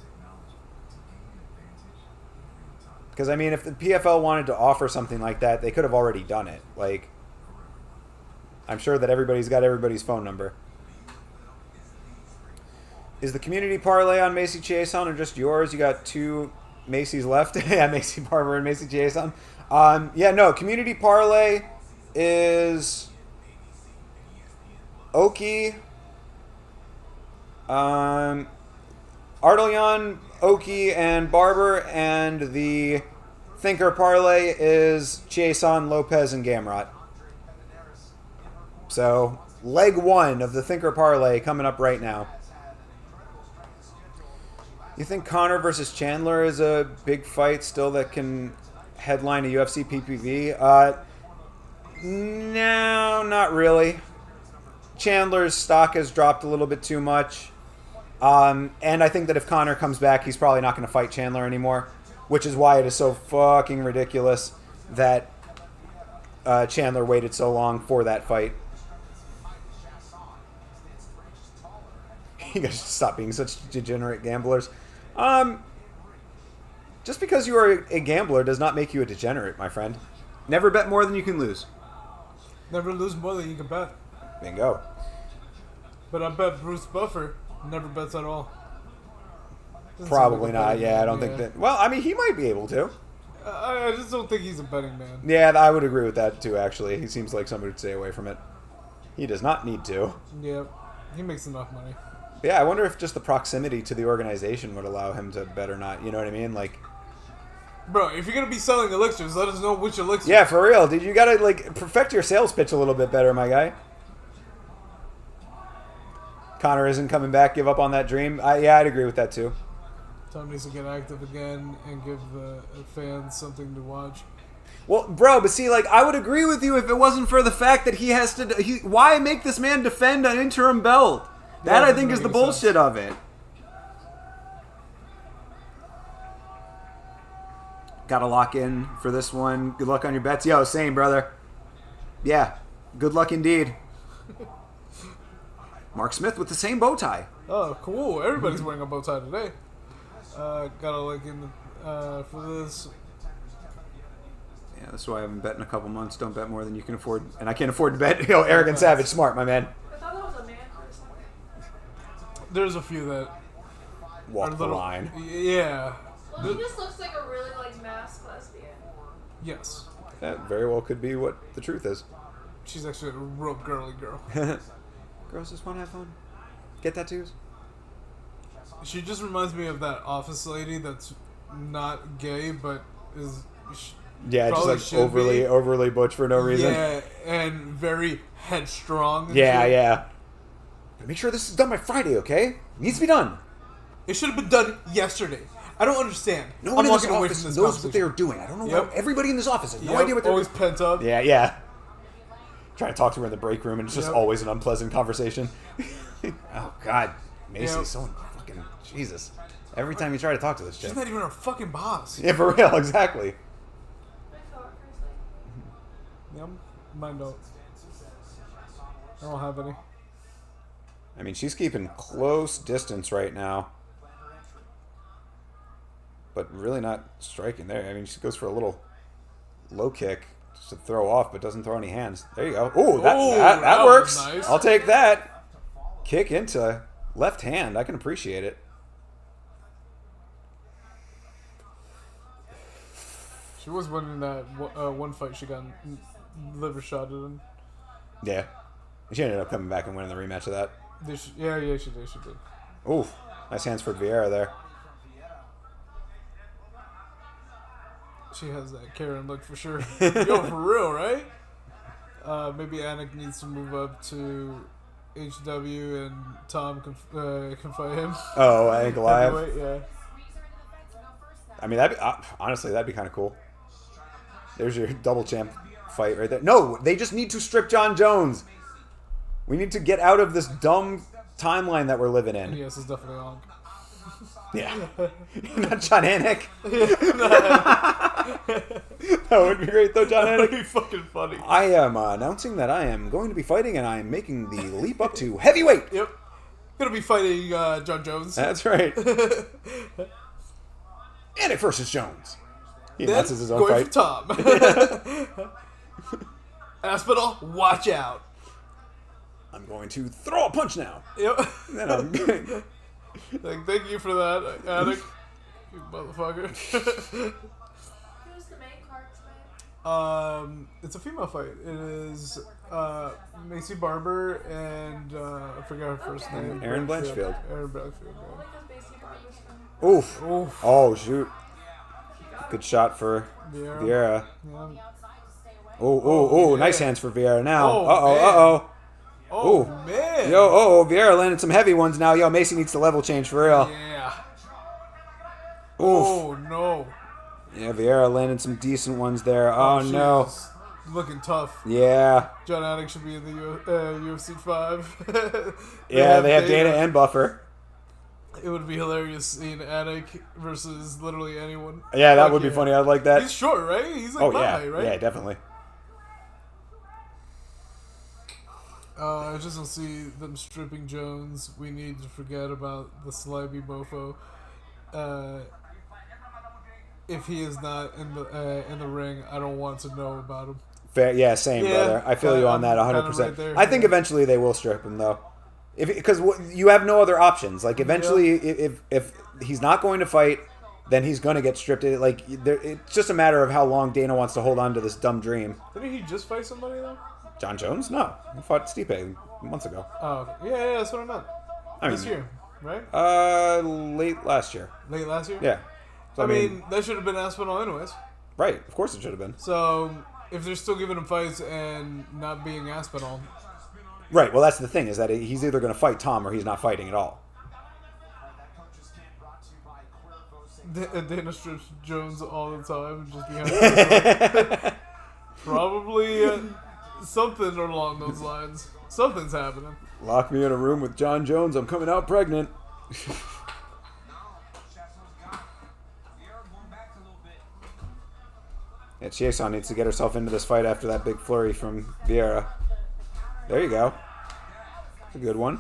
Because, I mean, if the PFL wanted to offer something like that, they could have already done it. Like, I'm sure that everybody's got everybody's phone number. Is the community parlay on Macy Chiasson or just yours? You got 2 Macy's left. Yeah, Macy Barber and Macy Chiasson. Yeah, no, community parlay is Oki, Ardolian, Oki, and Barber, and the Thinker parlay is Chiasson, Lopez, and Gamrot. So, leg 1 of the Thinker parlay coming up right now. You think Conor versus Chandler is a big fight still that can headline a UFC PPV? No, not really. Chandler's stock has dropped a little bit too much. And I think that if Conor comes back, he's probably not going to fight Chandler anymore, which is why it is so fucking ridiculous that Chandler waited so long for that fight. You guys should stop being such degenerate gamblers. Just because you are a gambler does not make you a degenerate, my friend. Never bet more than you can lose. Never lose more than you can bet. Bingo. But I bet Bruce Buffer never bets at all. Doesn't Probably seem like a not. betting Yeah, man, I don't think that. Well, I mean, he might be able to. I just don't think he's a betting man. Yeah, I would agree with that too, actually. He seems like somebody would stay away from it. He does not need to. Yeah, he makes enough money. Yeah, I wonder if just the proximity to the organization would allow him to bet or not. You know what I mean? Like, Bro, if you're gonna be selling elixirs, let us know which elixir. yeah, for real, dude. You gotta, like, perfect your sales pitch a little bit better, my guy. Conor isn't coming back. Give up on that dream. Yeah, I'd agree with that too. Tom needs to get active again and give the fans something to watch. Well, bro, but see, like, I would agree with you if it wasn't for the fact that he has to. Why make this man defend an interim belt? That, Yeah, I think, is the doesn't make any bullshit of it. Gotta lock in for this one. Good luck on your bets. Yo, same, brother. Yeah, good luck indeed. Mark Smith with the same bow tie. Oh, cool. Everybody's wearing a bow tie today. Gotta look in for this. Yeah, that's why I haven't bet in a couple months. Don't bet more than you can afford. And I can't afford to bet. Yo, Arrogant Savage. Smart, my man. I thought that was a man or something. There's a few that Walk are the little, line. Yeah. Well, he just looks like a really masked lesbian. Yes. That very well could be what the truth is. She's actually a real girly girl. Girls just want to have fun. Get tattoos. She just reminds me of that office lady that's not gay but is. Yeah, probably just should like be. overly butch for no reason. Yeah, and very headstrong. And Yeah, shit. yeah. Make sure this is done by Friday, okay? It needs to be done. It should have been done yesterday. I don't understand. No one I'm in this walking away office from this knows what they are conversation. doing. I don't know Yep. why. Everybody in this office has no Yep, idea what they're always doing. pent up. Yeah, yeah. Trying to talk to her in the break room, and it's just Yep. always an unpleasant conversation. Oh, God. Macy's Yep. so fucking... Jesus. Every time you try to talk to this She's chick. not even our fucking boss. Yeah, for real. Exactly. My coworkers like. Yep. Mine don't. I don't have any. I mean, she's keeping close distance right now. But really not striking there. I mean, she goes for a little low kick just to throw off, but doesn't throw any hands. There you go. Ooh, that that was works. nice. I'll take that. Kick into left hand. I can appreciate it. She was winning that one fight she got liver shotted in. Yeah. She ended up coming back and winning the rematch of that. Yeah, she did. She did. Ooh, nice hands for Vieira there. She has that Karen look for sure. Yo, for real, right? Maybe Anik needs to move up to HW and Tom can fight him. Oh, I think live. Heavyweight, yeah. I mean, honestly, that'd be kind of cool. There's your double champ fight right there. No, they just need to strip John Jones. We need to get out of this dumb timeline that we're living in. Yes, it's definitely on. Yeah. Not John Anik. That would be great, though, John That would Anik. be fucking funny. I am announcing that I am going to be fighting, and I am making the leap up to heavyweight. Yep. Gonna be fighting John Jones. That's right. Anik versus Jones. He Then announces his own going fight. for Tom. Aspinall, watch out. I'm going to throw a punch now. Yep. Then I'm going. Like, thank you for that, Anik. You motherfucker. Who's the main card tonight? It's a female fight. It is Macy Barber and I forgot her first Okay. name. Aaron Blanchfield. Aaron Blanchfield. Only because Basie Barber's from. Oof. Oof. Oh, shoot. Good shot for Vieira. Vieira. Yeah. Outside to stay away. Oh, yeah. nice hands for Vieira now. Oh, Uh-oh, man. uh-oh. Oh, Ooh. man. Yo, Vieira landed some heavy ones now. Yo, Macy needs to level change for real. Yeah. Oof. Oh, no. Yeah, Vieira landing some decent ones there. Oh, she's no. looking tough. Yeah. John Anik should be in the UFC 5. Yeah, they have Dana and Buffer. It would be hilarious seeing Anik versus literally anyone. Yeah, that Fuck would be yeah. funny. I'd like that. He's short, right? He's like Oh, my yeah. height, right? Yeah, definitely. I just don't see them stripping Jones. We need to forget about the slimy mofo. If he is not in the ring, I don't want to know about him. Fair. Yeah, same, brother. I feel you on that I'm 100%. right there. I think eventually they will strip him, though. Because you have no other options. Like, eventually, if he's not going to fight, then he's going to get stripped. It's just a matter of how long Dana wants to hold on to this dumb dream. Didn't he just fight somebody, though? John Jones? No. He fought Stipe months ago. Oh, okay. Yeah, that's what I meant. This year, right? Late last year. Late last year? Yeah. So, I mean, that should have been Aspinall anyways. Right. Of course it should have been. So, if they're still giving him fights and not being Aspinall... Right. Well, that's the thing, is that he's either going to fight Tom or he's not fighting at all. Dana strips Jones all the time, just behind the Probably something along those lines. Something's happening. Lock me in a room with John Jones. I'm coming out pregnant. Yeah, Chiasson needs to get herself into this fight after that big flurry from Vieira. There you go. That's a good one.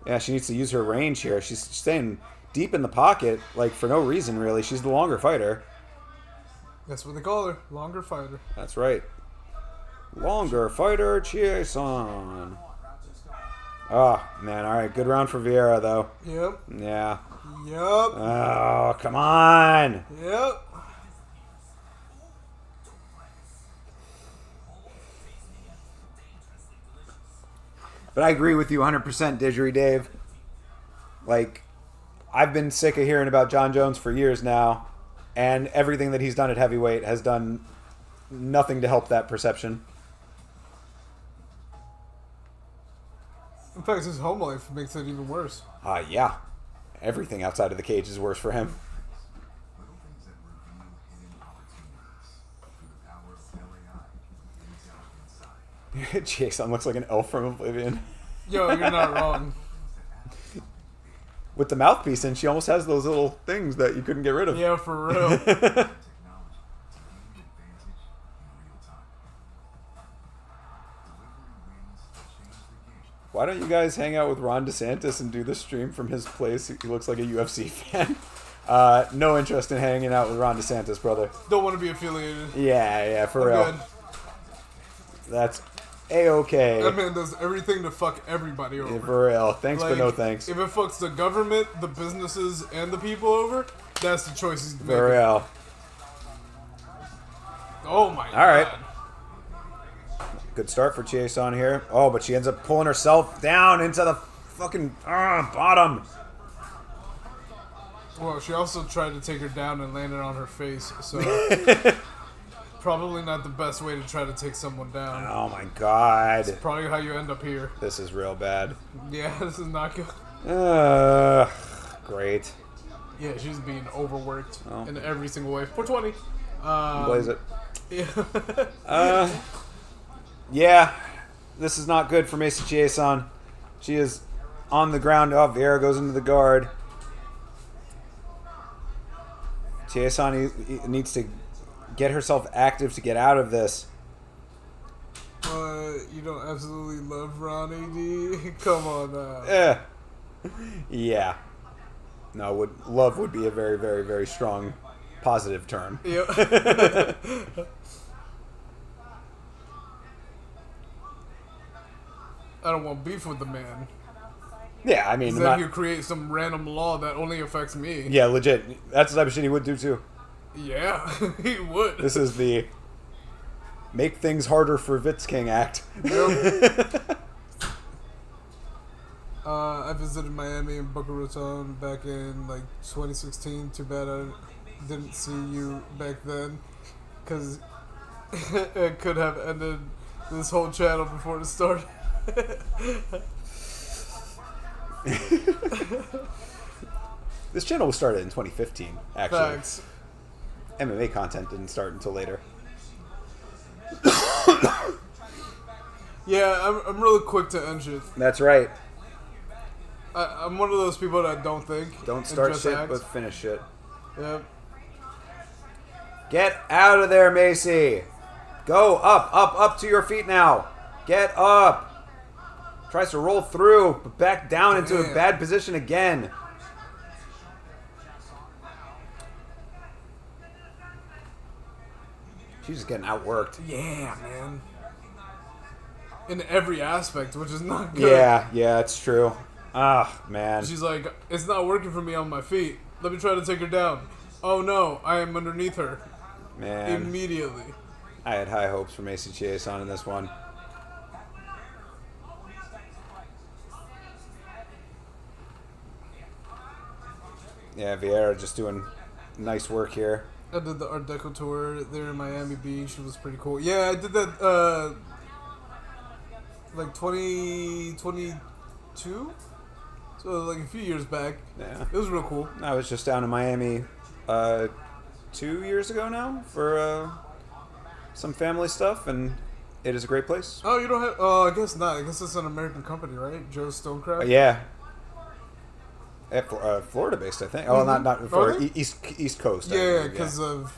Yeah, she needs to use her range here. She's staying deep in the pocket, like, for no reason, really. She's the longer fighter. That's what they call her. Longer fighter. That's right. Longer fighter, Chiasson. Oh, man. All right. Good round for Vieira, though. Yep. Yeah. Yep. Oh, come on. Yep. But I agree with you 100%, Didgeridoo Dave. Like, I've been sick of hearing about John Jones for years now, and everything that he's done at heavyweight has done nothing to help that perception. In fact, his home life makes it even worse. Yeah. Everything outside of the cage is worse for him. Jason looks like an elf from Oblivion. Yo, you're not wrong. With the mouthpiece in, she almost has those little things that you couldn't get rid of. Yeah, for real. Why don't you guys hang out with Ron DeSantis and do the stream from his place? He looks like a UFC fan. No interest in hanging out with Ron DeSantis, brother. Don't want to be affiliated. Yeah, for I'm real. good. That's A-okay. That man does everything to fuck everybody over. Yeah, for real. Thanks, but no thanks. If it fucks the government, the businesses, and the people over, that's the choice he's making. For real. Oh my god. All right. Good start for Chiasson here. Oh, but she ends up pulling herself down into the fucking bottom. Well, she also tried to take her down and landed on her face, so probably not the best way to try to take someone down. Oh my god. Probably how you end up here. This is real bad. Yeah, this is not good. Great. Yeah, she's being overworked in every single way. 420. Blaze it. Yeah. Yeah, this is not good for Macy Chiasson. She is on the ground. Oh, Vieira goes into the guard. Chiasson needs to get herself active to get out of this. You don't absolutely love Ron AD? Come on now. Yeah. No, love would be a very, very, very strong positive term. Yep. I don't want beef with the man. Yeah, I mean... Then you create some random law that only affects me. Yeah, legit. That's the type of shit he would do, too. Yeah, he would. This is the Make Things Harder for Vitz King Act. Yep. I visited Miami and Boca Raton back in, 2016. Too bad I didn't see you back then. Because it could have ended this whole channel before it started. This channel was started in 2015, actually. Facts. MMA content didn't start until later. Yeah, I'm really quick to end shit. That's right. I'm one of those people that don't think. Don't and start just shit, act. but finish shit. Yep. Get out of there, Macy. Go up to your feet now. Get up. Tries to roll through, but back down into a Damn. bad position again. She's just getting outworked. Yeah, man. In every aspect, which is not good. Yeah, it's true. Ah, man. She's like, it's not working for me on my feet. Let me try to take her down. Oh no, I am underneath her. Man. Immediately. I had high hopes for Macy Chiasson in this one. Yeah, Vieira just doing nice work here. I did the Art Deco tour there in Miami Beach. It was pretty cool. Yeah, I did that like 2022? So like a few years back. Yeah. It was real cool. I was just down in Miami 2 years ago now for some family stuff, and it is a great place. Oh, you don't have... Oh, I guess not. I guess it's an American company, right? Joe Stonecraft? Yeah. Florida based, I think. Oh, not for Are they? East Coast. I Yeah, believe, because of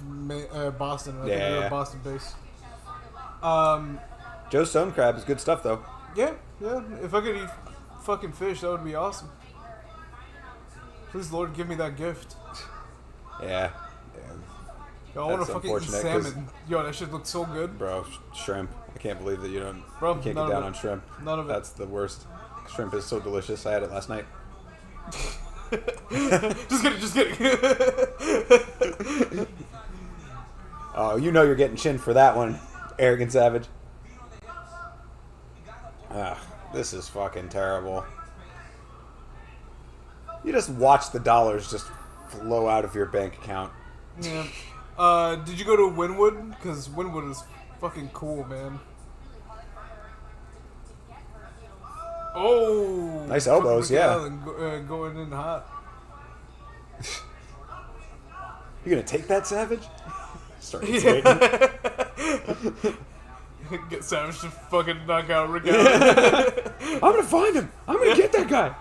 Boston. I think Yeah, they're yeah. Boston based. Joe Stone Crab is good stuff, though. Yeah. If I could eat fucking fish, that would be awesome. Please, Lord, give me that gift. Yeah. Yo, I want to That's fucking eat unfortunate, 'cause- salmon. Yo, that shit looks so good. Bro, shrimp. I can't believe that you don't. Bro, you can't none get of down it. on shrimp. None of it. That's the worst. Shrimp is so delicious. I had it last night. Just kidding. Oh, you know you're getting chinned for that one, arrogant savage. This is fucking terrible. You just watch the dollars just flow out of your bank account. Yeah. Did you go to Wynwood? Because Wynwood is fucking cool, man. Oh, Nice elbows, fucking yeah. McAllen going in hot. You gonna take that, savage? Start Yeah. insinuating. Get Savage to fucking knock out Rick Allen. I'm gonna find him. I'm gonna get that guy.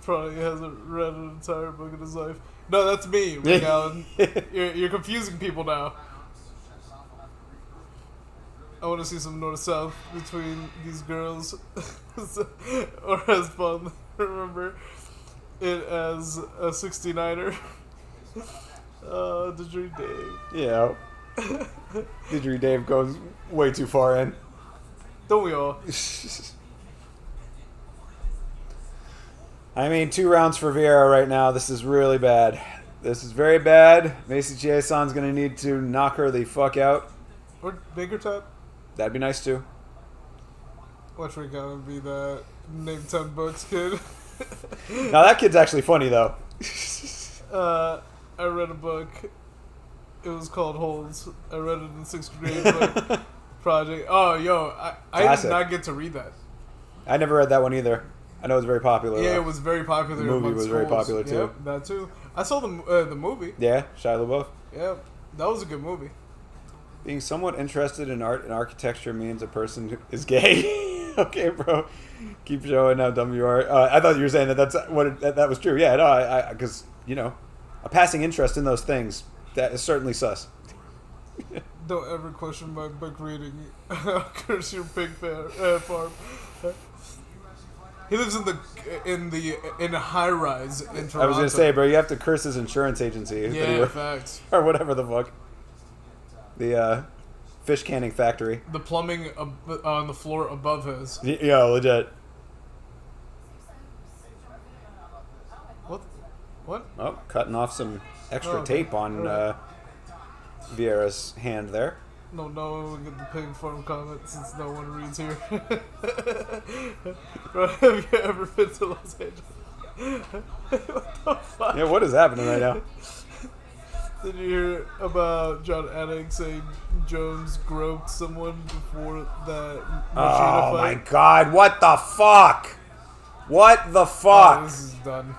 Probably hasn't read an entire book in his life. No, that's me, Rick Allen. You're confusing people now. I want to see some north-south between these girls. Or as fun, remember it as a 69er. Didgeridoo Dave. Yeah. Didgeridoo Dave goes way too far in. Don't we all? I mean, 2 rounds for Vieira right now. This is really bad. This is very bad. Macy Chiason's going to need to knock her the fuck out. Or Bigger Tap? That'd be nice, too. Watch Rick Allen be that name 10 books kid. Now, that kid's actually funny, though. I read a book. It was called Holes. I read it in 6th grade. Book project. Oh, yo, I did Classic. not get to read that. I never read that one either. I know it's very popular. Yeah, though. it was very popular. The movie amongst was very schools. popular, too. Yep, that too. I saw the movie. Yeah, Shia LaBeouf. Yeah, that was a good movie. Being somewhat interested in art and architecture means a person is gay. Okay, bro. Keep showing how dumb you are. I thought you were saying that was true. Yeah, no, because, a passing interest in those things, that is certainly sus. Don't ever question my book reading. Curse your pig farm. He lives in a high rise in Toronto. I was gonna say, bro, you have to curse his insurance agency. that he Yeah, works- facts. or whatever the fuck. The fish canning factory. The plumbing on the floor above his. Yeah, legit. What? Oh, cutting off some extra Oh, okay. tape on Alright. Vieira's hand there. No one will get the pig farm comment since no one reads here. Bro, have you ever been to Los Angeles? What the fuck? Yeah, what is happening right now? Did you hear about John Anik saying Jones groped someone before that Machida Oh fight? my god, what the fuck? What the Oh, fuck? this is done.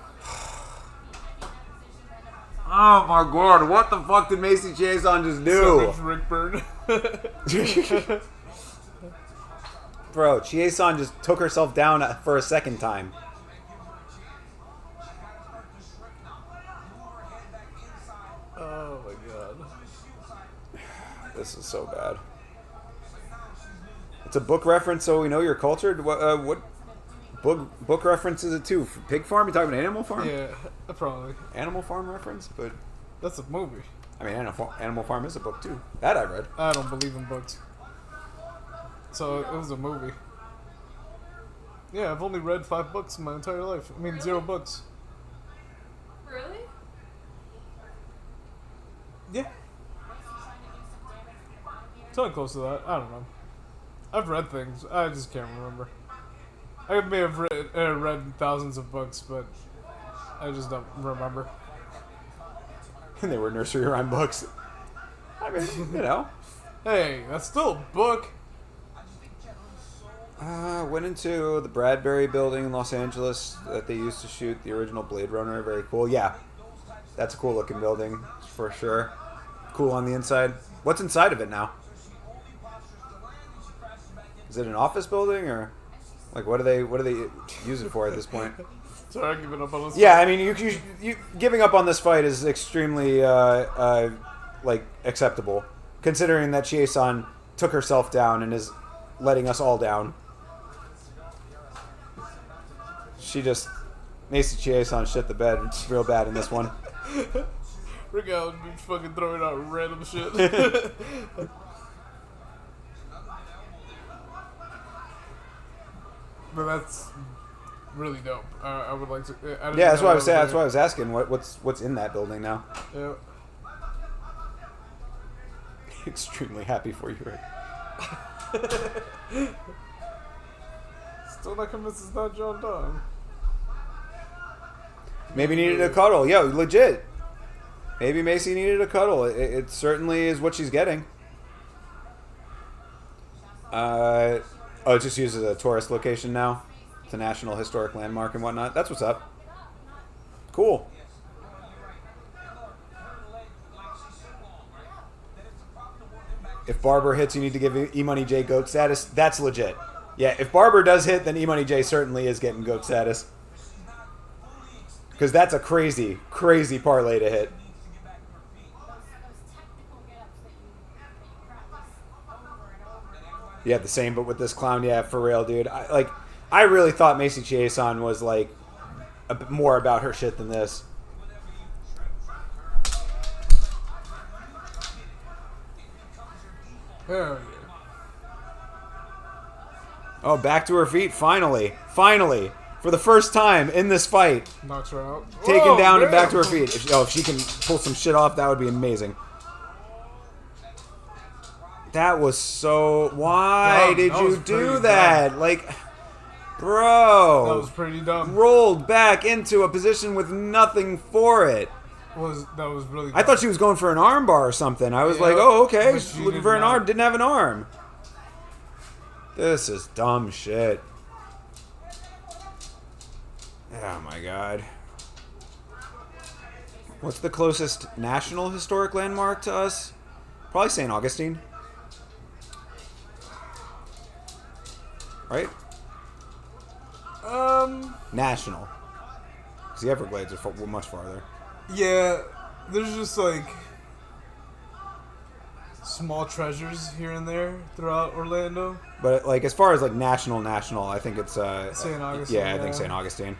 Oh my god, what the fuck did Macy Chiasson just So do? much Rick Byrne. Bro, Chiasson just took herself down for a second time. Oh my god. This is so bad. It's a book reference, so we know you're cultured. What book reference is it to? Pig Farm? You talking about Animal Farm? Yeah, probably. Animal Farm reference, but That's a movie. I mean, Animal Farm is a book too. That I read. I don't believe in books. So it was a movie. Yeah, I've only read 5 books in my entire life. I mean, 0 books. Really? Yeah. Something close to that. I don't know. I've read things. I just can't remember. I may have read thousands of books, but I just don't remember. And they were nursery rhyme books. I mean, you know. Hey, that's still a book. Went into the Bradbury building in Los Angeles that they used to shoot the original Blade Runner. Very cool. Yeah. That's a cool looking building for sure. Cool on the inside. What's inside of it now? Is it an office building or like what do they use it for at this point? Sorry, I'm giving up on this. Yeah, I mean you giving up on this fight is extremely like acceptable considering that Chiasson took herself down and is letting us all down. She just Macy Chiasson shit the bed real bad in this one. Rick Allen be fucking throwing out random shit. But that's really dope. I would like to. I didn't Yeah, that's know why I that was saying. That's there. why I was asking. What's in that building now? Yeah. Extremely happy for you, Rick. Still not convinced it's not John Donne. Maybe needed a cuddle. Yo, legit. Maybe Macy needed a cuddle. It certainly is what she's getting. It just uses a tourist location now. It's a national historic landmark and whatnot. That's what's up. Cool. If Barber hits, you need to give E-Money J GOAT status. That's legit. Yeah, if Barber does hit, then E-Money J certainly is getting GOAT status. Because that's a crazy, crazy parlay to hit. Yeah, the same, but with this clown. Yeah, for real, dude. I really thought Macy Chiasson was like a bit more about her shit than this. Hell yeah. Oh, back to her feet, finally. Finally. For the first time in this fight. Knocks her out. Taken Whoa, down and damn. back to her feet. If she can pull some shit off, that would be amazing. That was so... Why Dumb. did That you was do pretty that? dumb. Like, bro. That was pretty dumb. Rolled back into a position with nothing for it. That was really dumb. I thought she was going for an arm bar or something. I was Yeah, like, oh, okay. but She's she looking did for an not. arm. Didn't have an arm. This is dumb shit. Oh my god. What's the closest national historic landmark to us? Probably St. Augustine. Right? National. Because the Everglades are much farther. Yeah, there's just like small treasures here and there throughout Orlando. But like as far as like national, I think it's St. Augustine, Yeah, I think yeah. St. Augustine.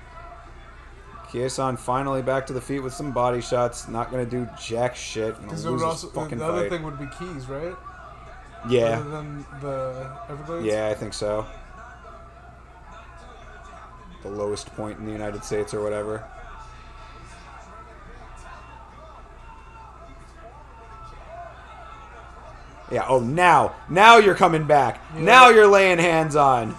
Chiasson finally back to the feet with some body shots. Not gonna do jack shit. Gonna Because lose this the fucking other fight. thing would be Keys, right? Yeah, Other than the Everglades. yeah, I think so. The lowest point in the United States or whatever. Yeah. Oh, now you're coming back. Yeah. Now you're laying hands on.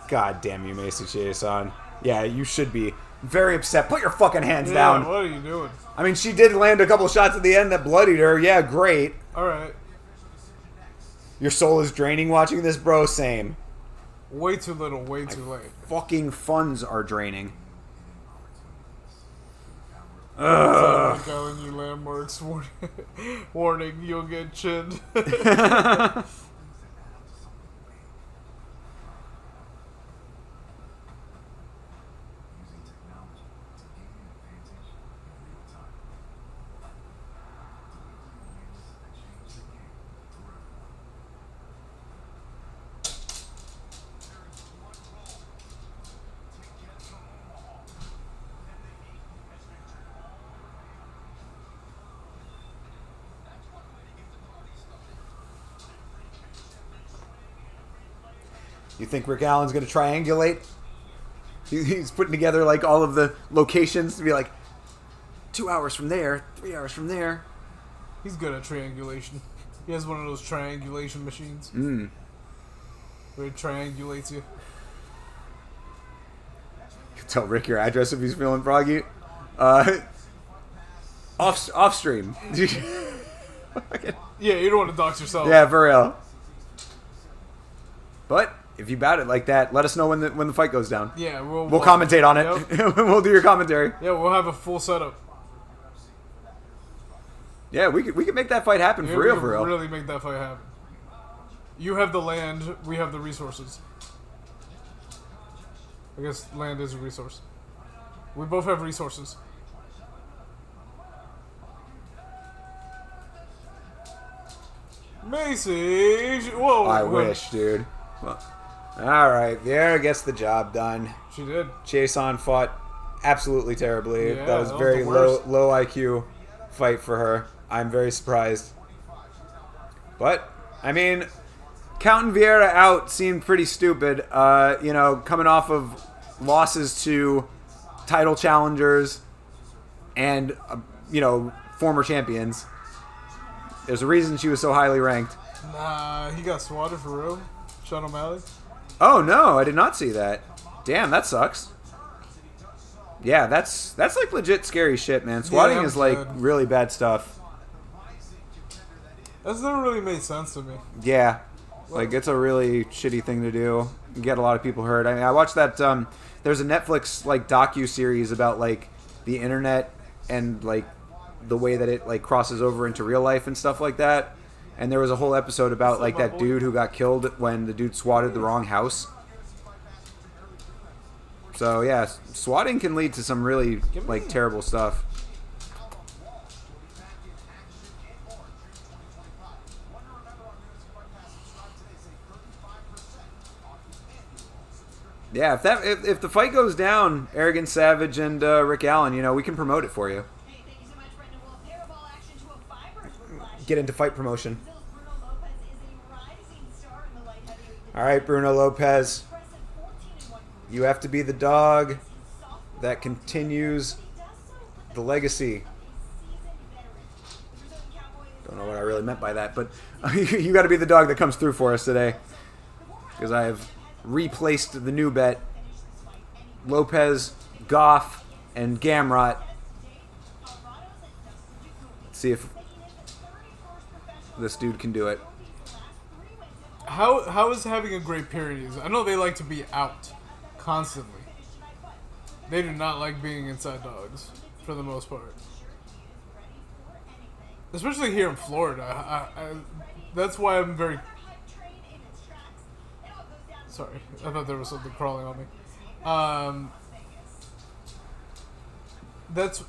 God damn you, Macy Chiasson. Yeah, you should be very upset. Put your fucking hands Yeah, down. what are you doing? I mean, she did land a couple shots at the end that bloodied her. Yeah, great. Alright. Your soul is draining watching this, bro. Same. Way too little, way too late. Fucking funds are draining. Ugh. Calling you landmarks. Warning, you'll get chinned. You think Rick Allen's going to triangulate? He's putting together like all of the locations to be like 2 hours from there, 3 hours from there. He's good at triangulation. He has one of those triangulation machines. Where it triangulates you. You tell Rick your address if he's feeling froggy. Off stream. Yeah, you don't want to dox yourself. Yeah, for real. But if you bout it like that, let us know when the fight goes down. Yeah, we'll commentate on it. Yep. We'll do your commentary. Yeah, we'll have a full setup. Yeah, we could make that fight happen Yeah, for we real, can for real. really make that fight happen. You have the land, we have the resources. I guess land is a resource. We both have resources. Macy! Whoa! I wish, dude. Well, all right, Vieira gets the job done. She did. Jason fought absolutely terribly. Yeah, that was that was very the low worst. IQ fight for her. I'm very surprised. But I mean, counting Vieira out seemed pretty stupid. Coming off of losses to title challengers and former champions. There's a reason she was so highly ranked. Nah, he got swatted for real. Sean O'Malley. Oh no, I did not see that. Damn, that sucks. Yeah, that's like legit scary shit, man. Swatting Yeah, is like good. really bad stuff. That's never really made sense to me. Yeah, like it's a really shitty thing to do. You get a lot of people hurt. I mean, I watched that. There's a Netflix like docu series about like the internet and like the way that it like crosses over into real life and stuff like that. And there was a whole episode about like that dude who got killed when the dude swatted the wrong house. So yeah, swatting can lead to some really like terrible stuff. Yeah, if the fight goes down, Arrogant Savage and Rick Allen, we can promote it for you. Get into fight promotion. All right, Bruno Lopez. You have to be the dog that continues the legacy. Don't know what I really meant by that, but you got to be the dog that comes through for us today. Because I have replaced the new bet. Lopez, Goff, and Gamrot. Let's see if this dude can do it. How is having a great period? I know they like to be out constantly. They do not like being inside dogs for the most part. Especially here in Florida. That's why I'm very... Sorry, I thought there was something crawling on me. That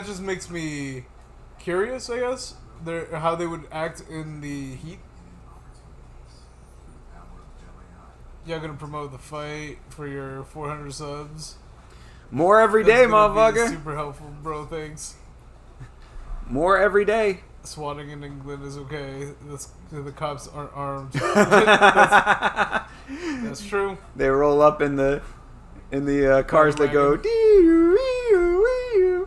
just makes me curious, I guess. How they would act in the heat. Y'all gonna promote the fight for your 400 subs? More every day, That's gonna be motherfucker. super helpful, bro. Thanks. More every day. Swatting in England is okay. The cops aren't armed. That's true. They roll up in the cars that go.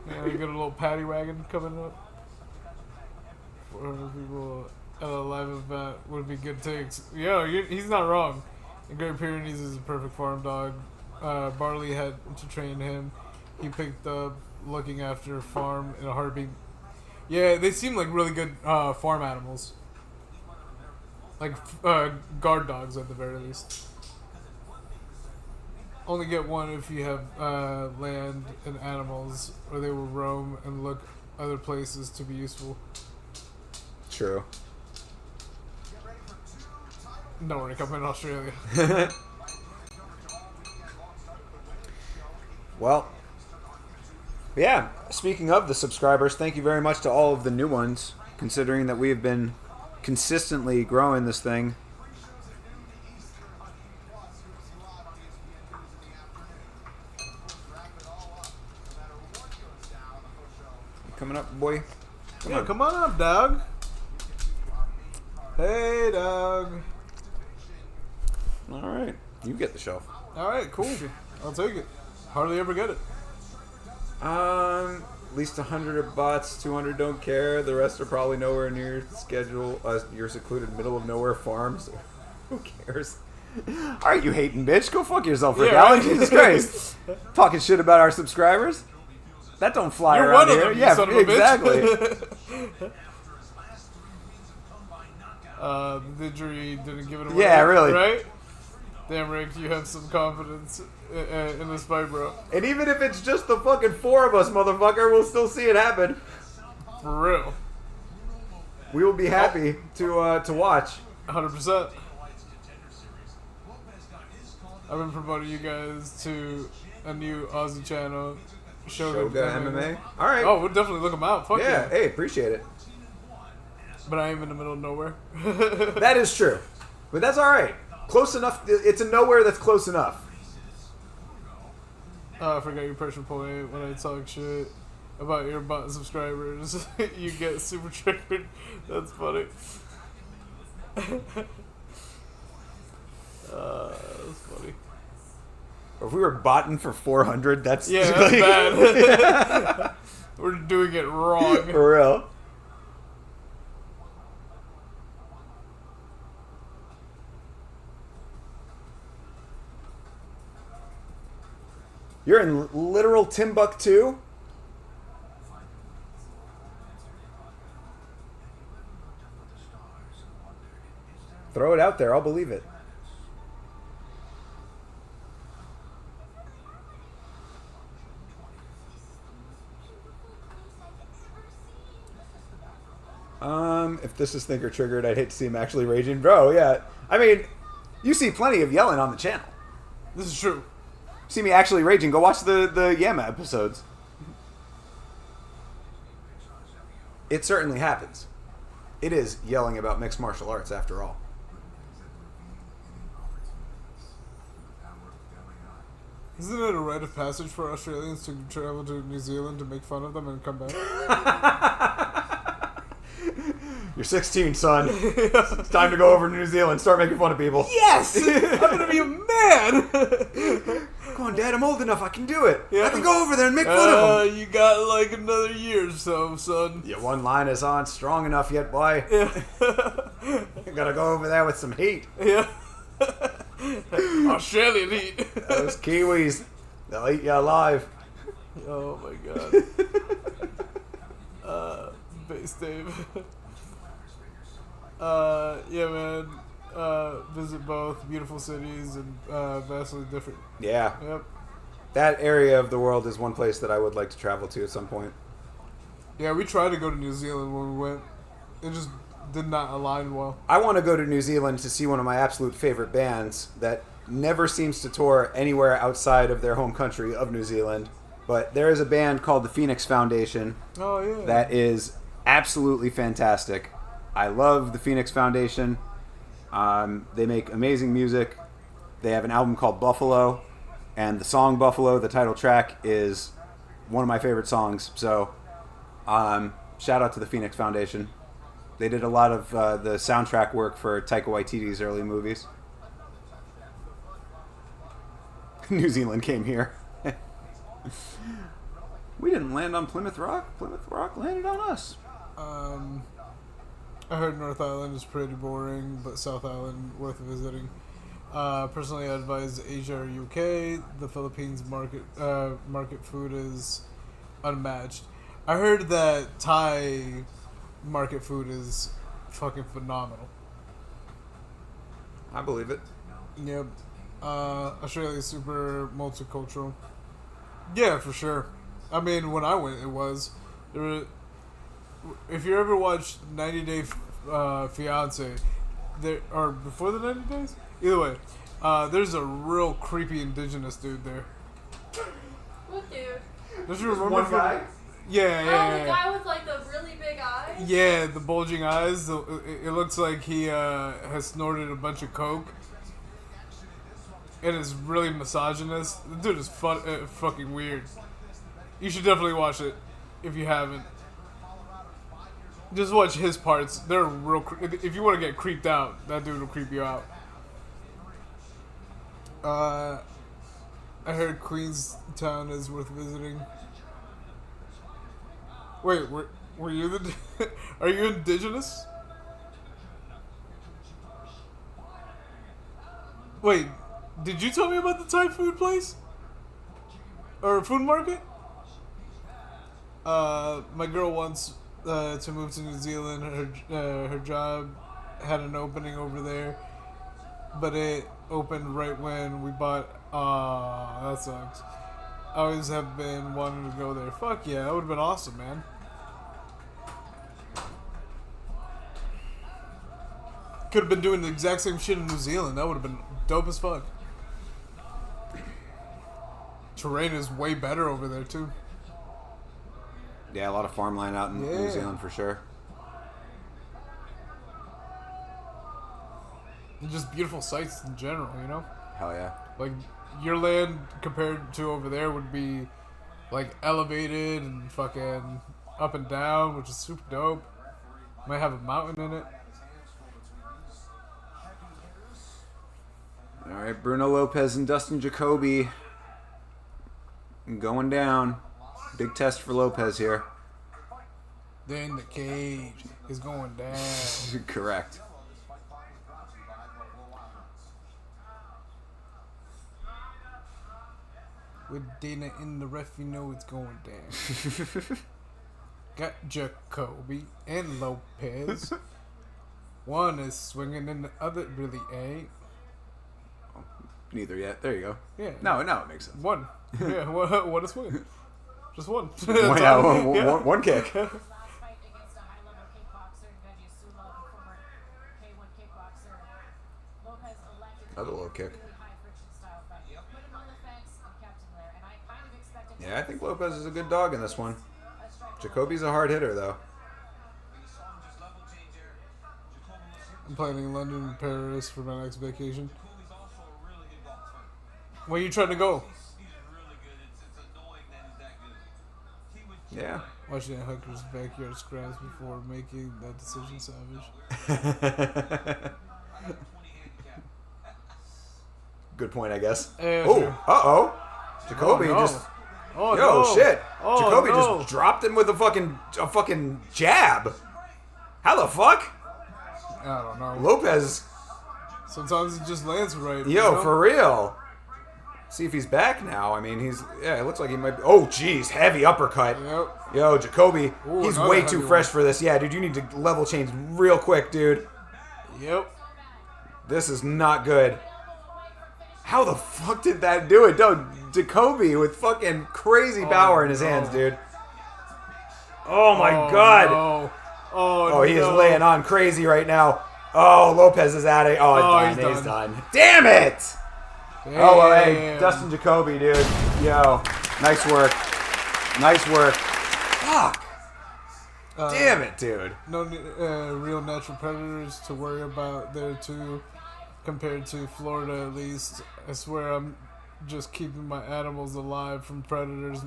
Yeah, we got a little paddy wagon coming up. 400 people at a live event would be good takes. Yo, he's not wrong. The Great Pyrenees is a perfect farm dog. Barley had to train him. He picked up looking after a farm in a heartbeat. Yeah, they seem like really good farm animals. Like guard dogs at the very least. Only get one if you have land and animals, or they will roam and look other places to be useful. True. No, when I come in Australia. Well, yeah, speaking of the subscribers, thank you very much to all of the new ones, considering that we have been consistently growing this thing. Coming up, boy. Come on up, dog. Hey, dog. All right, you get the shelf. All right, cool. I'll take it. Hardly ever get it. At least 100 are bots, 200 don't care. The rest are probably nowhere near schedule. Your secluded middle of nowhere farms. Who cares? All right, you hating bitch, go fuck yourself, Rick Yeah, Allen. right. Jesus Christ, talking shit about our subscribers. That don't fly You're around one of here. them, you Yeah, son of a exactly. bitch. The didgeridoo didn't give it away. Yeah, really. Right? Damn, Rick, you have some confidence in this fight, bro. And even if it's just the fucking four of us, motherfucker, we'll still see it happen. For real. We will be happy to watch. 100%. I've been promoting you guys to a new Aussie channel, Shoga MMA. All right. Oh, we'll definitely look them out. Fuck yeah. yeah. Hey, appreciate it. But I am in the middle of nowhere. That is true, but that's all right. Close enough. It's a nowhere that's close enough. I forgot your pressure point when I talk shit about your bot subscribers. You get super triggered. That's funny. That's funny. If we were botting for 400, that's Yeah, that's bad. We're doing it wrong. For real. You're in literal Timbuktu? Throw it out there, I'll believe it. If this is Thinker Triggered, I'd hate to see him actually raging. Bro, yeah. I mean, you see plenty of yelling on the channel. This is true. See me actually raging, go watch the Yama episodes. It certainly happens. It is yelling about mixed martial arts after all. Isn't it a rite of passage for Australians to travel to New Zealand to make fun of them and come back? You're 16, son. It's time to go over to New Zealand, start making fun of people. Yes! I'm gonna be a man! Come on, Dad, I'm old enough, I can do it. Yeah. I can go over there and make fun of them. You got like another year or so, son. Yeah, one line is on strong enough yet, boy. Yeah. You gotta go over there with some heat. Yeah. Australian heat. Those Kiwis, they'll eat you alive. Oh my god. Base Dave. Yeah, man. Visit both beautiful cities and vastly different. Yeah. Yep. That area of the world is one place that I would like to travel to at some point. Yeah, we tried to go to New Zealand when we went. It just did not align well. I want to go to New Zealand to see one of my absolute favorite bands that never seems to tour anywhere outside of their home country of New Zealand. But there is a band called the Phoenix Foundation Oh, yeah. that is absolutely fantastic. I love the Phoenix Foundation. They make amazing music. They have an album called Buffalo, and the song Buffalo, the title track, is one of my favorite songs. So shout out to the Phoenix Foundation. They did a lot of the soundtrack work for Taika Waititi's early movies. New Zealand came here. We didn't land on Plymouth Rock. Plymouth Rock landed on us. I heard North Island is pretty boring, but South Island worth visiting. Personally, I advise Asia or UK. The Philippines market food is unmatched. I heard that Thai market food is fucking phenomenal. I believe it. Yep. Australia is super multicultural. Yeah, for sure. I mean, when I went, it was. If you ever watched 90 Day Fiance, or before the 90 days? Either way, there's a real creepy indigenous dude there. What dude? Don't you remember? One guy? Yeah. Oh, the guy with like the really big eyes? Yeah, the bulging eyes. It looks like he has snorted a bunch of coke. And is really misogynist. The dude is fucking weird. You should definitely watch it if you haven't. Just watch his parts. They're real. If you want to get creeped out, that dude will creep you out. I heard Queenstown is worth visiting. Wait, were you the? Are you indigenous? Wait, did you tell me about the Thai food place? Or food market? My girl wants to move to New Zealand. Her job had an opening over there, but it opened right when we bought. That sucks. I always have been wanting to go there. Fuck yeah, that would have been awesome, man. Could have been doing the exact same shit in New Zealand. That would have been dope as fuck. Terrain is way better over there too. Yeah, a lot of farmland out in New Yeah. Zealand for sure. And just beautiful sights in general, you know? Hell yeah. Like, your land compared to over there would be, like, elevated and fucking up and down, which is super dope. Might have a mountain in it. All right, Bruno Lopez and Dustin Jacoby going down. Big test for Lopez here. Then the cage is going down. Correct. With Dana in the ref, you know it's going down. Got Jacoby and Lopez. One is swinging and the other really ain't. Neither yet. There you go. Yeah. No, it makes sense. One. Yeah, what a swing. Just one. One kick. Last fight against a high-level kickboxer, Veggie Sulo, the former K1 kickboxer. Lopez elected Another low kick. really high-friction style fight. Put him on the fence and kept him there, and I kind of expected Yeah, I think Lopez is a good dog in this one. Jacoby's a hard hitter, though. I'm planning London and Paris for my next vacation. Where you trying to go? Yeah. Watching at Hooker's backyard scraps before making that decision savage. Good point, I guess. Yeah, Oh, sure. uh-oh. Jacoby Oh, no. just... Oh, Yo, no. shit. Oh, Jacoby no. just dropped him with a fucking jab. How the fuck? I don't know. Lopez... Sometimes it just lands right. Yo, you know? for real. See if he's back now. I mean, he's... Yeah, it looks like he might be... Oh, jeez. Heavy uppercut. Yep. Yo, Jacoby, Ooh, he's another way heavy too one. fresh for this. Yeah, dude, you need to level change real quick, dude. Yep. This is not good. How the fuck did that do it? Dude, Jacoby with fucking crazy power in his hands, dude. Oh my god. No. Oh, he is no. laying on crazy right now. Oh, Lopez is at it. Oh, Oh, done. he's He's done. done. Damn it! Oh, well, hey, Damn. Dustin Jacoby, dude. Yo, nice work. Nice work. Fuck. Damn it, dude. No real natural predators to worry about there too, compared to Florida at least. I swear I'm just keeping my animals alive from predators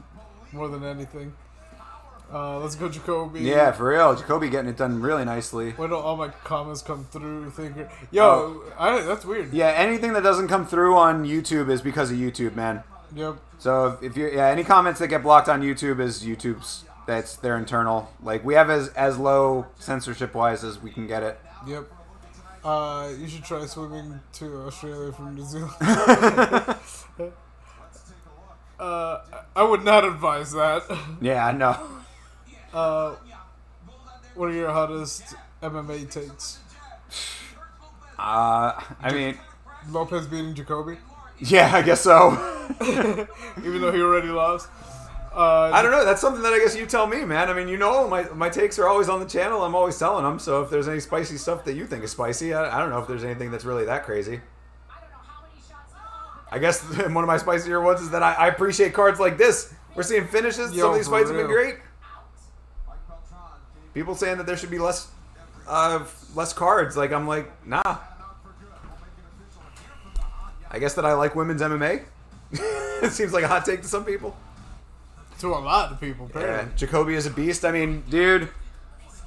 more than anything. Let's go, Jacoby. Yeah, for real. Jacoby getting it done really nicely. When do all my comments come through? Thinker, yo, that's weird. Yeah, anything that doesn't come through on YouTube is because of YouTube, man. Yep. So if you any comments that get blocked on YouTube is YouTube's. That's their internal. Like we have as low censorship wise as we can get it. Yep. You should try swimming to Australia from New Zealand. I would not advise that. Yeah, I know. What are your hottest MMA takes? I mean, Lopez beating Jacoby, yeah, I guess so. even though he already lost. I don't know. That's something that I guess you tell me, man. I mean, you know, my takes are always on the channel. I'm always telling them. So if there's any spicy stuff that you think is spicy, I don't know if there's anything that's really that crazy. I guess one of my spicier ones is that I appreciate cards like this. We're seeing finishes. Some of these fights have been great. People saying that there should be less cards. Like, I'm like, nah. I guess that I like women's MMA. It seems like a hot take to some people. To a lot of people, apparently. Yeah, Jacoby is a beast. I mean, dude,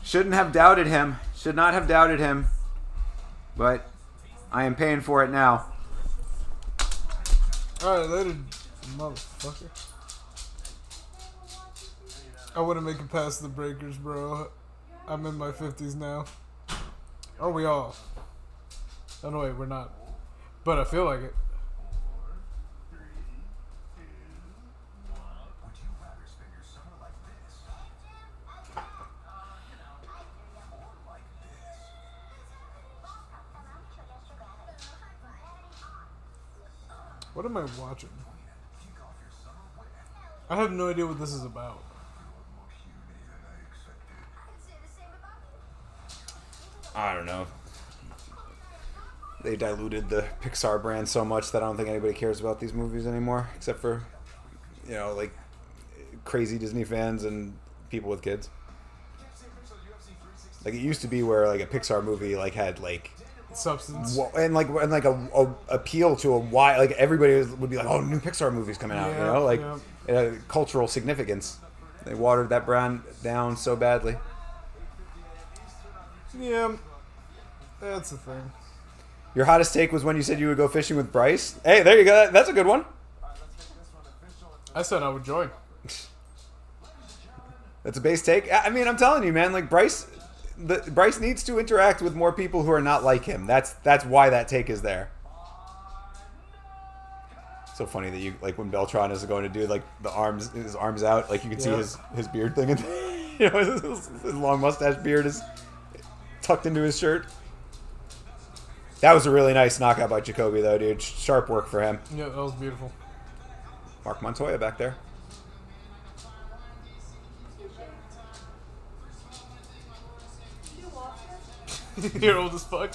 shouldn't have doubted him. Should not have doubted him. But I am paying for it now. Alright, later, motherfucker. I wouldn't make it past the breakers, bro. I'm in my 50s now. Are we all? Oh, no, wait, we're not. But I feel like it. What am I watching? I have no idea what this is about. I don't know. They diluted the Pixar brand so much that I don't think anybody cares about these movies anymore, except for, you know, like crazy Disney fans and people with kids. Like, it used to be where like a Pixar movie like had like Substance. and like a appeal to a wide, like everybody would be like, oh, new Pixar movie's coming out, you know, like cultural significance. They watered that brand down so badly. Yeah, that's the thing. Your hottest take was when you said you would go fishing with Bryce. Hey, there you go. That's a good one. I said I would join. That's a base take. I mean, I'm telling you, man. Like Bryce needs to interact with more people who are not like him. That's why that take is there. So funny that you like when Beltron is going to do like his arms out, like you can see his beard thing, and you know his long mustache beard is tucked into his shirt. That was a really nice knockout by Jacoby, though, dude. Sharp work for him. Yeah, that was beautiful. Mark Montoya back there. You're old as fuck.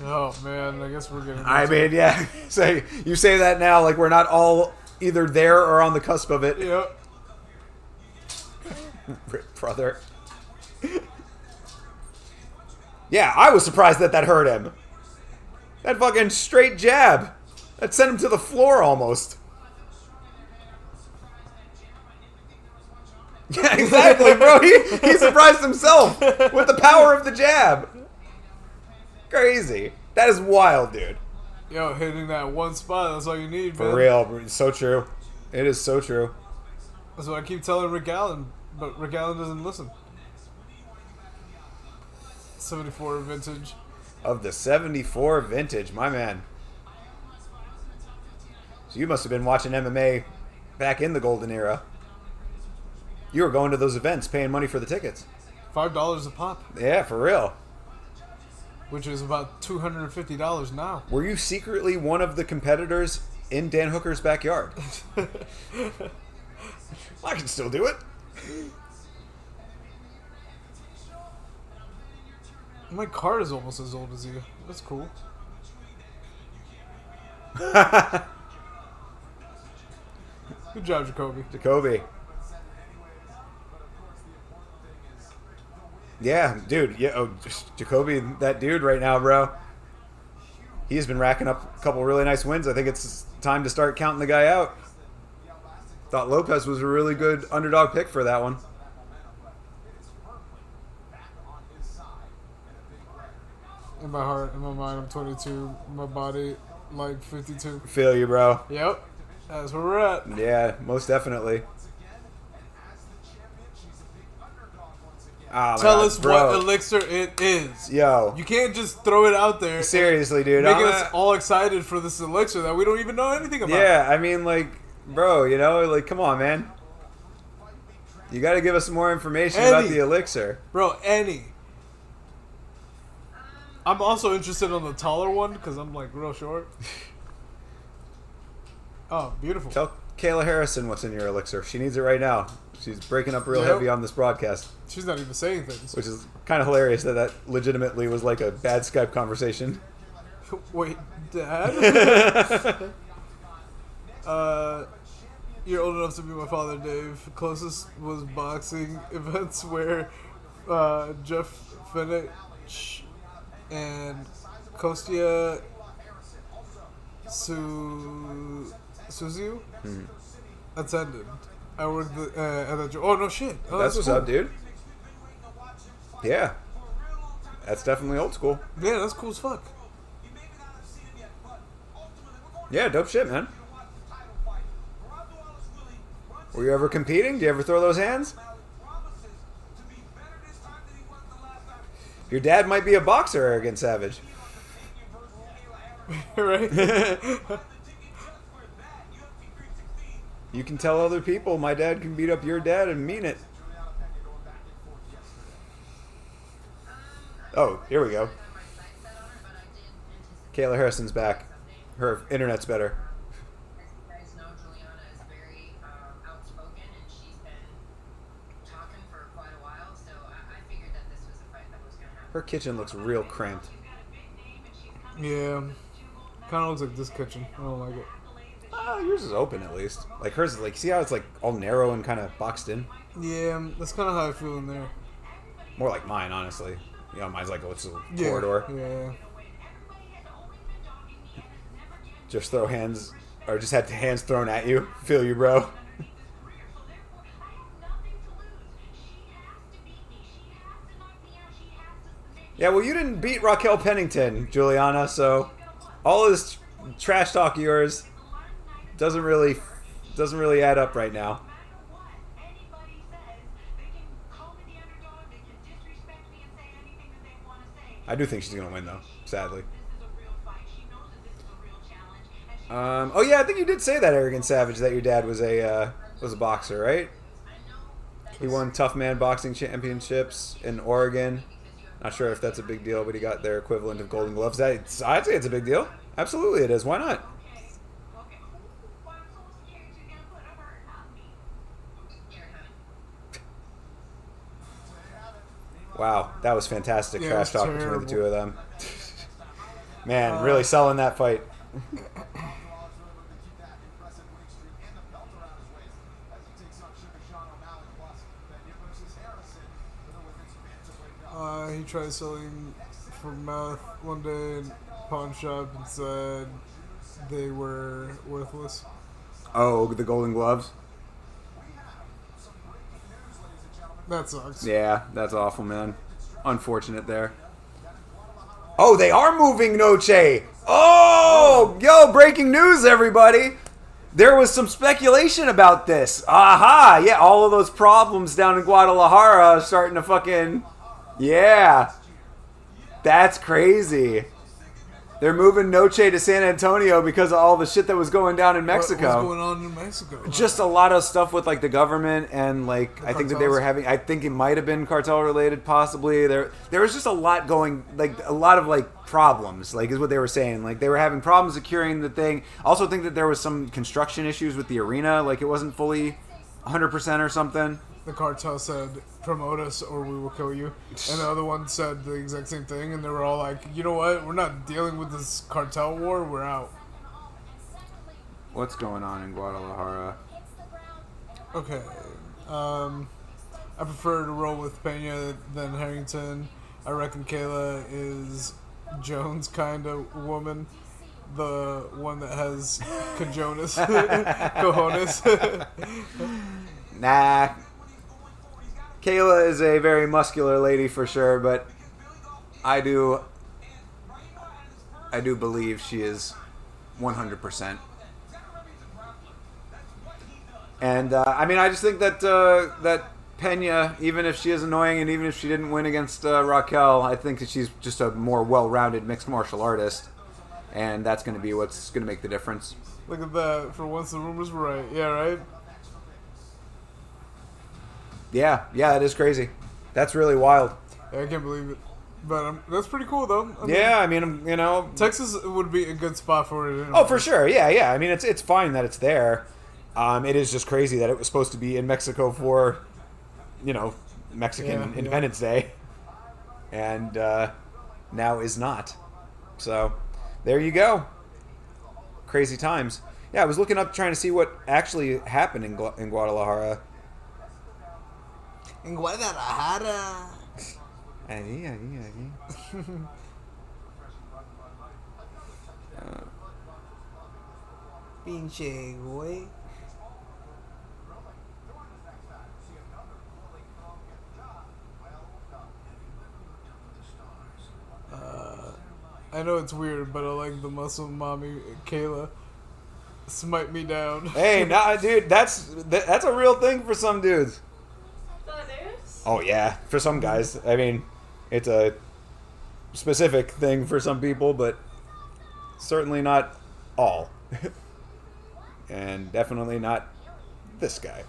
Oh man, I guess we're getting. I mean, yeah. So you say that now, like we're not all either there or on the cusp of it. Yep. Rip, brother. Yeah, I was surprised that hurt him. That fucking straight jab. That sent him to the floor almost. Yeah, exactly, bro. He surprised himself with the power of the jab. Crazy. That is wild, dude. Yo, hitting that one spot, that's all you need, For man. real. It's so true. It is so true. That's what I keep telling Rick Allen, but Rick Allen doesn't listen. 74 vintage. Of the 74 vintage, my man. So you must have been watching MMA back in the golden era. You were going to those events, paying money for the tickets. $5 a pop. Yeah, for real. Which is about $250 now. Were you secretly one of the competitors in Dan Hooker's backyard? I can still do it. My car is almost as old as you. That's cool. Good job, Jacoby. Jacoby. Yeah, dude. Yeah, Jacoby, that dude right now, bro. He's been racking up a couple really nice wins. I think it's time to start counting the guy out. Thought Lopez was a really good underdog pick for that one. In my heart, in my mind, I'm 22. In my body, like 52. Feel you, bro. Yep. That's where we're at. Yeah, most definitely. Oh, Tell God, us bro. what elixir it is. Yo. You can't just throw it out there. Seriously, dude. Making us all excited for this elixir that we don't even know anything about. Yeah, I mean, like, bro, you know, like, come on, man. You got to give us some more information about the elixir. Bro, any. I'm also interested on the taller one because I'm, like, real short. Oh, beautiful. Tell Kayla Harrison what's in your elixir. She needs it right now. She's breaking up real heavy on this broadcast. She's not even saying things. Which is kind of hilarious that legitimately was like a bad Skype conversation. Wait, Dad? You're old enough to be my father, Dave. Closest was boxing events where Jeff Fenech and Kostya Suzu attended. I worked at that. Oh no, shit! Oh, that's what's cool. up, dude. Yeah, that's definitely old school. Yeah, that's cool as fuck. Yeah, dope shit, man. Were you ever competing? Do you ever throw those hands? Your dad might be a boxer, Arrogant Savage. Right? You can tell other people my dad can beat up your dad and mean it. Oh, here we go. Kayla Harrison's back. Her internet's better. Her kitchen looks real cramped. Yeah. Kind of looks like this kitchen. I don't like it. Yours is open at least. Like hers is like, see how it's like all narrow and kind of boxed in? Yeah, that's kind of how I feel in there. More like mine, honestly. You know, mine's like, it's a corridor. Yeah. Just throw hands, or just had hands thrown at you. Feel you, bro. Yeah, well, you didn't beat Raquel Pennington, Juliana, so all this trash talk of yours doesn't really add up right now. I do think she's gonna win, though. Sadly. Oh yeah, I think you did say that, Arrogant Savage, that your dad was a boxer, right? He won Tough Man Boxing Championships in Oregon. Not sure if that's a big deal, but he got their equivalent of Golden Gloves. I'd say it's a big deal. Absolutely, it is. Why not? Wow, that was fantastic trash talk between the two of them. Man, really selling that fight. He tried selling for meth one day in a pawn shop and said they were worthless. Oh, the Golden Gloves? That sucks. Yeah, that's awful, man. Unfortunate there. Oh, they are moving Noche! Oh! Yo, breaking news, everybody! There was some speculation about this. Aha! Yeah, all of those problems down in Guadalajara are starting to fucking... Yeah. That's crazy. They're moving Noche to San Antonio because of all the shit that was going down in Mexico. What's going on in Mexico? Just a lot of stuff with like the government and like I think that they were having. I think it might have been cartel related, possibly. There was just a lot going, like a lot of like problems, like is what they were saying. Like they were having problems securing the thing. Also think that there was some construction issues with the arena, like it wasn't fully 100% or something. The cartel said, promote us or we will kill you. And the other one said the exact same thing. And they were all like, you know what? We're not dealing with this cartel war. We're out. What's going on in Guadalajara? Okay. I prefer to roll with Pena than Harrington. I reckon Kayla is Jones kind of woman. The one that has cojones. Cojones. Nah. Kayla is a very muscular lady for sure, but I do believe she is 100%. And I mean, I just think that that Pena, even if she is annoying and even if she didn't win against Raquel, I think that she's just a more well-rounded mixed martial artist. And that's going to be what's going to make the difference. Look at that. For once, the rumors were right. Yeah, right? Yeah, it is crazy. That's really wild. Yeah, I can't believe it. But that's pretty cool, though. I mean, you know... Texas would be a good spot for it. Oh, for sure. Yeah. I mean, it's fine that it's there. It is just crazy that it was supposed to be in Mexico for, you know, Mexican Independence Day. And now is not. So, there you go. Crazy times. Yeah, I was looking up trying to see what actually happened in Guadalajara. In Guadalajara. Pinche güey. I know it's weird, but I like the muscle mommy Kayla. Smite me down. Hey, nah, dude, that's a real thing for some dudes. That is? Oh yeah, for some guys. I mean, it's a specific thing for some people, but certainly not all. And definitely not this guy.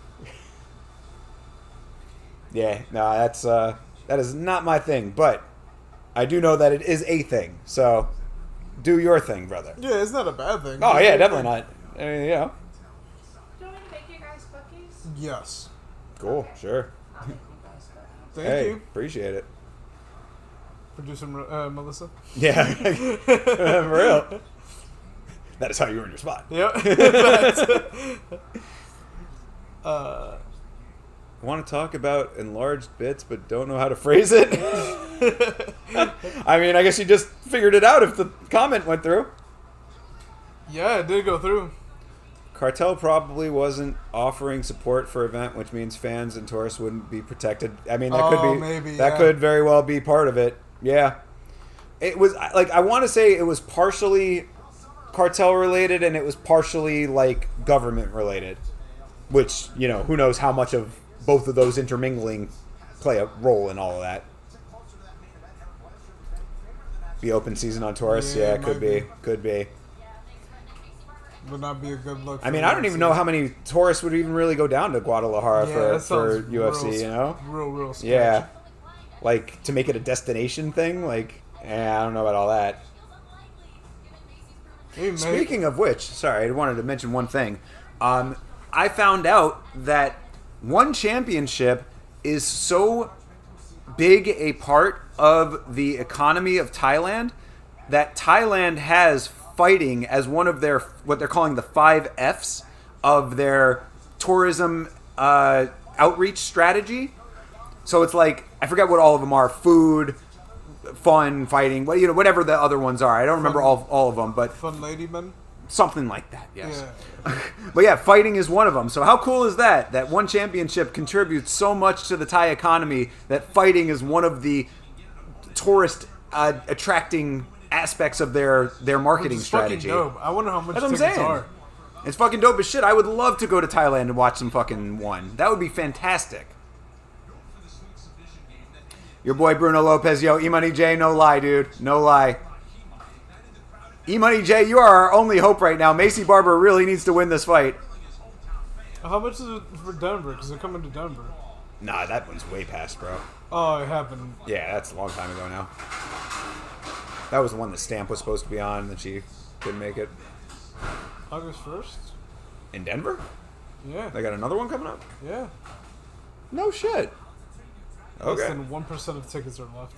Yeah, no, that is not my thing, but I do know that it is a thing. So do your thing, brother. Yeah, it's not a bad thing. Oh yeah, definitely not. I mean, you know. Do you want me to make you guys cookies? Yes. Cool, sure. I'll make you guys cookies. Thank Hey, you. appreciate it. Producer Melissa. Yeah, for real. That is how you earn your spot. Yep. Want to talk about enlarged bits, but don't know how to phrase it? I mean, I guess you just figured it out if the comment went through. Yeah, it did go through. Cartel probably wasn't offering support for event, which means fans and tourists wouldn't be protected. I mean, that could be maybe, that could very well be part of it. Yeah, it was like I want to say it was partially cartel related and it was partially like government related, which, you know, who knows how much of both of those intermingling play a role in all of that. The open season on tourists, yeah, it could might be. Would not be a good look. I mean, I don't even know how many tourists would even really go down to Guadalajara that for sounds UFC, real, you know? Real sketch. Yeah. Like, to make it a destination thing? Like, I don't know about all that. Hey, man. Speaking of which, sorry, I wanted to mention one thing. I found out that one championship is so big a part of the economy of Thailand that Thailand has fighting as one of their, what they're calling the 5 Fs of their tourism outreach strategy. So it's like, I forget what all of them are: food, fun, fighting, well, you know, whatever the other ones are. I don't remember all of them, but Fun lady man. something like that. Yes. Yeah. But yeah, fighting is one of them. So how cool is that? That one championship contributes so much to the Thai economy that fighting is one of the tourist attracting aspects of their marketing It's strategy. fucking dope. I wonder how much That's what I'm tickets saying. are. It's fucking dope as shit. I would love to go to Thailand and watch some fucking one. That would be fantastic. Your boy Bruno Lopez, yo, E-Money J, no lie, dude. No lie. E-Money J, you are our only hope right now. Macy Barber really needs to win this fight. How much is it for Denver? Because they're coming to Denver. Nah, that one's way past, bro. Oh, it happened. Yeah, that's a long time ago now. That was the one that Stamp was supposed to be on, and she couldn't make it. August 1st? In Denver? Yeah. They got another one coming up? Yeah. No shit. Less Okay. than 1% of tickets are left.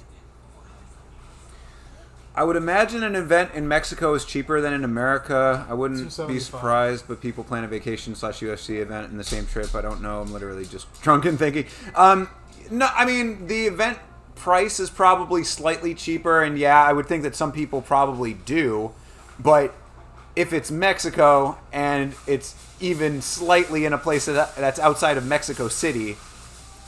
I would imagine an event in Mexico is cheaper than in America. I wouldn't be $275. surprised, but people plan a vacation / UFC event in the same trip. I don't know. I'm literally just drunk and thinking. No, I mean, the event price is probably slightly cheaper, and yeah, I would think that some people probably do. But if it's Mexico and it's even slightly in a place that's outside of Mexico City,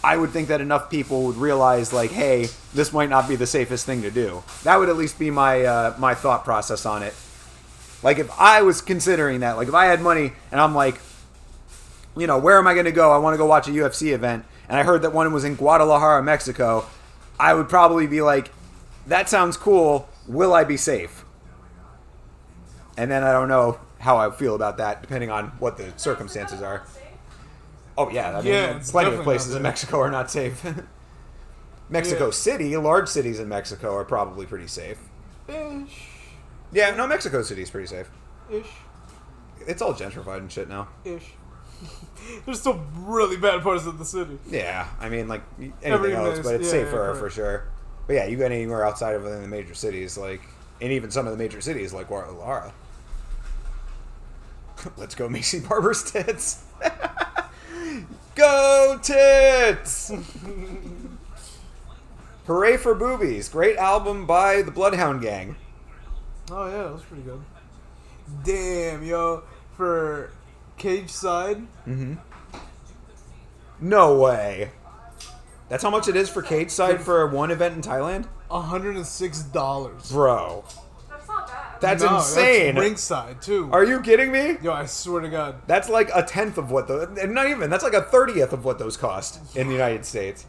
I would think that enough people would realize, like, hey, this might not be the safest thing to do. That would at least be my my thought process on it. Like, if I was considering that, like, if I had money and I'm like, you know, where am I going to go? I want to go watch a UFC event. and I heard that one was in Guadalajara, Mexico, I would probably be like, that sounds cool. Will I be safe? And then I don't know how I feel about that, depending on what the circumstances are. Oh, yeah. I mean, Yeah, it's plenty of definitely places not in safe. Mexico are not safe. Mexico Yeah. City, large cities in Mexico are probably pretty safe. Ish. Yeah, no, Mexico City is pretty safe. Ish. It's all gentrified and shit now. Ish. There's still really bad parts of the city. Yeah, I mean, like anything Every else, place, but it's yeah, safer yeah, for correct. sure. But yeah, you go anywhere outside of the major cities, like, and even some of the major cities, like Guadalajara. Let's go see Barber's tits. Go tits! Hooray for Boobies. Great album by the Bloodhound Gang. Oh yeah, that was pretty good. Damn, yo, for Cage Side, No way. That's how much it is for cage side for one event in Thailand? $106. Bro. That's not bad. That's No, insane. That's ringside too. Are you kidding me? Yo, I swear to God. That's like a tenth of what those, and not even, that's like a 30th of what those cost in the United States.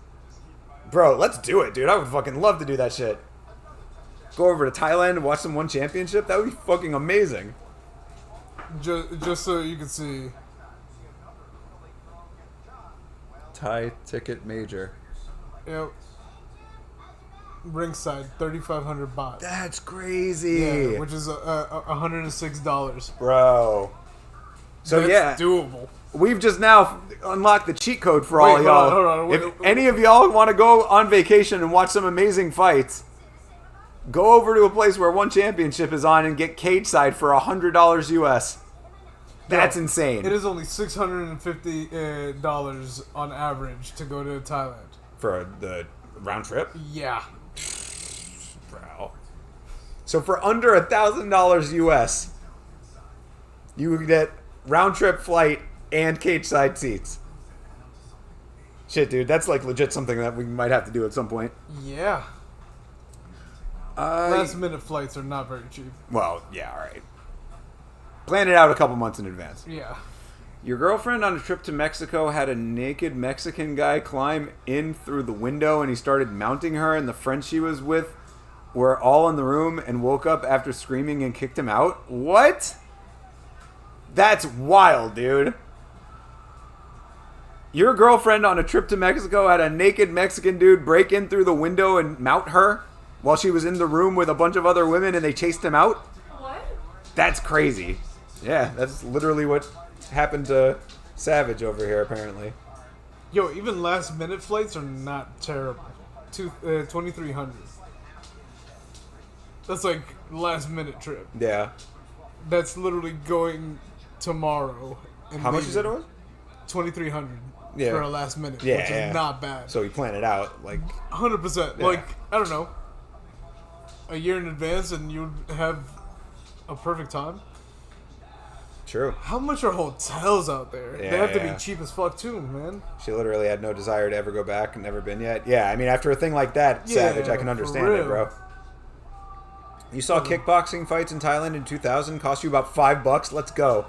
Bro, let's do it, dude. I would fucking love to do that shit. Go over to Thailand and watch some one championship? That would be fucking amazing. Just so you can see. Thai ticket major. Yep. Ringside, 3,500 baht. That's crazy. Yeah, which is $106. Bro. So That's yeah, doable. we've just now unlocked the cheat code for all Wait, y'all. hold on, If wait. any of y'all want to go on vacation and watch some amazing fights, go over to a place where one championship is on and get cage side for $100 US. That's insane. It is only $650 on average to go to Thailand. For the round trip? Yeah. Bro. So for under $1,000 US, you would get round trip flight and cage side seats. Shit, dude, that's like legit something that we might have to do at some point. Yeah. Last minute flights are not very cheap. Well, yeah, all right. Plan it out a couple months in advance. Yeah. Your girlfriend on a trip to Mexico had a naked Mexican guy climb in through the window and he started mounting her, and the friends she was with were all in the room and woke up after screaming and kicked him out? What? That's wild, dude. Your girlfriend on a trip to Mexico had a naked Mexican dude break in through the window and mount her while she was in the room with a bunch of other women and they chased him out? What? That's crazy. Yeah, that's literally what happened to Savage over here, apparently. Yo, even last minute flights are not terrible. 2,300. That's like last minute trip. Yeah. That's literally going tomorrow. And How much you leaving. said it was? 2,300 Yeah. for a last minute, Yeah, which yeah. is not bad. So we plan it out, like... 100%. Yeah. Like, I don't know, a year in advance and you'd have a perfect time. True. How much are hotels out there? Yeah, They have to yeah. be cheap as fuck too, man. She literally had no desire to ever go back and never been yet. Yeah, I mean, after a thing like that, Yeah, Savage, I can for understand it, real. bro. You saw kickboxing fights in Thailand in 2000? Cost you about $5? Let's go.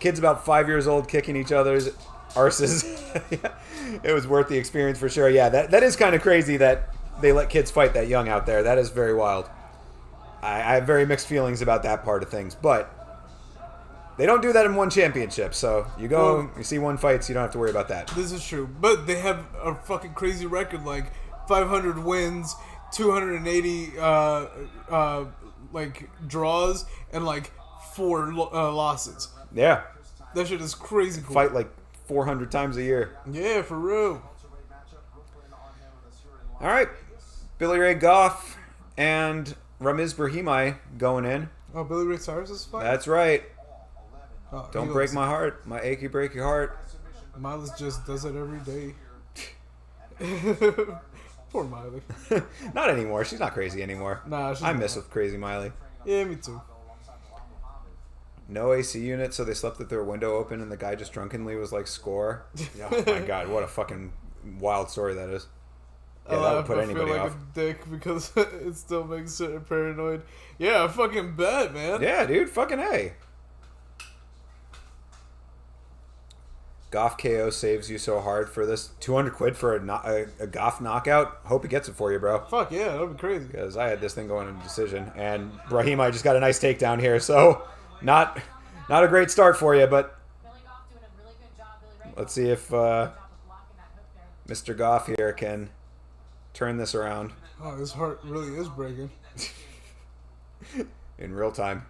Kids about 5 years old kicking each other's arses. Yeah, it was worth the experience for sure. Yeah, that is kind of crazy that they let kids fight that young out there. That is very wild. I have very mixed feelings about that part of things, but they don't do that in one championship. So you go, Well- you see one fight, so you don't have to worry about that. This is true, but they have a fucking crazy record, like 500 wins, 280 like draws, and like 4 losses. Yeah, That shit is crazy cool. fight like 400 times a year. Yeah, for real. All right, Billy Ray Goff and Ramiz Brahimaj going in. Oh, Billy Ray Cyrus' fight? That's right. Oh, Don't he break looks- my heart, my achy breaky heart. Miles just does it every day. Poor Miley. Not anymore. She's not crazy anymore. Nah, she's I miss not. with Crazy Miley. Yeah, me too. No AC unit, so they slept with their window open, and the guy just drunkenly was like, "Score!" Oh my god, what a fucking wild story that is. Yeah, that would laugh, put I anybody feel like off. a dick because it still makes it paranoid. Yeah, I fucking bet, man. Yeah, dude, fucking A. Goff KO saves you so hard for this. 200 quid for a Goff knockout. Hope he gets it for you, bro. Fuck yeah, that'd be crazy. Because I had this thing going into decision, and Brahim, I just got a nice takedown here, so not a great start for you, but let's see if Mr. Goff here can turn this around Oh, his heart really is breaking. in real time.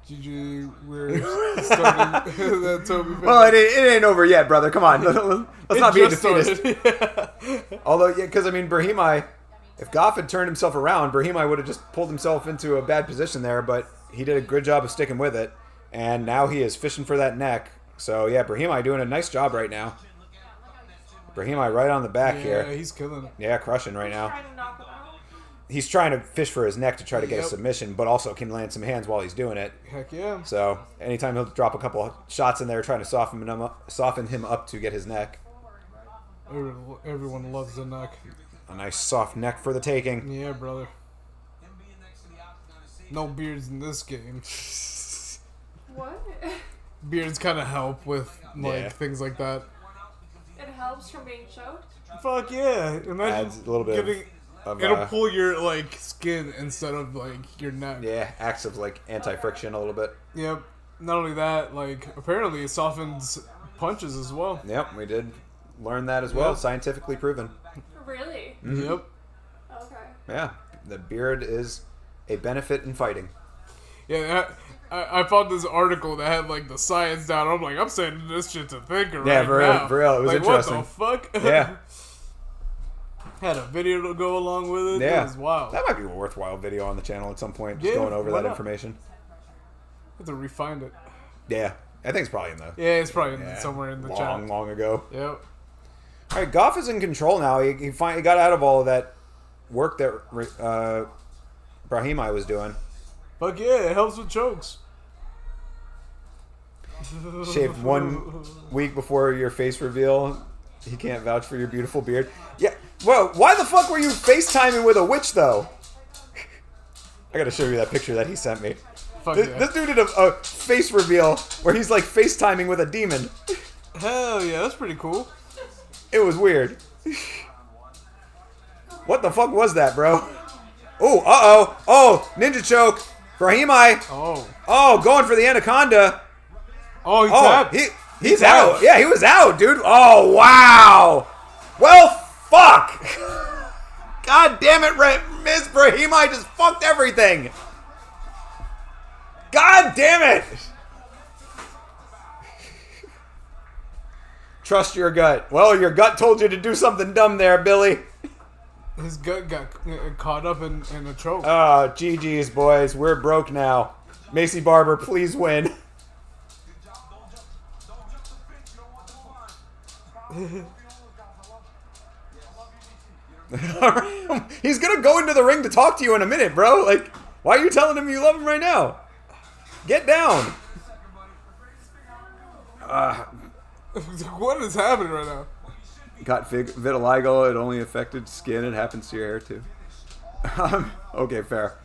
GG, we're starting that Toby fan. Well, it ain't over yet, brother. Come on. Let's not be a defeatist. Yeah. Although, yeah, because, I mean, Brahimai, if Goff had turned himself around, Brahimai would have just pulled himself into a bad position there, but he did a good job of sticking with it, and now he is fishing for that neck. So, yeah, Brahimai doing a nice job right now. Brahimai right on the back here. Yeah, he's killing it. Yeah, crushing right now. Trying to knock him out. He's trying to fish for his neck to try to get a submission, but also can land some hands while he's doing it. Heck yeah. So anytime he'll drop a couple shots in there trying to soften him up to get his neck. Everyone loves the neck. A nice soft neck for the taking. Yeah, brother. No beards in this game. What? Beards kind of help with Yeah. things like that. It helps from being choked. Fuck yeah! Imagine Adds a little bit getting. of It'll pull your skin instead of your neck. yeah, acts of anti-friction a little bit. Yep. Not only that, apparently it softens punches as well. Yep, we did learn that as well. Yep. Scientifically proven. Really? Mhm. Yep. Okay. Yeah, the beard is a benefit in fighting. Yeah, I found this article that had the science down. I'm like, I'm sending this shit to Thinker Yeah, right for real, now. for real. It was interesting. What the fuck? Yeah. Had a video to go along with it. Yeah. It was wild. That might be a worthwhile video on the channel at some point, just Yeah, going over why that not? information. Have to refind it. Yeah, I think it's probably in the Yeah, it's probably yeah, somewhere in the long, chat. long ago. Yep. All right, Goff is in control now. He finally got out of all of that work that Brahimai was doing. Fuck yeah, it helps with chokes. Shaved 1 week before your face reveal. He can't vouch for your beautiful beard. Yeah. Whoa, why the fuck were you FaceTiming with a witch, though? I gotta show you that picture that he sent me. Fuck This, yeah. this dude did a face reveal where he's FaceTiming with a demon. Hell yeah, that's pretty cool. It was weird. What the fuck was that, bro? Oh, uh-oh. Oh, ninja choke. Brahimai. Oh, going for the anaconda. Oh, he Oh, tapped. he's out. Yeah, he was out, dude. Oh, wow. Well, fuck. God damn it, Ms. Brahimai just fucked everything. God damn it. Trust your gut. Well, your gut told you to do something dumb there, Billy. His gut got caught up in a choke. Oh, GG's, boys. We're broke now. Macy Barber, please win. He's gonna go into the ring to talk to you in a minute, bro. Why are you telling him you love him right now? Get down. What is happening right now? Got vitiligo. It only affected skin. It happens to your hair, too. Okay, fair.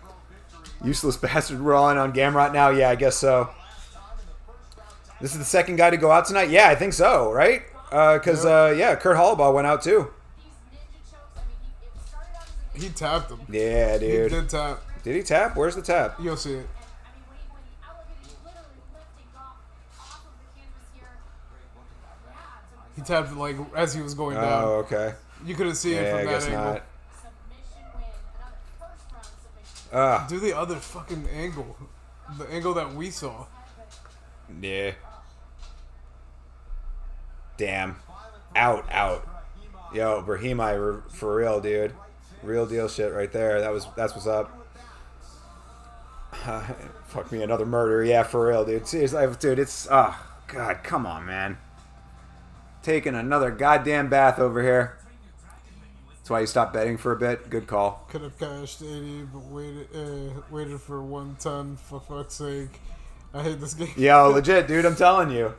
Useless bastard. We're all in on Gamrot now? Yeah, I guess so. This is the second guy to go out tonight? Yeah, I think so, right? Because, yeah, Kurt Hollabaugh went out, too. He tapped him. Yeah, dude. He did tap. Did he tap? Where's the tap? You'll see it. He tapped as he was going down. Oh, okay. You couldn't see it Yeah, from I that guess angle. not. Ah, Do the other fucking angle. The angle that we saw. yeah. Damn. Out. Yo, Brahimai, for real, dude. Real deal shit right there. That's what's up. Fuck me, another murder. Yeah, for real, dude. Seriously, dude, it's... Oh, God, come on, man. Taking another goddamn bath over here. That's why you stopped betting for a bit. Good call. Could have cashed 80, but waited for 110, for fuck's sake. I hate this game. Yo, legit, dude, I'm telling you.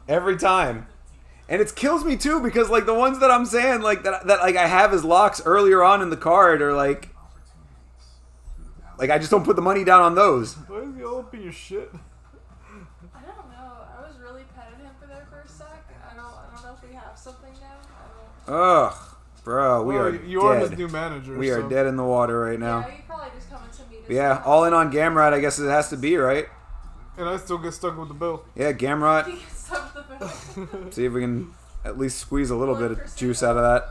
Every time. And it kills me, too, because, the ones that I'm saying, that I have as locks earlier on in the card are, I just don't put the money down on those. Why is he all up in your shit? I don't know. I was really we have something now? Ugh, bro, we are You're his dead. new manager. We are so. dead in the water right now. Yeah, you probably just coming to me to Yeah, all in on Gamrot, I guess it has to be, right? And I still get stuck with the bill. Yeah, Gamrot. He gets stuck with the bill. See if we can at least squeeze a little bit of juice out of that.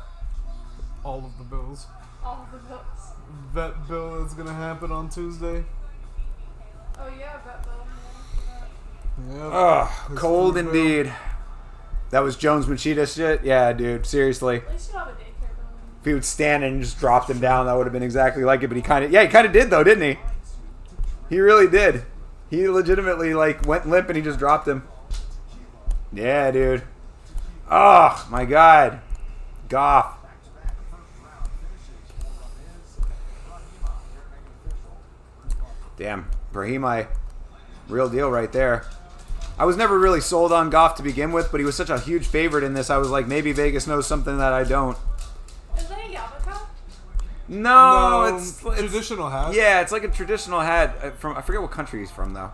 All of the bills. All of the bills. Vet bill is gonna happen on Tuesday. Oh yeah, vet bill. Yeah, Ugh, His cold food bill. indeed. That was Jones Machida shit? Yeah, dude, seriously. at least you don't have a daycare bill. If he would stand and just dropped him down, that would have been exactly like it. But he kind of did though, didn't he? He really did. He legitimately like went limp and he just dropped him. Yeah, dude. Oh my God, Goff. Damn, Brahimi, real deal right there. I was never really sold on Goff to begin with, but he was such a huge favorite in this. I was like, maybe Vegas knows something that I don't. Is that a yarmulke? No, it's traditional hat. Yeah, it's like a traditional hat from I forget what country he's from though.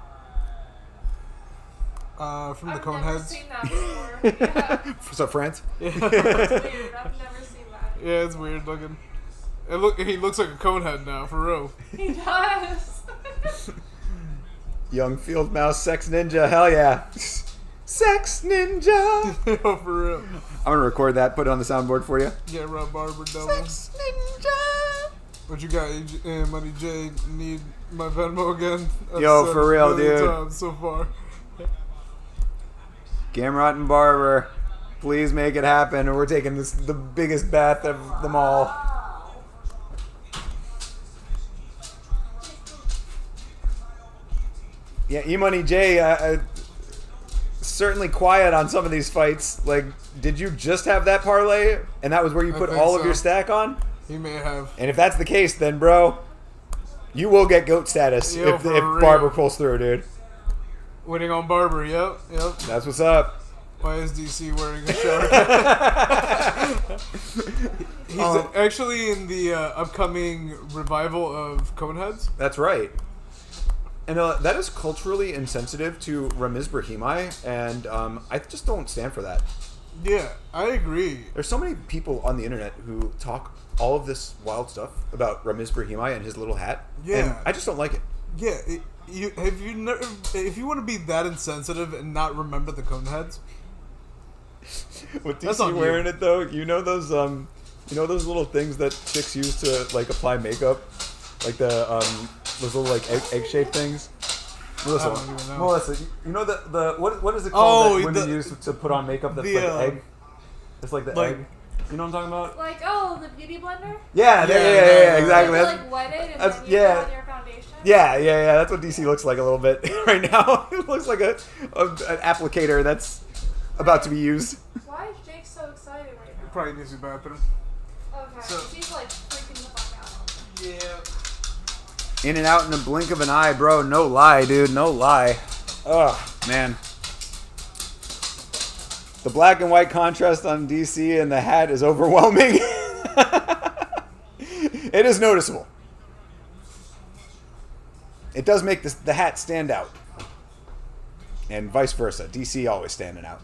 From the I've cone never heads. seen that before. Yeah. So France? It's weird. I've never seen that. Yeah, it's weird looking. He looks like a cone head now, for real. He does. Young field mouse, sex ninja, hell yeah. Sex ninja. Oh, for real. I'm gonna record that, put it on the soundboard for you. Yeah, Rob Barber double. Sex ninja. What you got, Money J? Need my Venmo again? I've Yo, said for it a real, million dude. times so far. Gamrot and Barber, please make it happen, or we're taking the biggest bath of them all. Yeah, E-Money J, certainly quiet on some of these fights. Like, did you just have that parlay, and that was where you I put think all of so. your stack on? He may have. And if that's the case, then, bro, you will get GOAT status Yo, if for real. Barber pulls through, dude. Winning on Barber, yep. That's what's up. Why is DC wearing a shark? He's actually in the upcoming revival of Coneheads. That's right. And that is culturally insensitive to Ramiz Brahimi, and I just don't stand for that. Yeah, I agree. There's so many people on the internet who talk all of this wild stuff about Ramiz Brahimi and his little hat. Yeah. And I just don't like it. Yeah, if you want to be that insensitive and not remember the Coneheads, With That's DC on you. wearing it though, you know those little things that chicks use to like apply makeup, like the those little like egg shaped things. Melissa, I don't even know. Melissa, you know the what is it called that women the- use to put on makeup that's the, like an egg? It's like the like- egg. You know what I'm talking about? Like, the beauty blender? Yeah, Yeah, exactly. You That's, like wet it and that's- then you yeah. put on your foundation? yeah. That's what DC looks like a little bit right now. It looks like an applicator that's about to be used. Why is Jake so excited right now? probably needs to be bathroom. Okay, So- he's like freaking the fuck out. Yeah. In and out in the blink of an eye, bro. No lie, dude. No lie. Ugh, man. The black and white contrast on DC and the hat is overwhelming. It is noticeable. It does make the hat stand out. And vice versa. DC always standing out.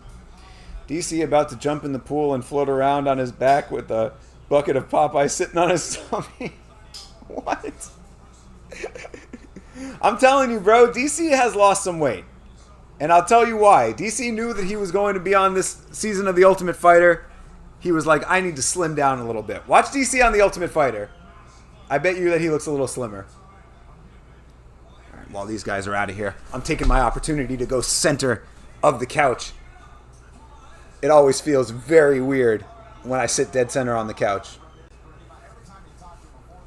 DC about to jump in the pool and float around on his back with a bucket of Popeye sitting on his tummy. What? I'm telling you, bro, DC has lost some weight. And I'll tell you why. DC knew that he was going to be on this season of The Ultimate Fighter. He was like, I need to slim down a little bit. Watch DC on The Ultimate Fighter. I bet you that he looks a little slimmer. All right, while these guys are out of here, I'm taking my opportunity to go center of the couch. It always feels very weird when I sit dead center on the couch.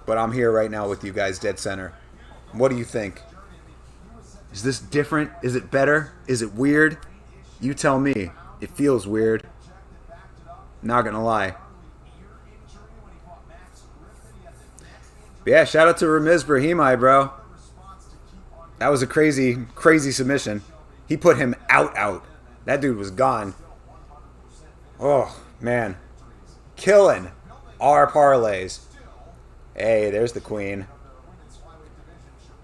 But I'm here right now with you guys dead center. What do you think? Is this different? Is it better? Is it weird? You tell me. It feels weird. Not gonna lie. But yeah, shout out to Ramiz Brahimi, bro. That was a crazy, crazy submission. He put him out. That dude was gone. Oh, man. Killing our parlays. Hey, there's the queen.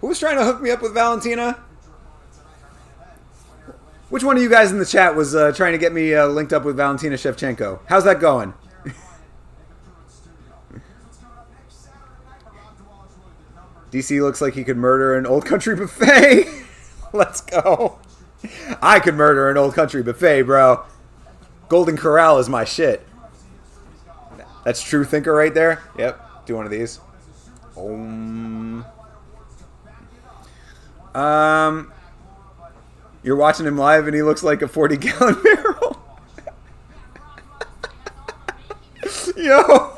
Who was trying to hook me up with Valentina? Which one of you guys in the chat was trying to get me linked up with Valentina Shevchenko? How's that going? DC looks like he could murder an old country buffet. Let's go. I could murder an old country buffet, bro. Golden Corral is my shit. That's True Thinker right there. Yep. Do one of these. You're watching him live and he looks like a 40-gallon barrel. Yo.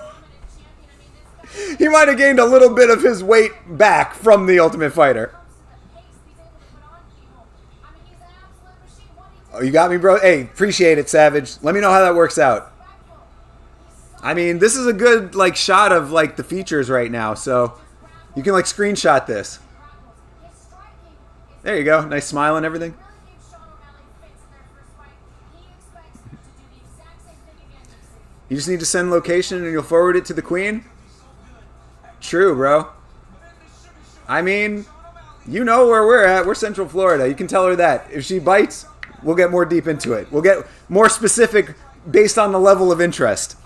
He might have gained a little bit of his weight back from the Ultimate Fighter. Oh, you got me, bro? Hey, appreciate it, Savage. Let me know how that works out. I mean, this is a good, like, shot of, like, the features right now, so you can, like, screenshot this. There you go. Nice smile and everything. You just need to send location and you'll forward it to the queen? True, bro. I mean, you know where we're at. We're Central Florida. You can tell her that. If she bites, we'll get more deep into it. We'll get more specific based on the level of interest.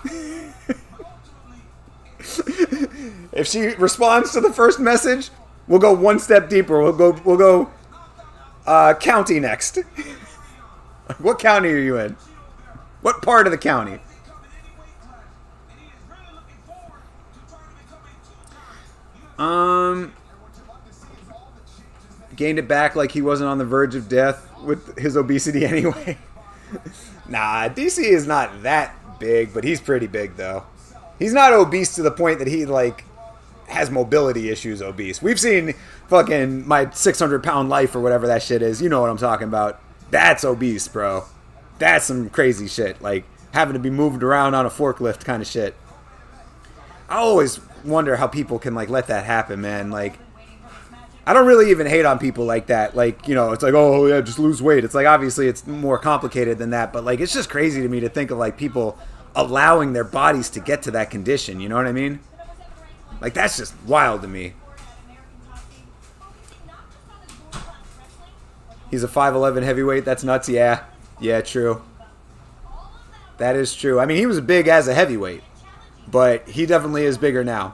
If she responds to the first message, we'll go one step deeper. We'll go county next. What county are you in? What part of the county? Gained it back like he wasn't on the verge of death with his obesity anyway. Nah, DC is not that big, but he's pretty big though. He's not obese to the point that he like has mobility issues obese. We've seen fucking my 600-pound life or whatever that shit is. You know what I'm talking about. That's obese, bro. That's some crazy shit. Like having to be moved around on a forklift kind of shit. I always wonder how people can like let that happen, man. Like I don't really even hate on people like that. Like, you know, it's like, oh yeah, just lose weight. It's like obviously it's more complicated than that, but like it's just crazy to me to think of like people allowing their bodies to get to that condition, you know what I mean? Like that's just wild to me. He's a 5'11" heavyweight. That's nuts. Yeah. Yeah, true. That is true. I mean, he was big as a heavyweight, but he definitely is bigger now.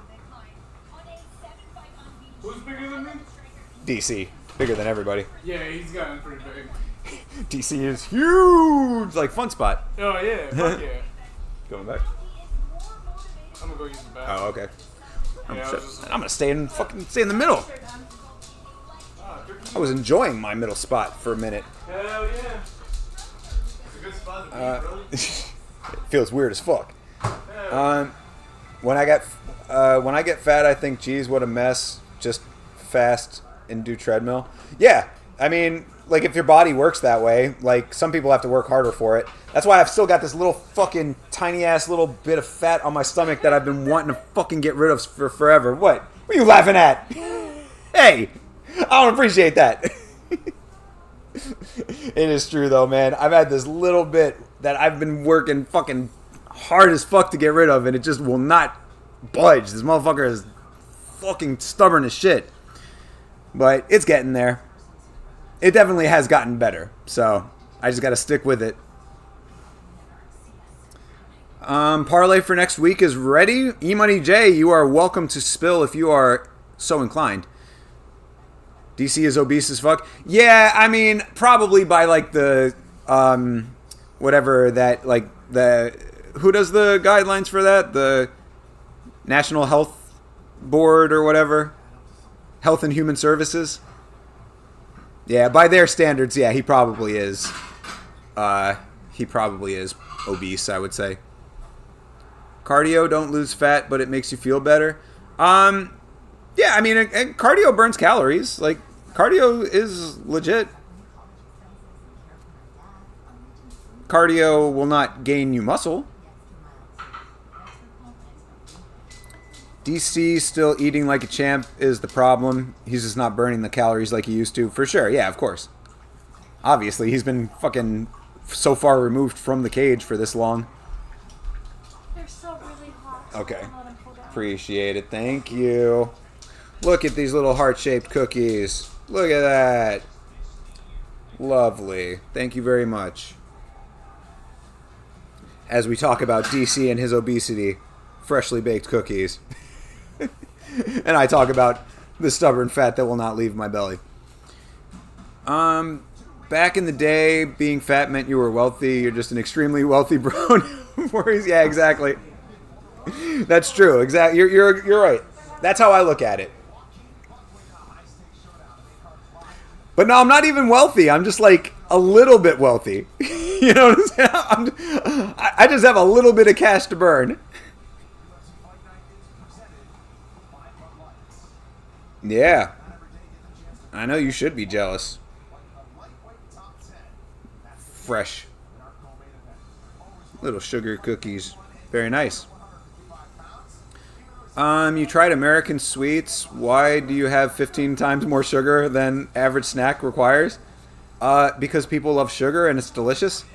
Who's bigger than me? DC. Bigger than everybody. Yeah, he's gotten pretty big. DC is huge. Like Fun Spot. Oh, yeah. Fuck yeah. Going back? I'm gonna go use the bathroom. Oh, okay. Yeah, I'm gonna stay in the middle. I was enjoying my middle spot for a minute. Hell yeah. It's a good spot to be, really. It feels weird as fuck. When I get fat, I think, geez, what a mess. Just fast and do treadmill. Yeah, I mean, like if your body works that way, like some people have to work harder for it. That's why I've still got this little fucking tiny ass little bit of fat on my stomach that I've been wanting to fucking get rid of for forever. What are you laughing at? Hey, I don't appreciate that. It is true though, man. I've had this little bit that I've been working fucking hard as fuck to get rid of, and it just will not budge. This motherfucker is fucking stubborn as shit. But it's getting there. It definitely has gotten better. So I just got to stick with it. Parlay for next week is ready. E-Money J, you are welcome to spill if you are so inclined. DC is obese as fuck. Yeah, I mean, probably by like the whatever that like the who does the guidelines for that? The National Health Board or whatever. Health and Human Services. Yeah, by their standards, yeah, he probably is. He probably is obese, I would say. Cardio, don't lose fat, but it makes you feel better. Yeah, I mean, cardio burns calories. Like, cardio is legit. Cardio will not gain you muscle. DC still eating like a champ is the problem. He's just not burning the calories like he used to. For sure, yeah, of course. Obviously, he's been fucking so far removed from the cage for this long. They're still really hot. So Okay. don't let them cool down. Appreciate it. Thank you. Look at these little heart-shaped cookies. Look at that. Lovely. Thank you very much. As we talk about DC and his obesity, freshly baked cookies. And I talk about the stubborn fat that will not leave my belly. Back in the day, being fat meant you were wealthy. You're just an extremely wealthy bro. Yeah, exactly. That's true. Exactly. You're right. That's how I look at it. But no, I'm not even wealthy. I'm just like a little bit wealthy. You know what I'm saying? I just have a little bit of cash to burn. Yeah. I know you should be jealous. Fresh. Little sugar cookies. Very nice. You tried American Sweets. Why do you have 15 times more sugar than average snack requires? Because people love sugar and it's delicious.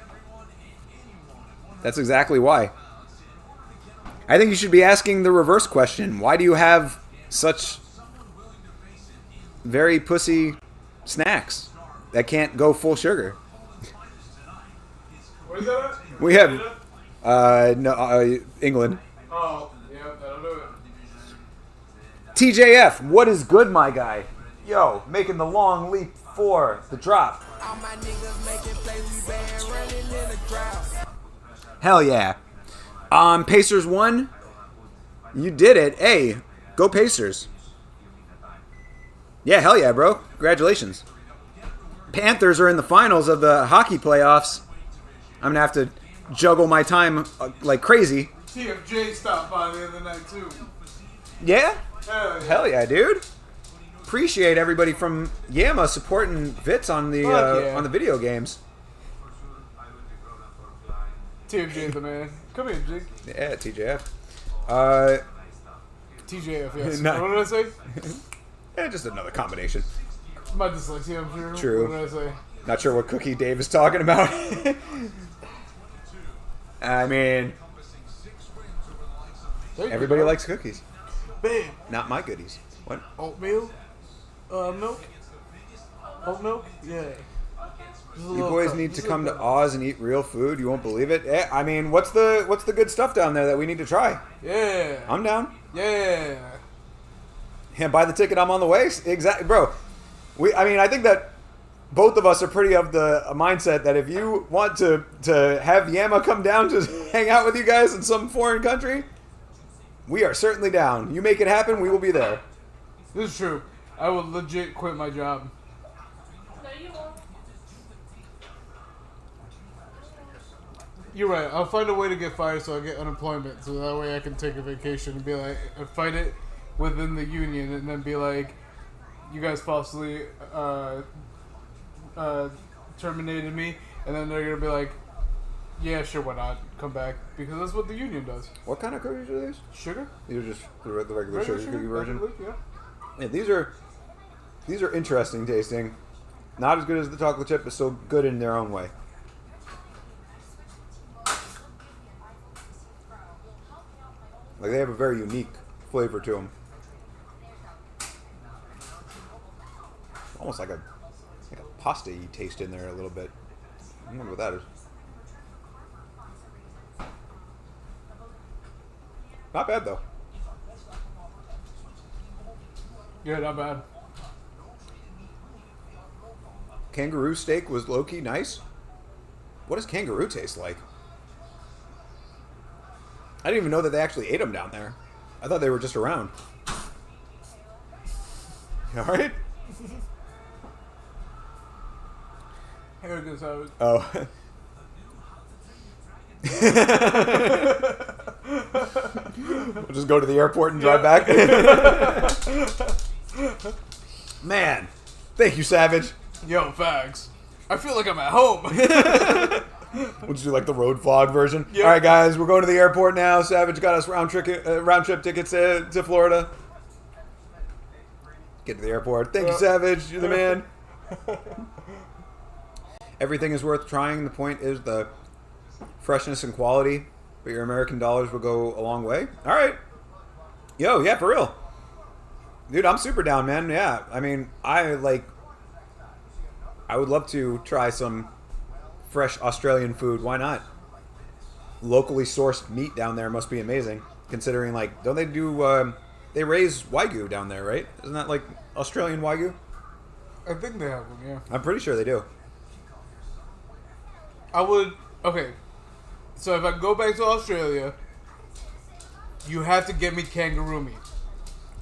That's exactly why. I think you should be asking the reverse question. Why do you have such very pussy snacks that can't go full sugar? Where's that at? We have England. Oh, yeah, that'll do it. TJF, what is good, my guy? Yo, making the long leap for the drop. Hell yeah. Pacers won. You did it. Hey, go Pacers. Yeah, hell yeah, bro. Congratulations. Panthers are in the finals of the hockey playoffs. I'm going to have to juggle my time like crazy. TFJ stopped by the other night, too. Yeah? Hell yeah. Hell yeah, dude. Appreciate everybody from Yama supporting Vitz on the yeah. on the video games. TFJ the man. Come here, Jig. Yeah, TJF. TJF, yes. No. What did I say? Yeah, just another combination. My dyslexia, I'm sure. True. What did I say? Not sure what Cookie Dave is talking about. I mean, everybody likes cookies. Babe. Not my goodies. What? Oatmeal? Milk? Oat milk? Yeah. You boys need to come to Oz and eat real food. You won't believe it. I mean, what's the good stuff down there that we need to try? Yeah. I'm down. Yeah. And buy the ticket. I'm on the way. Exactly, bro. I think that both of us are pretty of the mindset that if you want to have Yama come down to hang out with you guys in some foreign country, we are certainly down. You make it happen, we will be there. This is true. I will legit quit my job. No, you won't. You're right. I'll find a way to get fired so I get unemployment, so that way I can take a vacation and be like, fight it within the union, and then be like, you guys falsely terminated me, and then they're gonna be like, yeah, sure, why not? Come back, because that's what the union does. What kind of cookies are these? Sugar? These are just the regular sugar cookie version. Yeah. Yeah, these are interesting tasting. Not as good as the chocolate chip, but still good in their own way. Like, they have a very unique flavor to them. Almost like a pasta-y taste in there a little bit. I wonder what that is. Not bad, though. Yeah, not bad. Kangaroo steak was low-key nice. What does kangaroo taste like? I didn't even know that they actually ate them down there. I thought they were just around. You all right? Here it goes out. Oh. We'll just go to the airport and drive back. Man, thank you, Savage. Yo, fags. I feel like I'm at home. We'll just do like the road vlog version. Yep. All right, guys, we're going to the airport now. Savage got us round trip tickets to Florida. Get to the airport. Thank you, Savage. You're the man. Everything is worth trying. The point is the freshness and quality, but your American dollars will go a long way. All right. Yo, yeah, for real. Dude, I'm super down, man. Yeah. I mean, I I would love to try some fresh Australian food. Why not? Locally sourced meat down there must be amazing. Considering, like, don't they do, they raise Wagyu down there, right? Isn't that, like, Australian Wagyu? I think they have them, yeah. I'm pretty sure they do. I would... Okay. So if I go back to Australia, you have to get me kangaroo meat.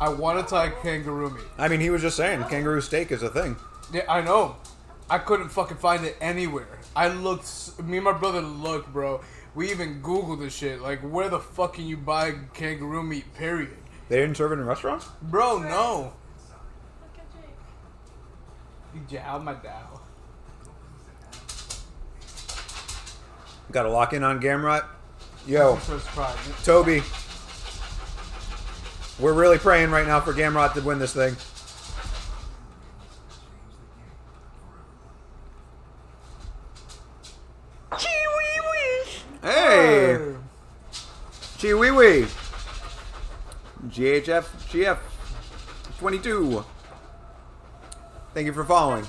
I want to try kangaroo meat. I mean, he was just saying, kangaroo steak is a thing. Yeah, I know. I couldn't fucking find it anywhere. I looked... Me and my brother looked, bro. We even Googled this shit. Like, where the fuck can you buy kangaroo meat, period? They didn't serve it in restaurants? Bro, no. You jow my dow. Got to lock in on Gamrot. Yo, So surprised. Toby. We're really praying right now for Gamrot to win this thing. Hey! Chee-wee-wee! GHF, GF 22. Thank you for following.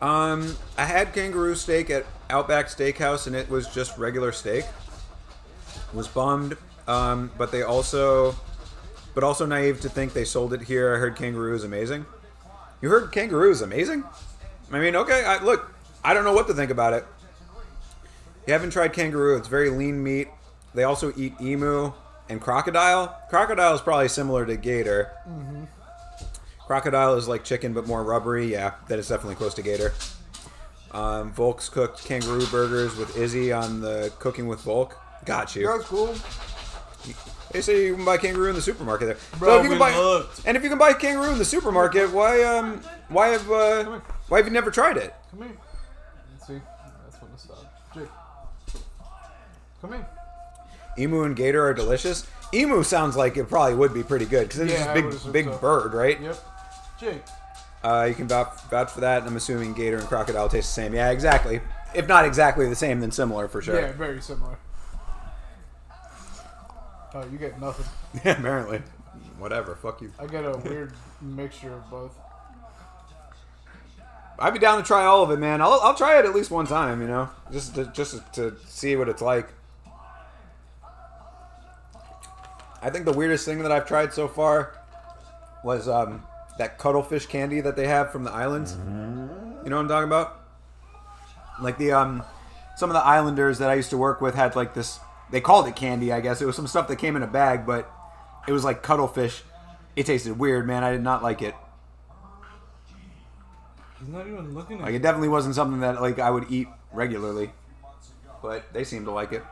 I had kangaroo steak at Outback Steakhouse and it was just regular steak. Was bummed, but also naive to think they sold it here. I heard kangaroo is amazing. You heard kangaroo is amazing? I mean, okay, look, I don't know what to think about it. You haven't tried kangaroo, it's very lean meat. They also eat emu and crocodile. Crocodile is probably similar to gator. Mm-hmm. Crocodile is like chicken but more rubbery. Yeah, that is definitely close to gator. Volk's cooked kangaroo burgers with Izzy on the Cooking with Volk. Got you. That's cool. They say you can buy kangaroo in the supermarket there. Bro, so if you can looked. And if you can buy kangaroo in the supermarket, why have you never tried it? Come here. Let's see. That's when to stop. Jake. Come here. Emu and gator are delicious. Emu sounds like it probably would be pretty good because it's Yeah, just big bird, right? Yep. Jake. You can vouch for that, and I'm assuming gator and crocodile taste the same. Yeah, exactly. If not exactly the same, then similar for sure. Yeah, very similar. Oh, you get nothing. Yeah, apparently. Whatever, fuck you. I get a weird mixture of both. I'd be down to try all of it, man. I'll try it at least one time, you know, just to see what it's like. I think the weirdest thing that I've tried so far was that cuttlefish candy that they have from the islands. You know what I'm talking about? Like the some of the islanders that I used to work with had like this. They called it candy, I guess. It was some stuff that came in a bag, but it was like cuttlefish. It tasted weird, man. I did not like it. He's not even looking at Like it definitely wasn't something that like I would eat regularly, but they seem to like it.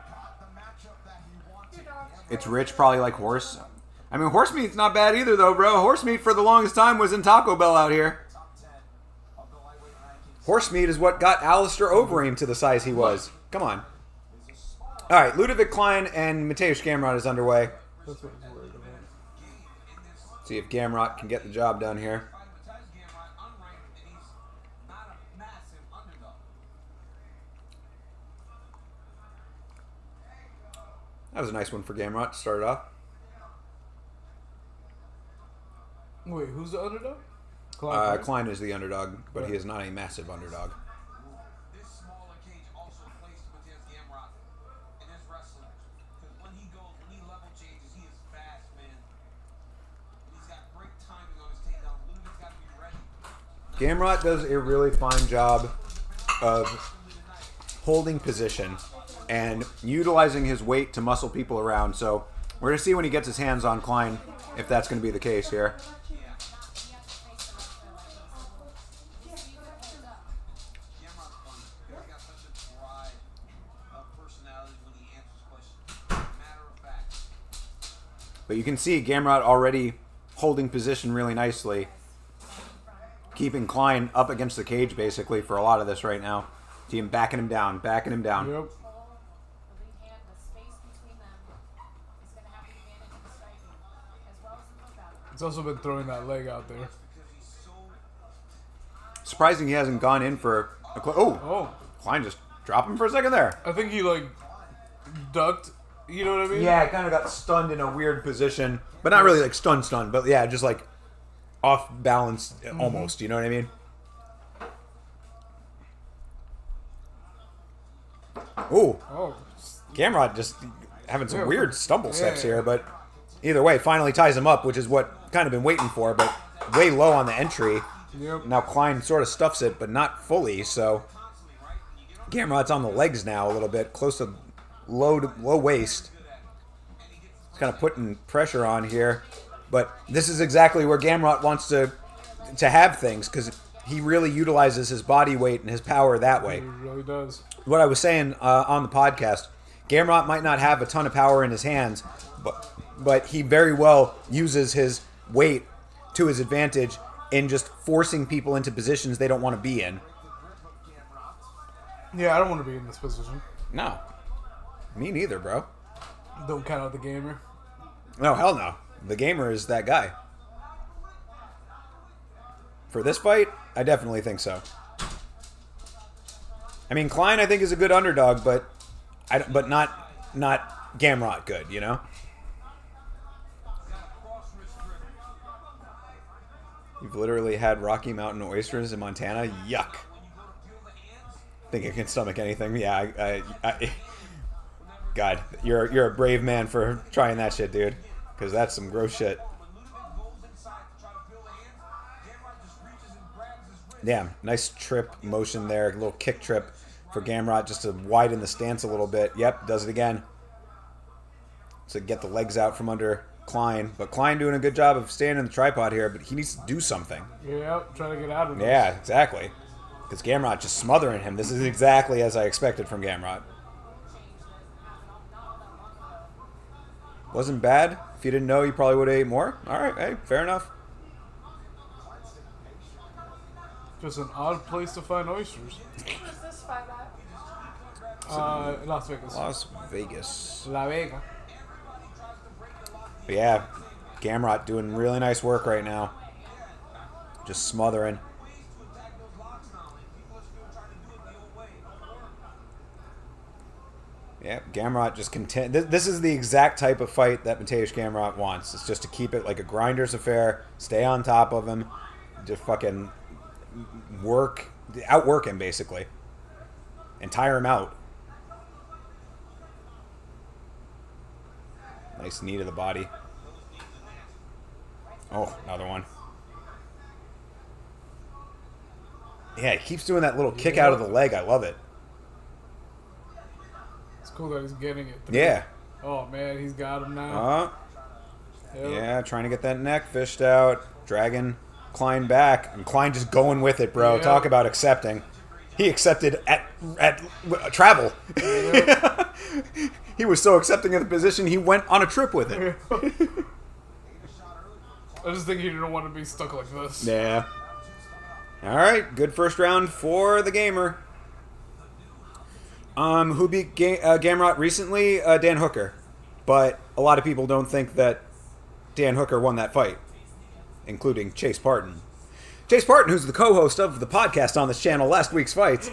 It's rich, probably like horse. I mean, horse meat's not bad either, though, bro. Horse meat for the longest time was in Taco Bell out here. Horse meat is what got Alistair Overeem to the size he was. Come on. All right, Ludovic Klein and Mateusz Gamrot is underway. That's what he's worried about. See if Gamrot can get the job done here. That was a nice one for Gamrot to start it off. Wait, who's the underdog? Klein is the underdog, but he is not a massive underdog. This smaller cage also plays to Mateusz Gamrot in his wrestling. Because when he level changes, he is fast, man. He's got great timing on his takedown. Ludwig's got to be ready. Gamrot does a really fine job of holding position and utilizing his weight to muscle people around. So we're going to see when he gets his hands on Klein if that's going to be the case here. But you can see Gamrot already holding position really nicely. Keeping Klein up against the cage, basically, for a lot of this right now. See him backing him down, backing him down. Yep. It's also been throwing that leg out there. Surprising he hasn't gone in for a... Oh. Klein just dropped him for a second there. I think he, like, ducked. You know what I mean? Yeah, kind of got stunned in a weird position. But not really, like, stunned, but yeah, just, like, off balance almost. You know what I mean? Ooh. Oh, Gamrot just having some Yeah. weird stumble steps Yeah. here, but either way, finally ties him up, which is what kind of been waiting for, but way low on the entry. yep. Now Klein sort of stuffs it, but not fully, so Gamrot's on the legs now a little bit, close to low waist. He's kind of putting pressure on here, but this is exactly where Gamrot wants to have things, because he really utilizes his body weight and his power that way. He really does. What I was saying on the podcast, Gamrot might not have a ton of power in his hands, but he very well uses his weight to his advantage in just forcing people into positions they don't want to be in. Yeah, I don't want to be in this position. No. Me neither, bro. Don't count out the gamer. No, hell no. The gamer is that guy. For this fight, I definitely think so. I mean, Klein, I think, is a good underdog, but not Gamrot good, you know? You've literally had Rocky Mountain oysters in Montana? Yuck. Think I can stomach anything? Yeah, God, you're a brave man for trying that shit, dude. Because that's some gross shit. Damn, nice trip motion there. A little kick trip for Gamrot just to widen the stance a little bit. Yep, does it again. To get the legs out from under Klein. But Klein doing a good job of staying in the tripod here, but he needs to do something. Yep, trying to get out of this. Yeah, exactly. Because Gamrot just smothering him. This is exactly as I expected from Gamrot. Wasn't bad. If you didn't know, you probably would have ate more. All right, hey, fair enough. Just an odd place to find oysters. Where's this fight at? Las Vegas. Las Vegas. La Vega. But yeah, Gamrot doing really nice work right now. Just smothering. Yeah, Gamrot just content. This is the exact type of fight that Mateusz Gamrot wants. It's just to keep it like a grinder's affair, stay on top of him, just fucking outwork him basically, and tire him out. Nice knee to the body. Oh, another one. Yeah, he keeps doing that little kick out of the leg. I love it. It's cool that he's getting it. Yeah. Oh, man, he's got him now. Yep. Yeah, trying to get that neck fished out. Dragging Klein back. And Klein just going with it, bro. Yeah. Talk about accepting. He accepted at travel. Yep. He was so accepting of the position, he went on a trip with it. I just think he didn't want to be stuck like this. Yeah. All right, good first round for the gamer. Who beat Gamrot recently? Dan Hooker. But a lot of people don't think that Dan Hooker won that fight, including Chase Parton. Chase Parton, who's the co-host of the podcast on this channel, Last Week's Fights.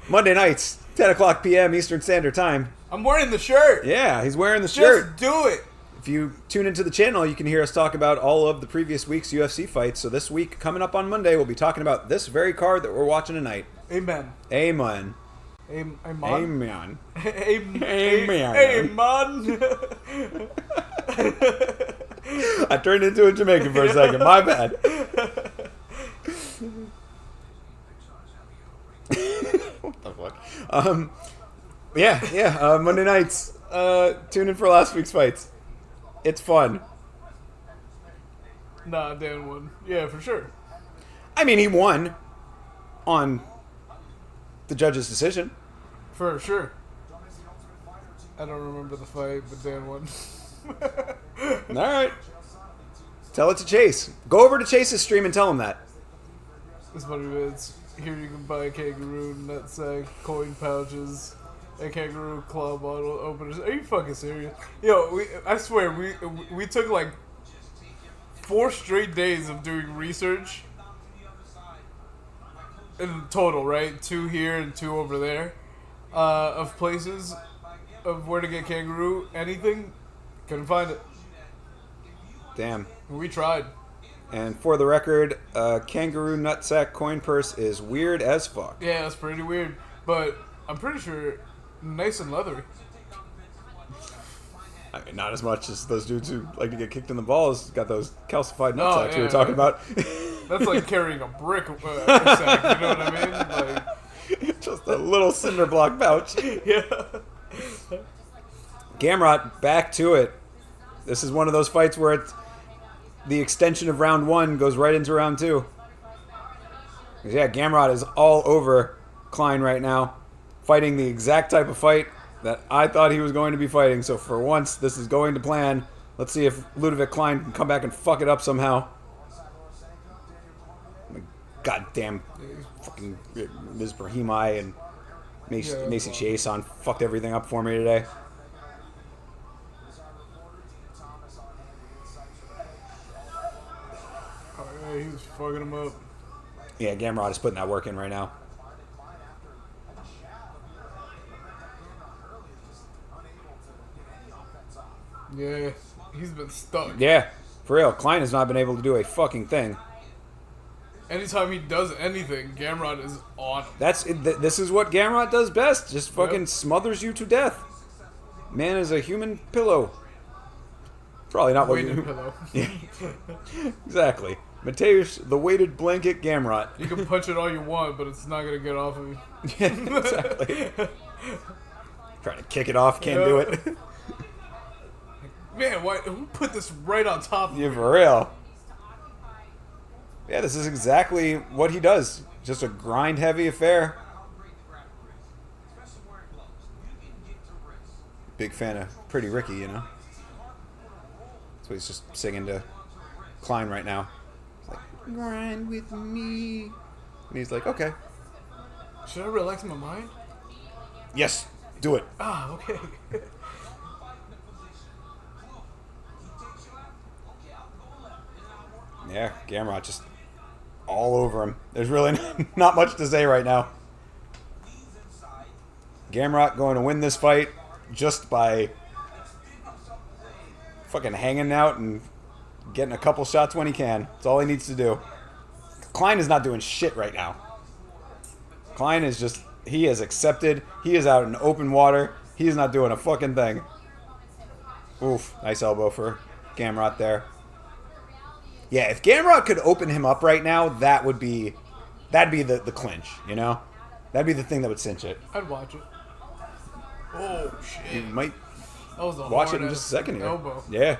Monday nights, 10 o'clock p.m. Eastern Standard Time. I'm wearing the shirt. Yeah, he's wearing the shirt. Just do it. If you tune into the channel, you can hear us talk about all of the previous week's UFC fights. So this week, coming up on Monday, we'll be talking about this very card that we're watching tonight. Amen. Amen. Amen. Amen. Amen. I turned into a Jamaican for a second. My bad. What the fuck? Yeah. Monday nights. Tune in for last week's fights. It's fun. Nah, Dan won. Yeah, for sure. I mean, he won on the judge's decision. For sure. I don't remember the fight, but Dan won. All right. Tell it to Chase. Go over to Chase's stream and tell him that. That's what it is. Here you can buy a kangaroo nutsack, coin pouches, a kangaroo claw bottle openers. Are you fucking serious? Yo, I swear, we took like 4 straight days of doing research. In total, right? 2 here and 2 over there. Of places of where to get kangaroo anything. Couldn't find it. Damn. We tried. And for the record, kangaroo nutsack coin purse is weird as fuck. Yeah, it's pretty weird, but I'm pretty sure nice and leathery. I mean, not as much as those dudes who like to get kicked in the balls. Got those calcified nutsacks we were talking about. That's like carrying a brick sack, you know what I mean? Like, just a little cinder block pouch. yeah. Gamrot, back to it. This is one of those fights where it's the extension of round 1 goes right into round 2. Yeah, Gamrot is all over Klein right now, fighting the exact type of fight that I thought he was going to be fighting. So for once, this is going to plan. Let's see if Ludovic Klein can come back and fuck it up somehow. Goddamn fucking Ms. Brahimi and Macy Chiasson fucked everything up for me today. Oh, yeah, he was fucking him up. Yeah, Gamrot is putting that work in right now. Yeah, he's been stuck. Yeah, for real. Klein has not been able to do a fucking thing. Anytime he does anything, Gamrot is on him. This is what Gamrot does best. Just fucking smothers you to death. Man is a human pillow. Probably not what Weighted pillow. Yeah, exactly. Mateusz, the weighted blanket Gamrot. You can punch it all you want, but it's not gonna get off of you. Yeah, exactly. Trying to kick it off, can't do it. Man, who put this right on top of Yeah, me? for real. Yeah, this is exactly what he does. Just a grind-heavy affair. Big fan of Pretty Ricky, you know? That's what he's just singing to Klein right now. It's like, grind with me. And he's like, okay. Should I relax my mind? Yes, do it. Ah, okay. Yeah, Gamrot just all over him. There's really not much to say right now. Gamrot going to win this fight just by fucking hanging out and getting a couple shots when he can. That's all he needs to do. Klein is not doing shit right now. Klein is just, he is accepted. He is out in open water. He is not doing a fucking thing. Oof, nice elbow for Gamrot there. Yeah, if Gamrot could open him up right now, that'd be the clinch, you know? That'd be the thing that would cinch it. I'd watch it. Oh, shit. You might That was a watch it in hard-ass just a second here. elbow. Yeah.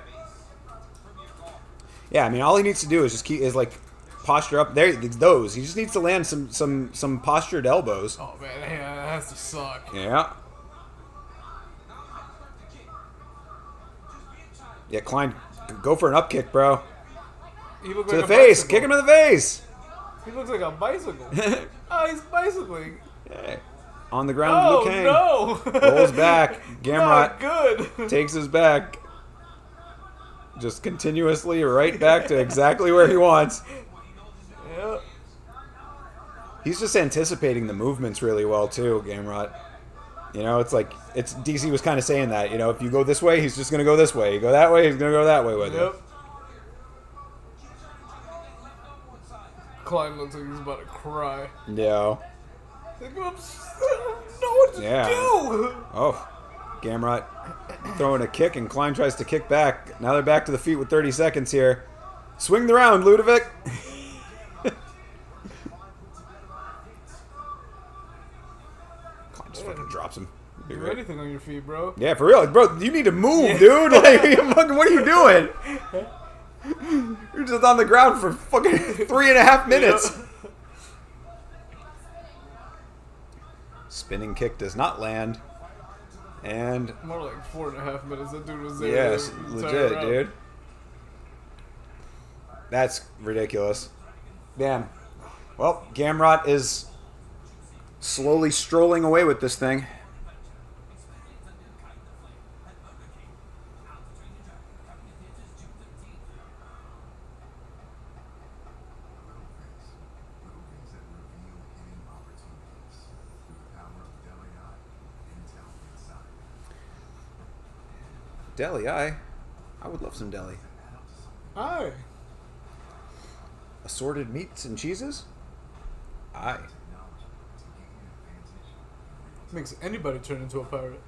Yeah, I mean, all he needs to do is just like posture up. There, those. He just needs to land some postured elbows. Oh, man, yeah, that has to suck. Yeah. Yeah, Klein, go for an up kick, bro. He looks To like the a face. bicycle. Kick him in the face. He looks like a bicycle. Oh, he's bicycling. Yeah. On the ground, Oh, Luke Kang. no. Rolls back. Gamrot Not good. takes his back. Just continuously right back to exactly where he wants. Yeah. He's just anticipating the movements really well, too, Gamrot. You know, it's like, DC was kind of saying that, you know, if you go this way, he's just going to go this way. You go that way, he's going to go that way with Yep. you. Klein looks like he's about to cry. Yeah. Like, I don't know what to do. Oh, Gamrot throwing a kick, and Klein tries to kick back. Now they're back to the feet with 30 seconds here. Swing the round, Ludovic. Klein just fucking drops him. Do anything on your feet, bro. Yeah, for real. Bro, you need to move, dude. Like, fucking, what are you doing? You're just on the ground for fucking 3.5 minutes. Spinning kick does not land. And More like 4.5 minutes. That dude was there. yes, the entire legit, round. dude. That's ridiculous. Damn. Well, Gamrot is slowly strolling away with this thing. Deli, I would love some deli. Aye. Assorted meats and cheeses? Aye. Makes anybody turn into a pirate.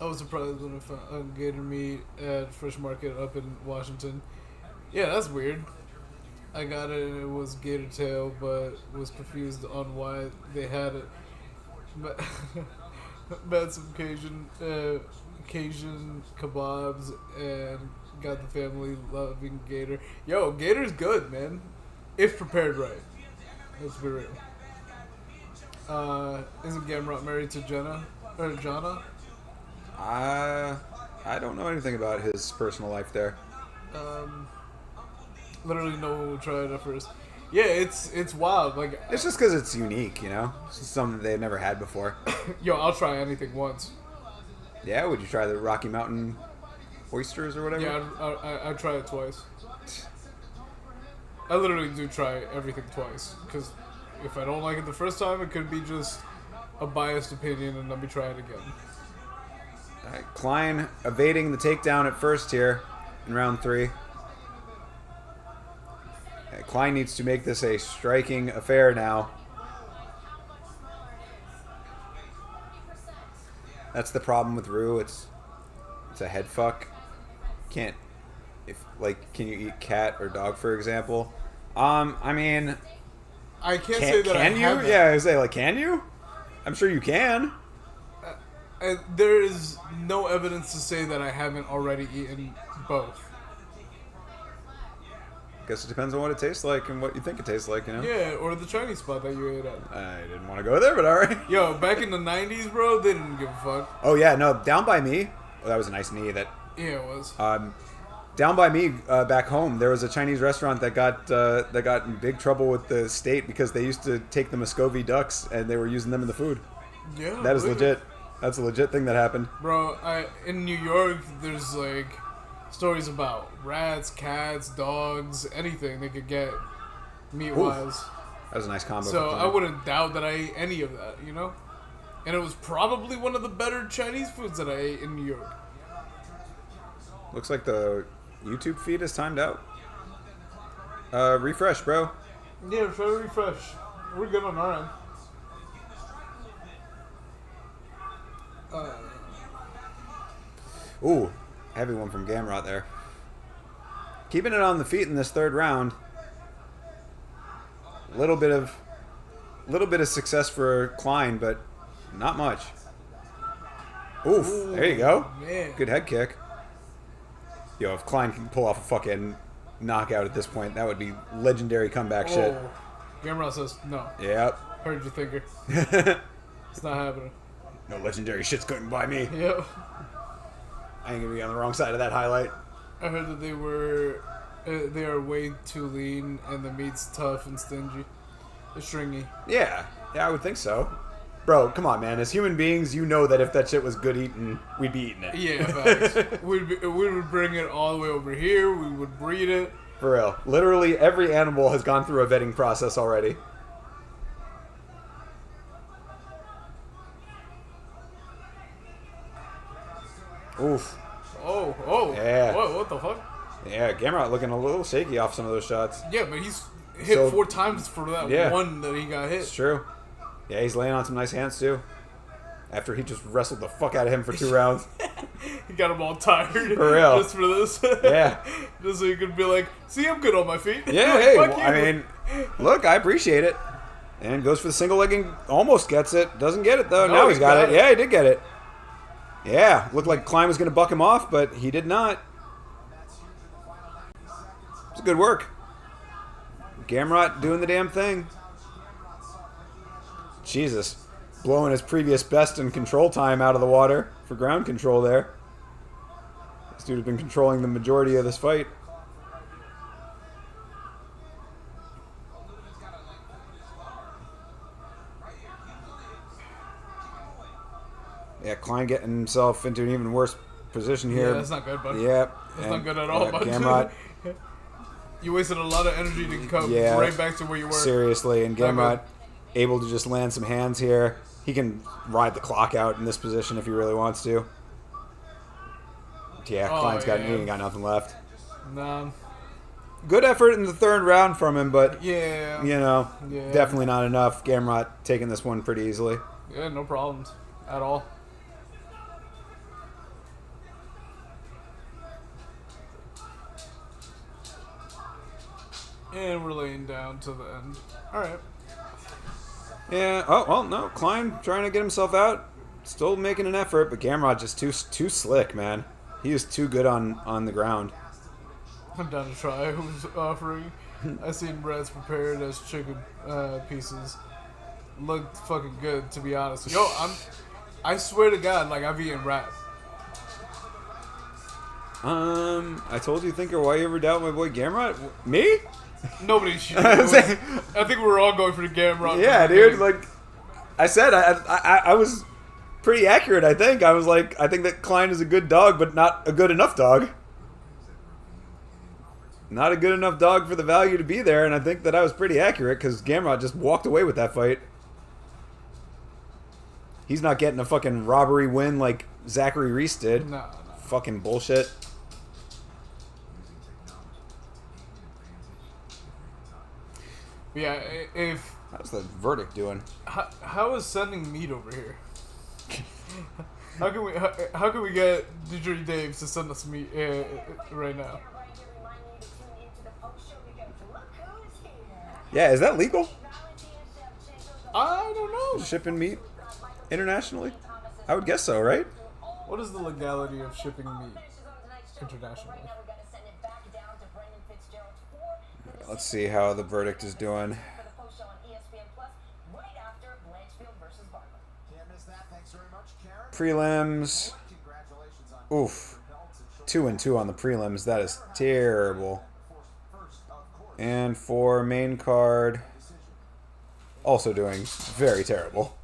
I was surprised when I found gator meat at Fresh Market up in Washington. Yeah, that's weird. I got it and it was gator tail, but was confused on why they had it. But had some Cajun kebabs and got the family loving gator. Yo, gator's good, man. If prepared right. Let's be real. Isn't Gamrot married to Jenna? Or Jonna? I don't know anything about his personal life there. Literally no one would try it at first. Yeah, it's wild. Like, It's just because it's unique, you know? It's just something they've never had before. yo, I'll try anything once. Yeah, would you try the Rocky Mountain oysters or whatever? Yeah, I'd try it twice. I literally do try everything twice. Because if I don't like it the first time, it could be just a biased opinion and let me try it again. All right, Klein evading the takedown at first here in round 3. Klein needs to make this a striking affair now. That's the problem with Rue. It's a head fuck. Can you eat cat or dog, for example? I mean, I can't say that I can you? haven't. Yeah, I say like, can you? I'm sure you can. And there is no evidence to say that I haven't already eaten both. Guess it depends on what it tastes like and what you think it tastes like, you know? Yeah, or the Chinese spot that you ate at. I didn't want to go there, but alright. Yo, back in the 90s, bro, they didn't give a fuck. Oh, yeah, no, down by me. Oh, that was a nice knee. That Yeah, it was. down by me, back home, there was a Chinese restaurant that got in big trouble with the state because they used to take the Muscovy ducks and they were using them in the food. Yeah, That is believe it. legit. That's a legit thing that happened. Bro, in New York, there's like stories about rats, cats, dogs, anything they could get meat-wise. That was a nice combo. So for I Klein. wouldn't doubt that I ate any of that, you know? And it was probably one of the better Chinese foods that I ate in New York. Looks like the YouTube feed is timed out. Refresh, bro. Yeah, try to refresh. We're good on our end. Ooh, heavy one from Gamrot there. Keeping it on the feet in this third round. Little bit of success for Klein, but not much. Oof, there you go. Man. Good head kick. Yo, if Klein can pull off a fucking knockout at this point, that would be legendary comeback shit. Oh. Gamrot says, no. Yep. Heard your thinker. It's not happening. No legendary shit's going by me. Yep. I ain't gonna be on the wrong side of that highlight. I heard that they are way too lean and the meat's tough and stingy. It's stringy. Yeah, I would think so. Bro, come on, man. As human beings, you know that if that shit was good eating, we'd be eating it. Yeah, facts. we would bring it all the way over here. We would breed it. For real. Literally every animal has gone through a vetting process already. Oof. Oh. Yeah. What the fuck? Yeah, Gamrot looking a little shaky off some of those shots. Yeah, but he's hit So- 4 times for that Yeah. one that he got It's hit. true. Yeah, he's laying on some nice hands, too. After he just wrestled the fuck out of him for 2 rounds. He got him all tired. For real. Just for this. Yeah. Just so he could be like, see, I'm good on my feet. Yeah, hey, Fuck I you. mean, look, I appreciate it. And goes for the single leg and almost gets it. Doesn't get it, though. No, Now he he's got got it. it. Yeah, he did get it. Yeah, looked like Klein was going to buck him off, but he did not. It's good work. Gamrot doing the damn thing. Jesus. Blowing his previous best in control time out of the water for ground control there. This dude has been controlling the majority of this fight. Yeah, Klein getting himself into an even worse position here. Yeah, that's not good, bud. Yep. That's not good at all, bud. Gamrot, You wasted a lot of energy to come Yeah. right back to where you were. seriously, and Not Gamrot able to just land some hands here. He can ride the clock out in this position if he really wants to. Yeah, Oh, Klein's got yeah. he ain't got nothing left. Nah. good effort in the third round from him, but Yeah. you know, Yeah. definitely not enough. Gamrot taking this one pretty easily. Yeah, no problems at all. And we're laying down to the end. All right. Yeah. Oh well, no. Klein trying to get himself out, still making an effort, but Gamrot just too slick, man. He is too good on the ground. I'm down to try. Who's offering? I seen breads prepared as chicken pieces. Looked fucking good, to be honest. Yo, I swear to God, like I've eaten rat. I told you, thinker, why you ever doubt my boy Gamrot? Me? Nobody should. I'm saying- I think we're all going for the Gamrot. Yeah, dude. Like I said, I was pretty accurate. I think I was like, I think that Klein is a good dog, but not a good enough dog. Not a good enough dog for the value to be there, and I think that I was pretty accurate because Gamrot just walked away with that fight. He's not getting a fucking robbery win like Zachary Reese did. No. Fucking bullshit. Yeah, if How's the verdict doing? how is sending meat over here? How can we get DJ Dave to send us meat right now? Yeah, is that legal? I don't know. Shipping meat internationally? I would guess so, right? What is the legality of shipping meat internationally? Let's see how the verdict is doing. Prelims. Oof. 2-2 on the prelims. That is terrible. And for main card, also doing very terrible.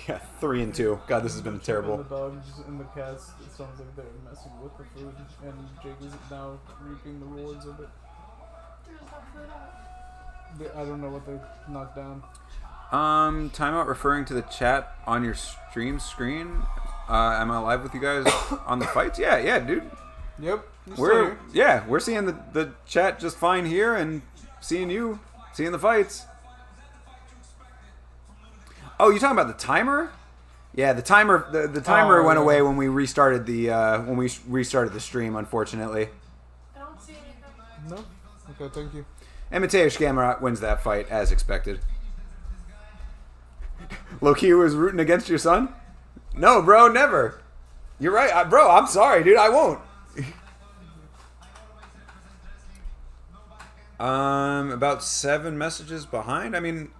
Yeah, 3-2. God, this has been And terrible. the dogs and the cats, it sounds like they're messing with the food, and Jake is now reaping the rewards of it. I don't know what they knocked down. Timeout referring to the chat on your stream screen. Am I live with you guys on the fights? Yeah, dude. Yep. We're seeing the chat just fine here and seeing the fights. Oh, you talking about the timer? Yeah, the timer went away when we restarted the stream, unfortunately. I don't see anything. No? Okay, thank you. And Mateusz Gamrot wins that fight as expected. Low-key was rooting against your son? No, bro, never. You're right, bro. I'm sorry, dude. I won't. About 7 messages behind. I mean,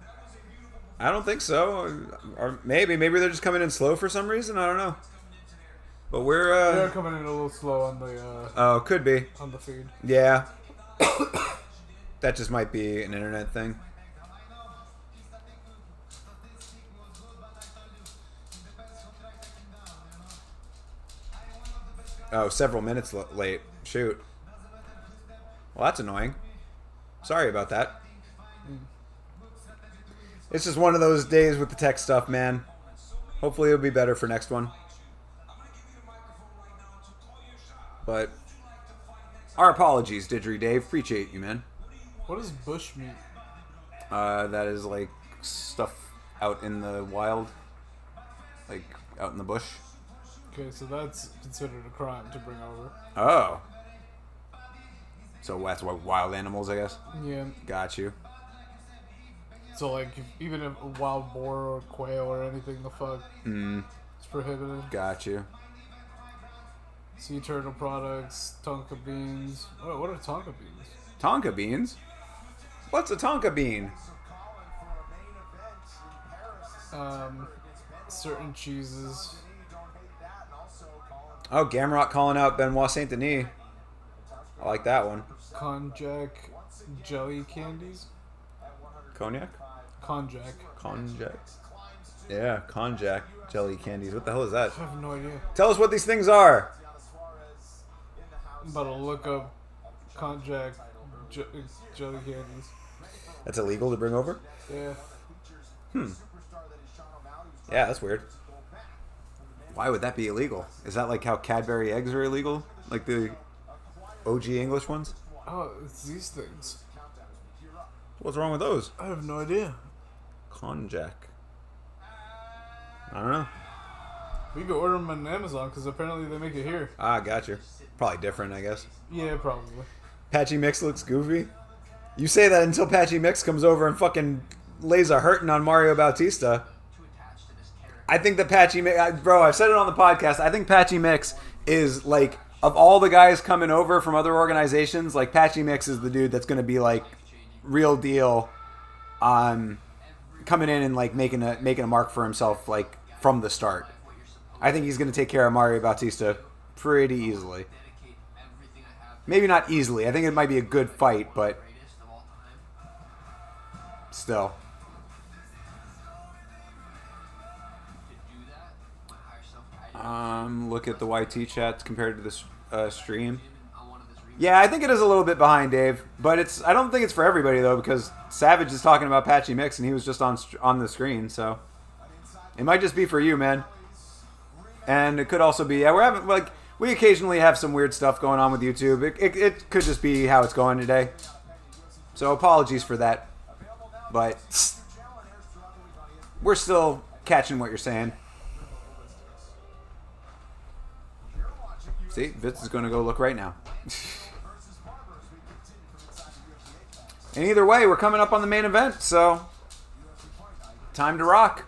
I don't think so. Or maybe they're just coming in slow for some reason. I don't know. But we're They're coming in a little slow on the oh, could be on the feed. Yeah. That just might be an internet thing. Oh, several minutes late. Shoot. Well, that's annoying. Sorry about that. It's just one of those days with the tech stuff, man. Hopefully it'll be better for next one. But our apologies, Didgery Dave. Appreciate you, man. What is bush meat? That is like stuff out in the wild. Like out in the bush. Okay, so that's considered a crime to bring over. Oh. So that's what wild animals, I guess? Yeah. Got you. So like, even if a wild boar or quail or anything, the fuck, it's prohibited. Got you. Sea turtle products, tonka beans. What are tonka beans? Tonka beans? What's a tonka bean? Certain cheeses. Oh, Gamrot calling out Benoit Saint Denis. I like that one. Konjac jelly candies. Cognac? Konjac. Konjac. Yeah, konjac jelly candies. What the hell is that? I have no idea. Tell us what these things are. I'm about to look up konjac jelly candies. That's illegal to bring over? Yeah. Yeah, that's weird. Why would that be illegal? Is that like how Cadbury eggs are illegal? Like the OG English ones? Oh, it's these things. What's wrong with those? I have no idea. Konjac. I don't know. We could order them on Amazon because apparently they make it here. Ah, gotcha. Probably different, I guess. Yeah, probably. Patchy Mix looks goofy. You say that until Patchy Mix comes over and fucking lays a hurting on Mario Bautista. I think that Patchy Mix... Bro, I've said it on the podcast. I think Patchy Mix is, like, of all the guys coming over from other organizations, like, Patchy Mix is the dude that's going to be, like, real deal coming in and, like, making a mark for himself, like, from the start. I think he's going to take care of Mario Bautista pretty easily. Maybe not easily. I think it might be a good fight, but still. Look at the YT chats compared to this stream. Yeah, I think it is a little bit behind, Dave, but I don't think it's for everybody though, because Savage is talking about Patchy Mix and he was just on the screen, so it might just be for you, man. And it could also be, yeah, we're having, like, we occasionally have some weird stuff going on with YouTube. It could just be how it's going today. So apologies for that. But we're still catching what you're saying. See, Vitz is going to go look right now. And either way, we're coming up on the main event, so time to rock.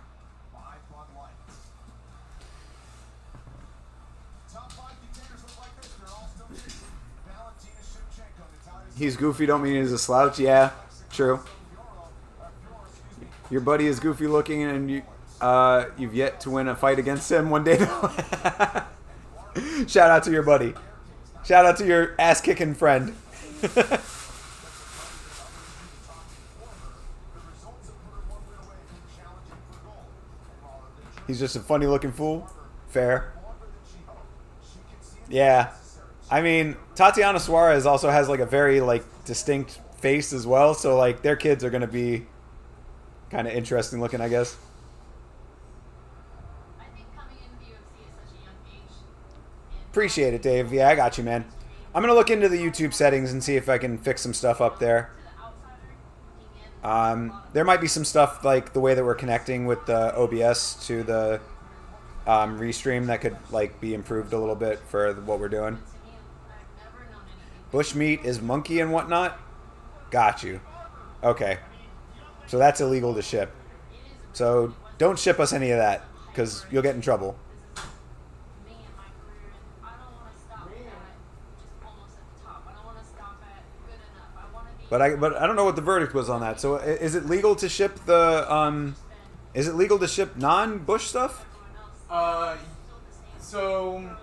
He's goofy, don't mean he's a slouch. Yeah, true. Your buddy is goofy looking, and you've yet to win a fight against him one day. Shout out to your buddy. Shout out to your ass-kicking friend. He's just a funny-looking fool. Fair. Yeah. I mean, Tatiana Suarez also has, like, a very, like, distinct face as well. So, like, their kids are going to be kind of interesting looking, I guess. I think coming into the UFC at such a young age. Appreciate it, Dave. Yeah, I got you, man. I'm going to look into the YouTube settings and see if I can fix some stuff up there. There might be some stuff, like, the way that we're connecting with the OBS to the restream that could, like, be improved a little bit for what we're doing. Bushmeat is monkey and whatnot? Got you. Okay. So that's illegal to ship. So don't ship us any of that, because you'll get in trouble. But I don't know what the verdict was on that. So is it legal to ship the is it legal to ship non-Bush stuff? So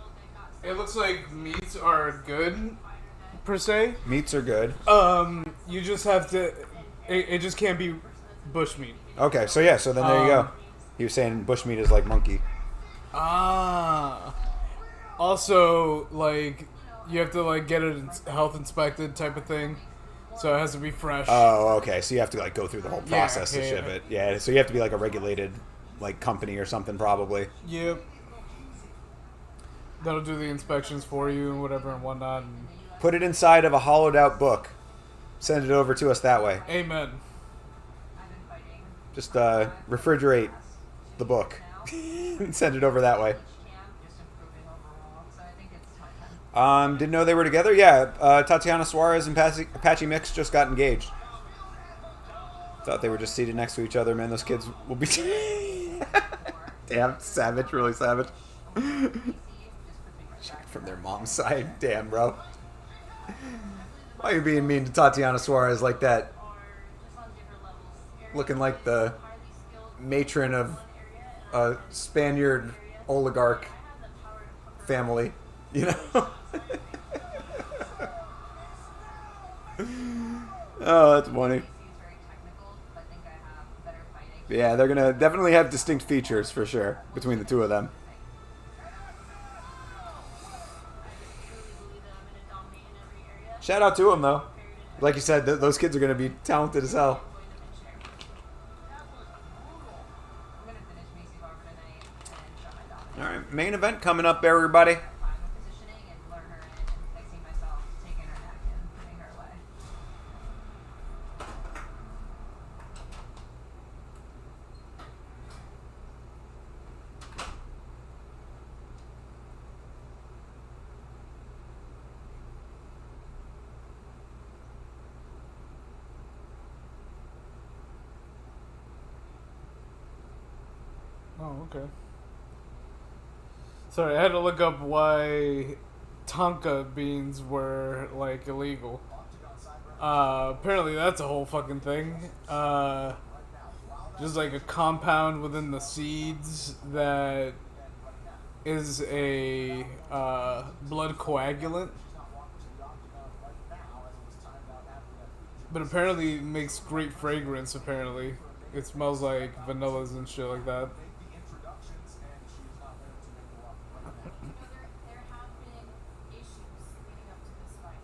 it looks like meats are good, per se. Meats are good. You just have to. It just can't be bush meat. Okay, so yeah, so then there you go. He was saying bush meat is like monkey. Ah. Also, like, you have to, like, get it health inspected type of thing. So it has to be fresh. Oh, okay. So you have to, like, go through the whole process to ship yeah. it. Yeah, so you have to be, like, a regulated, like, company or something, probably. Yep. That'll do the inspections for you and whatever and whatnot. And Put it inside of a hollowed out book. Send it over to us that way. amen. Just refrigerate the book and send it over that way. Didn't know they were together? Yeah, Tatiana Suarez and Patchy Mix just got engaged. Thought they were just seated next to each other. Man, those kids will be... Damn, savage, really savage. From their mom's side. Damn, bro. Why are you being mean to Tatiana Suarez like that? Looking like the matron of a Spaniard oligarch family, you know? Oh, that's funny. Yeah, they're gonna definitely have distinct features for sure between the two of them. Shout out to them though. Like you said, those kids are gonna be talented as hell. All right, main event coming up, everybody. Oh, okay. Sorry, I had to look up why Tonka beans were like illegal. Apparently that's a whole fucking thing. Just like a compound within the seeds that is a blood coagulant. But apparently it makes great fragrance, apparently. It smells like vanillas and shit like that. There have been issues leading up to this fight.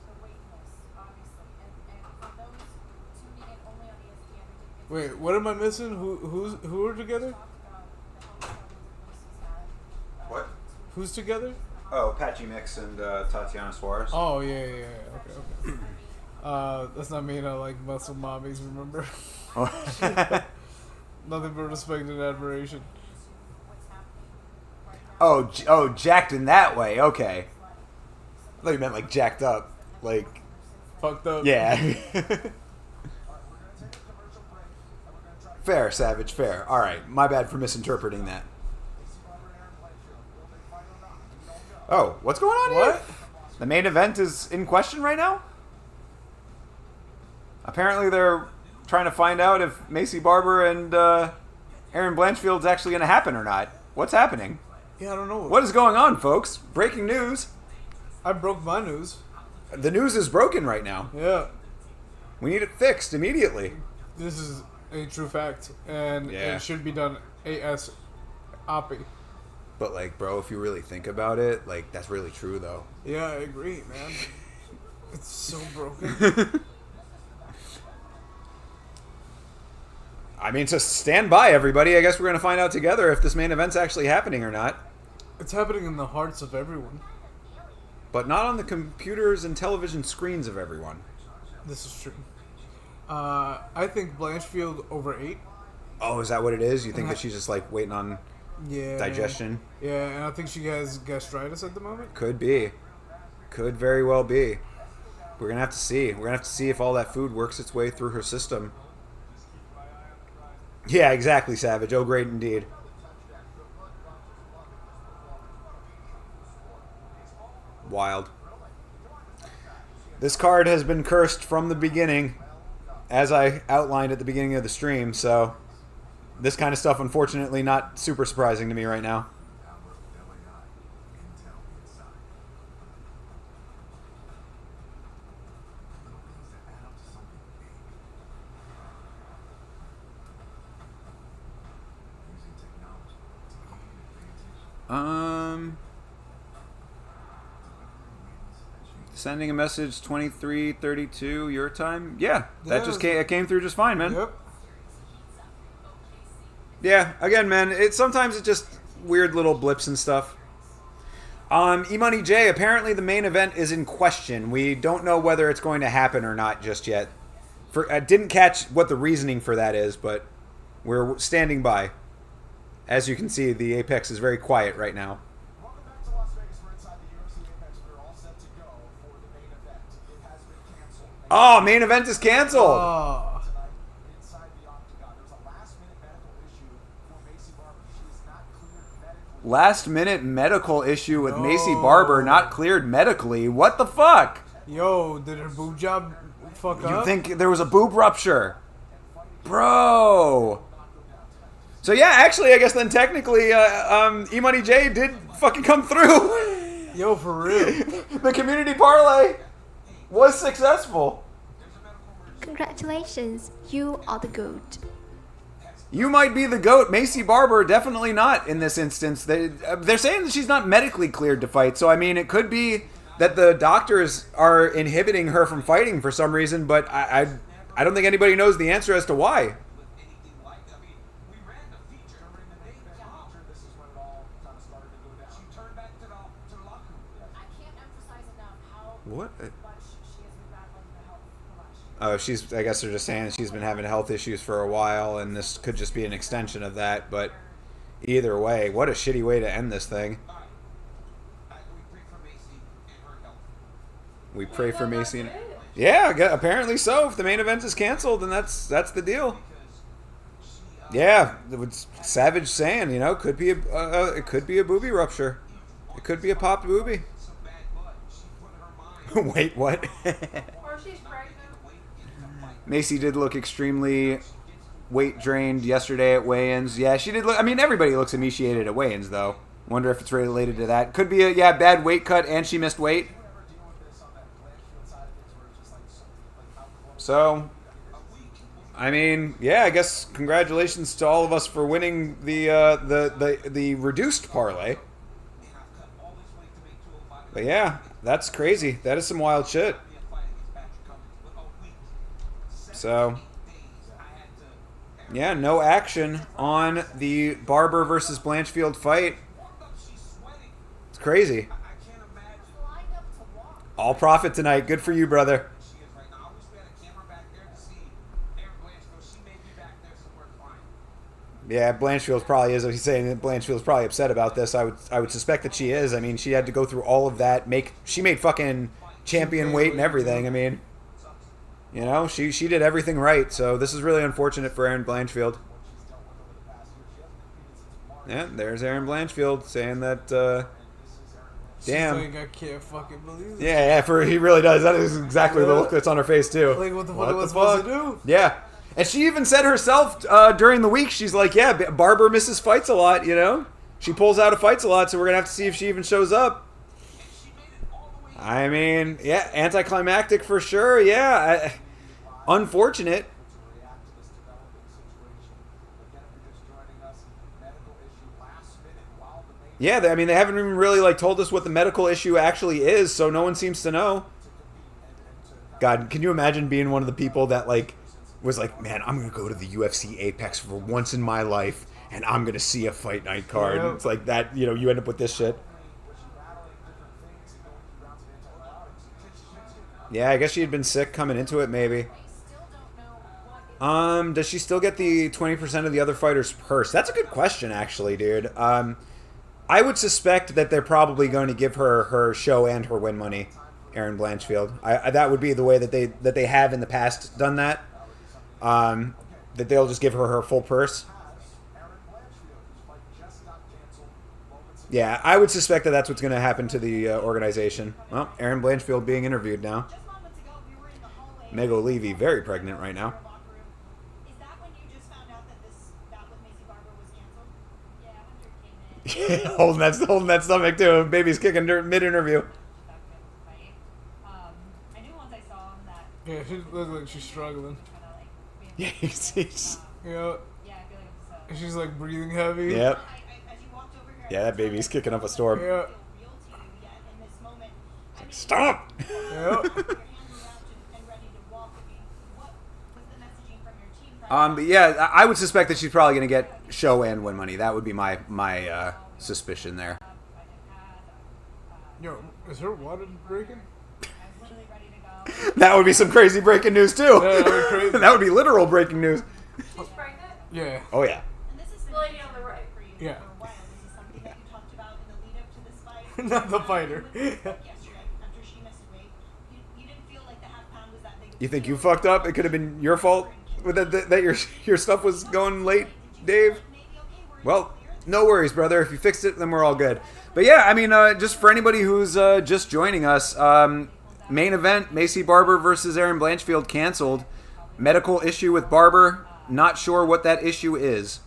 The weightness, obviously, and for those tuning in only on ESPN, Wait, what am I missing? Who are together? What? Who's together? Oh, Patchy Mix and Tatiana Suarez. Oh yeah. Okay. That's not me. I like muscle mommies. Remember? Nothing but respect and admiration. Oh, jacked in that way. Okay. I thought you meant like jacked up, like Fucked up. yeah. Fair, Savage. Fair. All right, my bad for misinterpreting that. Oh, what's going on here? What? The main event is in question right now? Apparently they're trying to find out if Macy Barber and Aaron Blanchfield's actually going to happen or not. What's happening? Yeah, I don't know. What is going on, folks? Breaking news. I broke my news. The news is broken right now. Yeah. We need it fixed immediately. This is a true fact, and Yeah. it should be done ASAP. But, like, bro, if you really think about it, like, that's really true, though. Yeah, I agree, man. It's so broken. I mean, just stand by, everybody. I guess we're going to find out together if this main event's actually happening or not. It's happening in the hearts of everyone. But not on the computers and television screens of everyone. This is true. I think Blanchfield over 8. Oh, is that what it is? You think that she's just, like, waiting on Yeah. digestion? Yeah, and I think she has gastritis at the moment. Could be. Could very well be. We're going to have to see. We're going to have to see if all that food works its way through her system. Yeah, exactly, Savage. Oh, great indeed. Wild. This card has been cursed from the beginning, as I outlined at the beginning of the stream, so this kind of stuff, unfortunately, not super surprising to me right now. Sending a message 23:32 your time. Yeah, that Yeah, just came through just fine, man. Yep. Yeah, again, man, sometimes it's just weird little blips and stuff. E-Money J, apparently the main event is in question. We don't know whether it's going to happen or not just yet. I didn't catch what the reasoning for that is, but we're standing by. As you can see, the Apex is very quiet right now. Welcome back to Las Vegas. We're inside the UFC Apex. We're all set to go for the main event. It has been canceled. Oh, main event is canceled. Oh. Tonight, inside the octagon, there was a last-minute medical issue for Macy Barber. She is not cleared medically. Last-minute medical issue with Macy Barber, not cleared medically. What the fuck? Yo, did her boob job fuck You up? think there was a boob rupture? Bro. So yeah, actually, I guess then technically, E-Money J did fucking come through. Yo, for real. The community parlay was successful. Congratulations, you are the GOAT. You might be the GOAT. Macy Barber, definitely not in this instance. They're saying that she's not medically cleared to fight. So, I mean, it could be that the doctors are inhibiting her from fighting for some reason, but I don't think anybody knows the answer as to why. This is when it all kind of started to go down. She turned back to the locker room. I can't emphasize enough how What? much she has been battling the health for last year. I guess they're just saying she's been having health issues for a while, and this could just be an extension of that, but either way, what a shitty way to end this thing. We pray for Macy. And, yeah, apparently so. If the main event is canceled, then that's the deal. Yeah, it's Savage saying, you know, it could be a booby rupture. It could be a popped booby. Wait, what? Or she's pregnant. Macy did look extremely weight drained yesterday at weigh-ins. Yeah, she did look. I mean, everybody looks emaciated at weigh-ins, though. Wonder if it's related to that. Could be a bad weight cut, and she missed weight. So, I mean, yeah, I guess congratulations to all of us for winning the reduced parlay. But yeah, that's crazy. That is some wild shit. So, yeah, no action on the Barber versus Blanchfield fight. It's crazy. All profit tonight. Good for you, brother. Yeah, Blanchfield's probably is. He's saying that Blanchfield's probably upset about this. I would suspect that she is. I mean, she had to go through all of that. She made fucking champion weight and everything. I mean, you know, she did everything right. So this is really unfortunate for Erin Blanchfield. Yeah, there's Erin Blanchfield saying that. Damn. She's like, I can't fucking believe it. Yeah, he really does. That is exactly the look that's on her face too. Like, what the fuck was supposed to do? Yeah. And she even said herself during the week, she's like, yeah, Barber misses fights a lot, you know? She pulls out of fights a lot, so we're going to have to see if she even shows up. I mean, yeah, anticlimactic for sure, yeah. Unfortunate. Yeah, I mean, they haven't even really, like, told us what the medical issue actually is, so no one seems to know. God, can you imagine being one of the people that, like, was like, man, I'm going to go to the UFC Apex for once in my life, and I'm going to see a fight night card. Yeah. It's like that, you know, you end up with this shit. Yeah, I guess she had been sick coming into it, maybe. Does she still get the 20% of the other fighter's purse? That's a good question, actually, dude. I would suspect that they're probably going to give her show and her win money, Erin Blanchfield. That would be the way that they have in the past done that. That they'll just give her full purse. Yeah, I would suspect that that's what's going to happen to the organization. Well, Erin Blanchfield being interviewed now. Mego Levy, very pregnant right now. Is that when you just found out that this bout with Macy Barber was canceled? Yeah, holding that stomach too. Baby's kicking mid-interview. I knew once I saw him that. Yeah, she looks like she's struggling. Yeah, she's. Yeah. She's like breathing heavy. Yep. Yeah, that baby's kicking up a storm. Yeah. Stop! Yep. But yeah, I would suspect that she's probably going to get show and win money. That would be my suspicion there. Yo, is her water breaking? That would be some crazy breaking news too. Yeah, that would be crazy. That would be literal breaking news. She's pregnant? Yeah. Oh yeah. The lady on the right. Yeah. Not the fighter. You think you fucked up? It could have been your fault that your stuff was going late, Dave? Well, no worries, brother. If you fixed it, then we're all good. But yeah, I mean, just for anybody who's just joining us, main event, Macy Barber versus Erin Blanchfield canceled. Medical issue with Barber. Not sure what that issue is.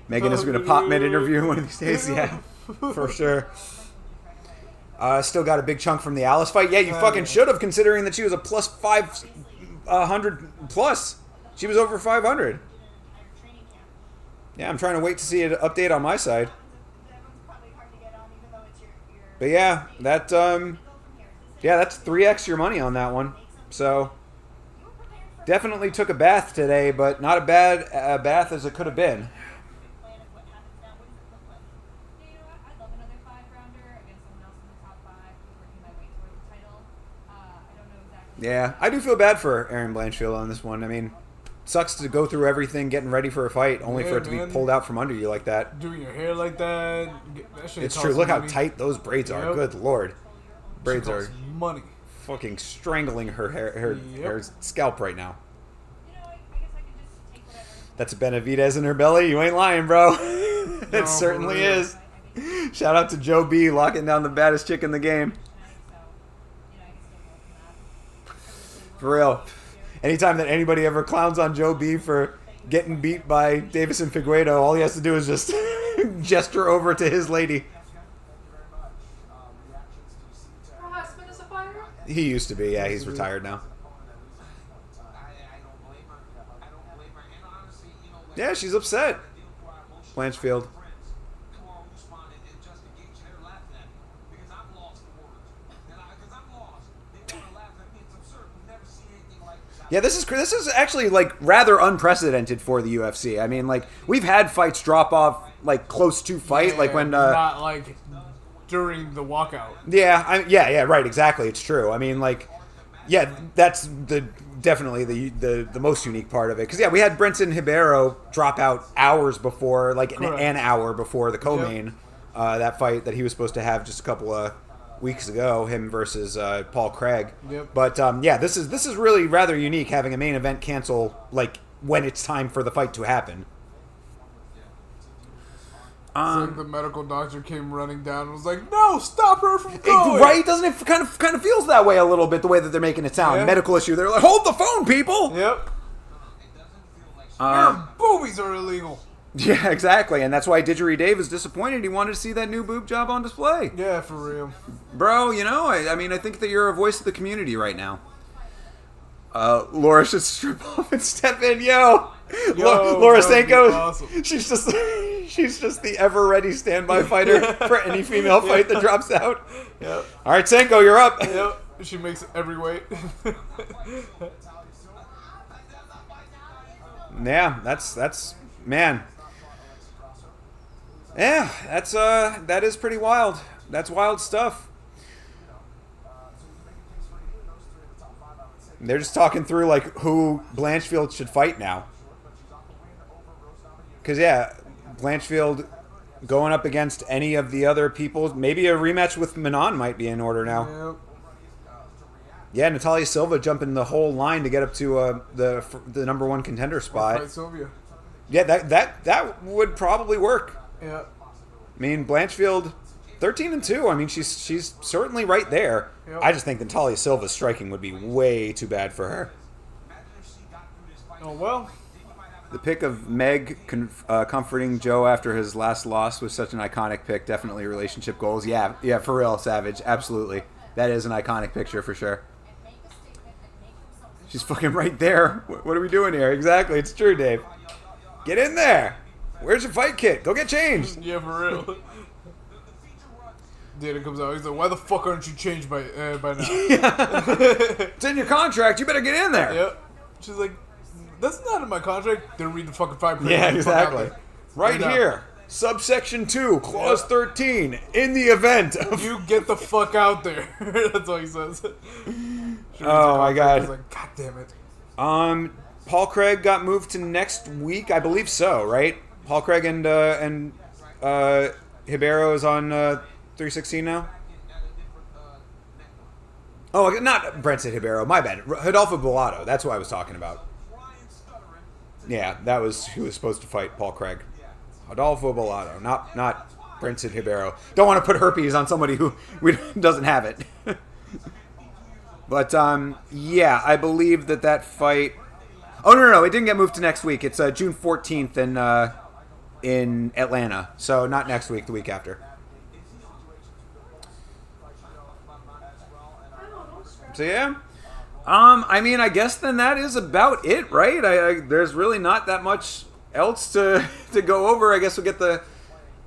Megan is going to pop mid-interview one of these days. Yeah, for sure. Still got a big chunk from the Alice fight. Yeah, you fucking should have, considering that she was a plus 500 plus. She was over 500. Yeah, I'm trying to wait to see an update on my side. But yeah, that's 3x your money on that one. So definitely took a bath today, but not a bad bath as it could have been. Yeah, I do feel bad for Erin Blanchfield on this one. I mean, sucks to go through everything getting ready for a fight, only for it to be pulled out from under you like that. Doing your hair like that. It's true. Look how tight those braids are. Good lord. Braids are money. Fucking strangling her hair, her scalp right now. That's a Benavidez in her belly. You ain't lying, bro. It No, certainly for real. is. Shout out to Joe B locking down the baddest chick in the game. For real. Anytime that anybody ever clowns on Joe B for getting beat by Davison Figueiredo, all he has to do is just gesture over to his lady. Her husband is a fighter? He used to be. Yeah, he's retired now. I don't blame her. I don't blame her. And honestly, you know, Yeah, she's upset. Blanchfield. Yeah, this is actually like rather unprecedented for the UFC. I mean, like we've had fights drop off like close to fight, like when not like during the walkout. yeah, right, exactly. It's true. I mean, like, yeah, that's definitely the most unique part of it. Because yeah, we had Brenton Ribeiro drop out hours before, like an hour before the co-main, that fight that he was supposed to have just a couple of weeks ago, him versus Paul Craig. Yep. But yeah, this is really rather unique, having a main event cancel like when it's time for the fight to happen. It's like the medical doctor came running down and was like, "No, stop her from going!" Right? Doesn't it kind of feels that way a little bit, the way that they're making it sound? Yeah. Medical issue. They're like, hold the phone, people. Yep. Your boobies are illegal. Yeah, exactly, and that's why Didgeridoo is disappointed. He wanted to see that new boob job on display. Yeah, for real. Bro, you know, I mean, I think that you're a voice of the community right now. Laura should strip off and step in, Laura that would be Sanko, awesome. she's just the ever-ready standby fighter for any female fight that drops out. Yep. All right, Sanko, you're up. Yep. She makes every weight. Yeah, that's man. Yeah, that is pretty wild. That's wild stuff. They're just talking through like who Blanchfield should fight now. Because yeah, Blanchfield going up against any of the other people. Maybe a rematch with Manon might be in order now. Yep. Yeah, Natalia Silva jumping the whole line to get up to the number one contender spot. Fight Sylvia. Yeah, that would probably work. Yeah. I mean, Blanchfield, 13-2. I mean, she's certainly right there. Yep. I just think Natalia Silva's striking would be way too bad for her. Oh well. The pick of Meg comforting Joe after his last loss was such an iconic pick. Definitely relationship goals. Yeah, for real, Savage. Absolutely. That is an iconic picture for sure. She's fucking right there. What are we doing here? Exactly. It's true, Dave. Get in there. Where's your fight kit? Go get changed. Yeah, for real. Data comes out. He's like, "Why the fuck aren't you changed by now?" It's in your contract. You better get in there. Yep. She's like, "That's not in my contract." Didn't read the fucking fine print. Yeah, Get the fuck out exactly. there. Right now. here. Subsection 2, Clause 13. In the event of... You get the fuck out there. That's what he says. Oh, my God. He's like, "God damn it." Paul Craig got moved to next week. I believe so, right? Paul Craig and Ribeiro is on 316 now? Oh, not Brenton Ribeiro. My bad. Rodolfo Bellato. That's what I was talking about. Yeah, that was who was supposed to fight Paul Craig. Rodolfo Bellato, not Brenton Ribeiro. Don't want to put herpes on somebody who doesn't have it. But, yeah, I believe that fight... Oh, no, it didn't get moved to next week. It's June 14th in Atlanta. So not next week, the week after. So, yeah. I mean, I guess then that is about it, right? There's really not that much else to go over. I guess we'll get the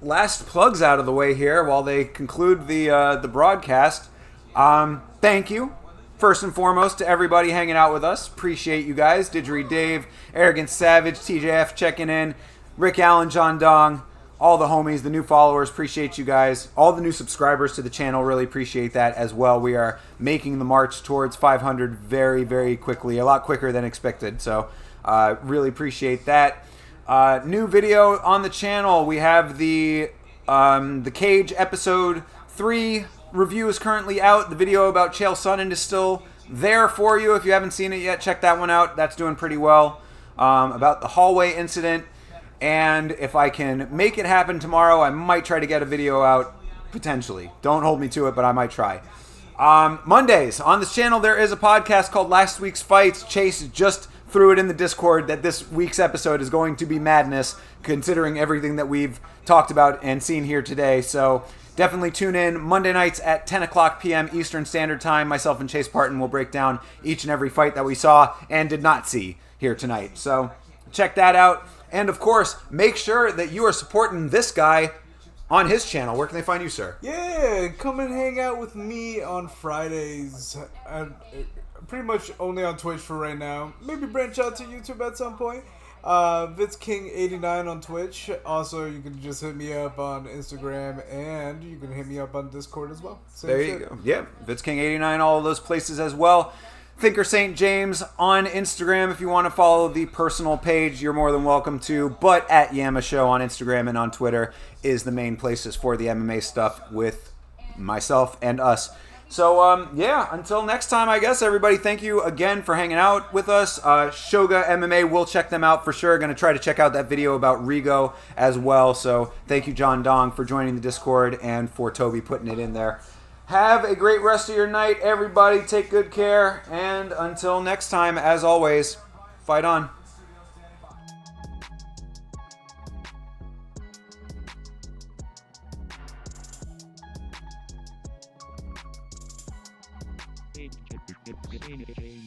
last plugs out of the way here while they conclude the broadcast. Thank you, first and foremost, to everybody hanging out with us. Appreciate you guys. Didgeridoo Dave, Arrogant Savage, TJF checking in, Rick Allen, John Dong, all the homies, the new followers, appreciate you guys. All the new subscribers to the channel, really appreciate that as well. We are making the march towards 500 very, very quickly, a lot quicker than expected. So really appreciate that. New video on the channel. We have the Cage episode 3 review is currently out. The video about Chael Sonnen is still there for you. If you haven't seen it yet, check that one out. That's doing pretty well. about the hallway incident. And if I can make it happen tomorrow, I might try to get a video out, potentially. Don't hold me to it, but I might try. Mondays, on this channel, there is a podcast called Last Week's Fights. Chase just threw it in the Discord that this week's episode is going to be madness, considering everything that we've talked about and seen here today. So definitely tune in Monday nights at 10 o'clock p.m. Eastern Standard Time. Myself and Chase Parton will break down each and every fight that we saw and did not see here tonight. So check that out. And of course, make sure that you are supporting this guy on his channel. Where can they find you, sir? Yeah, come and hang out with me on Fridays. Pretty much only on Twitch for right now. Maybe branch out to YouTube at some point. Vitz King 89 on Twitch. Also, you can just hit me up on Instagram, and you can hit me up on Discord as well. There you go. Yeah, Vitz King 89, all of those places as well. Thinker St. James on Instagram. If you want to follow the personal page, you're more than welcome to. But at Yama Show on Instagram and on Twitter is the main places for the MMA stuff with myself and us. So, yeah, until next time, I guess, everybody, thank you again for hanging out with us. Shoga MMA, we'll check them out for sure. Going to try to check out that video about Rigo as well. So, thank you, John Dong, for joining the Discord and for Toby putting it in there. Have a great rest of your night, everybody. Take good care. And until next time, as always, fight on. Hey,